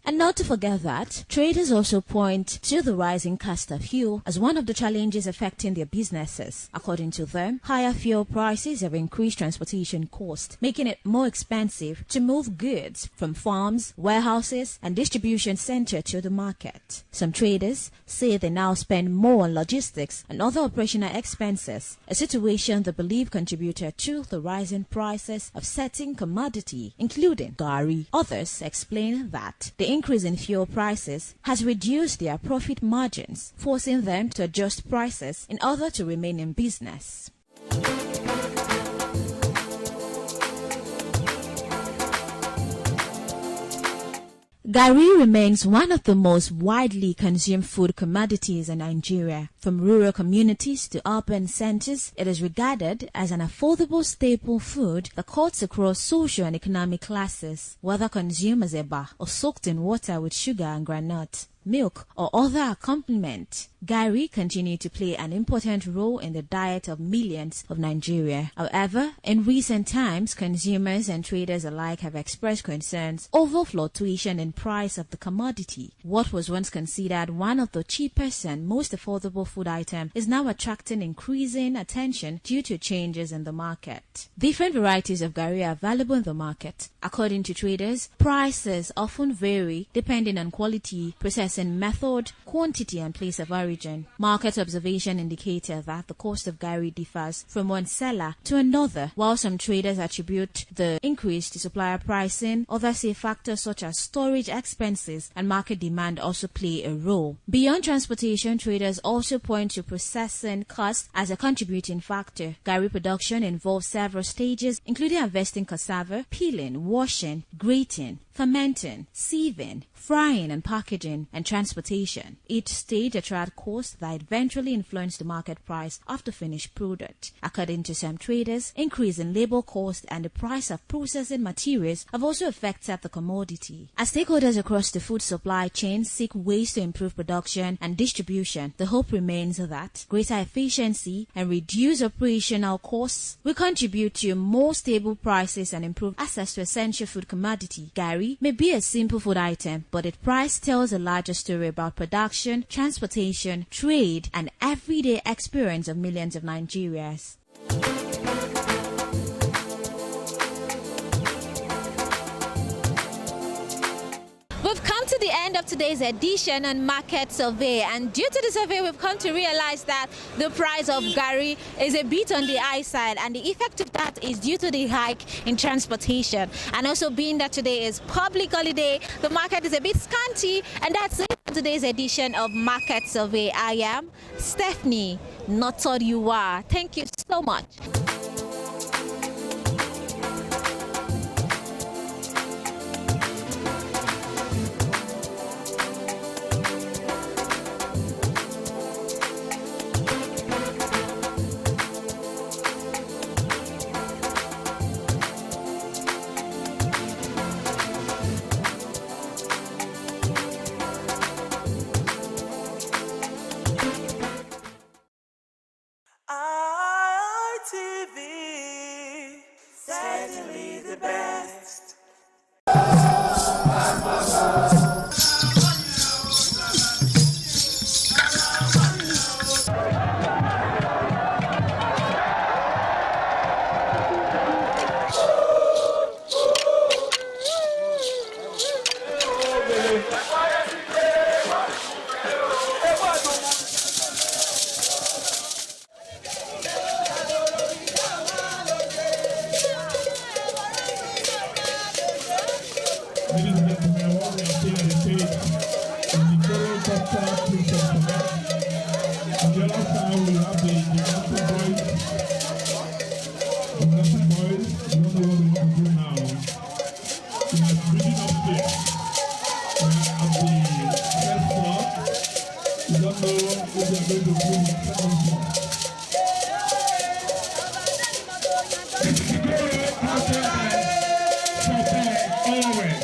And not to forget that, traders also point to the rising cost of fuel as one of the challenges affecting their businesses. According to them, higher fuel prices have increased transportation costs, making it more expensive to move goods from farms, warehouses, and distribution centers to the market. Some traders say they now spend more on logistics and other operational expenses, a situation they believe contributed to the rising prices of certain commodity, including Gari. Others explain that the increase in fuel prices has reduced their profit margins, forcing them to adjust prices in order to remain in business. Gari remains one of the most widely consumed food commodities in Nigeria. From rural communities to urban centers, it is regarded as an affordable staple food that cuts across social and economic classes, whether consumed as eba or soaked in water with sugar and granite. milk, or other accompaniment. Gari continued to play an important role in the diet of millions of Nigeria. However, in recent times, consumers and traders alike have expressed concerns over fluctuation in price of the commodity. What was once considered one of the cheapest and most affordable food item is now attracting increasing attention due to changes in the market. Different varieties of gari are available in the market. According to traders, prices often vary depending on quality, processing method, quantity, and place of origin. Market observation indicated that the cost of gari differs from one seller to another. While some traders attribute the increase to supplier pricing, others say factors such as storage expenses and market demand also play a role. Beyond transportation, traders also point to processing costs as a contributing factor. Gari production involves several stages, including harvesting cassava, peeling, washing, grating, fermenting, sieving, frying and packaging, and transportation. Each stage attracts costs that eventually influence the market price of the finished product. According to some traders, increase in labor cost and the price of processing materials have also affected the commodity. As stakeholders across the food supply chain seek ways to improve production and distribution, the hope remains that greater efficiency and reduced operational costs will contribute to more stable prices and improve access to essential food commodity. Gari may be a simple food item, but its price tells a larger story about production, transportation, trade, and everyday experience of millions of Nigerians. We've come to the end of today's edition on Market Survey, and due to the survey we've come to realize that the price of gari is a bit on the high side, and the effect of that is due to the hike in transportation, and also being that today is public holiday, the market is a bit scanty. And that's it for today's edition of Market Survey. I am Stephanie Notoriuwa. Thank you so much. ITV, certainly the best. Ladies and gentlemen, what we are seeing on the stage is the Toro Cultural Princess event. On the other side, we have the Gymnastic Boys. Gymnastic Boys, you don't know what we want to do now. We are reading upstairs. We are at the first floor. You don't know what we are going to do in the second floor. Always.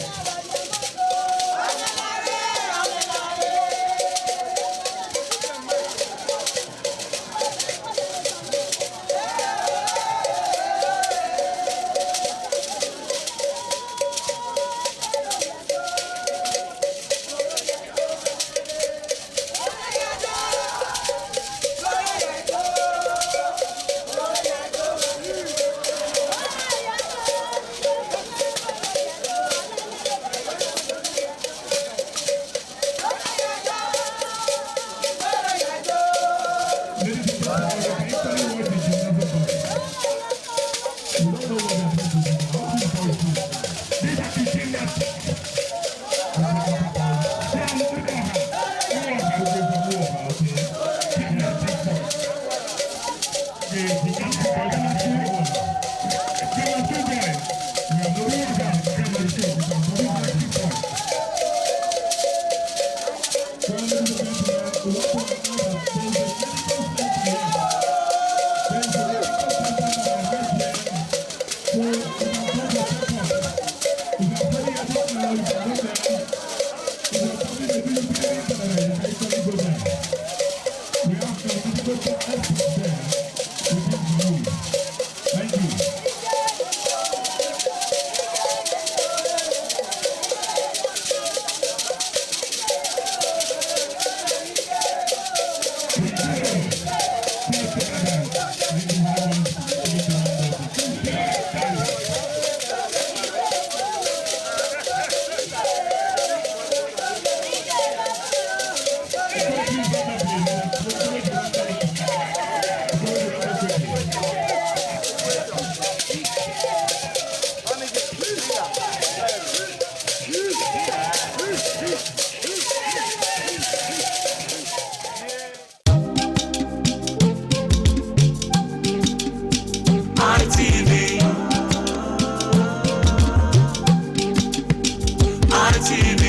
ITV.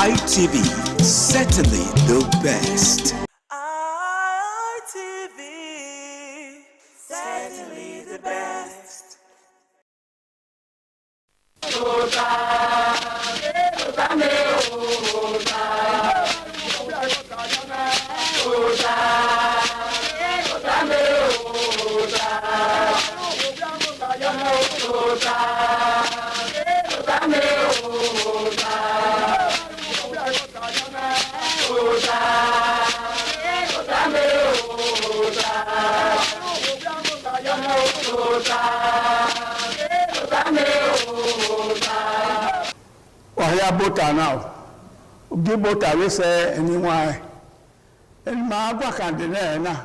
ITV, certainly the best. ITV, certainly the best. Wahia bota now. Ugi bota we say anyone. And my work and na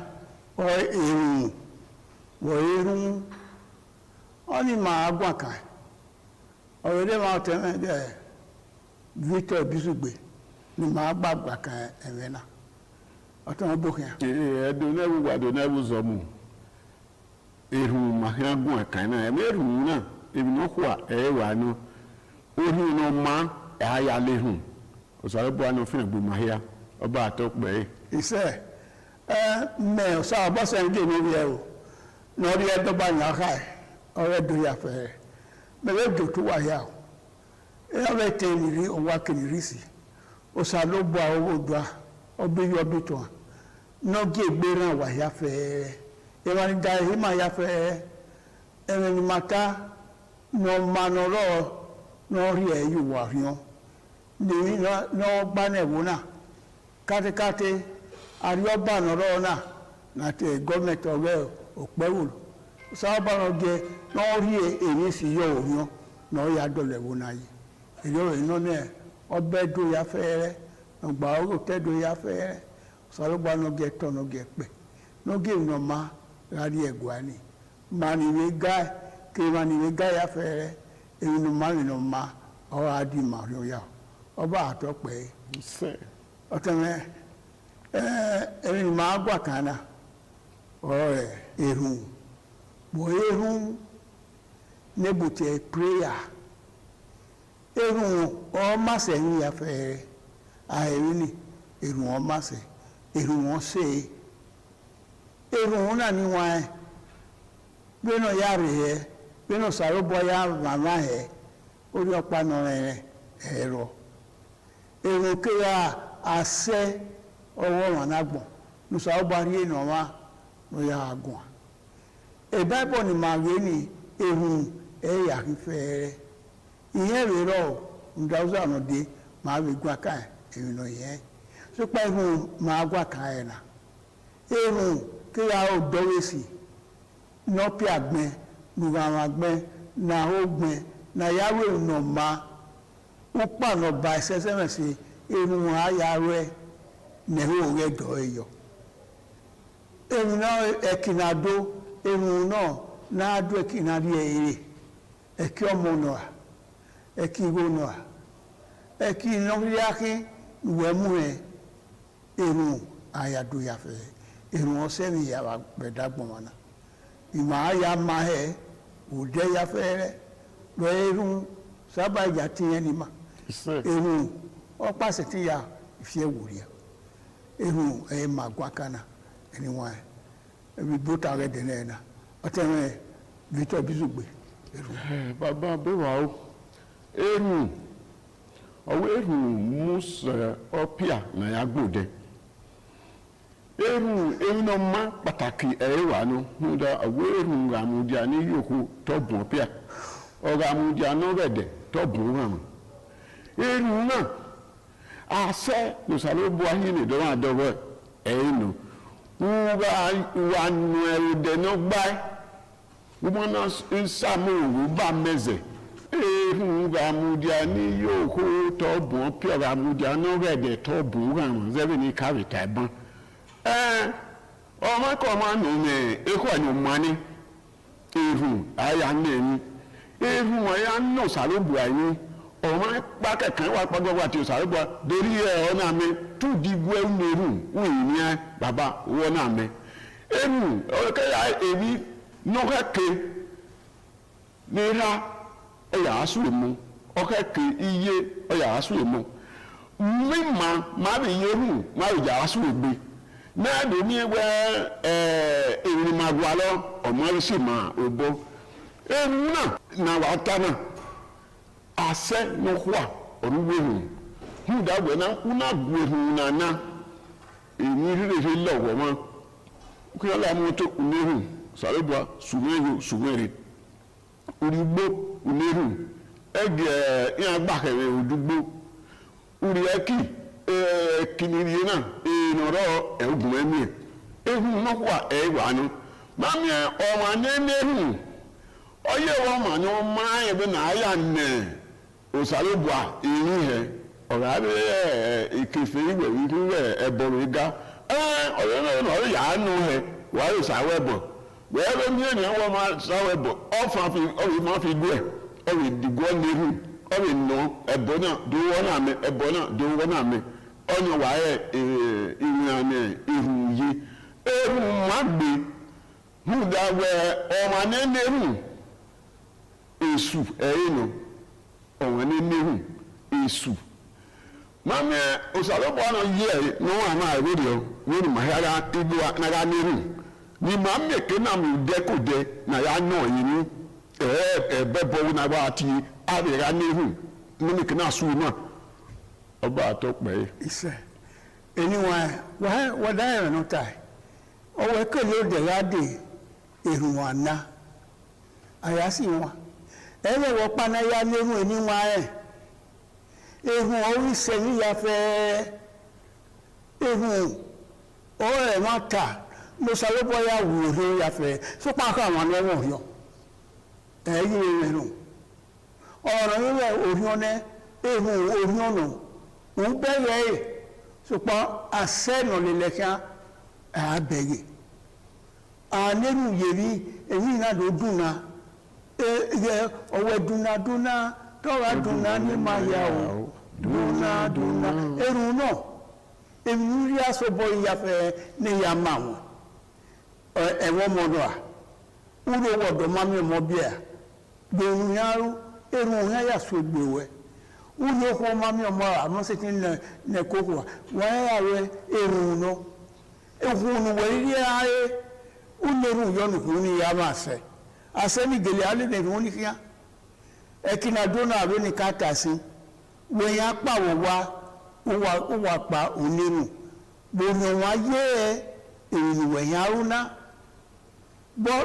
or in Woyrum only my work. Already mountain there. Victor Bisugbe. Ni my back and Vena. I don't book here. I don't never zomu. Mahia Guacana, and Eruna, if no what, no. Ohi no ma aya lehun osare bo anu fin gbe mahia oba atokpe ise me so abosa nge ni ye o no ri edo ba nya kai ore do ya fe me we do to wa ya o e ave te ni ri o wa kini risi o sa lo bo awo do obi yo bi to no ge gbe ran wa ya fe e wa ni da hi ma ya fe e ni mata no manoro no rie you wa hion ni no gba na ewo na kate ari oba no ro na te government owe opewulu so ba no je no rie eri si yo hion no ya do lewo na yi eri o no ne obe do ya fere no gba o te do ya fere so lo gba no ge to no ge pe no ge no ma rari egwani mani we guy ke mani we guy ya fere inu mani no ma o adi mario ya oba atokpe se oteme eni ma gwa kana ore ehun bo ehun nebute prayer ehun o ma se ni ya fe aherini ehun o ma se ehun o se ehun na ni wa be no ya re be no saro boya mama he ori opa no ero ero ke ya ase owo wan agbon no saro bari eno wa no ya agbon e bible ni ma we ni ehun e ya fere iyen re ro ndauza no de ma we gwa kan e no yen so pa ehun ma gwa kan e na ehun ke ya o dowesi no pi agben nugamagbe na ogbe na yawe no ma upa no ba sesemesi enu ayare ne ho re do eyo enu na ekinado enu no na adu ekinari ere eki omo no eki go no eki no yaki we mu enu ayadu ya fe enu o se ni ya ba bedagbon wana ima ya ma he ude ya fere lo erun saba ya ti eni ma erun o pase ti ya ifie wuri erun e ma gwa kana eni wa e bota re de na oteme Victor Bisugbe erun baba be wa o erun owo erun musa opia na ya gbode eru no ma pataki ewa no nda aweru ngamudia ni yoku to bon pia o ngamudia no rede to bon ran eru na ase no salo bo ahi ni do wa dogo no wa nu eru de no gba wo na samu ba meze eru ngamudia ni yoku to bon pia ngamudia no rede to bon ran zebe ni karita ban ọmọ kọ ma no me eko anyo mani ehu aya neni ehu aya no saro bu ayi ọmọ pa kekan wa pa gbo ati saro bu dori e ona me tu di gwe neru wi ni baba wo na me ehu o ke ya ebi no ke ni ra e ya asu mu okeke iye oya asu emo mima ma be yehu ma oja asu egbe na do mi we eri magwalo omo si ma obo eru na watana ase no kwa oruwehu hu da we na una gwehu na eni rere lowo mo ko la mo to unehu sarebwa sumere urigbo unehu ege ya gbakere odugbo uri eki kiniri na enoro egun emi ehun nokwa ewa nu mami o ma nenehu oye wo ma ni o ma ebe na aya nne osarebwa eri he ora be ikefe iwe wiwe eboru iga oye no ya nu he wa yo sawebo wherever me ni won ma sawebo ofa fi o ma fi gbe o wi digwo nehu o wi no ebona do wona me ebona do wona me onyo wa inyane ihuyi ehu magbe hu da we o ma ne nehu esu eyino o ma ne nehu esu mame osalobo no ye no wa ma radio ni ma ya tibu na ga nehu ni ma meke na mi de ko de na ya no yin bebo na ba ti abi ga nehu ni meke na su na oba to pe ise anyone wa da no tai o we ke lo de ya de ehun ana aya si won ele wo pa na ya nehu anyone ehun o wi se ni ya fe ehun o e ma ta mo sáré bóyá wùrú yàfẹ́ sópa ká àwọn ẹwọ̀n yọ ẹ̀yìn rẹ̀ nù ọ̀rọ̀ nílẹ̀ òhun ọ̀nẹ́ ehun òhun ọ̀nà òun bẹ̀rẹ̀ ẹ̀ sópa àṣẹ́nà lẹ́lẹ́kíá àbẹ̀yẹ̀ àlẹ́nu yèrí èyí náà ló dùnà ọwọ́ dùnà tọ́ra dùnà ní máa yà ó dùnà ẹrù náà èmi rí aṣọ́bọ̀ ìyàfẹ́ ní ìyá máa wọn ẹ̀wọ̀n mọ̀dọ̀ à wúlò wọ̀dọ̀ máa mi mọ̀ bí ẹ̀ gbèrú yárú èrò òun yà so gbèwẹ̀ wúlò kọ́ máa mi mọ̀ àmọ́ sí ti nà kókò wọ́n yà wẹ èrò òun náà ehun òun wẹ̀ rí ayé wúlò èrò yọ̀nù kò ní ìyá máa sẹ́ àṣẹ ní gèlè alẹ́ nìyẹn wọ́n ní kíá ẹ̀kínà dóná àbẹ́ ní ká tà sí wọ́n yà pàwọ̀ ó wà pa òun nínú gbòòrò wọn ayé ìwẹ̀ yárú náà bọ́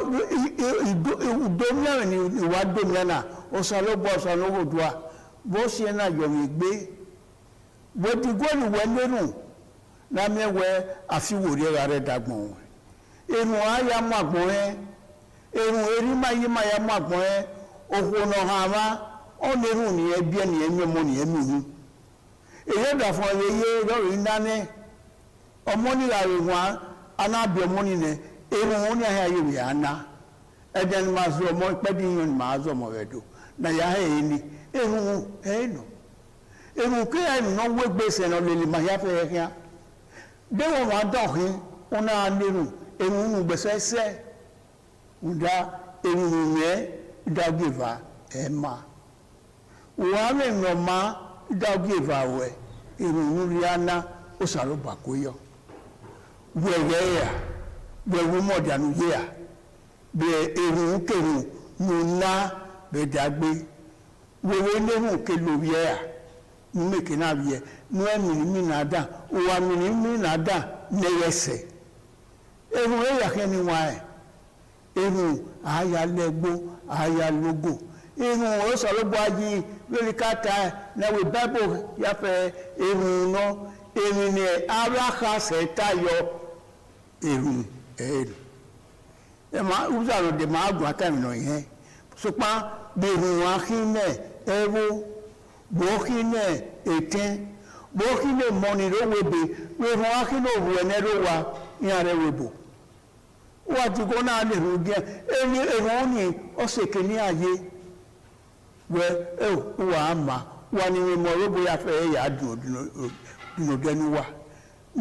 ìdómìnà ni ìwà dómìnà ọ̀sánlọ́gbọ́ ọ̀sánlọ́gbọ̀dúà bó ṣe náà yọ̀mí gbé bó ti góòlù wẹ́ lérùn lámẹ́wẹ́ àfiwòrí ẹ̀rọ rẹ̀ dàgbọ̀n wọn èrùn ayá mọ́ àgbọ̀n ẹ̀ èrùn erí máyé máyá mọ́ àgbọ̀n ẹ̀ òkúnà hàmá ọ̀nẹ́rùn ní ẹbí ẹ̀ ní ẹ̀mí ọmọ ní ẹ̀mí yìí èyí ẹ̀dà fún ẹ̀yẹ lọ́rọ̀ ìdáná ọmọ nílà rẹ̀ wọn anábì ọmọ nílẹ̀ èrò wọn ní àyà yìí rẹ̀ àná ẹ̀dẹ̀ ni máa zọ ọmọ pẹ́ẹ́dì yìí ni máa zọ ọmọ rẹ̀ dò náà yà á yìí ni èrò wọn ẹ̀ẹ́nù èrò kéèyà ìnà wé gbèsè náà lè máa yá fẹ́ yá bẹ́ẹ̀ wọn dọ̀hìn wọn náà lérò èrò wọn gbèsè ẹsẹ̀ wọn dá èrò wọn yẹ ìdágbèfà ẹ̀ máa wọn á lè nà má ìdágbèfà wẹ̀ èrò wọn rí àná ó sàrò bàkóyọ wẹ̀rẹ̀ yà wẹ̀wù mọ̀dànù yà bẹ̀ èrò kèrò nùnà bẹ̀ dàgbé wẹ̀wẹ̀ lẹ́hùn kẹlò yà mmeke na yẹ nù ẹ̀mìnì mí nà dà òwà mìnì mí nà dà nẹ̀yẹsẹ̀ èrò yà kẹ́ni wà ẹ̀ èrò àyà lẹ́gbó àyà lógò èrò ó sọ̀rọ̀ bọ́ ayé lórí káta ẹ̀ náwó bábò yàfẹ́ èrò náà èrò ni arákàsẹ̀ tayọ èrò èrò ẹ̀ máa ń sọ̀rọ̀ dè máa gùn àtàmìnà yẹn sọpá bèrò wọn kí náà ẹ̀rọ bókínẹ ètè bókínẹ mọ́ni ló wébè wéhùn akínú òwú ẹ̀ nẹ́rọ wa ní ààrẹ wébò wà tí kò náà lè rú díẹ̀ ẹni èrò ó ní ọ̀sẹ̀kẹ̀ ní ayé wẹ ẹ wà á mà wà ní ìmọ̀ ló bóyá fẹ́ ẹ̀ yà á dùnòdẹ́nu wa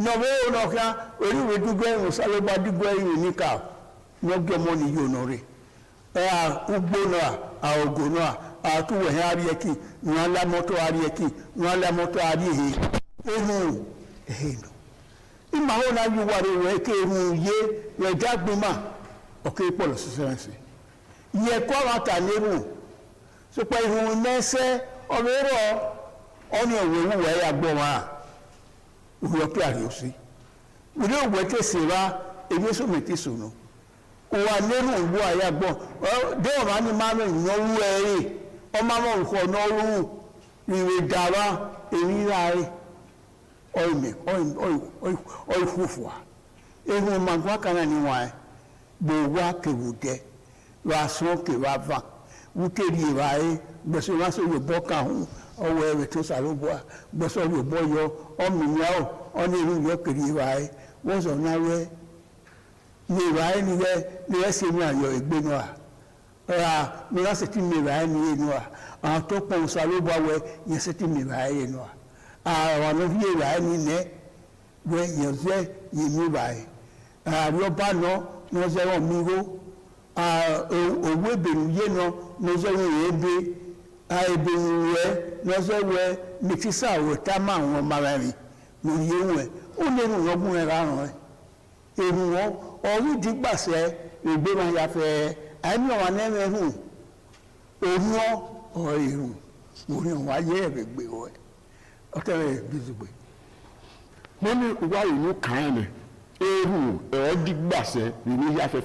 nọ̀wé ọ̀nàkà oríwé dúgbẹ́ ìrùsálẹ́gbà dúgbẹ́ ìrìn níkà lọ́gbẹ́ mọ́ni yóò nọ rẹ̀ ẹ̀ àgbó náà àògò náà atuwe he arieki nwala moto arieki nwala moto arihe ehu ehino ima ho na yu ware we ke ehu ye ye jagbuma oke polo sisense ye kwa wata neru so pa ehu nese obero oni owewu we ya gbo wa uyo pe ari osi uri ogwe ke sewa ebi so meti sunu wa neru ngbo aya gbo de o ma ni ma no wu ere o ma mo ko no ru iwe dawa eri rai oime oi fufua ehu magwa kana ni wa bo wa ke wude wa so ke wa va wuteri rai gbeso wa so yo boka hu owo ere to salobo gbeso yo boyo o mi ya o ni ru yo keri rai wo so na we ni rai ni we se mi ayo egbenu a mi la se ti mi rai ni enu a to pon salobo we yen se ti mi rai enu a wa no vi rai ni ne we yen se yi mi rai ro ba no se ro mi go owe beru ye no se wo ebe ebe we no se we mi ti sa wo ta ma won mara ri no ye we o le ru ogun e ra ran eru wo orí digbase egbe ma ya fe ami wa na me hu eru o eru ori wa ye egbe o o tere bizugbe mo ni wa inu kan ni eru o digbase ni ya fe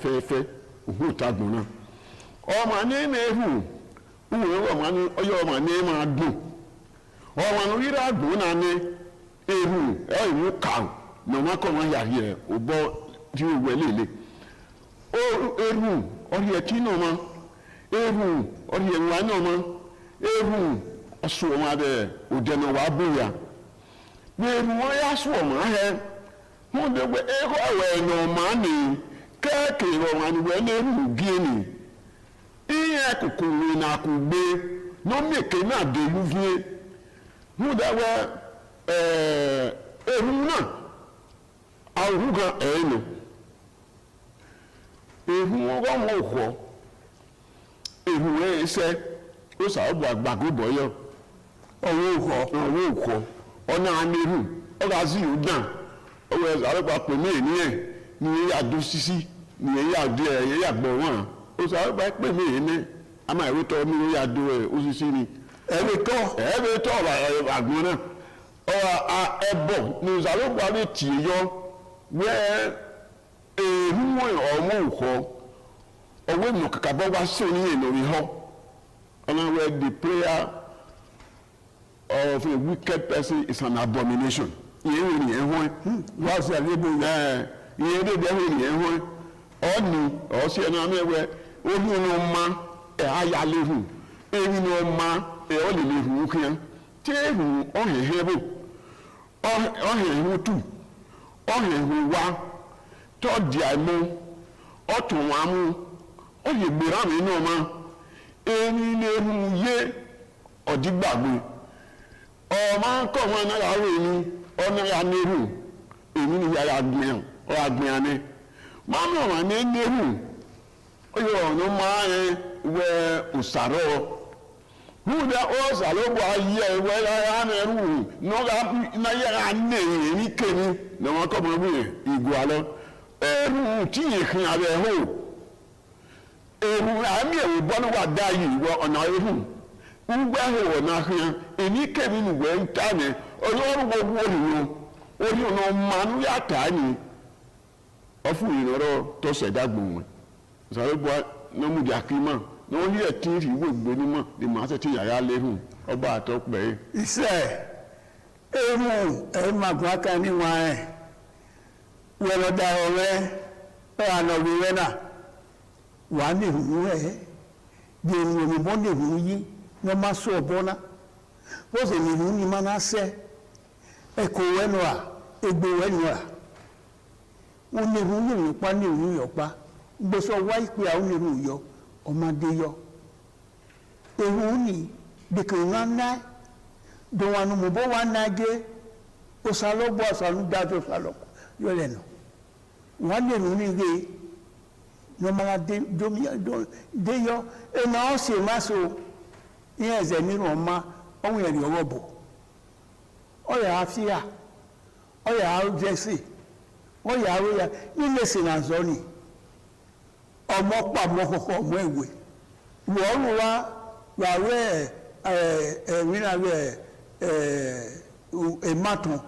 ohu tagbon na o ma ni me hu uwe o ma ni oyo ma ni ma dun o ma no ira dun na ni eru o inu kan no ma ko ma ya ye o bo ti o welele o eru ori eti no ma eru ori enwa no ma eru oso ma de o de no wa buya eru wo ya so ma he mo de we e ko we no ma ni keke ro ma ni we na eru gieni iye kokoro na kugbe no meke na de luvie mo da we eru na awuga eno ehu wo mo ko ehu ese o sa obo agbago boyo owo ko ona anehu o ga si udan o we sare pa pe mi ni ya do sisi ni ya de ya gbo won o sare pa pe mi ni ama iwe to mi ya do o sisi ni ebe to ba agbon na o a ebo ni sare pa le ti yo we ehu omo ko owe no kakabo wa so ni enori ho and where the prayer of a wicked person is an abomination ye ni ehun wa se lebo ye de ni ehun oni o se na mewe ohu no ma aya lehu ewi no ma o le lehu kian tehu o hehebo o hehu tu o hehu wa to dia mu o tun wa mu o ye gbera mi no ma eni le hu ye odigbagbe o ma ko won na la we ni o na ya nehu eni ni ya gbin o agbin ani ma no wa ni nehu o yo no ma we usaro hu da o salo bo aye we ya na ru no ga na ya ne ni keni no ma ko mo bu igu alo eru ti yin abe ho eru ami ewu bonu wa da yi wo ona eru ugbe ho na hia eni kemi nu we ntane olorun gbogbo ori no manu ya ta ni ofu iroro to se dagbo won sare bo no mu dia klima no hi e tin ri wo gbe ni mo de ma se ti yaya lehu oba atokpe ise eru e magwa kan ni wa we lo da ore o ano wi na wa ni hu de ni mo de hu yi no ma so bona wo se ni hu ni ma na se e ko we no a egbe we no a o ni hu ni pa ni hu yo pa gbo so wa ipe a o ni hu yo o ma de yo e hu ni de ko na do wa no mo bo wa na ge o sa lo bo sa lu da to sa lo yo le no wa ni hu ni ge no ma de yo e na o se ma so ihe ze ni Roma onwe ya ni owobo o ya afia o ya jesi o ya ro ya ile si na zoni ọmọ pa mo koko mo ewe wo wa we mi na we maton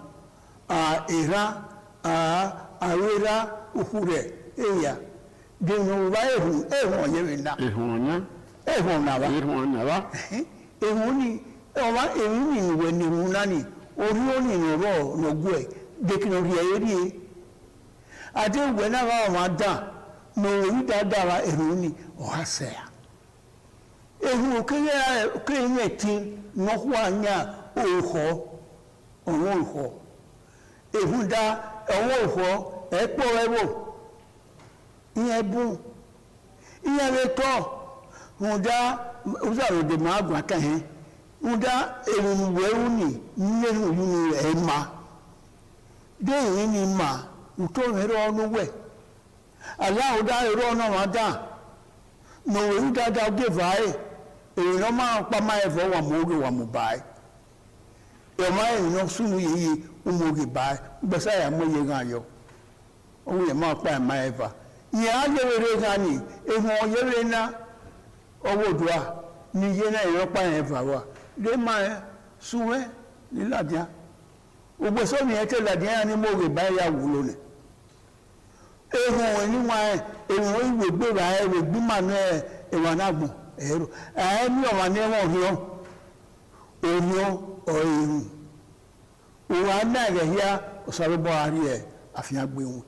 era awera ukure eya de no va ehun ye na ehun na ba ehun ni o ma ehun ni we ni munani ori oni no ro no gwe de kino ri eri ade we na ba ma da no ri da wa ehun ni o hasea ehun ke ni ti no ho anya oho ehun da owo epo ewo iye bu iye le to unda uzaro de magwa kan he unda ehun wewu ni nyeru ni ema de yin ni ma uto hero no we ala uda hero no ma da no we da da ge vai e no ma pa ma e fo wa mo ge wa mo bai e ma e no sunu yi mo ge bai gbesa ya mo ye gan yo o ye ma pa ma e fa ya le re gan ni e mo ye re na owo dua ni ye na e pa e fa wa le ma suwe ni ladia o gbe so ni e te ladia ni mo ge bai ya wulo ni ehun ni wa ehun iwe gbe ra e gbe ma na e wa na gbon ero ni o ma ni won ri o ehun wa na ge ya o sare bo ari e afian gbe won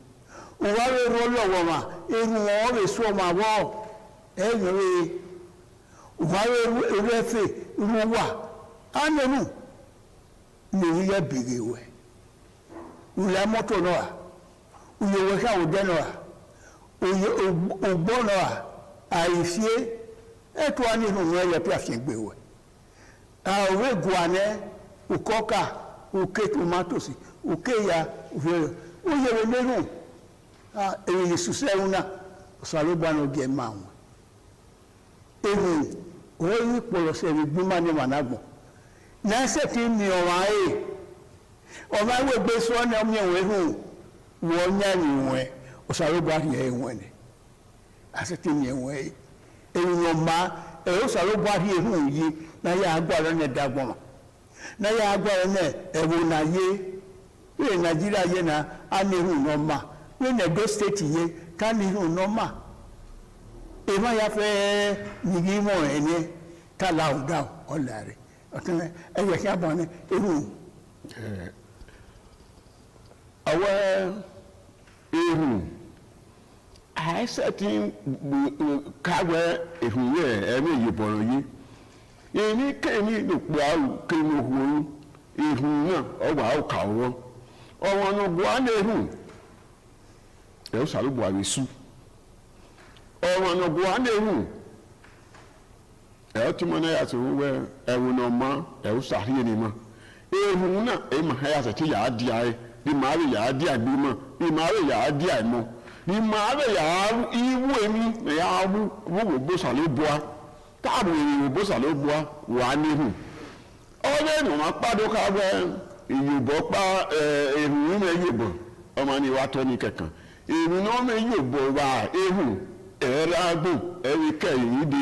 o wa re ro lowo ma ehun o re so ma wo ehun re o wa re fe ru wa anenu ni ye bige we ula moto no a uye we ka o de no a uye o gbo no a aifie eto ani no no ye pe afian gbe we a we guane ukoka uke tomatoes uke ya uye we nenu e suse una salo bano ge ma won o yi polo se ri gbima ni managbo na se ti mi o wa o ma we gbe so na mi we hu wo nya ni we o salo ba ri e won ni aseti mi we e no ma e o salo ba ri e hu yi na ya agbara ne dagbon na ya agbara ne e wo na ye we Nigeria ye na anehu no ma we Edo state ye ka ni hu no ma e ma ya fe ni gi mo ene ta la o da o la re o tun e ye ka bon ne e hu awe ehu I certain kawe ehu ye e me yiboro yi eni kemi no gba kemi hu ehu na o wa o ka wo o no gwa na ehu e o salu bo awesu o no gwa na ehu e o timo na ya so we e wo no ma e o sari ni ma ehu na e ma ya sa ti ya di ai di ma re ya di agbi mo di ma re ya di ai mo di ma re ya iwu emi ya wu wo bo salu bo táàbù ìyìnbó sàlógbó wà níhù ọdẹ nù wọn pàdó káwẹ ìyìnbó pa èrùn mẹyìnbó ọmọ ni wàá tọ́ ní kẹkàn èrùn náà mẹyìnbó wà ehù ẹ̀ẹ́dàgbò ẹ̀ríkẹ́ yìí di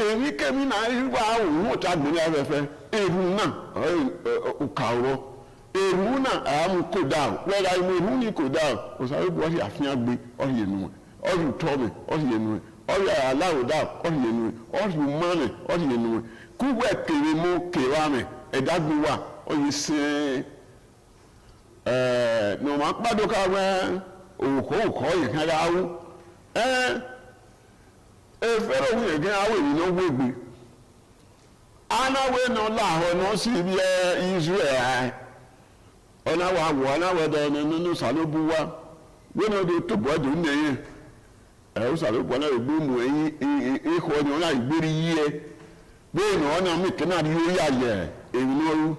èmi kẹ́mi náà wà òun ò tá gbóni afẹ́fẹ́ èrùn náà ọ̀kàwọ́ èrùn náà àmú kò dáa wẹ́ra ìmọ̀ èrùn ní kò dáa ọ̀sàlógbó ọ̀sì àfihàn gbé ọ̀yẹ̀nu ọ̀yẹ̀ tọ́mẹ̀ ọ̀yẹ̀nu ọ̀yà aláwòdà ọ̀yẹ̀nu ọ̀yẹ̀ mọ́nẹ̀ ọ̀yẹ̀nu kúwẹ̀ kéré mú kéwàmẹ̀ ẹ̀dágbéwà ọ̀yẹ̀ sẹ́ẹ̀ nọ̀mọ̀ akpádọ́kàwẹ̀ òkò yẹn kára awú efere òun yẹn kẹ́ awú èyí náà wégbé anáwé náà láàárọ̀ náà sì bí Israel ọ̀nàwọ̀ àwọ̀ anáwọ̀ ẹ̀dọ̀ nínú sàlóbùwà wọ́n náà tó bọ́ ẹ̀dùn nìyẹn. O sàlùpọ̀ náà gbé mu ẹyin ikọ̀ ni wọn náà gbérí yíyẹ bẹ́ẹ̀ ni wọn náà mú ìkẹ́ náà yóò yà yẹ èyí náà rú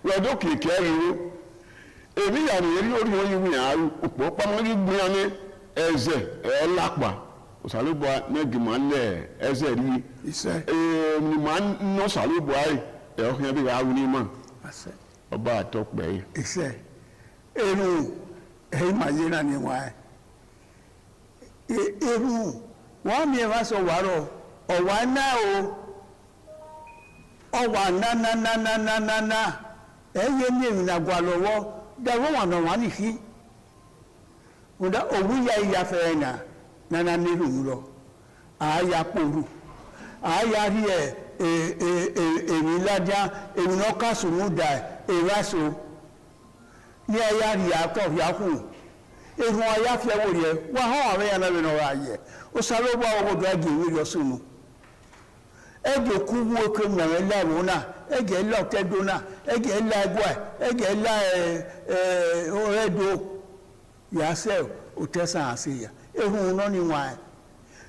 lọ́dọ̀ kìkẹ́ ríru èmi yàrá yẹn lórí wọn yìí wíyàn arú òpó pamọ́ ní gbìyàn ní ẹ̀zẹ̀ ẹ̀lápà Salubwa Negimale Ezeri. He said, Man no Salubwa, Elhabi Aunima. I said, About talk bay. He said, Eru, hey, my dear, and why? Eru, 1 year was a waro, or 1 now, or 1 na. Ẹyẹ na gwalowo da wo no wani hi unda owuya ya fe na niru nro aya poru aya ri emi laja emi no kasu mu da eraso ni aya ri akọ ya ku ehun aya fi ewo re wa ha wa ya na be no aye o salo bo obodo agi wi yo sunu ege kuwu oke na la rona ege la tedona ege la gwa ege la oredo ya se o tesa asiya ehun no ni wa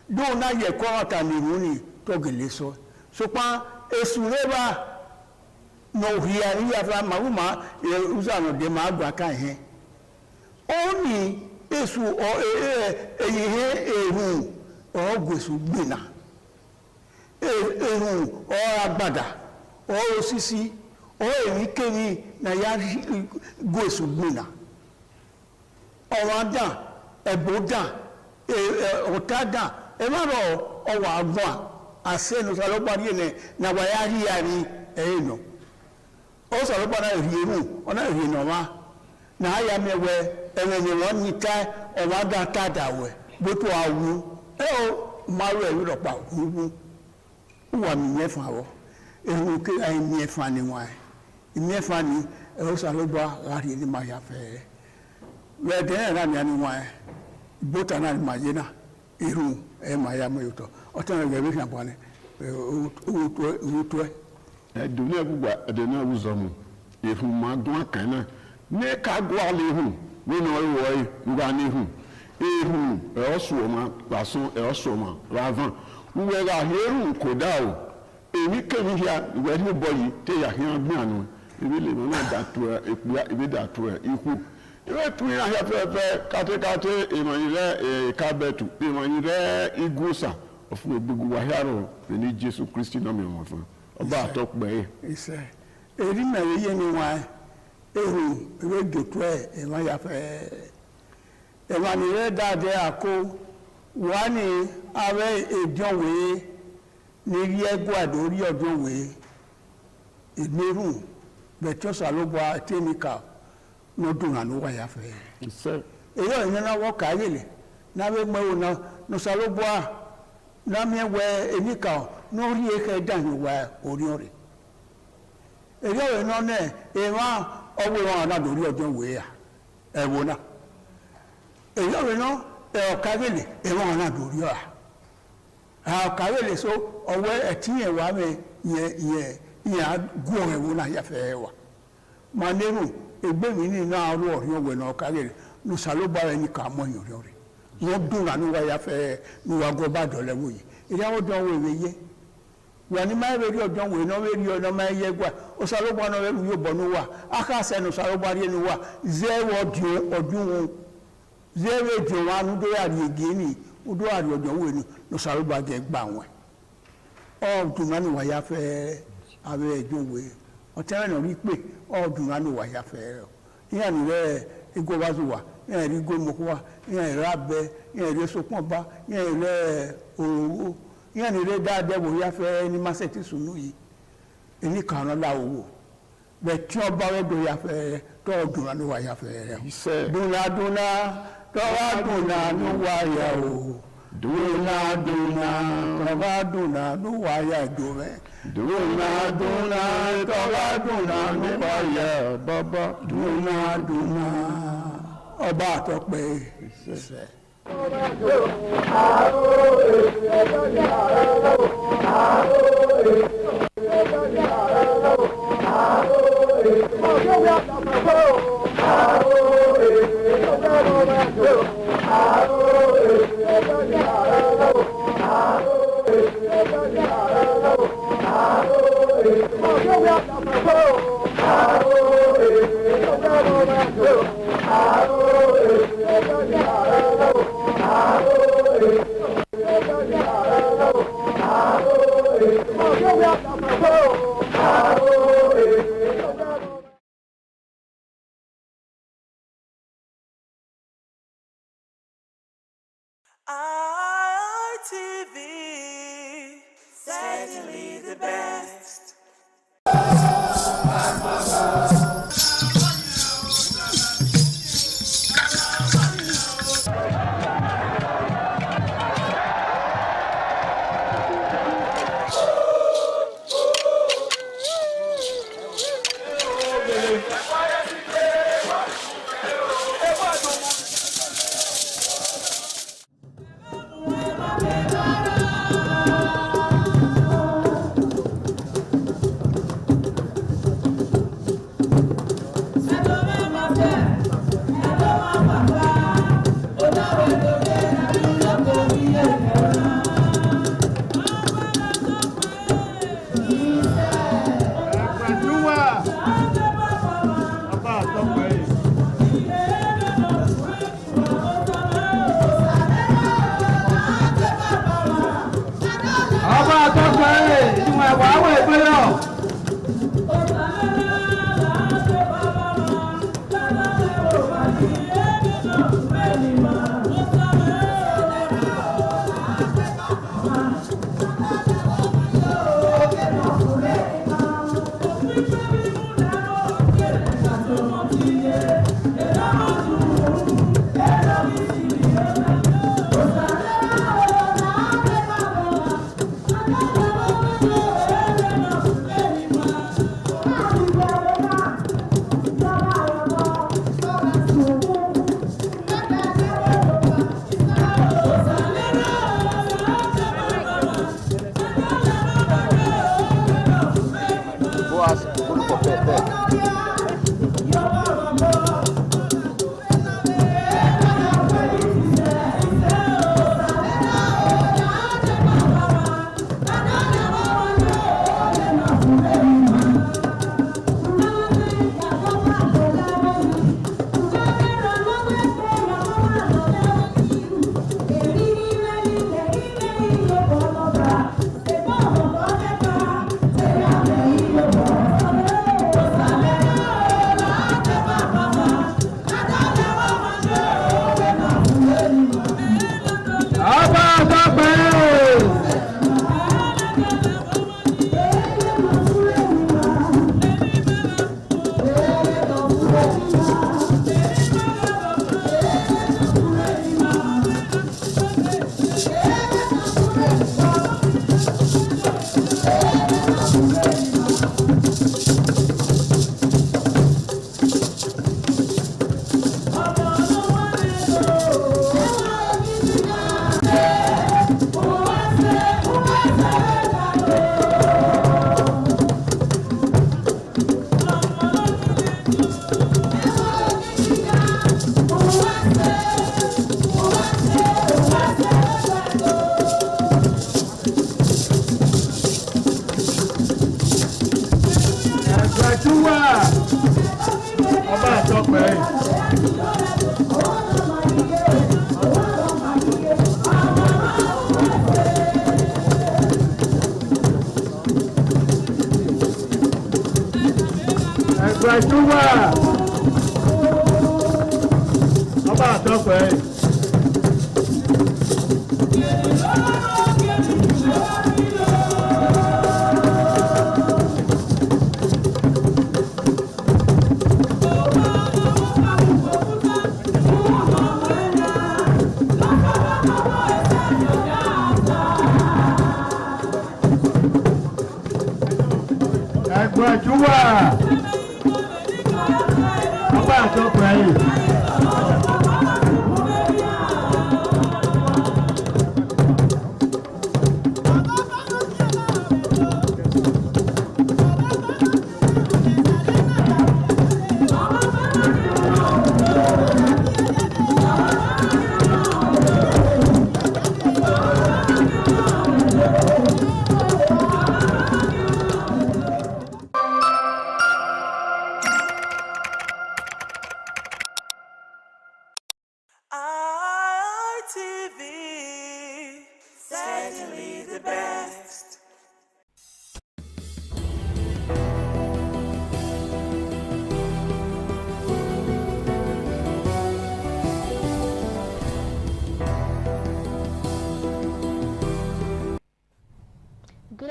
do na ye ko ata ni runi to gele so pa esureba no hiya fa mauma uza no de ma gwa kan he oni esu o eyihe ehun o gwesu gbina ehun o agbada o osisi o emikeni na ya gwesu gbina ọwada eboda otada emaro ọwa agwa ase no salo pari ne na wa ya ri ari eno o salo para rieru ona ri no wa na ya mewe enenye won ni ta ọwa da tada we boto awu o maru e ro pa wu wa mi mefa wo ehun ke ai mefa ni wa mefa ni o salo ba ari ni ma ya fe we de na mi ani wa bota na ma yena iru e ma ya mo yuto o tan ga bi kan bone o to e du na gugwa de na wuzo mu ehun ma gun kan na ne ka gwa le hu we no wo yi ngwa ni hu ehun e o so ma lasun e o so ma ravan we ga heru ko da o emi kemi hia we ni boyi te ya hian gbin anu ebi le mo na da to epia ebi da to iku iwe tun ya pepe kate imanire kabetu imanire igusa ofun egbugu wa hiaro ni Jesu Kristi no mi won fun oba atokpe ise eri na ye ni wa ehun iwe getu e ma ya fe e ma ni re dade ako wa ni awe ejonwe ni ri egwa do ri ojonwe emerun betiosa lo gba technical no dunga no wa ya fe ise eyo ni na wo ka yele na we mo na no salo boa na mi we enika no ri e ke dan wa ori ori eyo no ne e wa owo wa na do ri ojo we ya e wo na eyo no e o ka yele e wa na do ri a ka yele so owo e tin e wa me ye gu e wo na ya fe wa maneru egbe mi ni na ro ori owe na okare no salo ba ni ka mo yin ori won dun ra ni wa ya fe ni wa go ba do lewo yi ira o don we ye wa ni ma re ri odon we no we ri o no ma ye gwa o salo ba no we yo bo no wa aka se no salo ba ri ni wa ze wo di odun ze we di wa nu do ya ri ege ni o do ari odon we ni no salo ba je gba won o dun na ni wa ya fe abe ejo we o tere no ri pe ọdún anu wa ya fe iya ni re igo bazuwa iya ri go mokuwa iya ra be iya ri sopon ba iya re owo iya ni re daade wo ya fe ni maseti sunu yi eni kan la owo be ti oba we do ya fe to ọdún anu wa ya fe duna to wa duna nu wa ya o duna to wa duna nu wa ya do me duna to wa duna nu wa ya baba duna ọba àtọpẹ ṣẹṣẹ. ITV, certainly the best.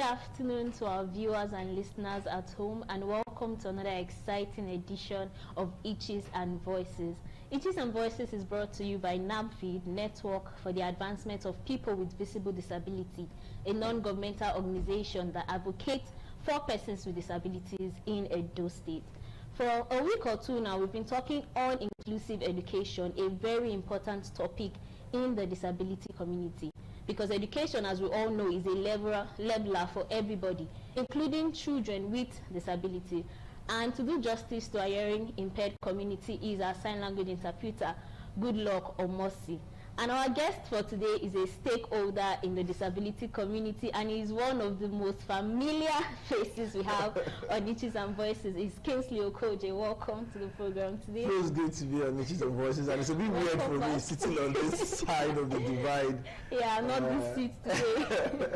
afternoon to our viewers and listeners at home, and welcome to another exciting edition of Itches and Voices. Itches and Voices is brought to you by NABVID, Network for the Advancement of People with Visible Disability, a non-governmental organization that advocates for persons with disabilities in Edo State. For a week or two now, we've been talking on inclusive education, a very important topic in the disability community. Because education, as we all know, is a leveler for everybody, including children with disability. And to do justice to our hearing impaired community is our sign language interpreter, Goodluck Omosi. And our guest for today is a stakeholder in the disability community, and is one of the most familiar faces we have on Itches and Voices. Is Kingsley Okoje. Welcome to the program today. Feels good to be on Itches and Voices, and it's a bit weird for me sitting on this side of the divide. Yeah, not this seat today.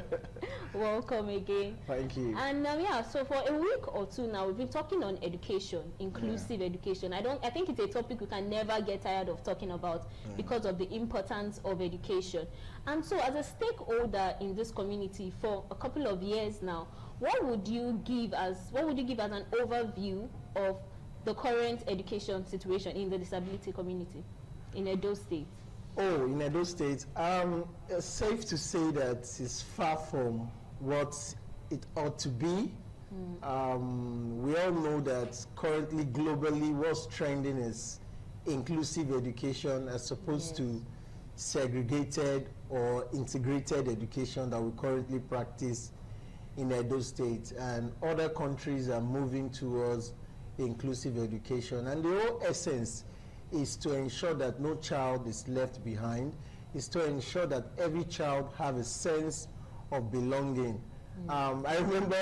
Welcome again. Thank you. And yeah, so for a week or two now, we've been talking on education, inclusive education. I think it's a topic we can never get tired of talking about because of the importance of education. And so as a stakeholder in this community for a couple of years now, what would you give as an overview of the current education situation in the disability community in Edo State? Oh, in Edo State, it's safe to say that it's far from what it ought to be. We all know that currently globally what's trending is inclusive education as opposed to segregated or integrated education that we currently practice in Edo State, and other countries are moving towards inclusive education. And the whole essence is to ensure that no child is left behind, is to ensure that every child have a sense of belonging. I remember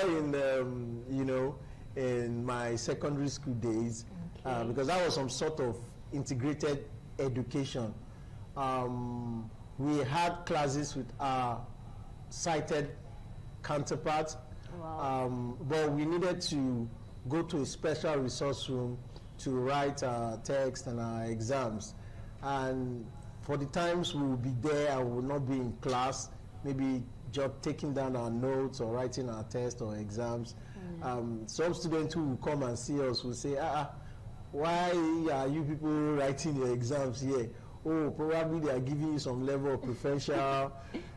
in my secondary school days, because I was some sort of integrated education. We had classes with our sighted counterparts, but we needed to go to a special resource room to write our text and our exams. And for the times we would be there and we would not be in class, maybe just taking down our notes or writing our tests or exams, some students who will come and see us will say, why are you people writing your exams here? Oh, probably they are giving you some level of preferential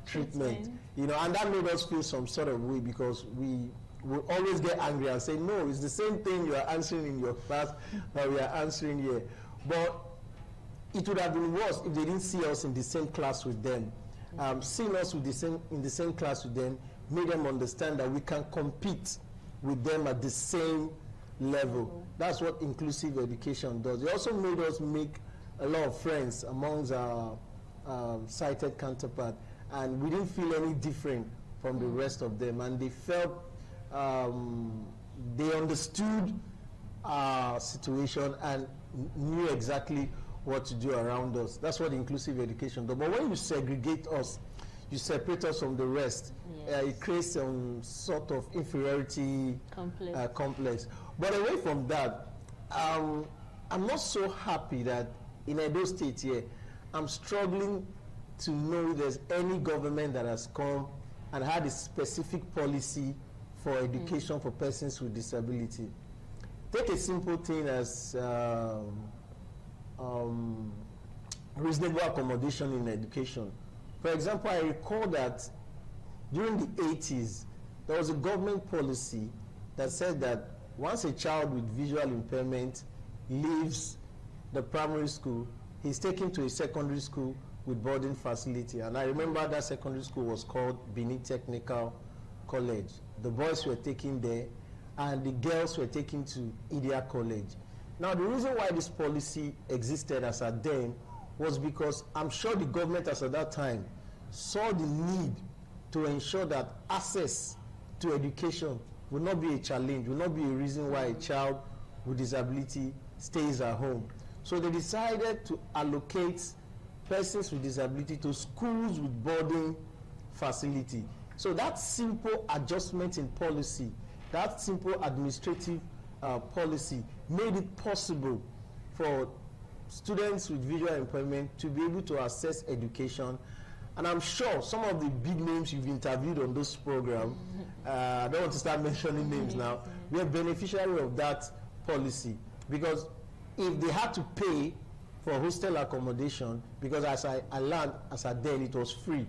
treatment, and that made us feel some sort of way, because we would always get angry and say, no, it's the same thing you are answering in your class that we are answering here. But it would have been worse if they didn't see us in the same class with them. Seeing us in the same class with them made them understand that we can compete with them at the same level. That's what inclusive education does. It also made us make a lot of friends amongst our sighted counterpart, and we didn't feel any different from the rest of them, and they felt they understood our situation and knew exactly what to do around us. That's what inclusive education does. But when you segregate us, you separate us from the rest, it creates some sort of inferiority complex. But away from that, I'm not so happy that in Edo State here, I'm struggling to know if there's any government that has come and had a specific policy for education for persons with disability. Take a simple thing as reasonable accommodation in education. For example, I recall that during the 80s, there was a government policy that said that once a child with visual impairment leaves the primary school, he's taken to a secondary school with boarding facility. And I remember that secondary school was called Benin Technical College. The boys were taken there, and the girls were taken to Idia College. Now, the reason why this policy existed as at then was because I'm sure the government as at that time saw the need to ensure that access to education would not be a challenge, would not be a reason why a child with disability stays at home. So they decided to allocate persons with disability to schools with boarding facility. So that simple adjustment in policy, that simple administrative policy made it possible for students with visual impairment to be able to access education And I'm sure some of the big names you've interviewed on this program, I don't want to start mentioning names now, we are beneficiary of that policy. Because if they had to pay for hostel accommodation, because as I learned as a then it was free,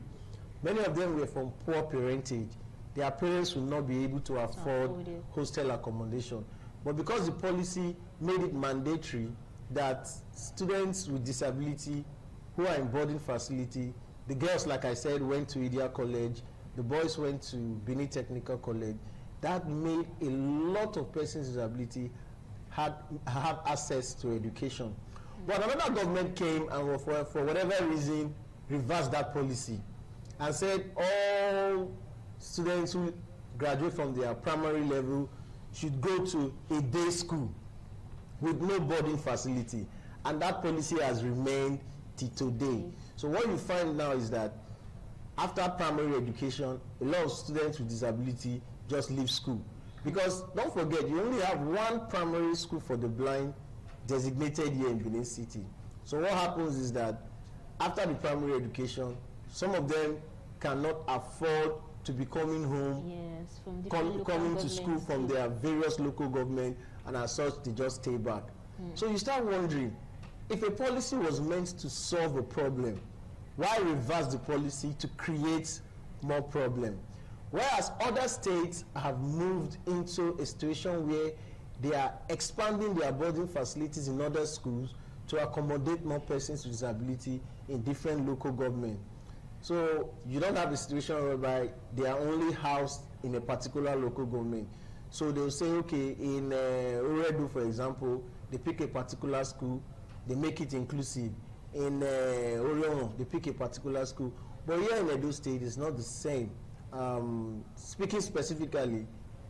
many of them were from poor parentage. Their parents would not be able to afford hostel accommodation. But because the policy made it mandatory that students with disability who are in boarding facility, the girls, like I said, went to Idia College, the boys went to Benin Technical College, that made a lot of persons with disability have access to education. But another government came and for whatever reason reversed that policy and said all students who graduate from their primary level should go to a day school with no boarding facility, and that policy has remained till today. So what you find now is that after primary education, a lot of students with disability just leave school, because don't forget, you only have one primary school for the blind designated here in Benin City. So what happens is that after the primary education, some of them cannot afford to be coming home, coming to school from their various local government, and as such they just stay back. So you start wondering, if a policy was meant to solve a problem, why reverse the policy to create more problem? Whereas other states have moved into a situation where they are expanding their boarding facilities in other schools to accommodate more persons with disability in different local government. So you don't have a situation whereby they are only housed in a particular local government. So they'll say, okay, in Oredu, for example, they pick a particular school, they make it inclusive. In Orion, they pick a particular school. But here in Edo State, it's not the same. Speaking specifically,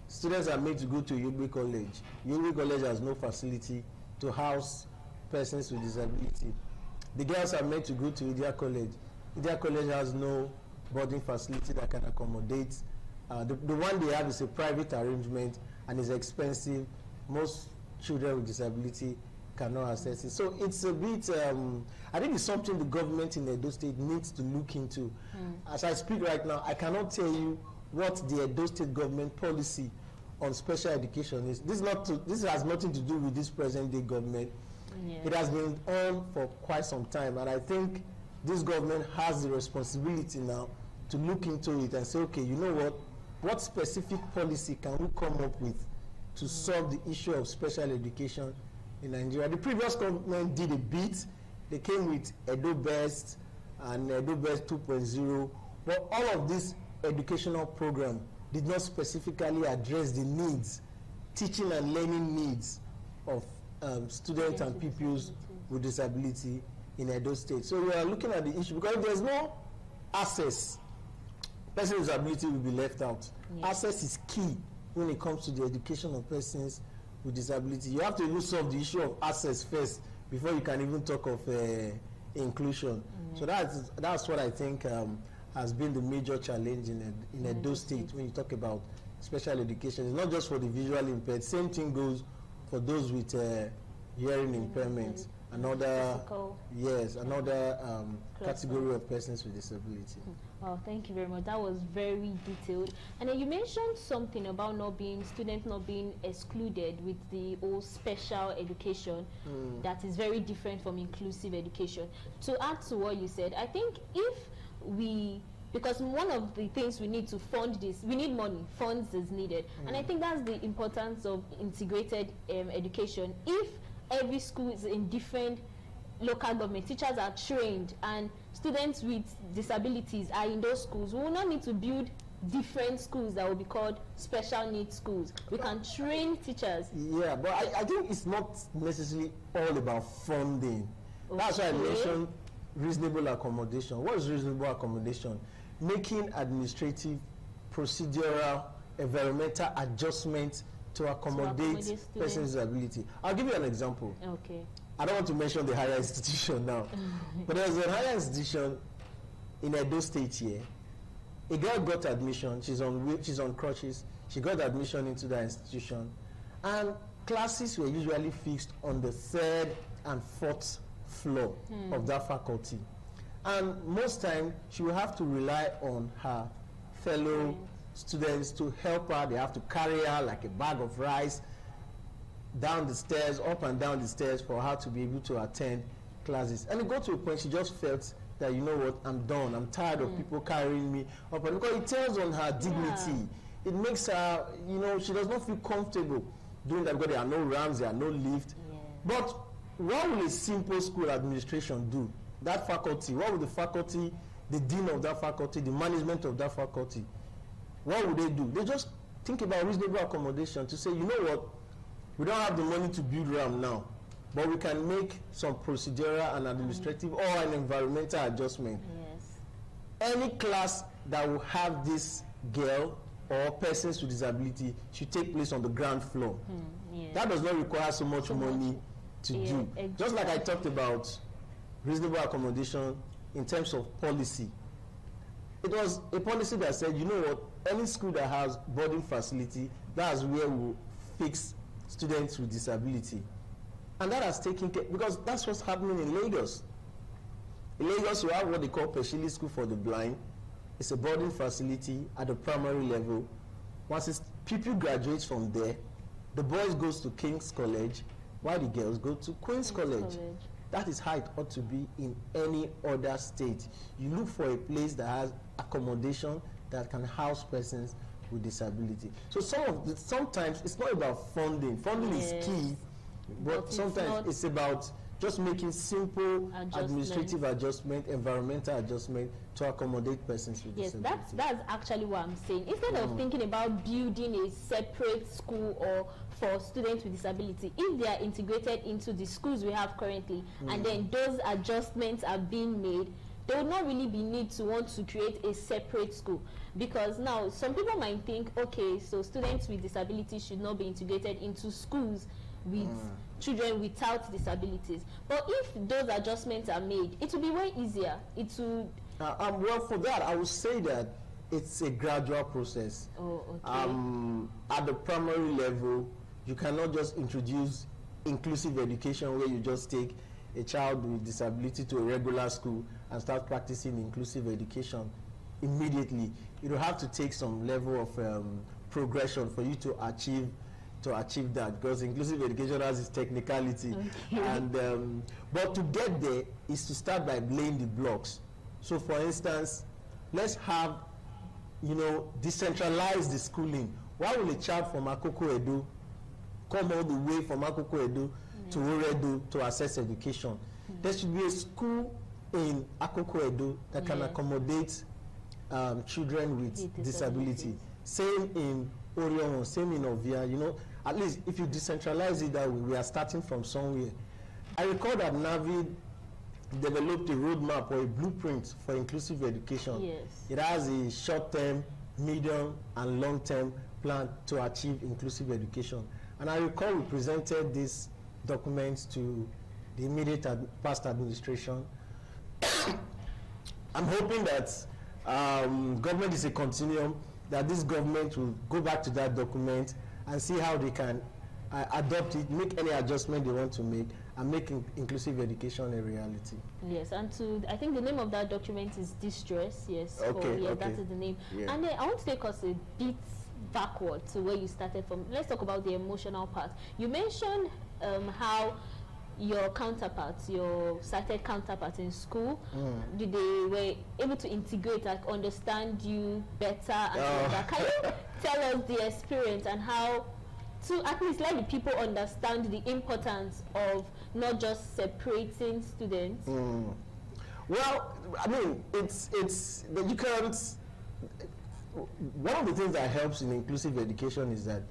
students are made to go to Yogbe College. Yogbe College has no facility to house persons with disability. The girls are made to go to Idia College. Idia College has no boarding facility that can accommodate. The one they have is a private arrangement and is expensive. Most children with disability cannot access it. So it's a bit, I think it's something the government in Edo State needs to look into. As I speak right now, I cannot tell you what the Edo State government policy on special education is. This has nothing to do with this present day government. It has been on for quite some time, and I think this government has the responsibility now to look into it and say, okay, you know what specific policy can we come up with to solve the issue of special education in Nigeria? The previous government did a bit. They came with Edo Best and Edo Best 2.0, but all of this educational program did not specifically address the needs, teaching and learning needs of students and pupils with disability in Edo State. So we are looking at the issue, because if there's no access, persons with disability will be left out. Access is key when it comes to the education of persons with disability. You have to even solve the issue of access first before you can even talk of inclusion. So that's what I think has been the major challenge in Edo State when you talk about special education. It's not just for the visually impaired. Same thing goes for those with hearing impairment. Another category of persons with disability. Wow, thank you very much. That was very detailed. And then you mentioned something about students not being excluded with the old special education that is very different from inclusive education. To add to what you said, I think because one of the things we need to fund this, we need money, funds is needed. And I think that's the importance of integrated education. If every school is in different local government, teachers are trained, and students with disabilities are in those schools, we will not need to build different schools that will be called special needs schools. We can train teachers. Yeah, but I think it's not necessarily all about funding. That's why I mentioned reasonable accommodation. What is reasonable accommodation? Making administrative, procedural, environmental adjustments to accommodate persons with disability. I'll give you an example. Okay. I don't want to mention the higher institution now, but there's a higher institution in Edo State here. A girl got admission. She's on crutches. She got admission into that institution, and classes were usually fixed on the 3rd and 4th floor of that faculty. And most time, she will have to rely on her fellow students to help her. They have to carry her like a bag of rice down the stairs, up and down the stairs for her to be able to attend classes. And it got to a point she just felt that, you know what, I'm done. I'm tired of people carrying me up. And because it tells on her dignity. It makes her, you know, she does not feel comfortable doing that because there are no ramps, there are no lift. But what will a simple school administration do? That faculty, what would the faculty, the dean of that faculty, the management of that faculty, what would they do? They just think about reasonable accommodation to say, you know what, we don't have the money to build RAM now, but we can make some procedural and administrative or an environmental adjustment. Any class that will have this girl or persons with disability should take place on the ground floor. That does not require so much money to do. Exactly. Just like I talked about reasonable accommodation in terms of policy. It was a policy that said, you know what, any school that has boarding facility, that's where we'll fix students with disability. And that has taken care, because that's what's happening in Lagos. In Lagos, you have what they call Peshili School for the Blind. It's a boarding facility at the primary level. Once its pupil graduates from there, the boys goes to King's College, while the girls go to Queen's College. That is how it ought to be in any other state. You look for a place that has accommodation that can house persons with disability. So sometimes it's not about funding. Funding is key, but sometimes it's about just making simple administrative adjustment, environmental adjustment to accommodate persons with disability. That's actually what I'm saying. Instead of thinking about building a separate school or for students with disability, if they are integrated into the schools we have currently, and then those adjustments are being made, there will not really be need to want to create a separate school. Because now some people might think, okay, so students with disabilities should not be integrated into schools with children without disabilities. But if those adjustments are made, it will be way easier. It will. Well, for that, I would say that it's a gradual process. At the primary level, you cannot just introduce inclusive education where you just take a child with disability to a regular school and start practicing inclusive education immediately. You will have to take some level of progression for you to achieve that, because inclusive education has its technicality. And but to get there is to start by laying the blocks. So for instance, let's have, you know, decentralize the schooling. Why will a child from Akoko Edo come all the way from Akoko Edo to Oredo to access education? There should be a school in Akoko Edo that can accommodate children with disability. Same in Orion, same in Ovia. You know, at least if you decentralize it that way, we are starting from somewhere. I recall that NAVID developed a roadmap or a blueprint for inclusive education. It has a short-term, medium, and long-term plan to achieve inclusive education. And I recall we presented this document to the immediate past administration. I'm hoping that government is a continuum, that this government will go back to that document and see how they can adopt it, make any adjustment they want to make, and make inclusive education a reality. Yes, and I think the name of that document is Distress. Yes, that is the name. And then I want to take us a bit backward to where you started from. Let's talk about the emotional part. You mentioned how your counterparts, your sighted counterparts in school, they were able to integrate, like understand you better and all that. Can you tell us the experience and how to at least let the people understand the importance of not just separating students? Well, I mean, it's you can't. One of the things that helps in inclusive education is that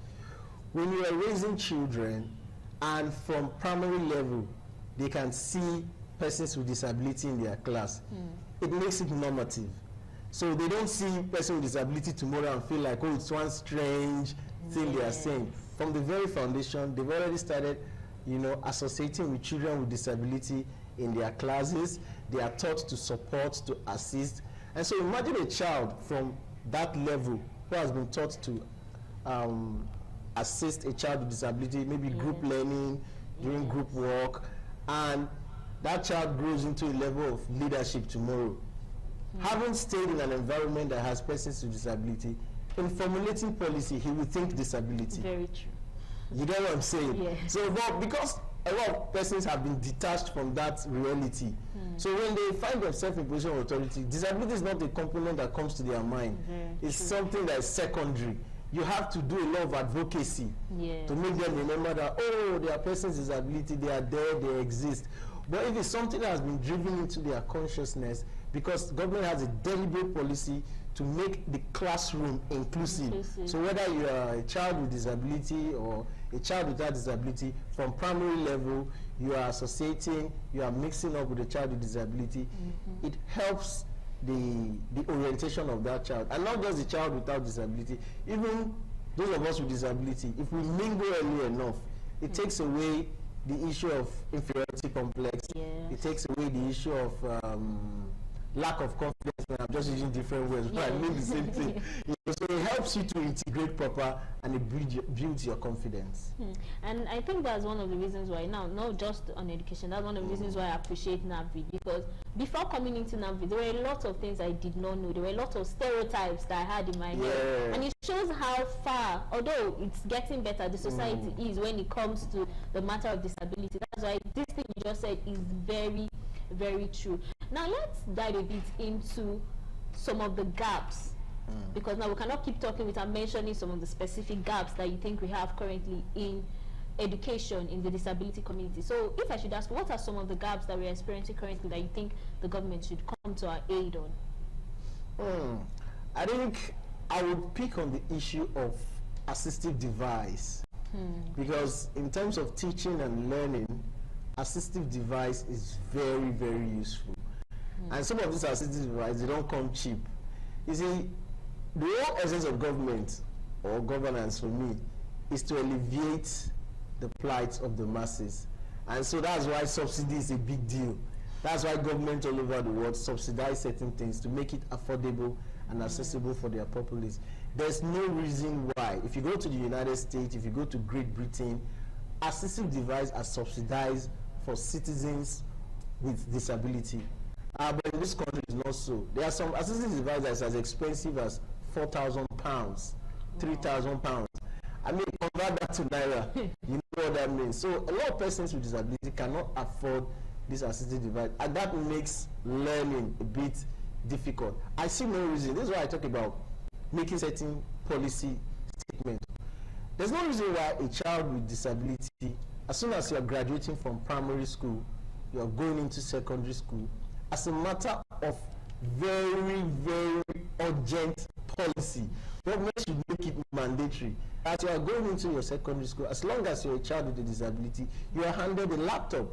when you are raising children, and from primary level, they can see persons with disability in their class. It makes it normative. So they don't see person with disability tomorrow and feel like, oh, it's one strange thing they are saying. From the very foundation, they've already started, you know, associating with children with disability in their classes. They are taught to support, to assist. And so imagine a child from that level who has been taught to assist a child with disability, maybe group learning, doing group work, and that child grows into a level of leadership tomorrow. Having stayed in an environment that has persons with disability, in formulating policy, he will think disability. Very true. You get what I'm saying? Yeah. So, but because a lot of persons have been detached from that reality, so when they find themselves in position of authority, disability is not a component that comes to their mind. It's something that is secondary. You have to do a lot of advocacy to make them remember that, oh, there are persons with disability, they are there, they exist. But if it's something that has been driven into their consciousness, because government has a deliberate policy to make the classroom inclusive. So whether you are a child with disability or a child without disability, from primary level, you are associating, you are mixing up with a child with disability, it helps the orientation of that child. And not just the child without disability, even those of us with disability, if we mingle early enough, it takes away the issue of inferiority complex, it takes away the issue of lack of confidence. I'm just using different words, but I mean the same thing. So it helps you to integrate proper, and it builds your confidence. And I think that's one of the reasons why now, not just on education, that's one of the reasons why I appreciate NAVID, because before coming into NAVID, there were a lot of things I did not know. There were a lot of stereotypes that I had in my head. And it shows how far, although it's getting better, the society is when it comes to the matter of disability. That's why this thing you just said is very, very true. Now let's dive a bit into some of the gaps, because now we cannot keep talking without mentioning some of the specific gaps that you think we have currently in education in the disability community. So if I should ask, what are some of the gaps that we're experiencing currently that you think the government should come to our aid on? I think I would pick on the issue of assistive device, because in terms of teaching and learning, assistive device is very, very useful. And some of these assistive devices, they don't come cheap. You see, the whole essence of government or governance for me is to alleviate the plight of the masses. And so that's why subsidy is a big deal. That's why government all over the world subsidize certain things to make it affordable and accessible for their populace. There's no reason why, if you go to the United States, if you go to Great Britain, assistive devices are subsidized for citizens with disability. But in this country, it's not so. There are some assistive devices as expensive as £4,000, £3,000. I mean, convert that to Naira, you know what that means. So a lot of persons with disability cannot afford this assistive device, and that makes learning a bit difficult. I see no reason. This is why I talk about making certain policy statements. There's no reason why a child with disability, as soon as you're graduating from primary school, you're going into secondary school, as a matter of very, very urgent policy, government should make it mandatory. As you are going into your secondary school, as long as you're a child with a disability, you are handed a laptop.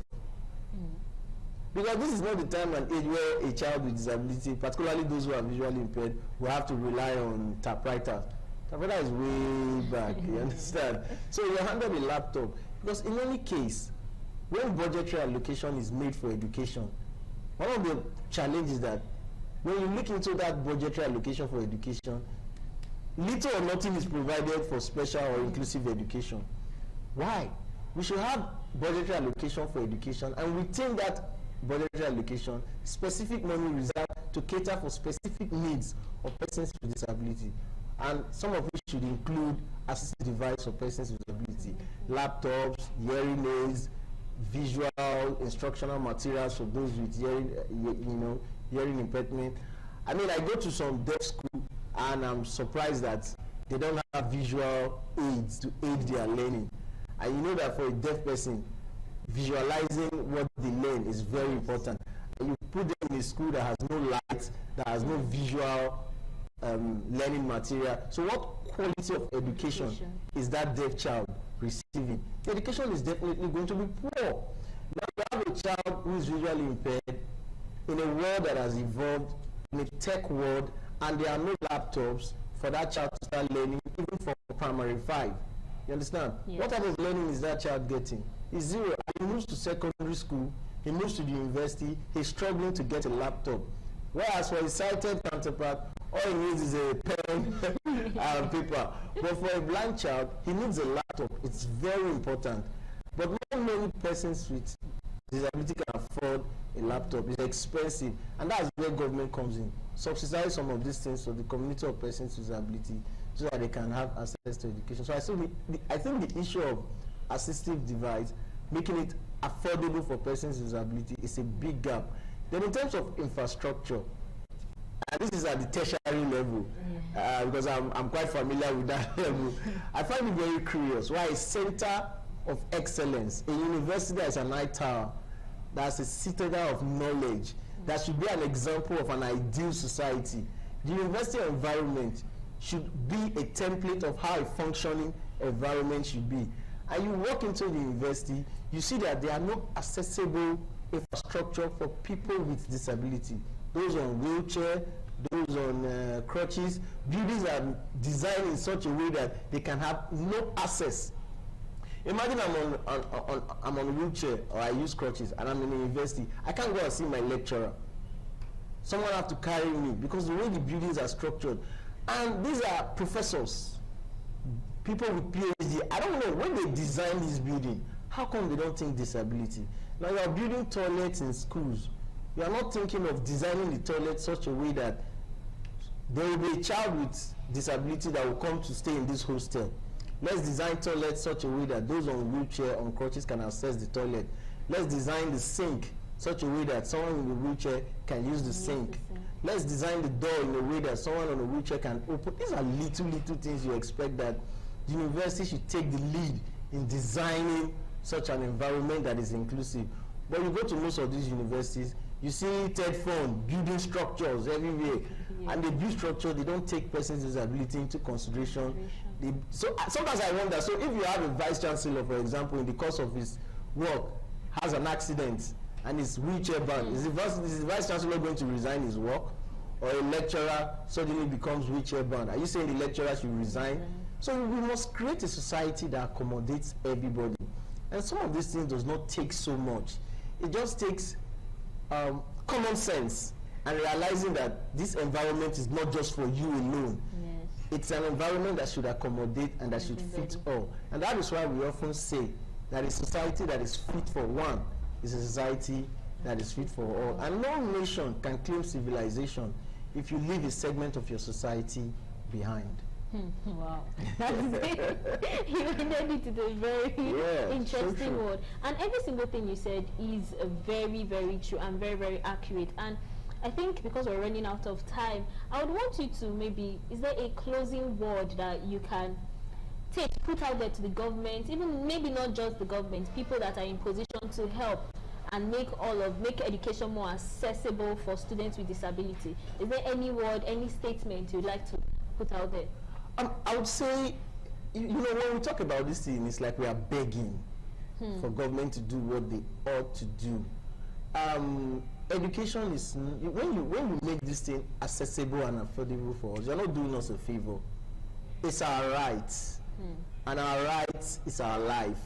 Because this is not the time and age where a child with disability, particularly those who are visually impaired, will have to rely on typewriter. Typewriter is way back, you understand? So you're handed a laptop. Because in any case, when budgetary allocation is made for education, one of the challenges that when you look into that budgetary allocation for education, little or nothing is provided for special or inclusive education. Why? We should have budgetary allocation for education, and within that budgetary allocation, specific money reserved to cater for specific needs of persons with disability, and some of which should include assistive device for persons with disability, laptops, hearing aids, visual instructional materials for those with hearing, hearing impairment. I mean, I go to some deaf school and I'm surprised that they don't have visual aids to aid their learning. And you know that for a deaf person, visualizing what they learn is very important. And you put them in a school that has no light, that has no visual learning material. So what quality of education is that deaf child receiving? The education is definitely going to be poor. Now you have a child who is visually impaired in a world that has evolved, in a tech world, and there are no laptops for that child to start learning, even from primary 5. You understand? Yes. What type of learning is that child getting? It's zero. He moves to secondary school, he moves to the university, he's struggling to get a laptop. Whereas for his sighted counterpart, all he needs is a pen and paper. But for a blind child, he needs a laptop. It's very important. But not many persons with disability can afford a laptop. It's expensive, and that's where government comes in. Subsidize some of these things for the community of persons with disability so that they can have access to education. So I think the issue of assistive device, making it affordable for persons with disability, is a big gap. Then in terms of infrastructure, and this is at the tertiary level, because I'm quite familiar with that level, I find it very curious why a center of excellence, a university that is an eye tower, that's a citadel of knowledge, that should be an example of an ideal society. The university environment should be a template of how a functioning environment should be. And you walk into the university, you see that there are no accessible infrastructure for people with disability. Those on wheelchair, those on crutches, buildings are designed in such a way that they can have no access. Imagine I'm on a wheelchair, or I use crutches, and I'm in a university. I can't go and see my lecturer. Someone have to carry me because the way the buildings are structured. And these are professors, people with PhD. I don't know, when they design this building, how come they don't think disability? Now you are building toilets in schools. You are not thinking of designing the toilet such a way that there will be a child with disability that will come to stay in this hostel. Let's design toilets such a way that those on wheelchair, on crutches can access the toilet. Let's design the sink such a way that someone in a wheelchair can use the sink. Let's design the door in a way that someone on a wheelchair can open. These are little things you expect that the university should take the lead in designing such an environment that is inclusive. But you go to most of these universities, you see third form building structures everywhere, and they build structure, they don't take persons with disability into consideration. So sometimes I wonder, so if you have a vice chancellor, for example, in the course of his work, has an accident and is wheelchair bound, is the vice chancellor going to resign his work? Or a lecturer suddenly becomes wheelchair bound? Are you saying the lecturer should resign? So we must create a society that accommodates everybody. And some of these things does not take so much. It just takes common sense and realizing that this environment is not just for you alone. Yes. It's an environment that should accommodate and that should fit all. And that is why we often say that a society that is fit for one is a society that is fit for all. And no nation can claim civilization if you leave a segment of your society behind. Wow, that's it. You ended it to a very interesting word. And every single thing you said is very, very true and very, very accurate. And I think because we're running out of time, I would want you to maybe, is there a closing word that you can put out there to the government, even maybe not just the government, people that are in position to help and make education more accessible for students with disability? Is there any word, any statement you'd like to put out there? I would say, you know, when we talk about this thing, it's like we are begging for government to do what they ought to do. Education is, when you make this thing accessible and affordable for us, you're not doing us a favor. It's our rights, and our rights is our life.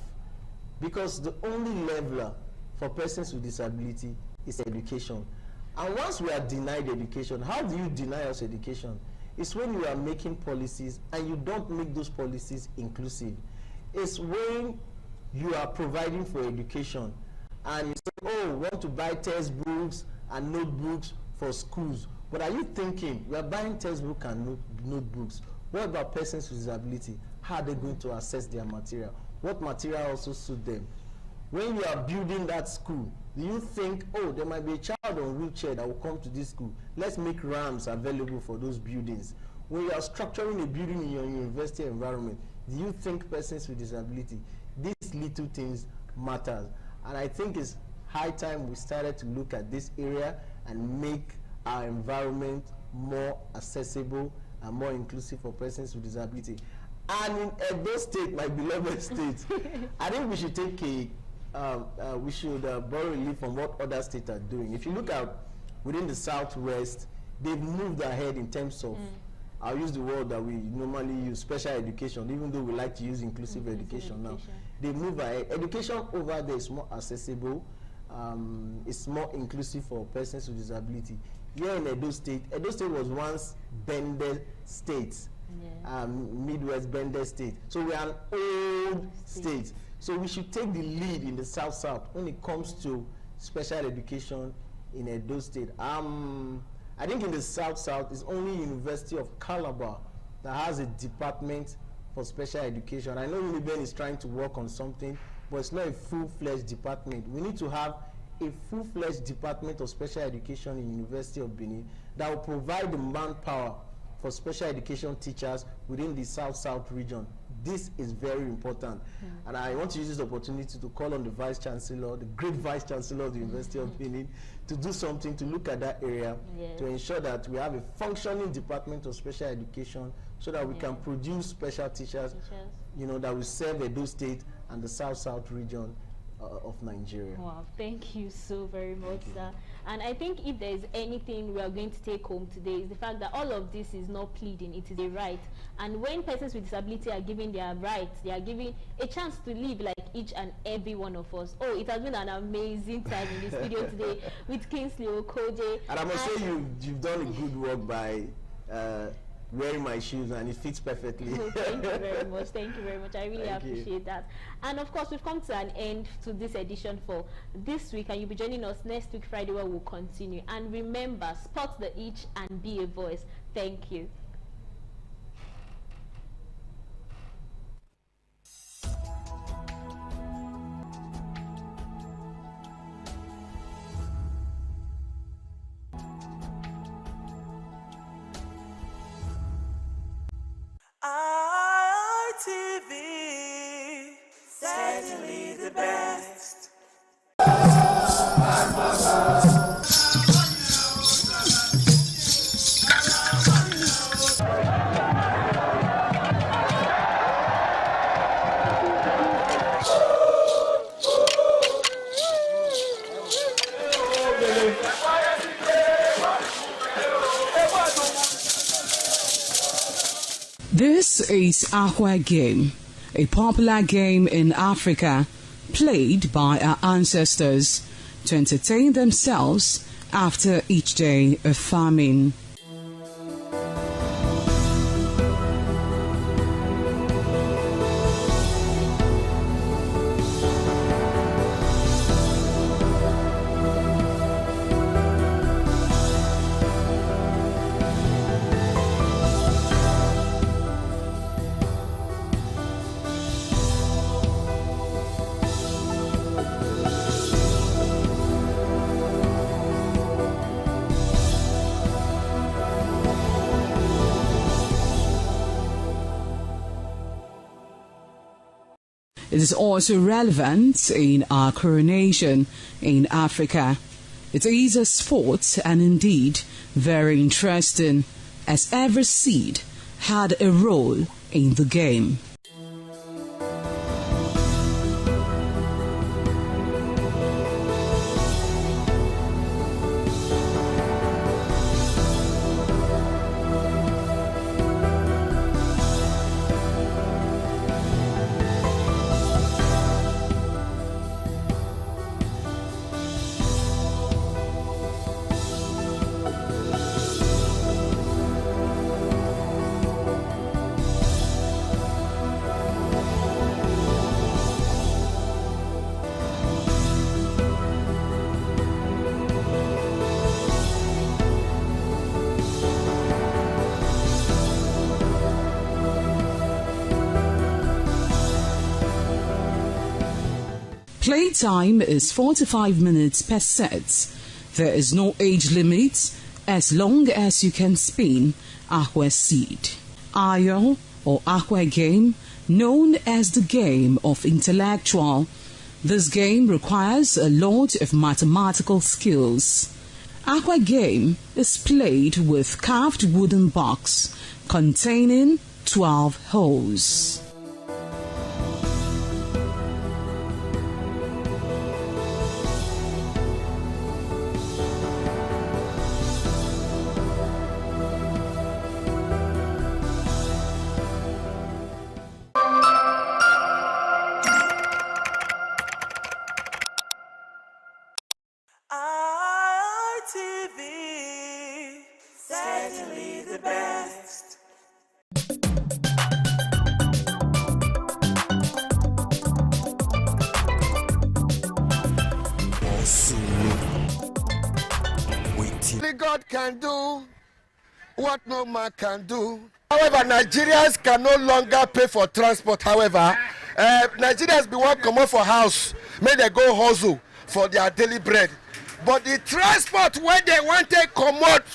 Because the only leveler for persons with disability is education. And once we are denied education, how do you deny us education? It's when you are making policies and you don't make those policies inclusive. It's when you are providing for education and you say, oh, we want to buy textbooks and notebooks for schools. But are you thinking, we are buying textbooks and notebooks. What about persons with disability? How are they going to access their material? What material also suit them? When you are building that school, do you think, oh, there might be a child on a wheelchair that will come to this school? Let's make ramps available for those buildings. When you are structuring a building in your university environment, do you think persons with disability? These little things matter. And I think it's high time we started to look at this area and make our environment more accessible and more inclusive for persons with disability. And in Edo State, my beloved state, I think we should take we should borrow relief from what other states are doing. If you look at within the Southwest, they've moved ahead in terms of, I'll use the word that we normally use, special education, even though we like to use inclusive education now. They move ahead. Education over there is more accessible, it's more inclusive for persons with disability. Here in Edo State was once Bende State, Midwest Bende State. So we are an old state. So we should take the lead in the South when it comes to special education in Edo State. I think in the South, it's only University of Calabar that has a department for special education. I know Uniben is trying to work on something, but it's not a full-fledged department. We need to have a full-fledged department of special education in University of Benin that will provide the manpower for special education teachers within the South region. This is very important. And I want to use this opportunity to call on the Vice Chancellor, the great Vice Chancellor of the University of Benin, to do something to look at that area, to ensure that we have a functioning department of special education so that we can produce special teachers, you know, that will serve Edo State and the South region of Nigeria. Wow, thank you so very much, sir. And I think if there is anything we are going to take home today is the fact that all of this is not pleading, it is a right. And when persons with disability are given their rights, they are given a chance to live like each and every one of us. Oh, it has been an amazing time in the studio today with Kingsley Okoje. And I must say you've done a good work by wearing my shoes, and it fits perfectly. Oh, thank you very much. Thank you very much. I really appreciate that. And of course, we've come to an end to this edition for this week, and you'll be joining us next week, Friday, where we'll continue. And remember, spot the itch and be a voice. Thank you. ITV, certainly the best. This is Aqua Game, a popular game in Africa played by our ancestors to entertain themselves after each day of farming. It is also relevant in our coronation in Africa. It is a sport and indeed very interesting, as every seed had a role in the game. Playtime is 45 minutes per set. There is no age limit as long as you can spin aqua seed. Ayo or aqua game, known as the game of intellectual. This game requires a lot of mathematical skills. Aqua game is played with carved wooden box containing 12 holes. ITV, certainly the best. Only God can do what no man can do. However, Nigerians can no longer pay for transport. However, Nigerians be want come out for house, may they go hustle for their daily bread. But the transport where they want to come out,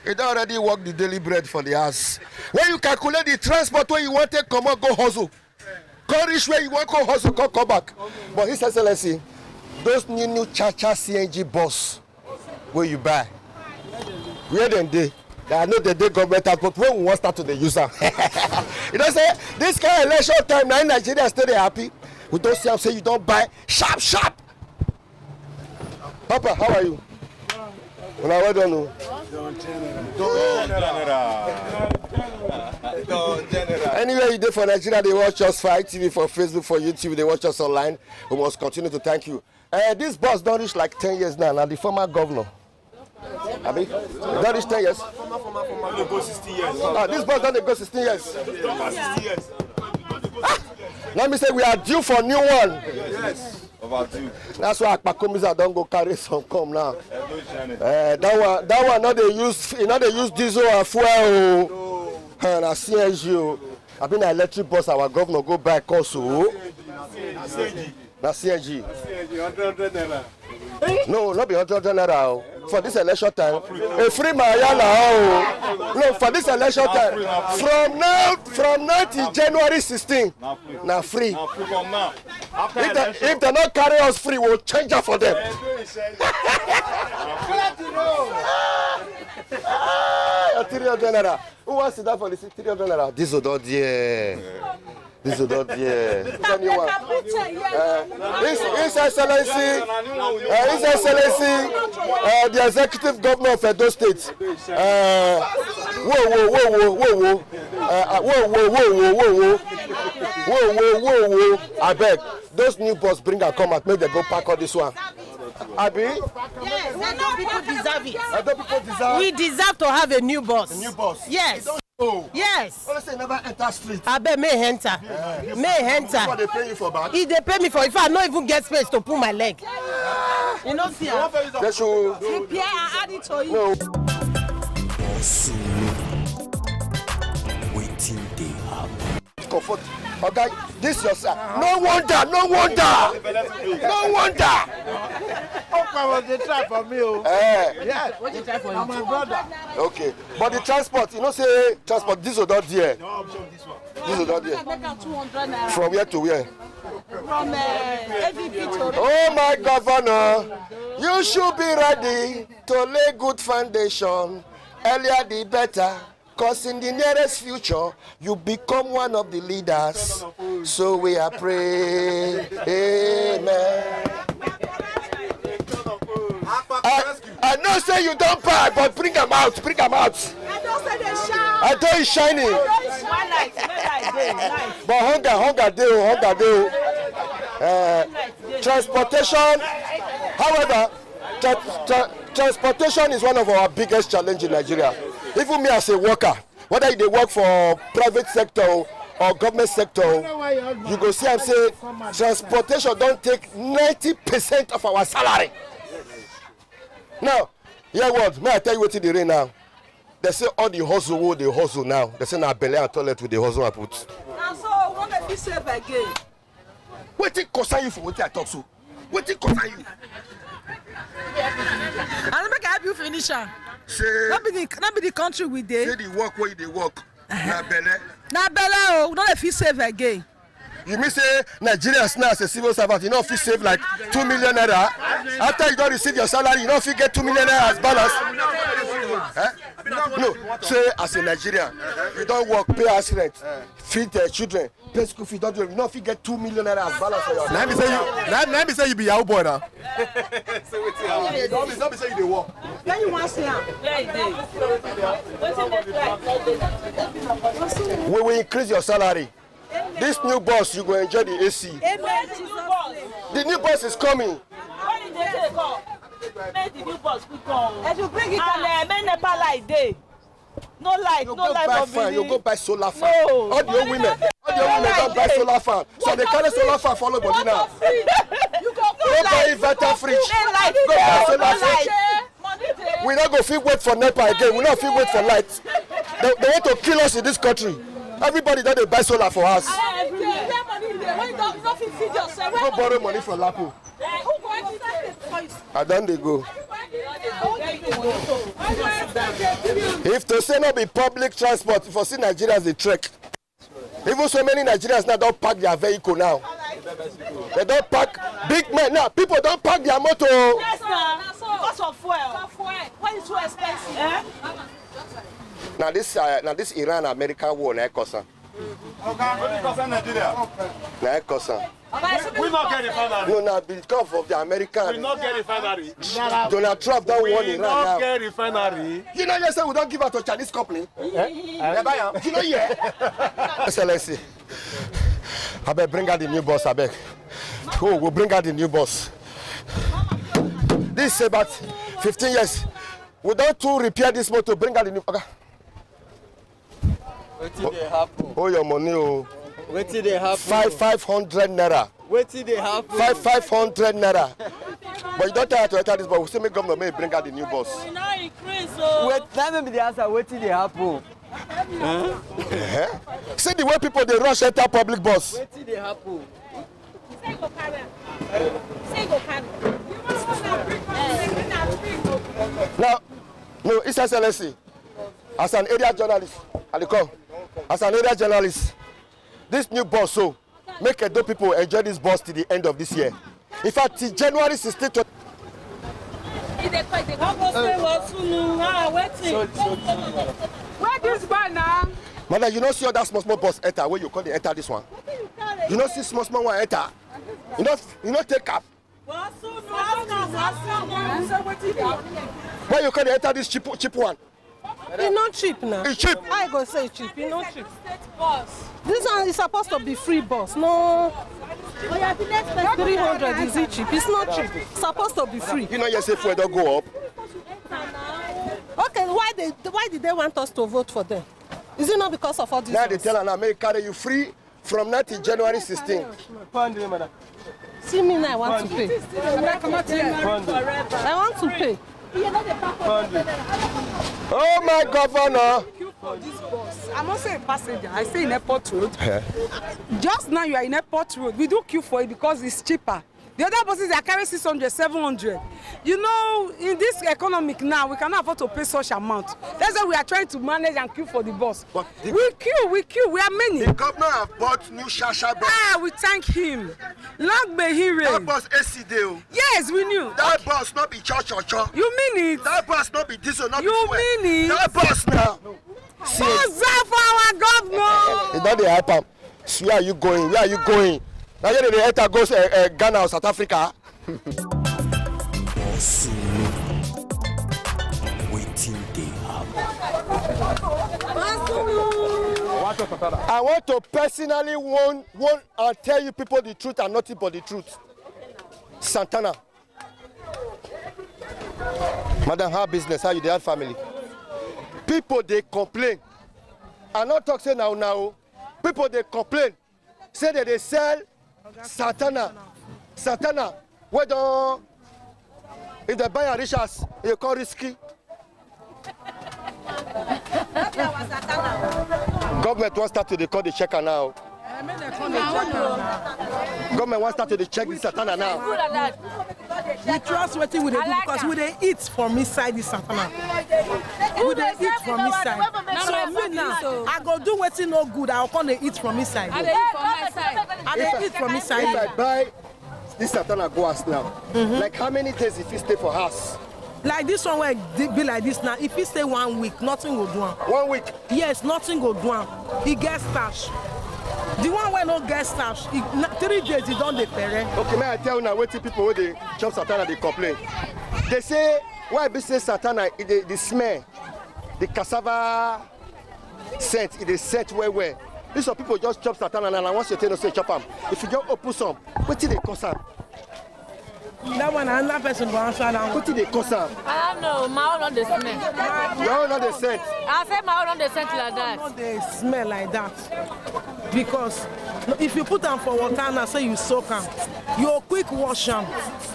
it already work the daily bread for the house. When you calculate the transport where you want to come out, go hustle. Go reach where you want to go hustle, come back. But His Excellency, those new Cha-Cha CNG bus where you buy, where then they I know they government transport when we want start to the user. You know say this kind of election time now in Nigeria still they happy. We don't see say you don't buy sharp. Papa, how are you? Well, I don't know. Anyway, you do for Nigeria, they watch us for ITV, for Facebook, for YouTube, they watch us online. We must continue to thank you. This bus don't reach like 10 years now. Now the former governor. Abi, don't reach 10 years. Go 60 years. This bus don't go 16 years. 60 years. Let me say we are due for new one. Yes. Overdue. That's why Akpakomiza don't go carry some come now. That one not they use, they use diesel and fuel. And a CNG. I been an electric bus. Our governor go back also. Na CNG. No, not be 100 naira. For this election time, a free Mayala. No, for this election time, from now till January 16, now free. If they not carry us free, we'll change that for them. 300 naira. Who wants to that for the 300 naira? This is not there. This is not there. Anyone? His Excellency, the executive governor of Edo State. Whoa. I beg. Those new bus bring and come and make them go park on this one. Abi? Yes, Edo people deserve it. Edo people deserve. We deserve to have a new bus. A new bus. Yes. Oh. Yes. Let's say never enter street. I bet may enter. May enter. What they pay you for back? If they pay me for, if I not even get space to pull my leg. You know, see. They should prepare and add it to you. No. Waiting they happen. Comfort. Okay, this yourself. No wonder. Opa was the try for me. Yeah. What you try for you? My brother. Okay, but the transport, say transport. This is not there. No option this one. This is not there. Make 200 naira. From where to where? From AVP to. Oh my governor, you should be ready to lay good foundation. Earlier the better. Because in the nearest future, you become one of the leaders. So we are praying. Amen. I know say you don't buy, but bring them out. I don't say they shine. I know it's shining. But hunger deal. Transportation, however, transportation is one of our biggest challenges in Nigeria. Even me as a worker, whether you work for private sector or government sector, you go see and say transportation don't take 90% of our salary. Now, hear what? May I tell you what they rain now? They say all the hustle they hustle now. They say now belly and toilet with the hustle I put. Now so what if you save again? What it concern you for what I talk so? What it concern you? I'll make help you finish. Say, not be the country we did. Say the work where they work. Na belle. Na belle, not if you save again. You mean say Nigerians now as a civil servant, you know if you save like 2 million naira. After you don't receive your salary, you know if you get 2 million naira as balance. No, say as a Nigerian, you don't work, pay house rent, feed their children, pay school fees, don't do it. You know if you get 2 million naira as balance for your. Let me say you be Yahoo boy now. Don't be say you dey work. When you want to see We will increase your salary. This new bus, you go enjoy the AC. The new bus is coming. When did they come? Make the new bus quick come. And you bring it and make NEPA light day. No light, no light for you go buy solar fan. No. All the old women don't buy solar fan. So they carry solar fan follow body now. You go Go buy inverter fridge. Go buy solar fridge. We not go fit wait for NEPA again. We not fit wait for light. They want to kill us in this country. Everybody that they buy solar for us. Go borrow money from Lapo. And then they go. If to say not be public transport, for see Nigerians they trek. Even so many Nigerians now don't park their vehicle now. They don't park big men now. People don't park their motor. Yes, because of fuel. When it's too expensive. Eh? Now this Iran-American war na cause. Na cause. We not get refinery. No, now because of the American. We not get refinery. Donald Trump don't want Iran now. We not get refinery. You know, you say we don't give out to Chinese company. You know, yeah. Excellency, I beg bring out the new boss. I beg. Oh, we'll bring out the new boss. This is about 15 years. We don't to repair this motor. Bring out the new. Okay. What did they happen? Oh, your money. Oh. What did they happen? 500 naira. What did they happen? 500 naira. But you don't try to enter this, but we still make government may bring out the new boss. We now increase. Wait, let me the answer. What did they happen? See the way people they rush enter public bus. What did they happen? Now, no, it's Excellency. As an area journalist, as an area journalist, this new bus, so make Edo people enjoy this bus till the end of this year. In fact, till January 16th. Where this bar now? Mother, you don't see all that small bus enter where you call the enter this one. You don't see small one enter. You don't take up. Why you call the enter this cheap one? It's not cheap now. It's cheap. I go say cheap. It's not cheap. This one is supposed to be free bus. No. 300 is it cheap? It's not cheap. It's supposed to be free. You know you say fuel don't go up. Okay, why did they want us to vote for them? Is it not because of all this? Now they tell an America you free from now till January 16th. See me now, I want to pay. I want to pay. Oh my governor! For this bus. I'm not saying passenger, I say in airport road. Just now you are in airport road. We do queue for it because it's cheaper. The other buses are carrying 600, 700. You know, in this economic now, we cannot afford to pay such amount. That's why we are trying to manage and queue for the bus. We queue, we are many. The governor have bought new Shasha bus. Ah, we thank him. Long may he reign. That bus ACD. Yes, we knew. That bus not be cho. You mean it? That bus not be diesel, not be fuel. You mean it? That bus now. Buzz for our governor. It's not the hype. So where are you going? Where are you going? Now you the enter goes Ghana or South Africa. I want to personally warn and tell you people the truth and nothing but the truth. Santana. Madam, how business? How you the family? People they complain. I'm not talking now. People they complain. Say that they sell Santana, whether if they buy a riches, you call risky. Government wants start to call the checker now. Government wants start to check the Santana now. We trust what we do because we they eat from inside the Santana. We they eat from inside. So me now, I go do what's no good. I'll come and eat from inside. I eat from inside. If I buy this Santana go us now, like how many days if you stay for us? Like this one will be like this now. If you stay 1 week, nothing will do. 1 week? Yes, nothing will do. He gets stash. The one where no get stash, 3 days he don't dey pere. Okay, may I tell you now what people where they chop Santana they complain. They say why be say Santana the smell, the cassava scent, it is scent where. These are people just chop Santana and once you tell them say chop them. If you just open some, what did they cost them? That one another person go answer that one. What did they cost them? I don't know, my own on the smell. Your own on the scent. I said my own on the scent like that. They smell like that. because if you put them for water now, say you soak them, you quick wash them.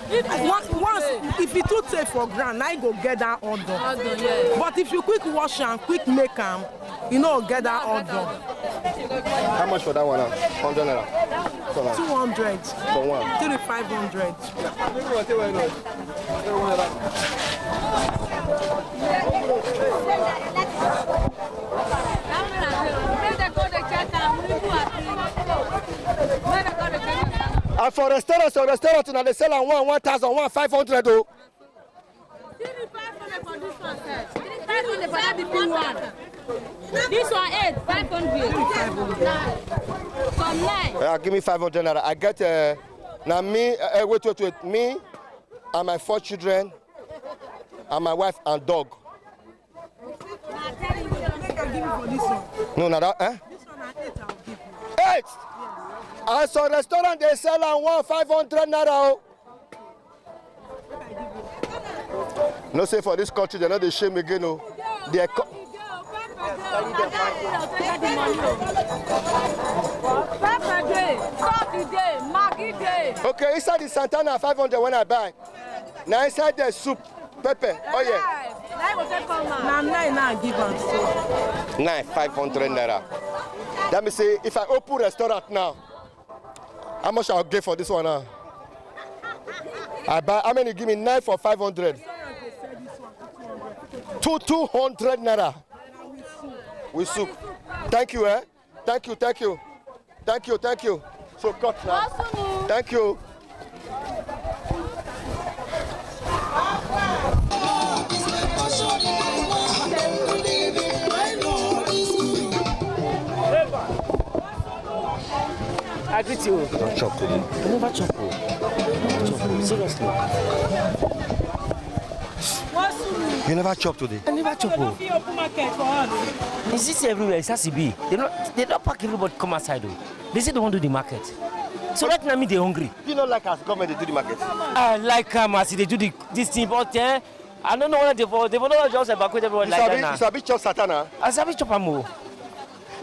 Once, if you too take for ground, now you go get that odor. Yeah. But if you quick wash them, quick make them, you know, get that odor. How much for that one? 100 naira. 200. For one. 3,500. And for restaurants, now they sell on 1,000, 1,500 though. 3,500 for this one, sir. 3,500 for that big one. This one 8,500. From 9. Yeah, give me 500 naira. I get now me. Wait. Me and my 4 children, and my wife and dog. No, not that. Eh? This one at 8, I'll give you. 8. And so restaurant they sell on 1,500 naira. No say for this country they know they shame again. No, they. Okay, inside the Santana 500 when I buy. Now inside the soup, pepper. Oh yeah. Now 9 now give us. 500 naira. Let me say if I open restaurant now, how much I'll get for this one now? I buy how many? Give me 9 for 500. 200 naira. With soup. Thank you, eh? Thank you. So cut now. Thank you. I greet you. Don't chop today. I never chop. Seriously. You never chop today? I never chop. Is this everywhere? It's SCB. They don't pack everybody come outside though. They say they want to do the market. So right now, they're hungry. You know, like as government they do the market. I like as they do this thing, but I don't know what they don't just evacuate everyone like that now. You sabi chop satana? I sabi chop amo.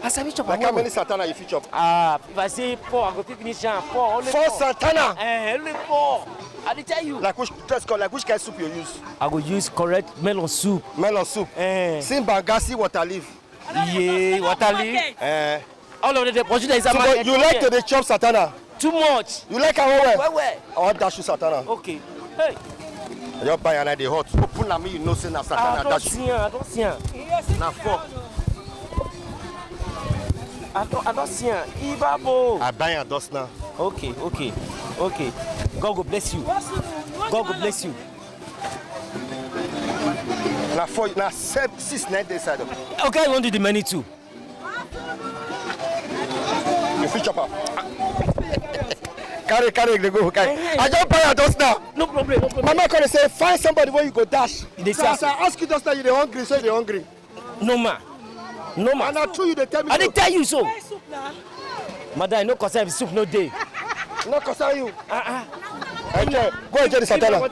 Like how many satana you fit chop? If I say 4, I go finish 4. Only 4 satana? Only 4. I did tell you. Like which kind of soup you use? I go use correct melon soup. Melon soup. Simbangasi water leaf. Yeah, water leaf. All of the Portuguese is a market. You like to the chop satana? Too much. You like how well? Where? I want dash you satana. Okay. Hey. I just buy another hot. Open na me, you know say na satana. I don't see. Na 4. I don't see. Ibabo. I buy a dust now. Okay. God go bless you. God go bless you. Na 4, na 6, 9 days side. Okay, you want to do the menu too? You fit chop up. Carry, they go. Okay. I just buy a dust now. No problem. Mama can say find somebody where you go dash. So I ask you just now, you dey hungry, say you hungry. No ma. And I true you they tell me. I didn't tell you so. Madam, no concern if soup no day. No concern you. Enjoy. Go enjoy the satana. Go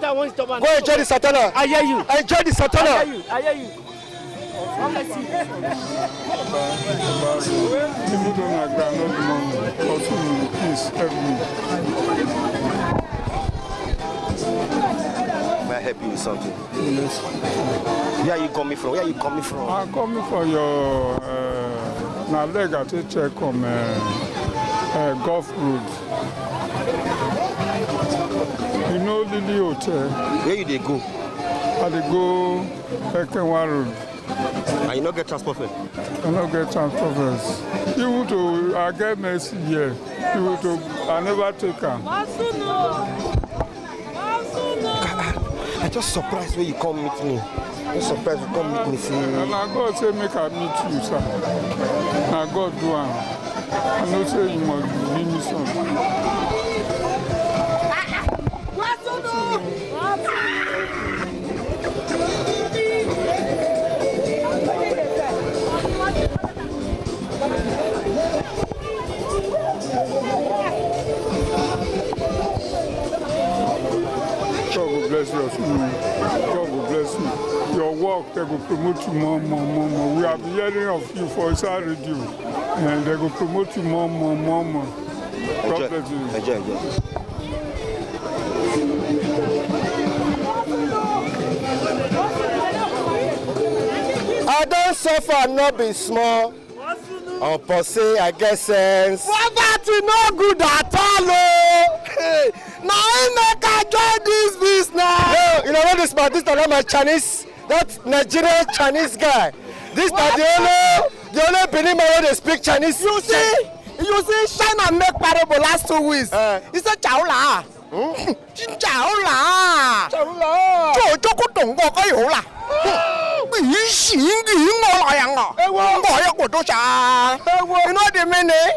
enjoy the satana. I hear you. Enjoy the satana. I hear you. May I help you with something? Yes. Where are you coming from? I'm coming from your leg at a check on Gulf Road. You know Lily Hotel? Where you they go? I they go Ekenwa Road. And you not get transport fare? I don't get transport fare. You to I get mercy here. You to I never take her. I just surprised when you come meet me. Just surprised you come meet me. See. And I God say make I meet you, sir. I God do am. I know say you must give me something. bless you. God will bless you. Your work, they will promote you more. We have been hearing of you for Isa Radio, and they will promote you more. God bless you. Enjoy. I don't suffer, not be small. On per se, I get sense. Poverty no good at all. Hey, now I make I join this business. No, you know what this man? This is not my Chinese, that Nigerian Chinese guy. This is the only Benin man they speak Chinese. You see, China make parable last 2 weeks. He said, "Chao la, chao la,做個動作可以好啦。以前我來人啊，我一個都想。You know the meaning?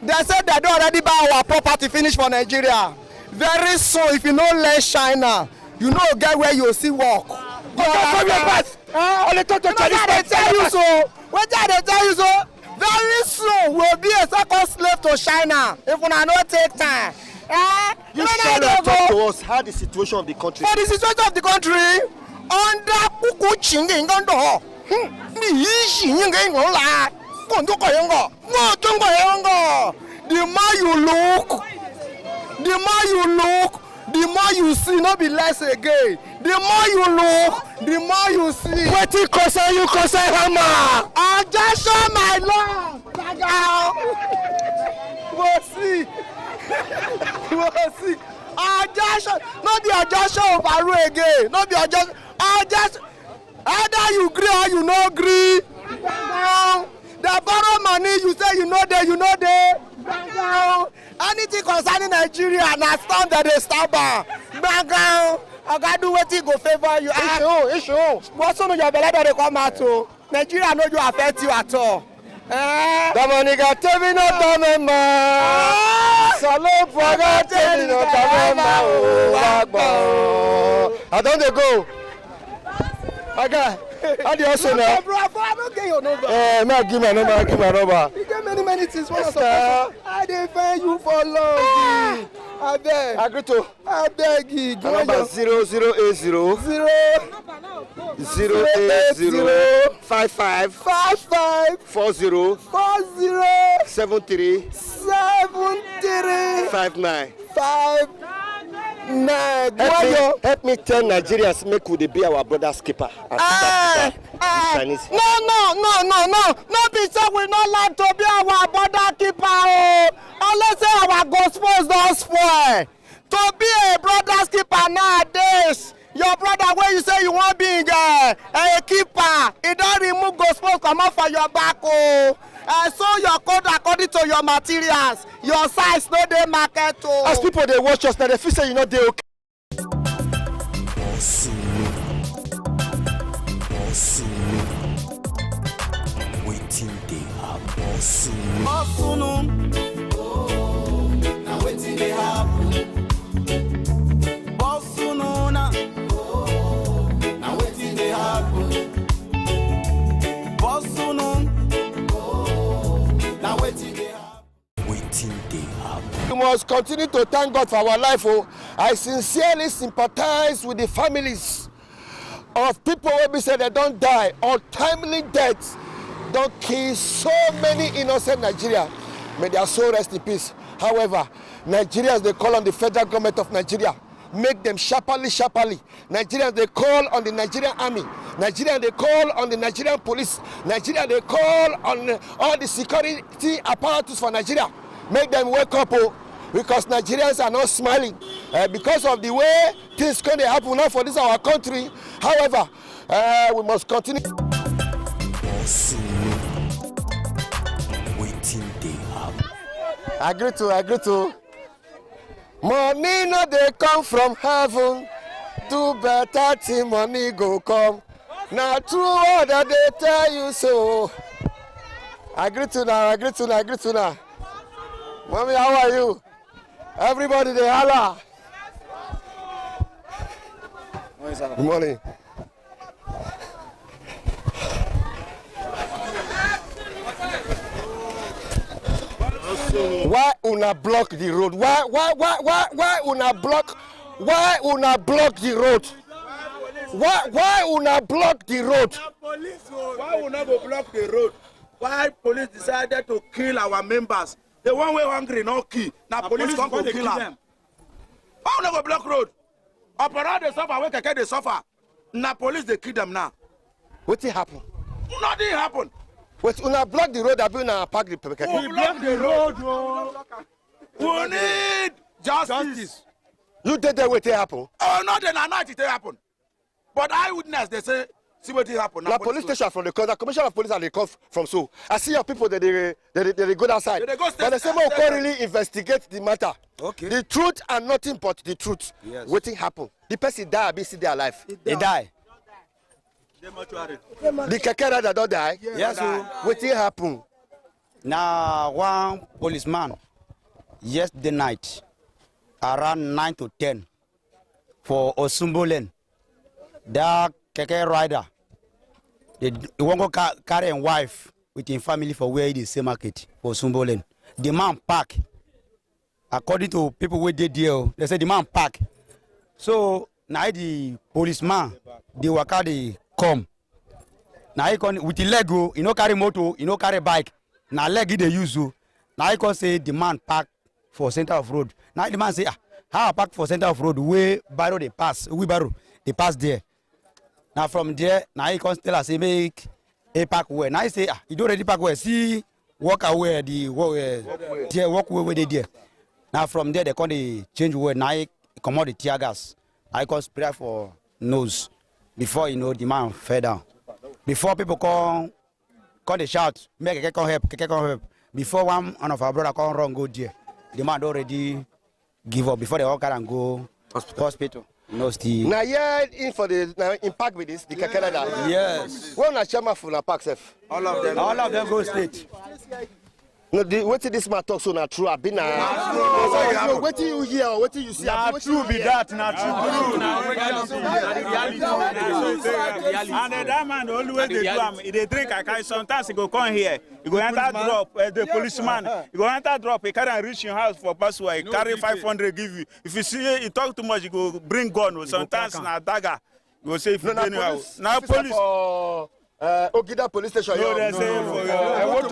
They said they don't already buy our property finish for Nigeria. Very soon, if you no learn China, you know get where you see work. Only talk to Chinese. They tell you so. What they tell you so? Very soon, we'll be a second slave to China if we not take time. You shall talk to us how the situation of the country. For the situation of the country, under Kuku Ching Gondo, the more you look, the more you see, not be less again. The more you look, the more you see. What you concern hammer? I just show my love. We'll see. I just not the adjustment of Aru again. Not the adjustment. I just either you agree or you not agree. They borrow money. You say you know there. Anything concerning Nigeria, na stand that they stop. Background. I got do what go favor you. Issue. What's on your belly that they come out to? Nigeria know you affect you at all. Dominica, tell me no Domema. Salute for God, tell me no Domema. I don't go. Okay. How do you also know? Bro, I don't get your number. Give my number. You get many things. I didn't find you for long. I beg. Agree to. I beg you. Number 0080 55 40 73 59. Help me tell Nigerians make we be our brother's keeper. Chinese. No be so we not like to be our brother keeper. Unless our gospels don't spoil. To be a brother's keeper nowadays, your brother when you say you want being a keeper, he don't remove gospel come out for your back. So your code according to your materials, your size no dey market. As people they watch us now, they feel say you know they okay. Waiting they happen. Now waiting they happen. Now waiting they happen. We must continue to thank God for our life. I sincerely sympathize with the families of people who be said they don't die or timely deaths. Don't kill so many innocent Nigerians. May their soul rest in peace. However, Nigerians they call on the federal government of Nigeria. Make them sharply. Nigerians they call on the Nigerian army. Nigerians they call on the Nigerian police. Nigerians they call on all the security apparatus for Nigeria. Make them wake up, because Nigerians are not smiling because of the way things can happen now for this our country. However, we must continue. Waiting they happen. Agree to. Money no they come from heaven. Do better thing, money go come. Now true word that they tell you so. Agree to now. Mommy, how are you? Everybody they holla. Good morning. Why una block the road? Why una block Why una block the road? Why una block the road? Why we not go block the road? Why police decided to kill our members? The one way hungry, no kill. Now police come to kill them. Why we not go block road? Opera they suffer, we keke they suffer. Now police they kill them now. What happen? Nothing happen. Wait, una block the road, abi una park the keke? We block the road. We need justice. You did that what happen? Oh, not the night it happen. But eyewitness they say see what happen. Now police station from the commissioner of police and they come from so. I see your people that they go outside. But the same one can really investigate the matter. Okay. The truth and nothing but the truth. Yes. What happen? The person die, be still alive. He die. The keke rider don't die. Yes. What happen? Now one policeman yesterday night around 9 to 10 for Osumbolen. That keke rider, they won't go carry a wife with his family for where the same market for Osumbolen. The man park. According to people who did deal, they say the man park. So now the policeman, the worker they come. Now he can with the leg go, you know carry motor, you know carry bike. Now leg they use you. Now he can say the man park for center of road. Now the man say how I park for center of road where barrow they pass, we barrow they pass there. Now from there, now he can tell us say make a park where. Now he say you don't already park where. See walk away the walk where they there. Now from there they can change where. Now he come out the tear gas. I can spray for nose before you know the man fell down. Before people come they shout, make a come help. Before one of our brother come run go there, the man already give up before they all can go hospital. No still. Now yeah, in for the impact with this, the keke rider. Yes. When na chairman for na park sef. All of them go straight. No, what this man talk so na true. I been na. So what you hear or what you see? Na true be that, na true. And that man always they do am. They drink akai. Sometimes he go come here. He go enter drop. The policeman. He go enter drop. He carry and reach your house for password. He carry 500 give you. If you see he talk too much, he go bring gun. Sometimes na dagger. He go say if you go anywhere. Now police. Ogida police station. No, they say I want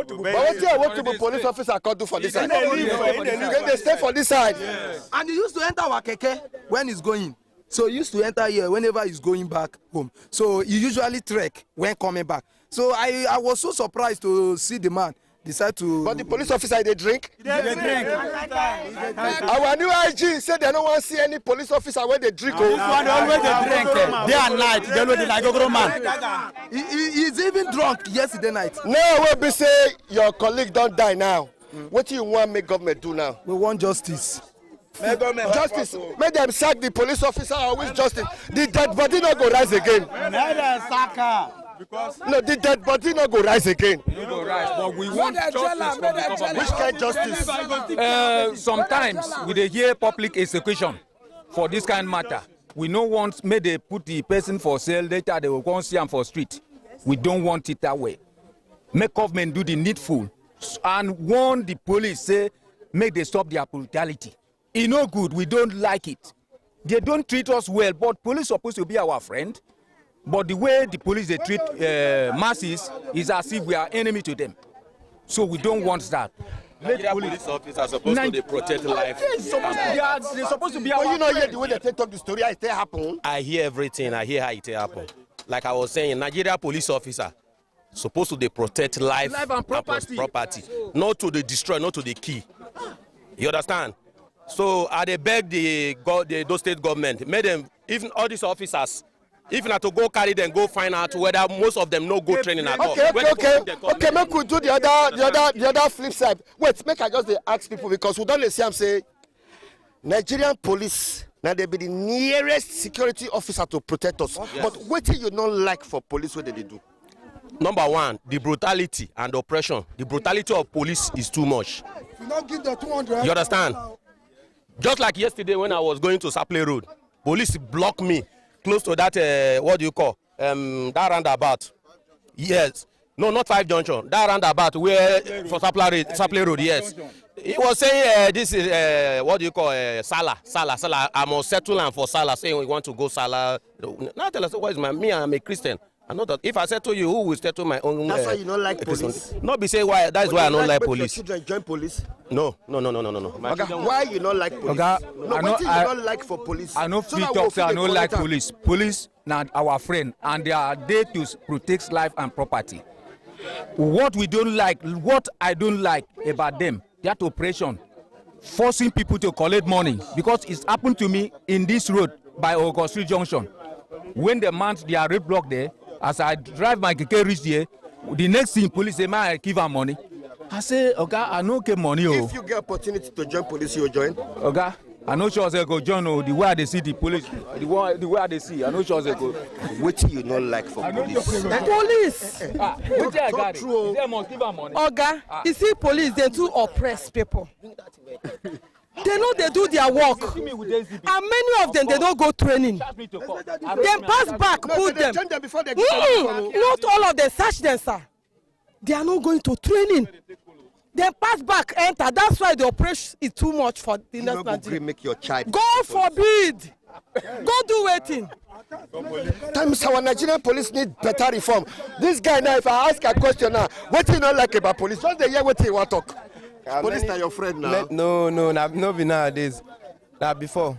to. But what you police officer can do for this side? They stay for this side. Yes. And he used to enter our keke when he's going. So he used to enter here whenever he's going back home. So he usually trek when coming back. So I was so surprised to see the man decide to. But the police officer they drink. They drink. Our new IG said they don't want to see any police officer when they drink. This one always they drink day and night. They know the like a man. He's even drunk yesterday night. Now we be say your colleague don't die now. What do you want make government do now? We want justice. Justice. Make them sack the police officer or with justice. The dead body not go rise again. No, the dead body not go rise again. Go rise, but we want justice from the government. Which kind of justice? Sometimes we dey hear public execution for this kind of matter. We don't want may they put the person for sale later they will go and see him for street. We don't want it that way. Make government do the needful and warn the police say make they stop their brutality. It's no good. We don't like it. They don't treat us well, but police supposed to be our friend. But the way the police they treat masses is as if we are enemy to them. So we don't want that. Nigeria police officers are supposed to protect life. They're supposed to be our you know hear the way they talk the story, it happen. I hear everything. I hear how it happen. Like I was saying, Nigeria police officer supposed to protect life and property. Not to the destroy, not to the key. You understand? So I dey beg those state government, make them, even all these officers, if not to go carry them, go find out whether most of them no go training at all. Okay, make we do the other flip side. Wait, make I just ask people because we don't see them say Nigerian police now they be the nearest security officer to protect us. Yes. But what do you not like for police? What they do? Number one, the brutality and oppression. The brutality of police is too much. If you not give the 200. You understand? Just like yesterday when I was going to Saple Road, police blocked me close to that, what do you call, that roundabout. Yes. No, not 5 Junction. That roundabout where for Sapler Road, yes. He was saying this is what do you call Salah. I must settle and for Salah, saying we want to go Salah. Now tell us what is me? I'm a Christian. I know that if I settle you, who will settle my own? That's why you don't like police. Not be say why. That's why I don't like police. Your children join police. No. Okay. Why you don't like police? Okay. No, what you don't like for police? I know So free that talk we'll say I feel don't the like quality. police. Police now our friend, and they are there to protect life and property. What I don't like about them, that operation, forcing people to collect money, because it's happened to me in this road by August Street Junction. When the man their road block there, as I drive my keke reach there, the next thing police say, man, I give her money. I say, okay, I no get money. If you get opportunity to join police, you will join. Okay. I know sure they go join the way they see the police, the way they see. I know sure they go. What you not like for police? Police. What I got it. They must give her money. Oga, you see police, they do oppress people. They know they do their work. And many of them, they don't go training. Then pass back, put them. Not all of them, search them, sir. They are not going to training. Then pass back, enter. That's why the operation is too much for the next Nigeria. Make your child. God forbid. Go do waiting. Times our Nigerian police need better reform. This guy now, if I ask a question now, what do you not like about police? Just the year what you want to talk. Police are your friend now. No be nowadays. Now before.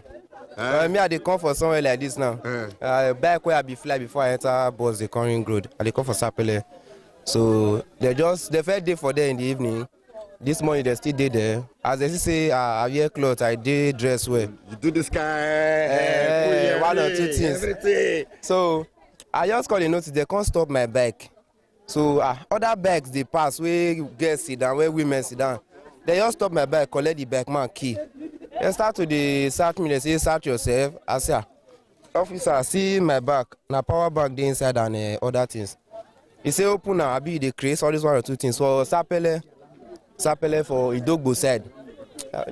Me I dey come for somewhere like this now. Back where I be fly before I enter bus the Coring Road. I dey come for Sapele. So they first day for there in the evening. This morning they still did there. As they say, I wear clothes, I did dress well. You do this guy. One or two things. Everything. So I just call the notice. They can't stop my bike. So other bikes they pass where girls sit down, where women sit down. They just stop my bike, collect the bike man key. They start to search me. They say search yourself. I say, officer, see my back. Now power bank the inside and other things. He say open now. I be the craze. All these 1 or 2 things. So Sapele for Idogbo side.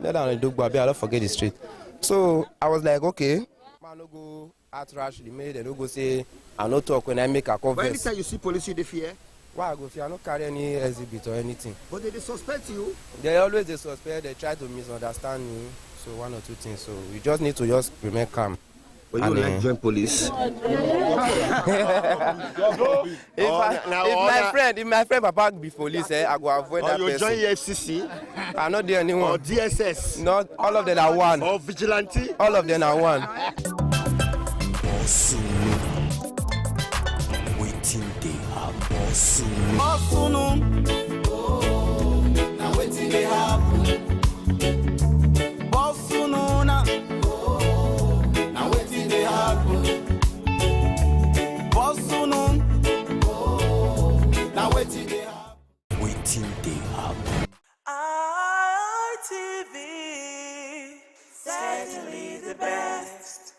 Not on Idogbo, I don't forget the street. So I was like, okay. Man, no go outrash the maid. They no go say I no talk when I make a converse. But anytime you see police, you dey fear. Why I go fear? I don't carry any exhibit or anything. But they suspect you. They always suspect. They try to misunderstand me. So 1 or 2 things. So we just need to just remain calm. But you like join police. If my friend Papa be police, I go avoid that person. Or you join EFCC. I'm not there anyone. Or DSS. Not all of them are one. Or vigilante. All of them are one. Waiting they happen. Now waiting they happen. Waiting they happen. ITV, certainly the best.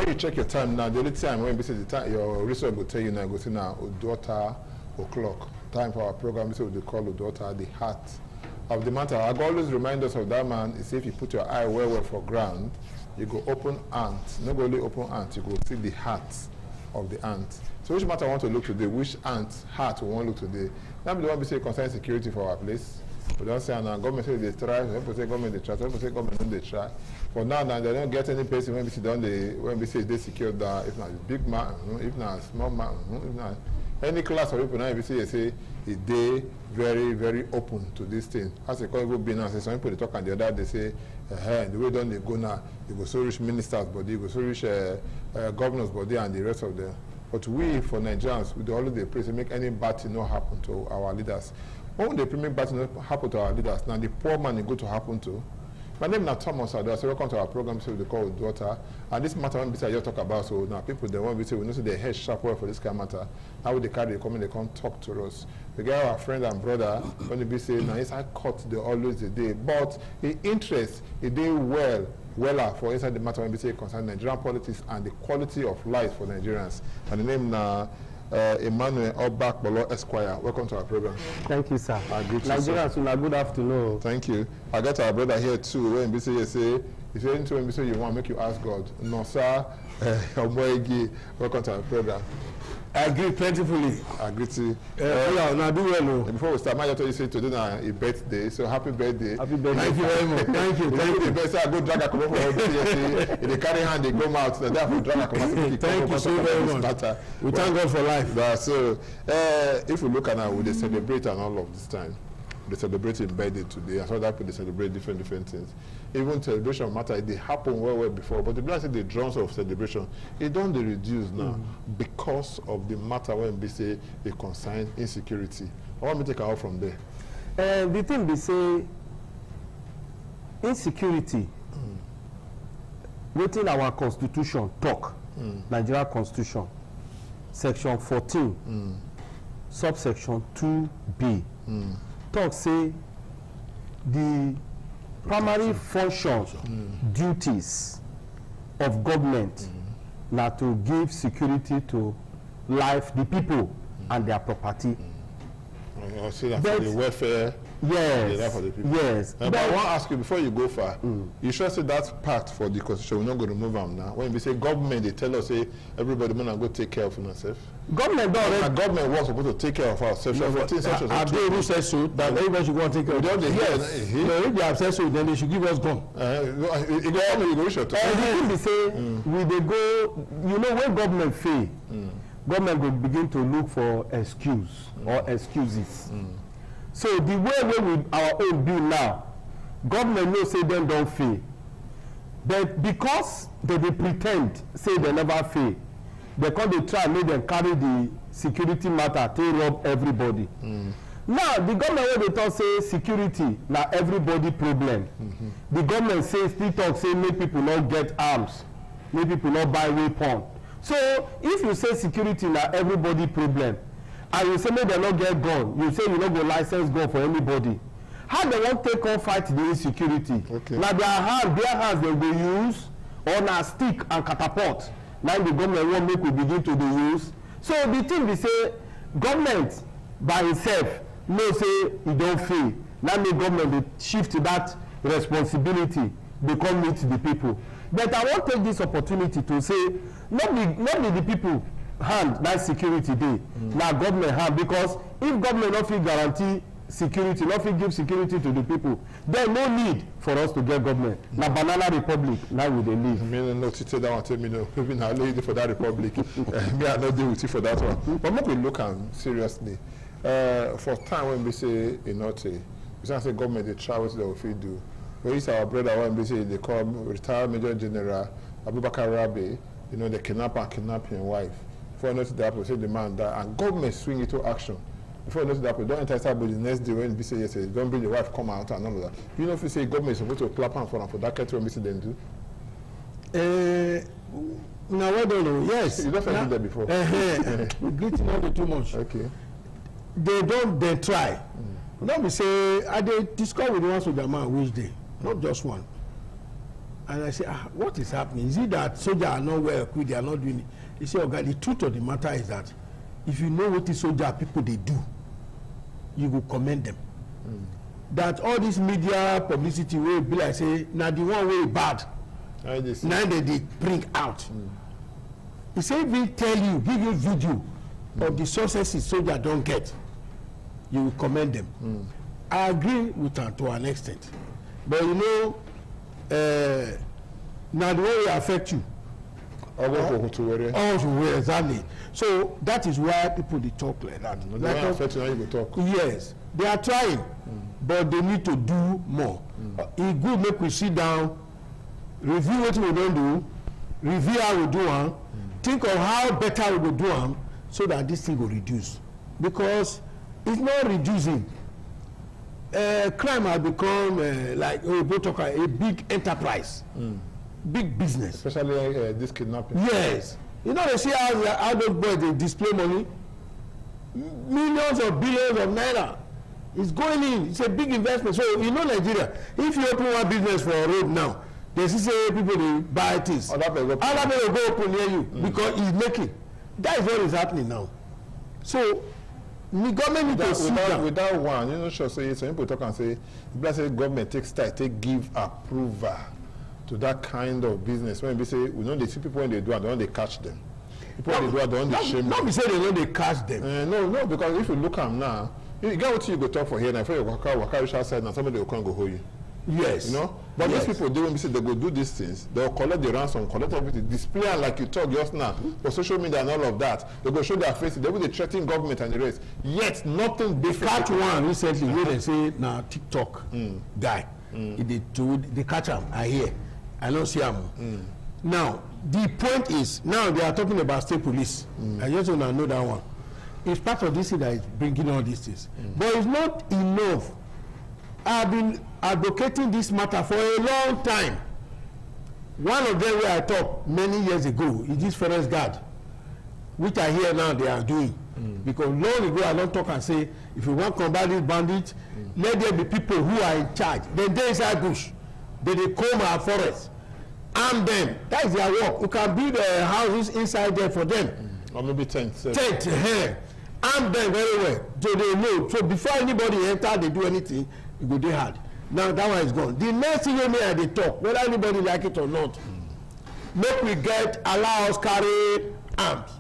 When you check your time now, the only time when the time your research will tell you now, go see now Udota o'clock. Time for our program, so we call Udota the heart of the matter. I always remind us of that man is if you put your eye well for ground, you go open ant. Not only open ant, you go see the heart of the ant. So which matter I want to look today? Which ant heart we want to look today? Now we want to say concern security for our place. We don't say now government say they try, people say government they try, people say government don't they try. For now they don't get any person when we sit down when we say they secure that if not big man, if not small man, if not any class of people now we say they very, very open to this thing. As a call be now, say some people they talk and the other they say the way don't they go now, you go so rich ministers body, you go so rich governors body and the rest of them. But we for Nigerians, we always they pray to make any bad thing not happen to our leaders. When they make bad thing not happen to our leaders, now the poor man is going to happen to. My name is Thomas Ado. So welcome to our program. So we call Daughter. And this matter when I just talk about. So now people they want to say we know they head sharp well for this kind of matter. Now they carry they come and they come talk to us. We get our friend and brother when they be saying now inside court they always the day, but the interest it they weller for inside the matter when we say concern Nigerian politics and the quality of life for Nigerians. And the name now. Emmanuel Obak Bolo Esquire. Welcome to our program. Thank you, sir. Nigerians, good afternoon. Thank you. I got our brother here too. When we say, if you're into when we say you want to make you ask God. No, sir. Welcome to our program. I agree plentifully. I agree to. Now do well. Before we start, my daughter say today now a birthday, so happy birthday. Happy birthday. Thank you very much. Thank you. Thank you. Best I go drag a come over here. They carry hand, they go out. Therefore, drag a come over. Thank you so very much. We thank God for life. So, if we look at now, we they celebrate and all of this time. They celebrate in birthday today. And so that they celebrate different things. Even celebration matter, they happen well before. But the blessed say the drums of celebration, it don't they reduce now because of the matter when we say it concerns insecurity. I want me to take out from there. The thing they say insecurity. Within our constitution talk, Nigeria Constitution, section 14, subsection 2B. Talk say the primary functions, duties of government now to give security to life, the people and their property. I see that for the welfare. Yes. For the people. Yes. But I want to ask you before you go far. You sure say that part for the constitution we're not going to remove them now. When we say government, they tell us say everybody gonna go take care of themselves. Government don't. Government was supposed to take care of ourselves. Have they even said so that everybody should go and take care of themselves? Yes. No, if they have said so, then they should give us gun. Everything they say, we they go. You know when government fail, government will begin to look for excuse or excuses. So the way we our own bill now, government know say them don't fail, but because they pretend say they never fail, they come they try make them carry the security matter to rob everybody. Now the government wey dey talk say security na everybody problem. The government say still talk say make people not get arms, make people not buy weapon. So if you say security na everybody problem, and you say make dem no get gun, you say you no go license gun for anybody, how dem wan take on fight the insecurity? Na their hands dem go use, or na stick and catapult na the government wan make we begin to dey use. So the thing be say government by itself know say e don fail, na make government dey shift that responsibility dey come meet the people. But I wan take this opportunity to say no be the people hand that security dey, na government hand, because if government no fit guarantee security, no fit give security to the people, then no need for us to get government. Na banana republic now we dey live. Me no to tell that one, tell me no. Maybe na lady for that republic. Me I no deal with you for that one. But make we look am seriously. For time when we say we say government dey try what they will fit do. We use our brother when we say they come retired Major General Abubakar Rabi, they kidnap his wife. Before notice that we say the man die, and government swing into action. Before notice that we don't enter inside, but the next day when we say yes, don't bring the wife come out and all of that. You know if you say government is supposed to clap hand for that kind when we say them do. Now I don't know. Yes. You don't find that before. Greeting not too much. Okay. They try. Don't be say I they discuss with one soldier man which day, not just one. And I say, what is happening? Is it that soldiers are not well equipped, they are not doing it? He said, okay, the truth of the matter is that if you know what the soldier people they do, you will commend them. That all this media publicity will be like say, now the one way bad, now they bring out. He said, we tell you, give you video of the successes soldier don't get, you will commend them. I agree with her to an extent. But you know, now the way it affect you. Exactly. So that is why people they talk like that. Yes, they are trying, but they need to do more. It good make we sit down, review what we don't do, review how we do them, think of how better we will do them, so that this thing will reduce. Because it's not reducing. Crime has become like a big enterprise, big business. Especially this kidnapping. Yes. You know, they see how those boys they display money, millions or billions of naira. It's going in. It's a big investment. So you know, Nigeria, if you open one business for a road now, they see people they buy things. Other people will go open near you because he's making. That is what is happening now. So the government need to sit down. Without one, you know, sure. So some people talk and say, the government takes time, give approval to that kind of business. When we say we know they see people when they do, and they catch them. People when they do, they shame them. Not be say they know they catch them. No, because if you look at them now, you get what you go talk for here. Now, if you walk outside, now somebody will come go hold you. Yes. You know, but these people they when we say they go do these things, they'll collect the ransom, collect everything, display like you talk just now for social media and all of that. They go show their faces. They will threaten government and the rest. Yet nothing different. Catch one recently where they say now TikTok guy. They catch him. I hear. I don't see him. Now the point is now they are talking about state police. I just want to know that one. It's part of this thing that is bringing all these things, but it's not enough. I've been advocating this matter for a long time. One of them where I talked many years ago is this forest guard, which I hear now they are doing. Because long ago I don't talk and say, if you want to combat these bandits, let there be people who are in charge. Then they inside bush, they comb our forest, arm them. That is their work. You can build houses inside there for them. Or maybe tents. Arm them very well, so they know. So before anybody enter, they do anything, it go dey hard. Now that one is gone. The next thing they talk, whether anybody like it or not, make we allow us carry arms,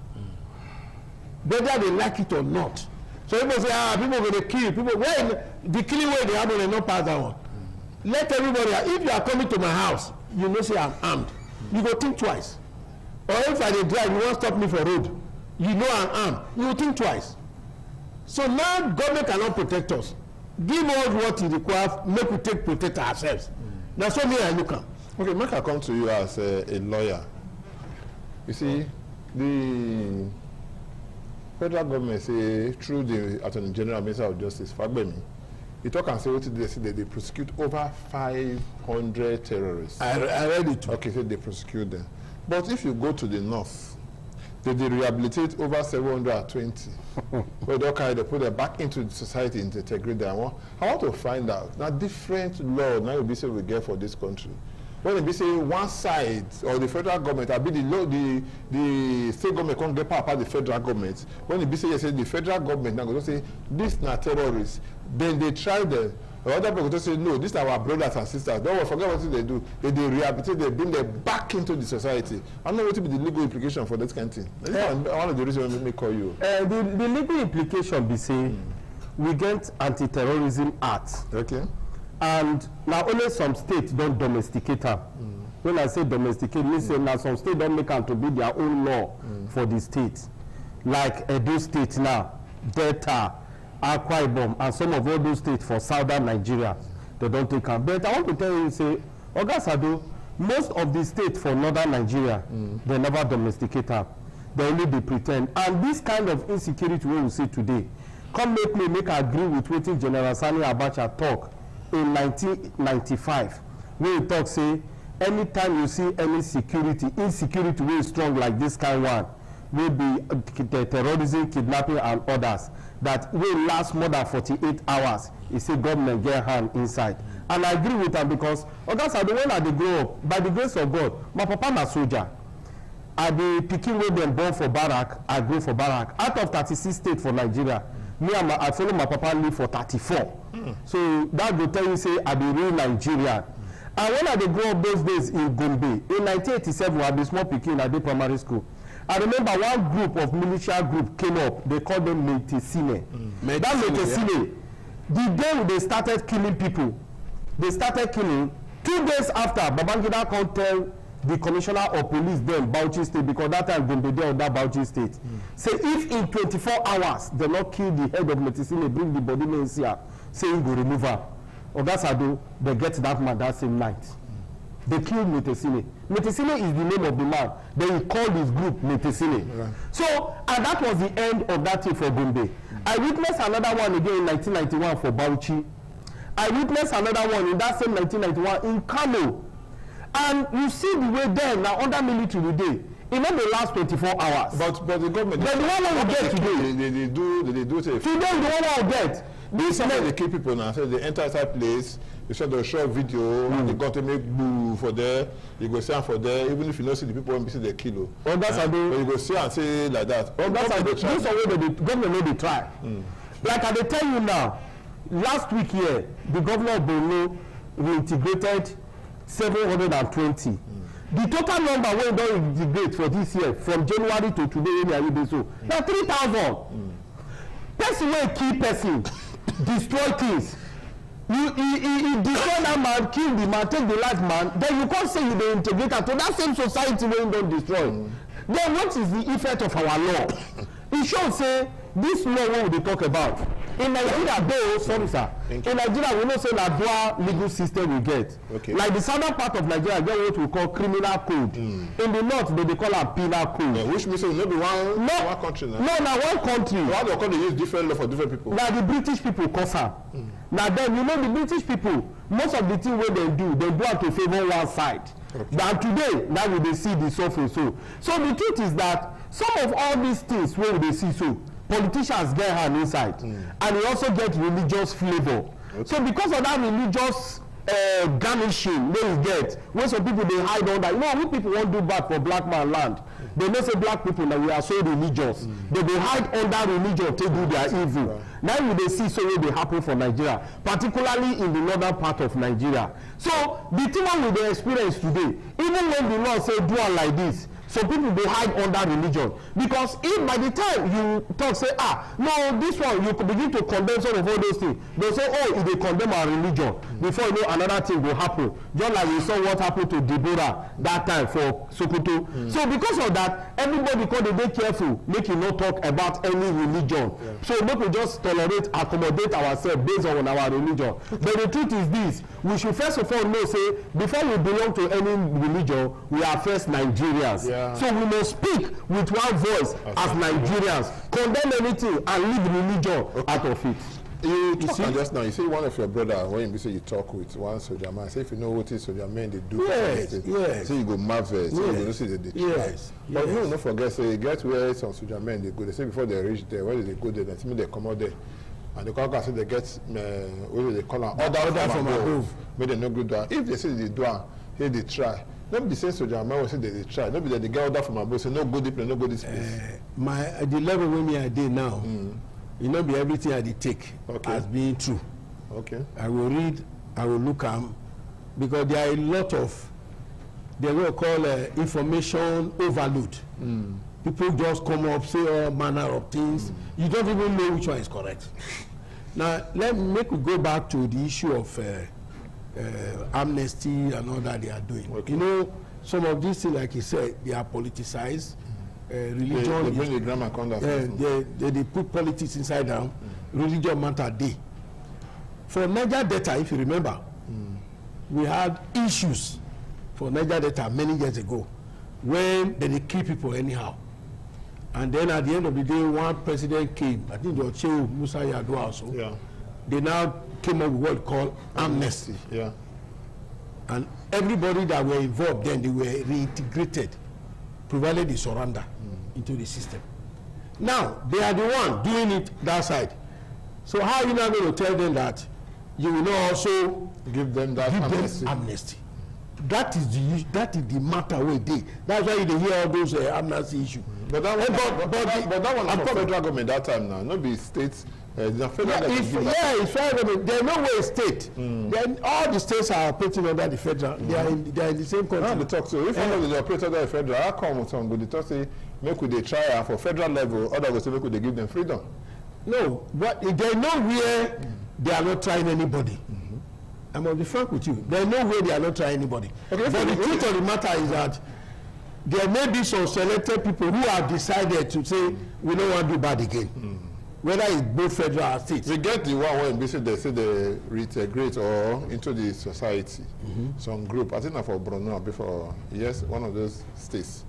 whether they like it or not. So people say, people going to kill people. When the killing way they happen, they not pass that one. Let everybody. If you are coming to my house, you know say I'm armed. You go think twice. Or if I dey drive, you won't stop me for road. You know I'm armed. You will think twice. So now government cannot protect us. Give us what is required, make we protect ourselves. That's what me I look at. Okay, make I come to you as a lawyer. You see, the federal government say through the Attorney General, Minister of Justice, Fagbemi, he talk and say what they say that they prosecute over 500 terrorists. I read it. Okay, so they prosecute them. But if you go to the north, they rehabilitate over 720. Where they put them back into the society, integrate them. I want to find out now different law now will be say we get for this country. When they be say one side or the federal government, I be the state government can't get part of the federal government. When they be say the federal government now go to say this na terrorists, then they try them. The other people just say no, these are our brothers and sisters. Don't forget what they do. They rehabilitate, they bring them back into the society. I don't know what will be the legal implication for that kind of thing. One of the reasons we may call you. The legal implication be say we get anti-terrorism act. Okay. And now only some states don't domesticate them. When I say domesticate, means say now some states don't make them to be their own law for the state. Like Edo State now, Delta, Akwa Ibom, and some of all those states for southern Nigeria, they don't take them. But I want to tell you, say, Ogasado, most of the states for northern Nigeria, they never domesticate them. They only they pretend. And this kind of insecurity we see today, come make I agree with what General Sani Abacha talk in 1995. When he talk, say, anytime you see any insecurity way strong like this kind one, will be terrorism, kidnapping, and others that will last more than 48 hours. He say government get hand inside. And I agree with am because Oga Sado, when I dey grow up, by the grace of God, my papa na soldier. I dey pikin wey dem born for barrack, I grow for barrack. Out of 36 states for Nigeria, me and I follow my papa live for 34. So that go tell you say I be real Nigerian. And when I dey grow up those days in Gombe, in 1987, I be small pikin, I dey primary school. I remember one group of militia group came up, they called them Metesine. That Metesine, the day they started killing people, they started killing. 2 days after, Babangida come tell the commissioner of police then, Bauchi State, because that time Gombe dey under Bauchi State, say if in 24 hours they not kill the head of Metesine, bring the body in here, say he go remove her. Oga Sado, they get that man that same night. They killed Metesine. Metesine is the name of the man. Then he called his group Metesine. Right. So, and that was the end of that thing for Gombe. I witnessed another one again in 1991 for Bauchi. I witnessed another one in that same 1991 in Kano. And you see the way then, now under military day, it not the last 24 hours. But the government... But the one we get today... They do it. Today, the one we get... This men, they kill people now. So they enter that place, they show the short video, and they got to make blue for there, you go see them for there, even if you don't see the people when you see the kilo. Oh, that's how they... But you go see and say like that. Oh, that's how they... This is the way the government know they try. Like I tell you now, last week here, the governor of Borno reintegrated 720. The total number we don't integrate for this year, from January to today, so now 3,000. Person wey kill person, destroy things. You destroy that man, kill the man, take the last man, then you can't say you dey integrate to that same society wey you don destroy. Then what is the effect of our law? It shows say this law wey we dey talk about. In Nigeria, though, sorry sir, in Nigeria we know say na dual legal system we get. Okay. Like the southern part of Nigeria get what we call criminal code. In the north they call am penal code. Yeah, which means no be one country now. No, na one country. Why they call they use different law for different people? Na the British people cause am. Now then, you know the British people, most of the thing wey they do am to favour one side. Okay. But today, now we dey see the surface so. So the truth is that some of all these things wey we dey see so, politicians get hand inside, and e also get religious flavour. Okay. So because of that religious garnishing wey we get, wey some people dey hide under, you know, when people wan do bad for black man land, they know say black people na we are so religious. They dey hide under religion to do their evil. Right. Now we dey see so wey dey happen for Nigeria, particularly in the northern part of Nigeria. So the thing wey we dey experience today, even when the law say do am like this, so people dey hide under religion, because if by the time you talk say no, this one you begin to condemn some of all those things, they say e dey condemn our religion, before you know another thing go happen, just like we saw what happened to Deborah that time for Sokoto. So because of that, everybody come dey careful make you no talk about any religion. So make we just accommodate ourselves based on our religion. But the truth is this, we should first of all know say before we belong to any religion, we are first Nigerians. So we must speak with one voice as Nigerians, condemn anything and leave religion out of it. You talk just now, you say one of your brother, when you say you talk with one soldier man, say if you know what is soldier men they do, say you go marvel, so you go see the try. But you don't forget, say you get where some soldier men they go, they say before they reach there, where they go there, they come out there. And the conqueror say they get what they call an order from above, make them no good down. If they say they do it, hey they try. Not be the same soldier man will say they try. Not be that they get order from above, say no go deep, no go this place. The level where me I did now, it not be everything I did take as being true. Okay. I will read, I will look at because there are a lot of they will call information overload. People just come up, say all manner of things. You don't even know which one is correct. Now let me go back to the issue of amnesty and all that they are doing. You know, some of these things, like you said, they are politicized. Religion, they bring the grammar conduct. They put politics inside down. Religion matter day. For Niger Delta, if you remember, we had issues for Niger Delta many years ago when they kill people anyhow. And then at the end of the day, one president came, I think it was Shehu Musa Yar'Adua also. Yeah. They now came up with what called amnesty. Yeah. And everybody that were involved then, they were reintegrated, provided they surrender into the system. Now, they are the one doing it that side. So how are you now going to tell them that you will not also give them that amnesty. That is the matter wey dey. That's why you dey hear all those amnesty issues. But that one na for federal government that time now, no be state. The federal government. It's federal government. There no way state. Then all the states are operating under the federal. They are in the same country. They talk so. If one of the operate under the federal, how come some go dey talk say make we dey try for federal level, other go say make we dey give them freedom? No, but there no where they are not trying anybody. I must be frank with you. There is no way they are not trying anybody. Okay, but the truth of the matter is that there may be some selected people who have decided to say we don't want to do bad again. Whether it's both federal or state. We get the one where basically they say they reintegrate or into the society. Some group, I think for Borno before, yes, one of those states,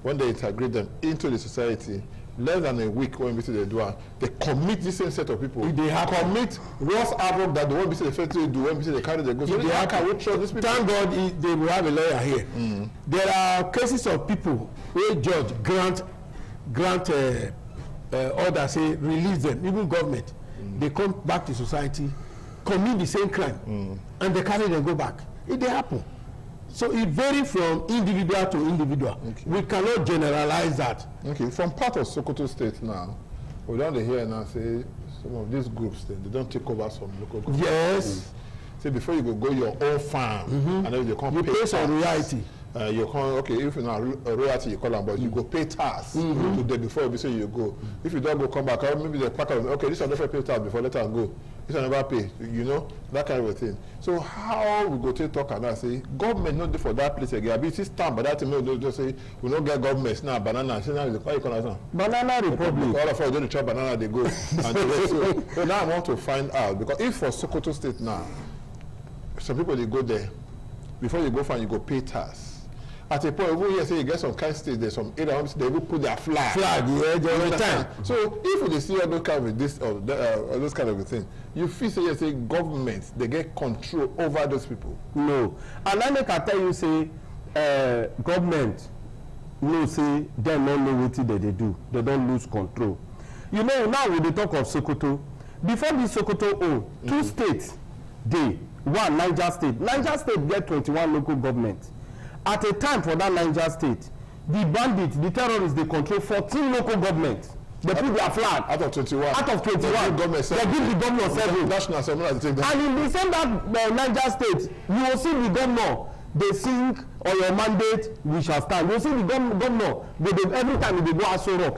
when they integrate them into the society, less than a week when we see they do, they commit the same set of people. If they have commit worse havoc that the one we see the first do when we see they carry the go. So how can we trust these people? Thank God they will have a lawyer here. There are cases of people where judge grant order say release them, even government. They come back to society, commit the same crime, and they carry them go back. It happen. So it varies from individual to individual. Okay. We cannot generalize that. Okay, from part of Sokoto State now, we don't hear now say some of these groups they don't take over some local government. Yes. Say before you go your own farm, and then you come pay some royalty. You come okay if you know a royalty you call them, but you go pay tax to them before you say you go. If you don't go come back, or maybe the pack of okay this one never pay tax before let us go. This one never pay, you know that kind of a thing. So how we go to talk and say government not for that place again? I be stamp, but that thing we just say we don't get government now banana. So now why you call us now? Banana Republic. All of us don't chop banana they go. And so now I want to find out because if for Sokoto State now, some people they go there before you go find you go pay tax. At a point, even here say you get some kind of state, there's some area they will put their flag. Every time. So if they see all those kind of this or those kind of a thing, you feel say government they get control over those people. No, and I can tell you say government no say they don't know what they do. They don't lose control. You know now when they talk of Sokoto, before this Sokoto two states they one Niger State. Niger State get 21 local governments. At a time for that Niger State, the bandits, the terrorists, they control 14 local governments. They put their flag. Out of 21. Out of 21. They give the governor 7. National Assembly has taken that. And in the same that Niger State, you will see the governor, they sing on your mandate, we shall stand. You will see the governor, every time they go Aso Rock,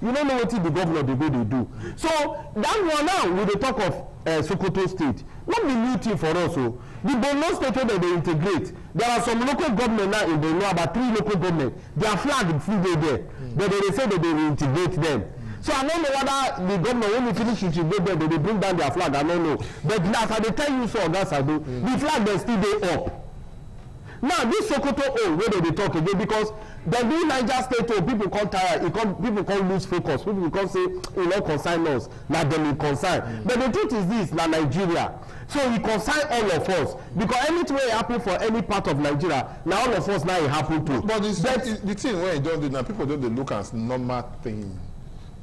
you don't know what the governor they do. So that one now, with the talk of Sokoto State, not the new thing for us. So the Borno State where they integrate, there are some local government now in Borno, about 3 local government. Their flag is still there, but they say that they will integrate them. So I don't know whether the government, when we finish integrate them, they bring down their flag. I don't know. But as I tell you so, that's I do. The flag they still there up. Now this Sokoto where they talk again because the new Niger State people can't tire, people can't lose focus, people can't say you know consign us, not them in consign. But the truth is this, na Nigeria. So we consign all of us because anything will happen for any part of Nigeria, now all of us now it happen to. But the thing where you don't do now, people don't look as normal thing.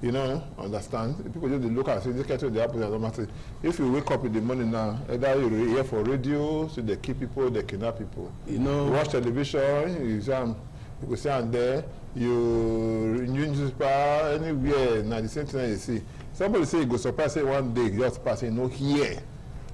You know, understand? People just look and say, this can't the happen as normal thing. If you wake up in the morning now, either you hear for radio, so they kill people, they kidnap people. You know, you watch television, you go see and there, you newspaper, anywhere, now the same thing you see. Somebody say you go surprise, say one day, just pass, you know, here.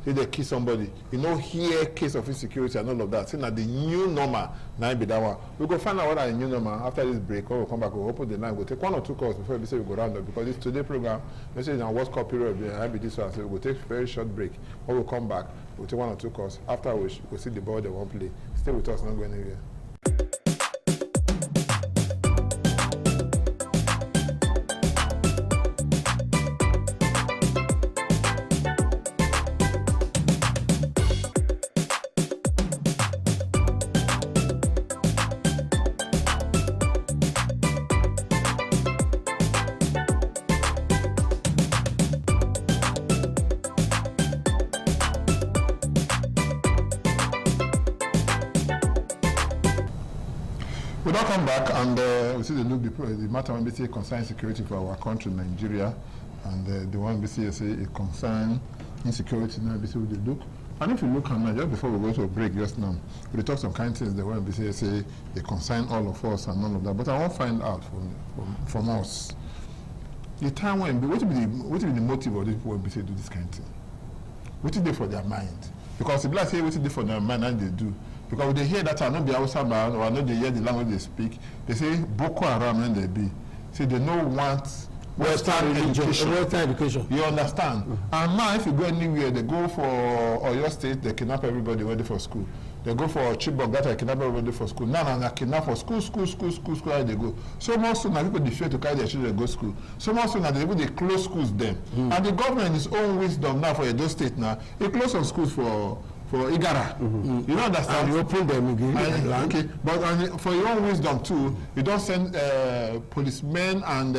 Say they kill somebody, you know, here case of insecurity and all of that. Saying that the new normal now be that one. We go find out what are the new normal after this break. When we come back, we'll open the line. We'll take 1 or 2 calls before we say we go round up because this today program. Let's say in our World Cup period, I be this one. So we'll take a very short break. When we come back, we'll take 1 or 2 calls. After we'll see the ball they won't play. Stay with us, not go anywhere. We now come back and we see the matter when we say concerns security for our country, Nigeria, and the one we see it concerns insecurity now, BC we do. And if you look at now, just before we go to a break just now, we talk some kind of things that when BC say they consign all of us and all of that. But I want to find out from us the time when what will be the motive of these people when BC do this kind of thing? What is they for their mind? Because if I say what is they for their mind and they do. Because when they hear that I not be Hausa man or I know they hear the language they speak, they say Boko Haram and they be. Say they don't want Western education. You understand? And now if you go anywhere, they go for Oyo State, they kidnap everybody ready for school. They go for Chibok, that I kidnap everybody for school. Now they kidnap for school, how they go. So much so now people they fear to carry their children go to school. So much so now they close schools them. And the government in its own wisdom now for Edo State now, it close some schools for Igara. You don't understand? And you open them again. Okay, but for your own wisdom too, you don't send policemen and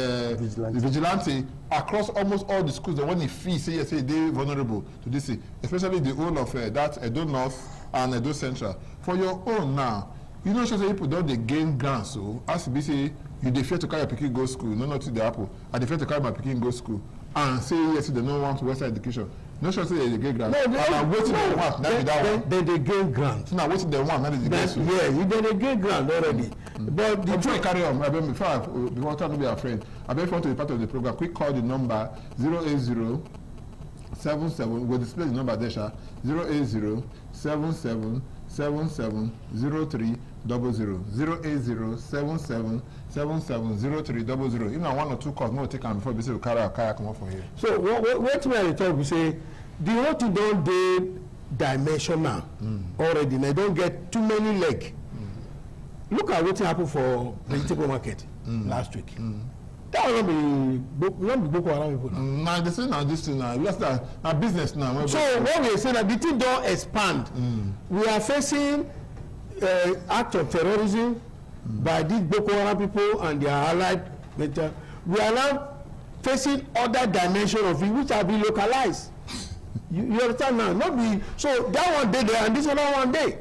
vigilante across almost all the schools. That when they feel say they're vulnerable to this, especially the whole of that Edo North and Edo Central. For your own now, you know, say people don't they gain grants. So as we say, you they fear to carry your pikin go school, no not to the apple. I they fear to carry my pikin go school and say yes, they don't want Western education. No sure say they get grant. No, they gain grant. So now what they want? That is the best. Yeah, they gain grant already. But before you carry on, before trying to be a friend, I beg you to be part of the program. Quick call the number 080 77. We'll display the number there, 080 77 77 03 00 080 77 77 03 00. Even one or two calls, we'll take them before we say we carry our kayak come up for here. So what we talk, we say the whole thing don't do dimensional already. They don't get too many legs. Look at what happened for vegetable market last week. That will not be Boko Haram people. Now they say now this thing now. Now business now. So what we say that the thing don't expand. We are facing act of terrorism by these Boko Haram people and their allied. We are now facing other dimension of it which have been localized. You understand now? Not be so that one day there and this other one day.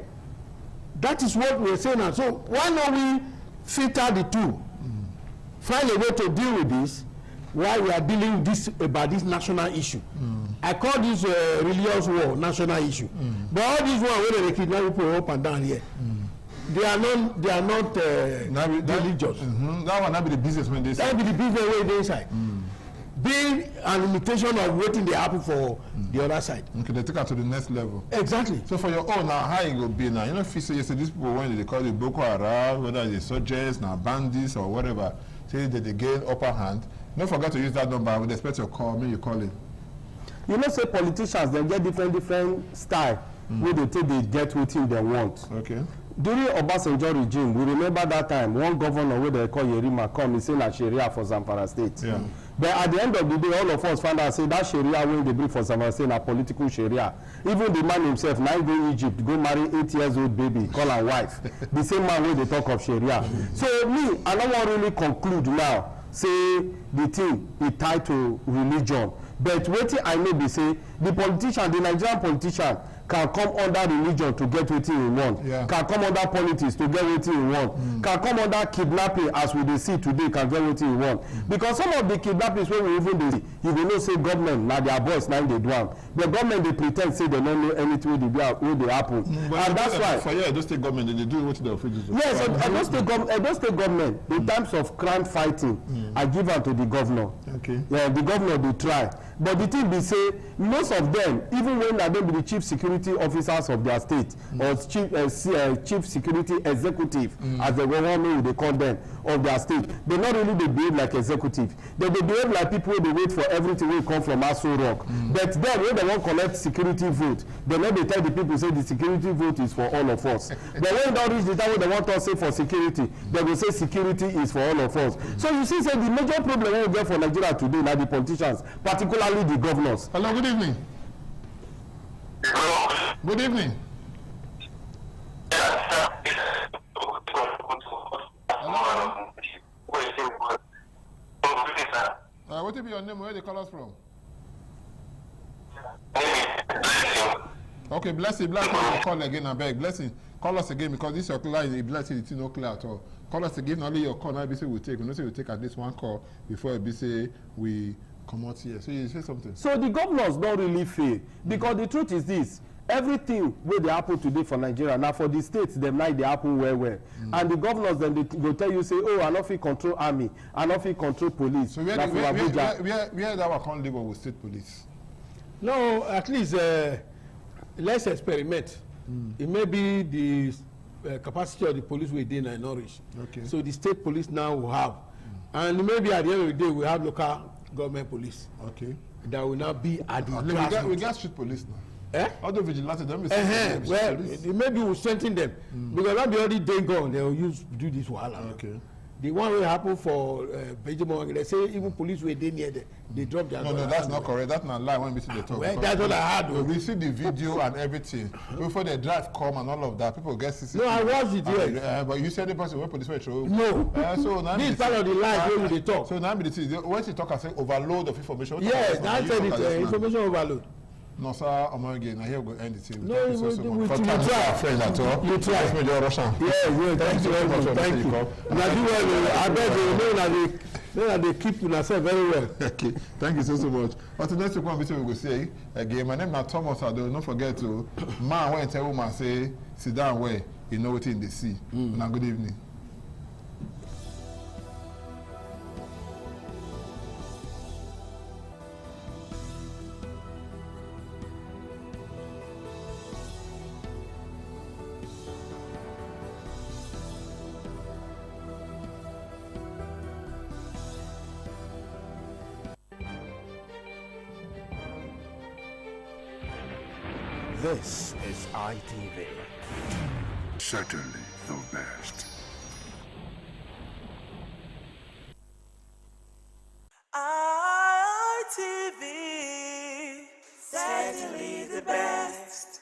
That is what we are saying now. So why not we filter the two? Find a way to deal with this while we are dealing with this about this national issue. I call this religious war national issue. But all these ones where they kidnap people up and down here, they are not religious. That one not be the business when they say. That be the business way they inside. Being an imitation of waiting they happen for the other side. Okay, they take it to the next level. Exactly. So for your own now, how it will be now? You know, if you say these people when they call it Boko Haram, whether it's soldiers, now bandits or whatever, say that they gain upper hand. Don't forget to use that number. With respect to your call, me you call it. You know, say politicians they get different style where they take they get what they want. Okay. During Obasanjo regime, we remember that time one governor where they call Yerima come, he say na Sharia for Zamfara State. Yeah. But at the end of the day, all of us found out say that Sharia when they bring for Zamfara State na political Sharia. Even the man himself, now go Egypt, go marry 8 years old baby, call her wife. The same man where they talk of Sharia. So me, I don't want to really conclude now. Say the thing is tied to religion. But what I know be say the politician, the Nigerian politician, can come under religion to get what he want. Yeah. Can come under politics to get what he want. Can come under kidnapping as we see today can get what he want. Because some of the kidnappings when we even see, you will not say government now their boys now they do them. The government they pretend say they don't know anything will they happen. And that's why for Edo State government they do what the officials. Yes, Edo State government in terms of crime fighting are given to the governor. Okay. Yeah, the governor they try. But the thing be say most of them, even when they don't be the chief security officers of their state or chief security executive, as the government they call them of their state, they not really they behave like executive. They behave like people they wait for everything will come from Aso Rock. But then when they want collect security vote, they know they tell the people say the security vote is for all of us. But when they reach the time when they want to say for security, they will say security is for all of us. So you see, say the major problem we get for Nigeria today now the politicians, particularly the governors. Hello, good evening. Good evening. What will be your name? Where they call us from? Okay, Blessing. Blessing, call again. I beg. Blessing, call us again because this is your line. Blessing, it's not clear at all. Call us again. Only your call. Now, we say we take. We know say we take at least one call before we say we come out here. So you say something. So the governors don't really fail because the truth is this: everything wey dey happen today for Nigeria now for the states dem like dey happen well, and the governors dem dey go tell you say, oh, I no fit control army, I no fit control police. So where that one come live with state police? No, at least let's experiment. It may be the capacity of the police within Norwich. Okay. So the state police now will have, and maybe at the end of the day we have local government police. Okay. That will now be at the we got street police now. All the vigilantes, them well, maybe we'll strengthen them because not the only day gone they will do this wahala. Okay. The one will happen for Benjamin. They say even police were there near them, they drop their. No, that's not correct. That's not lie. When we see the talk, well, that's what I heard. We see the video and everything before the drive come and all of that. People get CCTV. No, I watched it. Yes. But you said the person where police were through. No. So now this part of the lie where they talk. So now when she talk, I say overload of information. Yes, I said it. Information overload. No, sir, I'm again. I hear we end it. No, we try. Friends at all. You try. That's major Russian. Yeah, thank you very much. Thank you. Now do well. I bet you know that they keep yourself very well. Okay, thank you so much. Until next week, we will say again. My name is Thomas Ado. Don't forget to man when tell woman say sit down where you know what in the sea. Now good evening. This is ITV. Certainly the best. ITV. Certainly the best.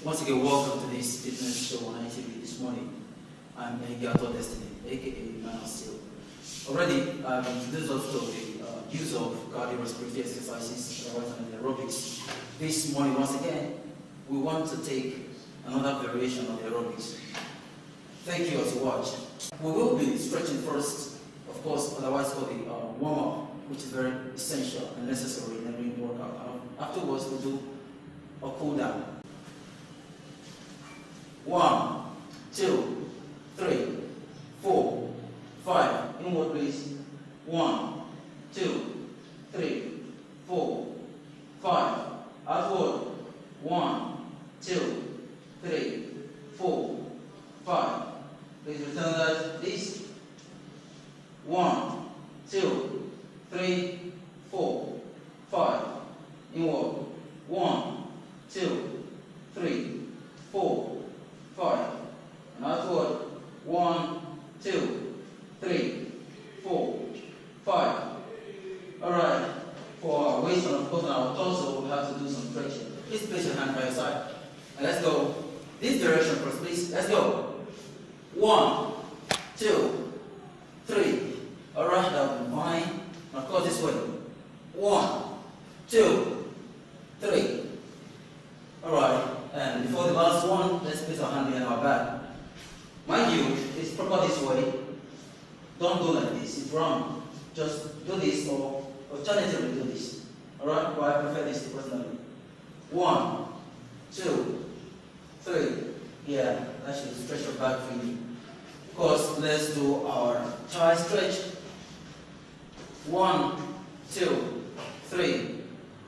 Once again, welcome to this fitness show on ITV this morning. I'm Gato Destiny, aka Man of Steel. Already, I've introduced us to the use of cardiorespiratory exercises, and aerobics. This morning, once again, we want to take another variation of the aerobics. Thank you as you watch. We will be stretching first, of course, otherwise called the warm-up, which is very essential and necessary in every workout. Afterwards, we'll do a cool-down. 1, 2, 3, 4, 5. Inward please. 1, 2, 3, 4, 5. Outward. 1, 2, 3, 4, 5. Please return that, please. 1, 2, 3, 4, 5. Inward. 1, 2, 3, 4, 5. And outward. 1, 2, 3, 4, 5. Alright. For our waist and of course on our torso, we have to do some stretching. Please place your hand by your side. And let's go. This direction first, please. Let's go. 1, 2, 3. Alright, that will be fine. Now go this way. 1, 2, 3. Alright, and before the last one, let's place our hand behind our back. Mind you, it's proper this way. Don't go like this, it's wrong. Just do this or alternatively do this. Alright, but I prefer this personally. 1, 2, 3. Yeah, that should stretch your back freely. Of course, let's do our thigh stretch. 1, 2, 3.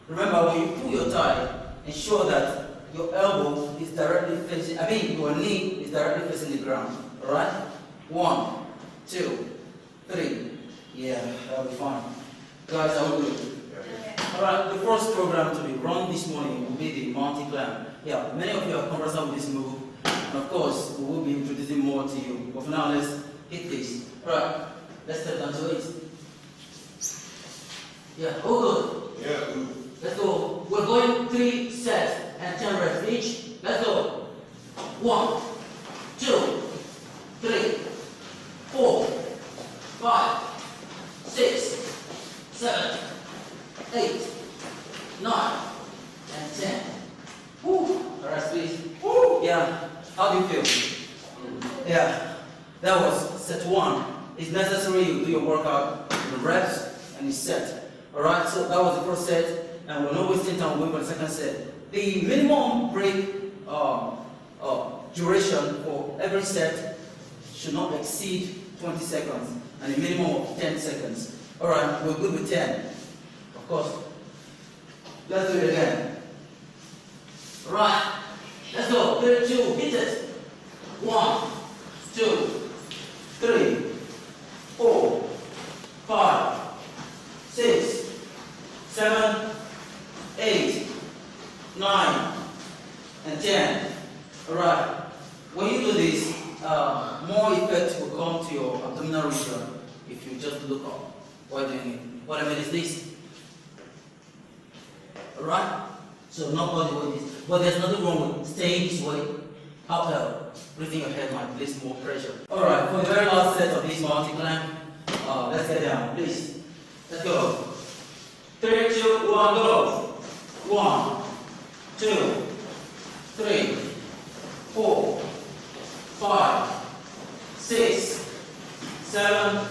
Remember, when you pull your thigh, ensure that your elbow is directly facing, your knee is directly facing the ground. Alright? 1, 2, 3. Yeah, that'll be fine. Guys, are we good? Alright, the first program to be run this morning will be the mountain climb. Yeah, many of you are conversant with this move. And of course, we will be introducing more to you. But for now, let's hit this. Alright, let's step down to it. Yeah, all good? Yeah, good. Let's go. We're going 3 sets and 10 reps each. Let's go. 1, 2, 3, 4, 5, 6, 7, 8, 9, and 10. Woo. Alright, please. Woo. Yeah. How do you feel? Yeah. That was set 1. It's necessary you do your workout in reps and you set. Alright, so that was the first set. And we're not wasting time waiting for the second set. The minimum break duration for every set should not exceed 20 seconds and a minimum of 10 seconds. Alright, we're good with 10. Of course. Let's do it again. Alright, let's go. 3, 2, hit it. 1, 2, 3, 4, 5, 6, 7, 8, 9, and 10. Alright, when you do this, more effect will come to your abdominal region if you just look up while doing it. What I mean is this. Alright? So not all the way this. But there's nothing wrong with staying this way. However, breathing your head might place more pressure. Alright, for the very last set of this mountain climb, let's get down, please. Let's go. 3, 2, 1, go. 1, 2, 3, 4, 5, 6, 7,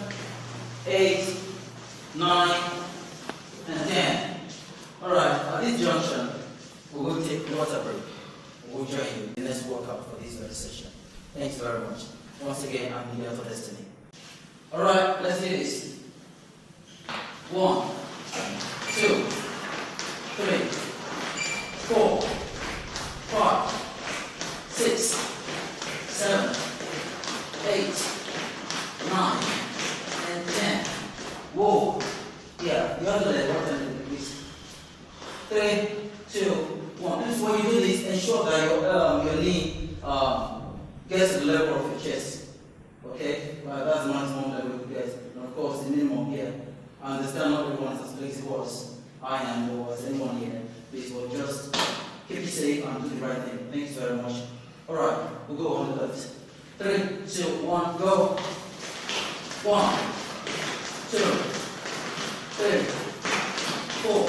8, 9, and 10. Alright, at this junction, we will take water break. We'll join you in the next workout for this very session. Thanks very much. Once again, I'm Miguel for Destiny. Alright, let's do this. 1, 2, 3, 4, 5, 6, 7, 8, 9, and 10. Whoa. Yeah, the other leg, what time please? 3, 2, 1. This when you do this, ensure that your knee gets to the level of your chest. Okay? Well, that's the maximum level you get. And of course, the minimum here. I understand not everyone is as flexible as I am or as anyone here. Please, well, just keep it safe and do the right thing. Thanks very much. Alright, we'll go on the left. 3, 2, 1, go. 1, 2, 3, 4,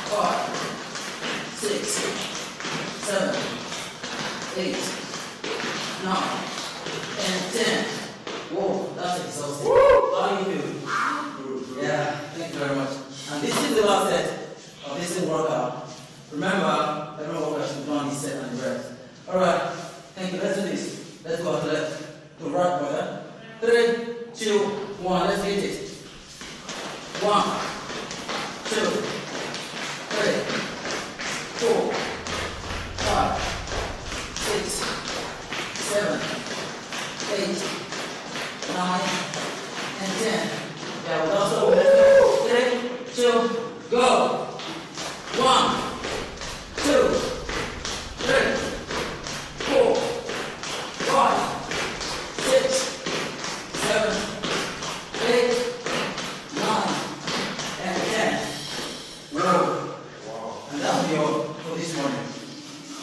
5, 6, 7, 8, 9, and 10. Whoa, that's exhausting. How do you feel? Yeah, thank you very much. And this is the last set of this workout. Remember, every workout should be done this set and the rest. Alright, thank you. Let's do this. Let's go to left, to right, brother. 3, 2, 1, let's hit it. 1, 2, 3, 4, 5, 6, 7, 8, 9, and 10. 2, go. 1, 2, 3, 4, 5, 6, 7, 8, 9, and 10. Whoa. And that'll be all for this morning.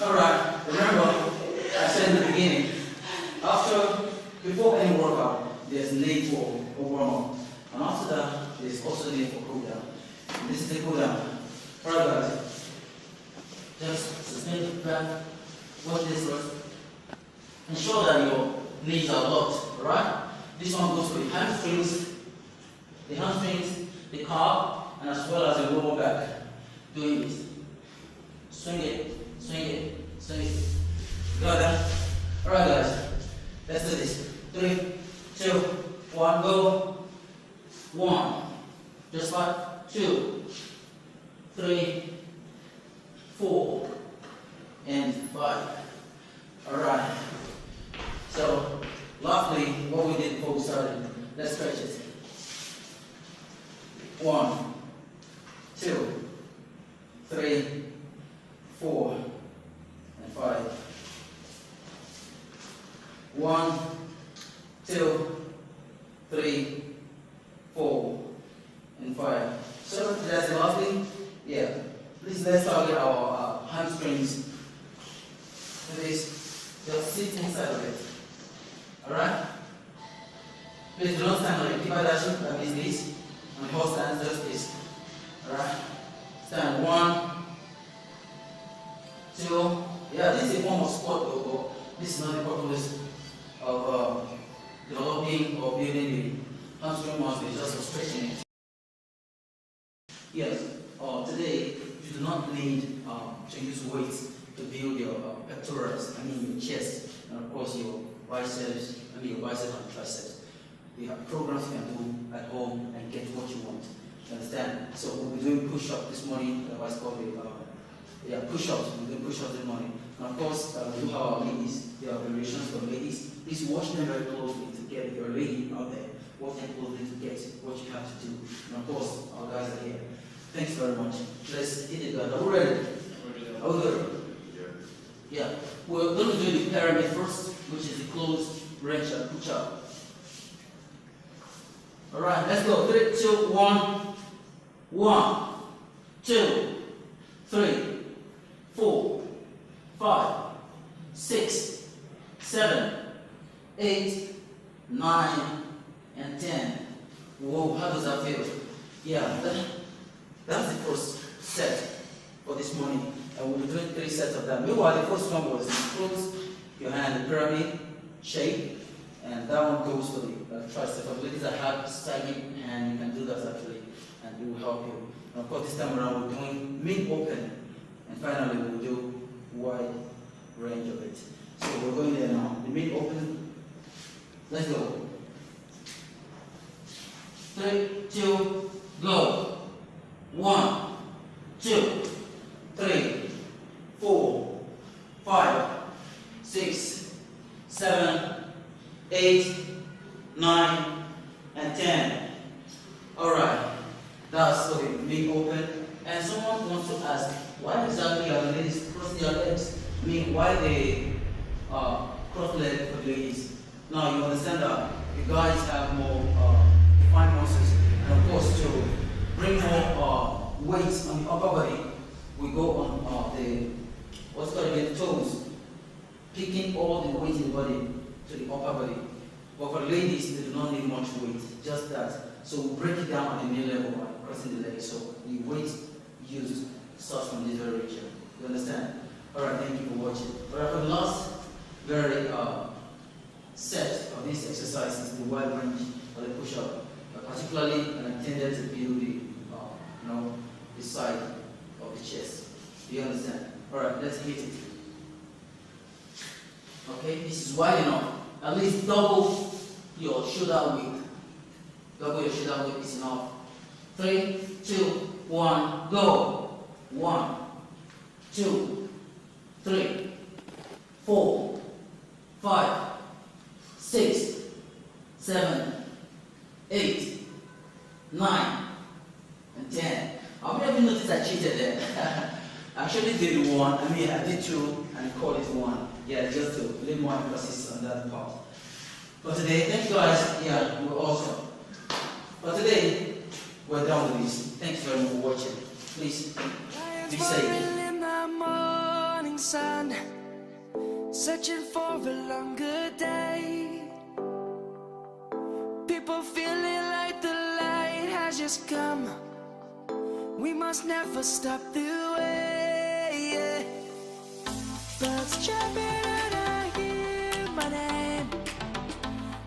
Alright, remember, I said in the beginning, before any workout, there's need for a warm-up. And after that, there's also need for cool-down. And this is the cool-down. Alright guys, just suspend the breath, watch this first. Ensure that your knees are locked, alright? This one goes for the hamstrings, the calf, and as well as the lower back. Doing this. Swing it, swing it, swing it. Got that? Alright guys, let's do this. 3, 2, 1, go. 1, just 5, 2, 3, 4, and 5. Alright. So, lastly, what we did before we started, let's stretch it. 1, 2, 3, 4, and 5. 1, 2, 3, 4, and 5. So that's the last thing. Yeah. Please let's target our hamstrings. Please just sit inside of it. Alright? Please do not stand on it. Keep that shape like this. And hold stand just this. Alright? Stand 1, 2. Yeah, this is a form of squat though, but this is not the purpose of developing or building the hamstring muscle, it's just for stretching it. Yes, today you do not need to use weights to build your pectorals, your chest, and of course your biceps, your biceps and triceps. We have programs you can do at home and get what you want. You understand? So we'll be doing push-ups this morning, otherwise called push-ups. We'll do push-ups this morning. And of course, we do have our ladies. There are variations for ladies. Please watch them very closely to get your lady out there. Watch them closely to get what you have to do. And of course, our guys are here. Thanks very much. Let's hit it, guys. Are we ready? Are we good? Yeah. We're going to do the pyramid first, which is the closed range and push-up. Alright, let's go. 3, 2, 1. 1, 2, 3, 4, 5, 6, 7, 8, 9, and 10. Whoa, how does that feel? Yeah, that's the first set for this morning. And we'll be doing 3 sets of that. Meanwhile, the first one was close your hand in the pyramid shape. And that one goes for the tricep. For ladies that have sagging hand, you can do that actually, and it will help you. And of course, this time around we're doing mid-open, and finally we'll do wide range of it. So we're going there now. The mid-open. Let's go. 3, 2, go. 1, 2, 3, 4, 5, 6, 7, 8, 9, and 10. Alright, that's for the big open. And someone wants to ask, why exactly are the ladies crossing their legs? I mean, why they cross legs for the ladies? Now, you understand that you guys have more defined muscles. And of course, to bring more weights on the upper body, we go on what's called the toes, picking all the weight in the body to the upper body. But for ladies, they do not need much weight, just that. So we break it down at the knee level by crossing the legs. So the weight used starts from this very region. You understand? Alright, thank you for watching. Alright, for the last very set of these exercises, the wide range or the push-up, particularly intended to build the side of the chest. Do you understand? Alright, let's hit it. Okay, this is wide enough. At least double your shoulder width. Double your shoulder width is enough. 3, 2, 1, go. 1, 2, 3, 4, 5, 6, 7, 8, 9, and 10. even notice I cheated there. I actually did one. I mean, I did two and called it one. Yeah, just to lay more emphasis on that part. But today, thank you guys. Yeah, we're awesome. But today, we're done with this. Thanks very much for watching. Please, be safe. In the morning sun, searching for a longer day. People feeling like the light has just come. We must never stop the way. Birds chirping and I hear my name,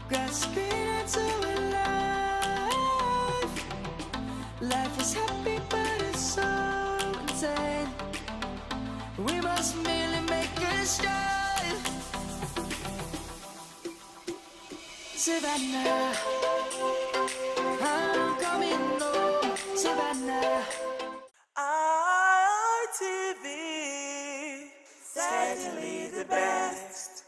grasping into life. Life is happy but it's so insane. We must merely make a strive. Savannah, I'm coming home. Savannah. ITV, certainly the best.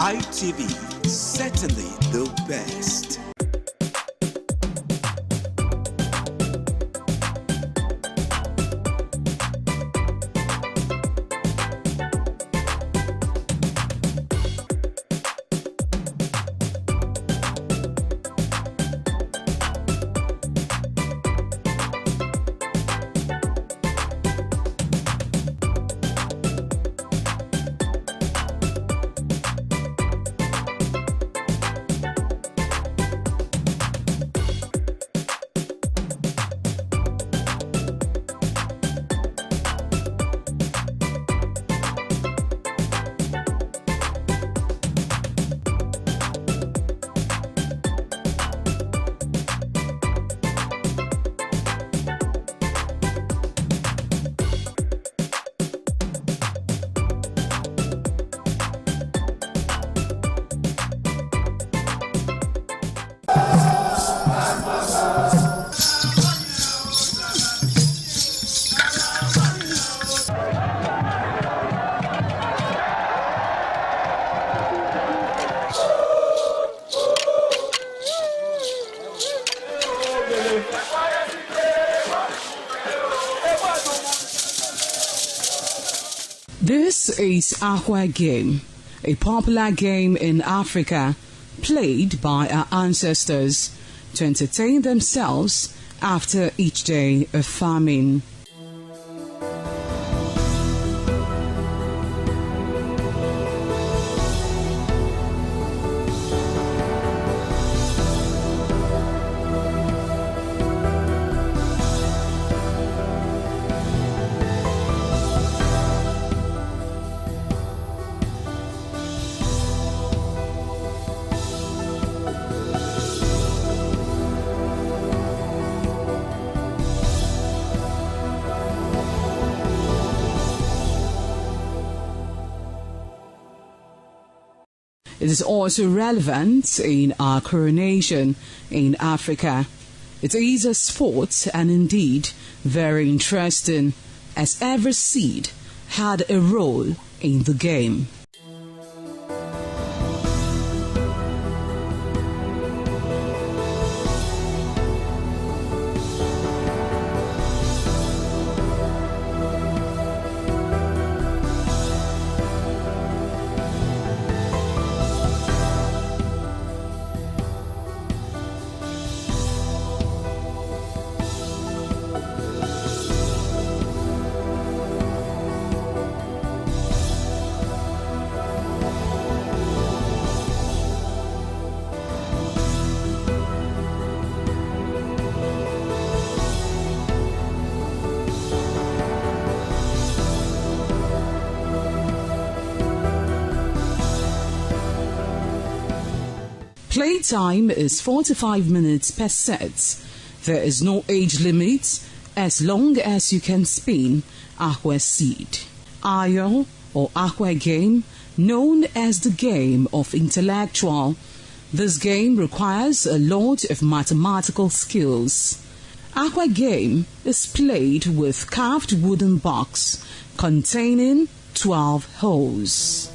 ITV, certainly the best. This is Aqua Game, a popular game in Africa played by our ancestors to entertain themselves after each day of farming. It is also relevant in our coronation in Africa. It is a sport and indeed very interesting, as every seed had a role in the game. Playtime is 45 minutes per set. There is no age limit as long as you can spin Aqua seed. Ayo or Aqua Game, known as the game of intellectual. This game requires a lot of mathematical skills. Aqua Game is played with carved wooden box containing 12 holes.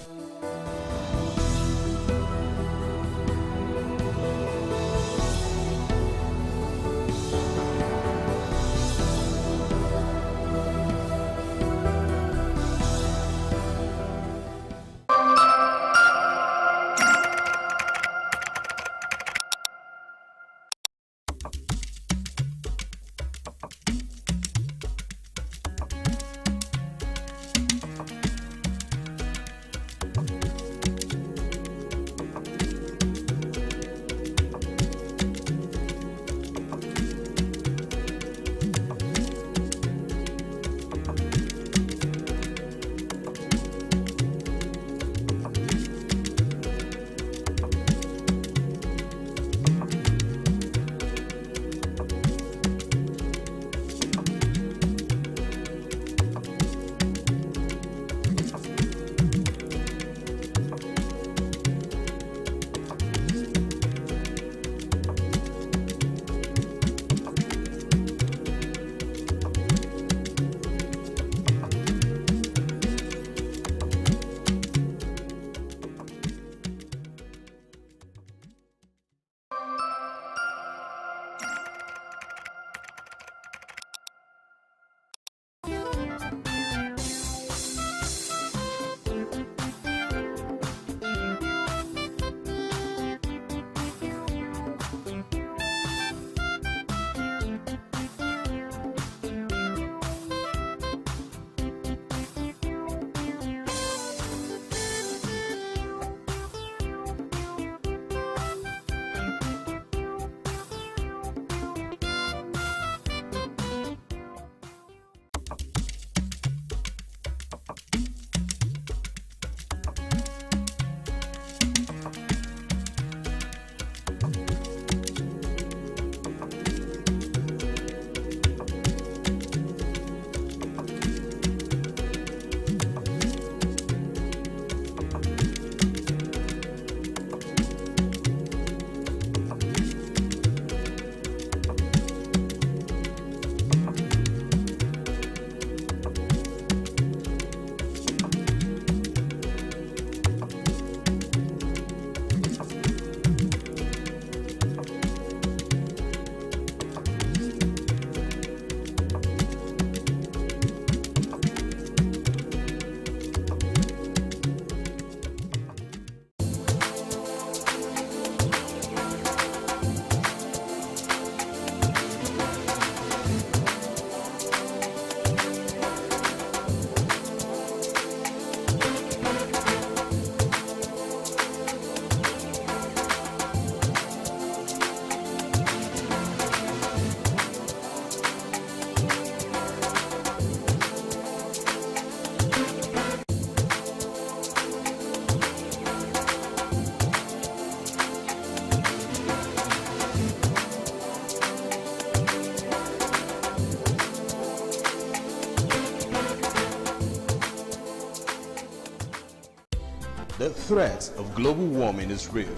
The threat of global warming is real.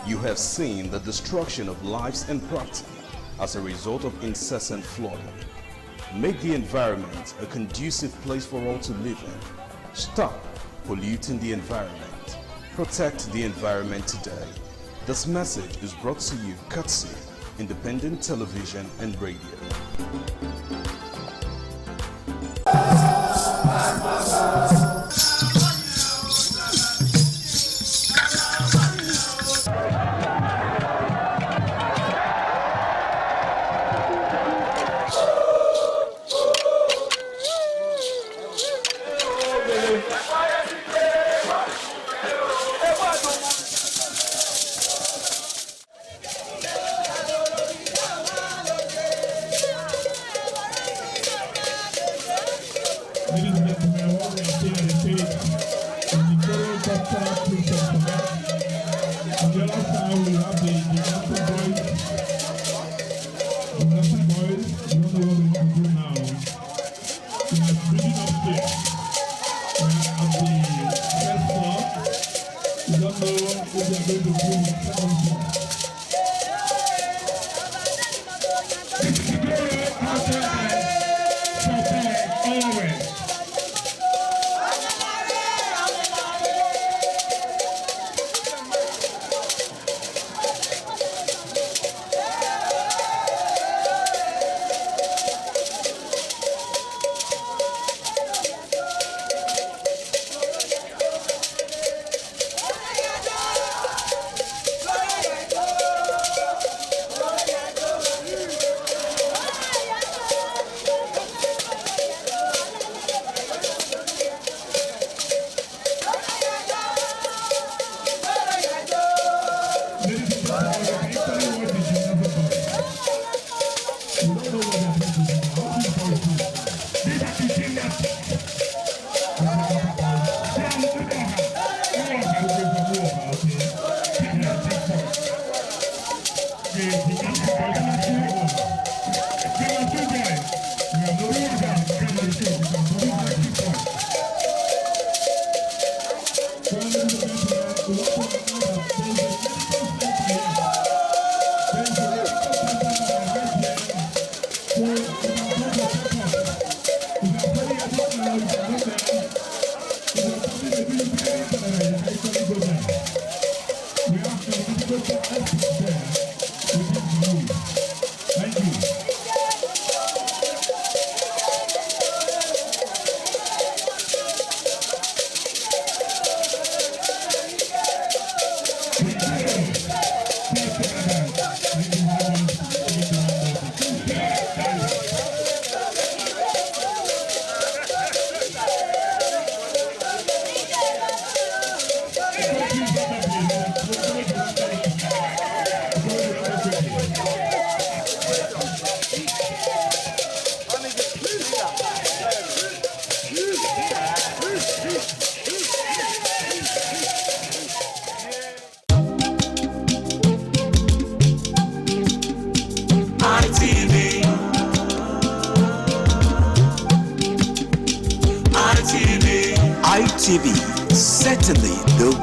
You have seen the destruction of lives and property as a result of incessant flooding. Make the environment a conducive place for all to live in. Stop polluting the environment. Protect the environment today. This message is brought to you courtesy Independent Television and Radio. ITV, certainly the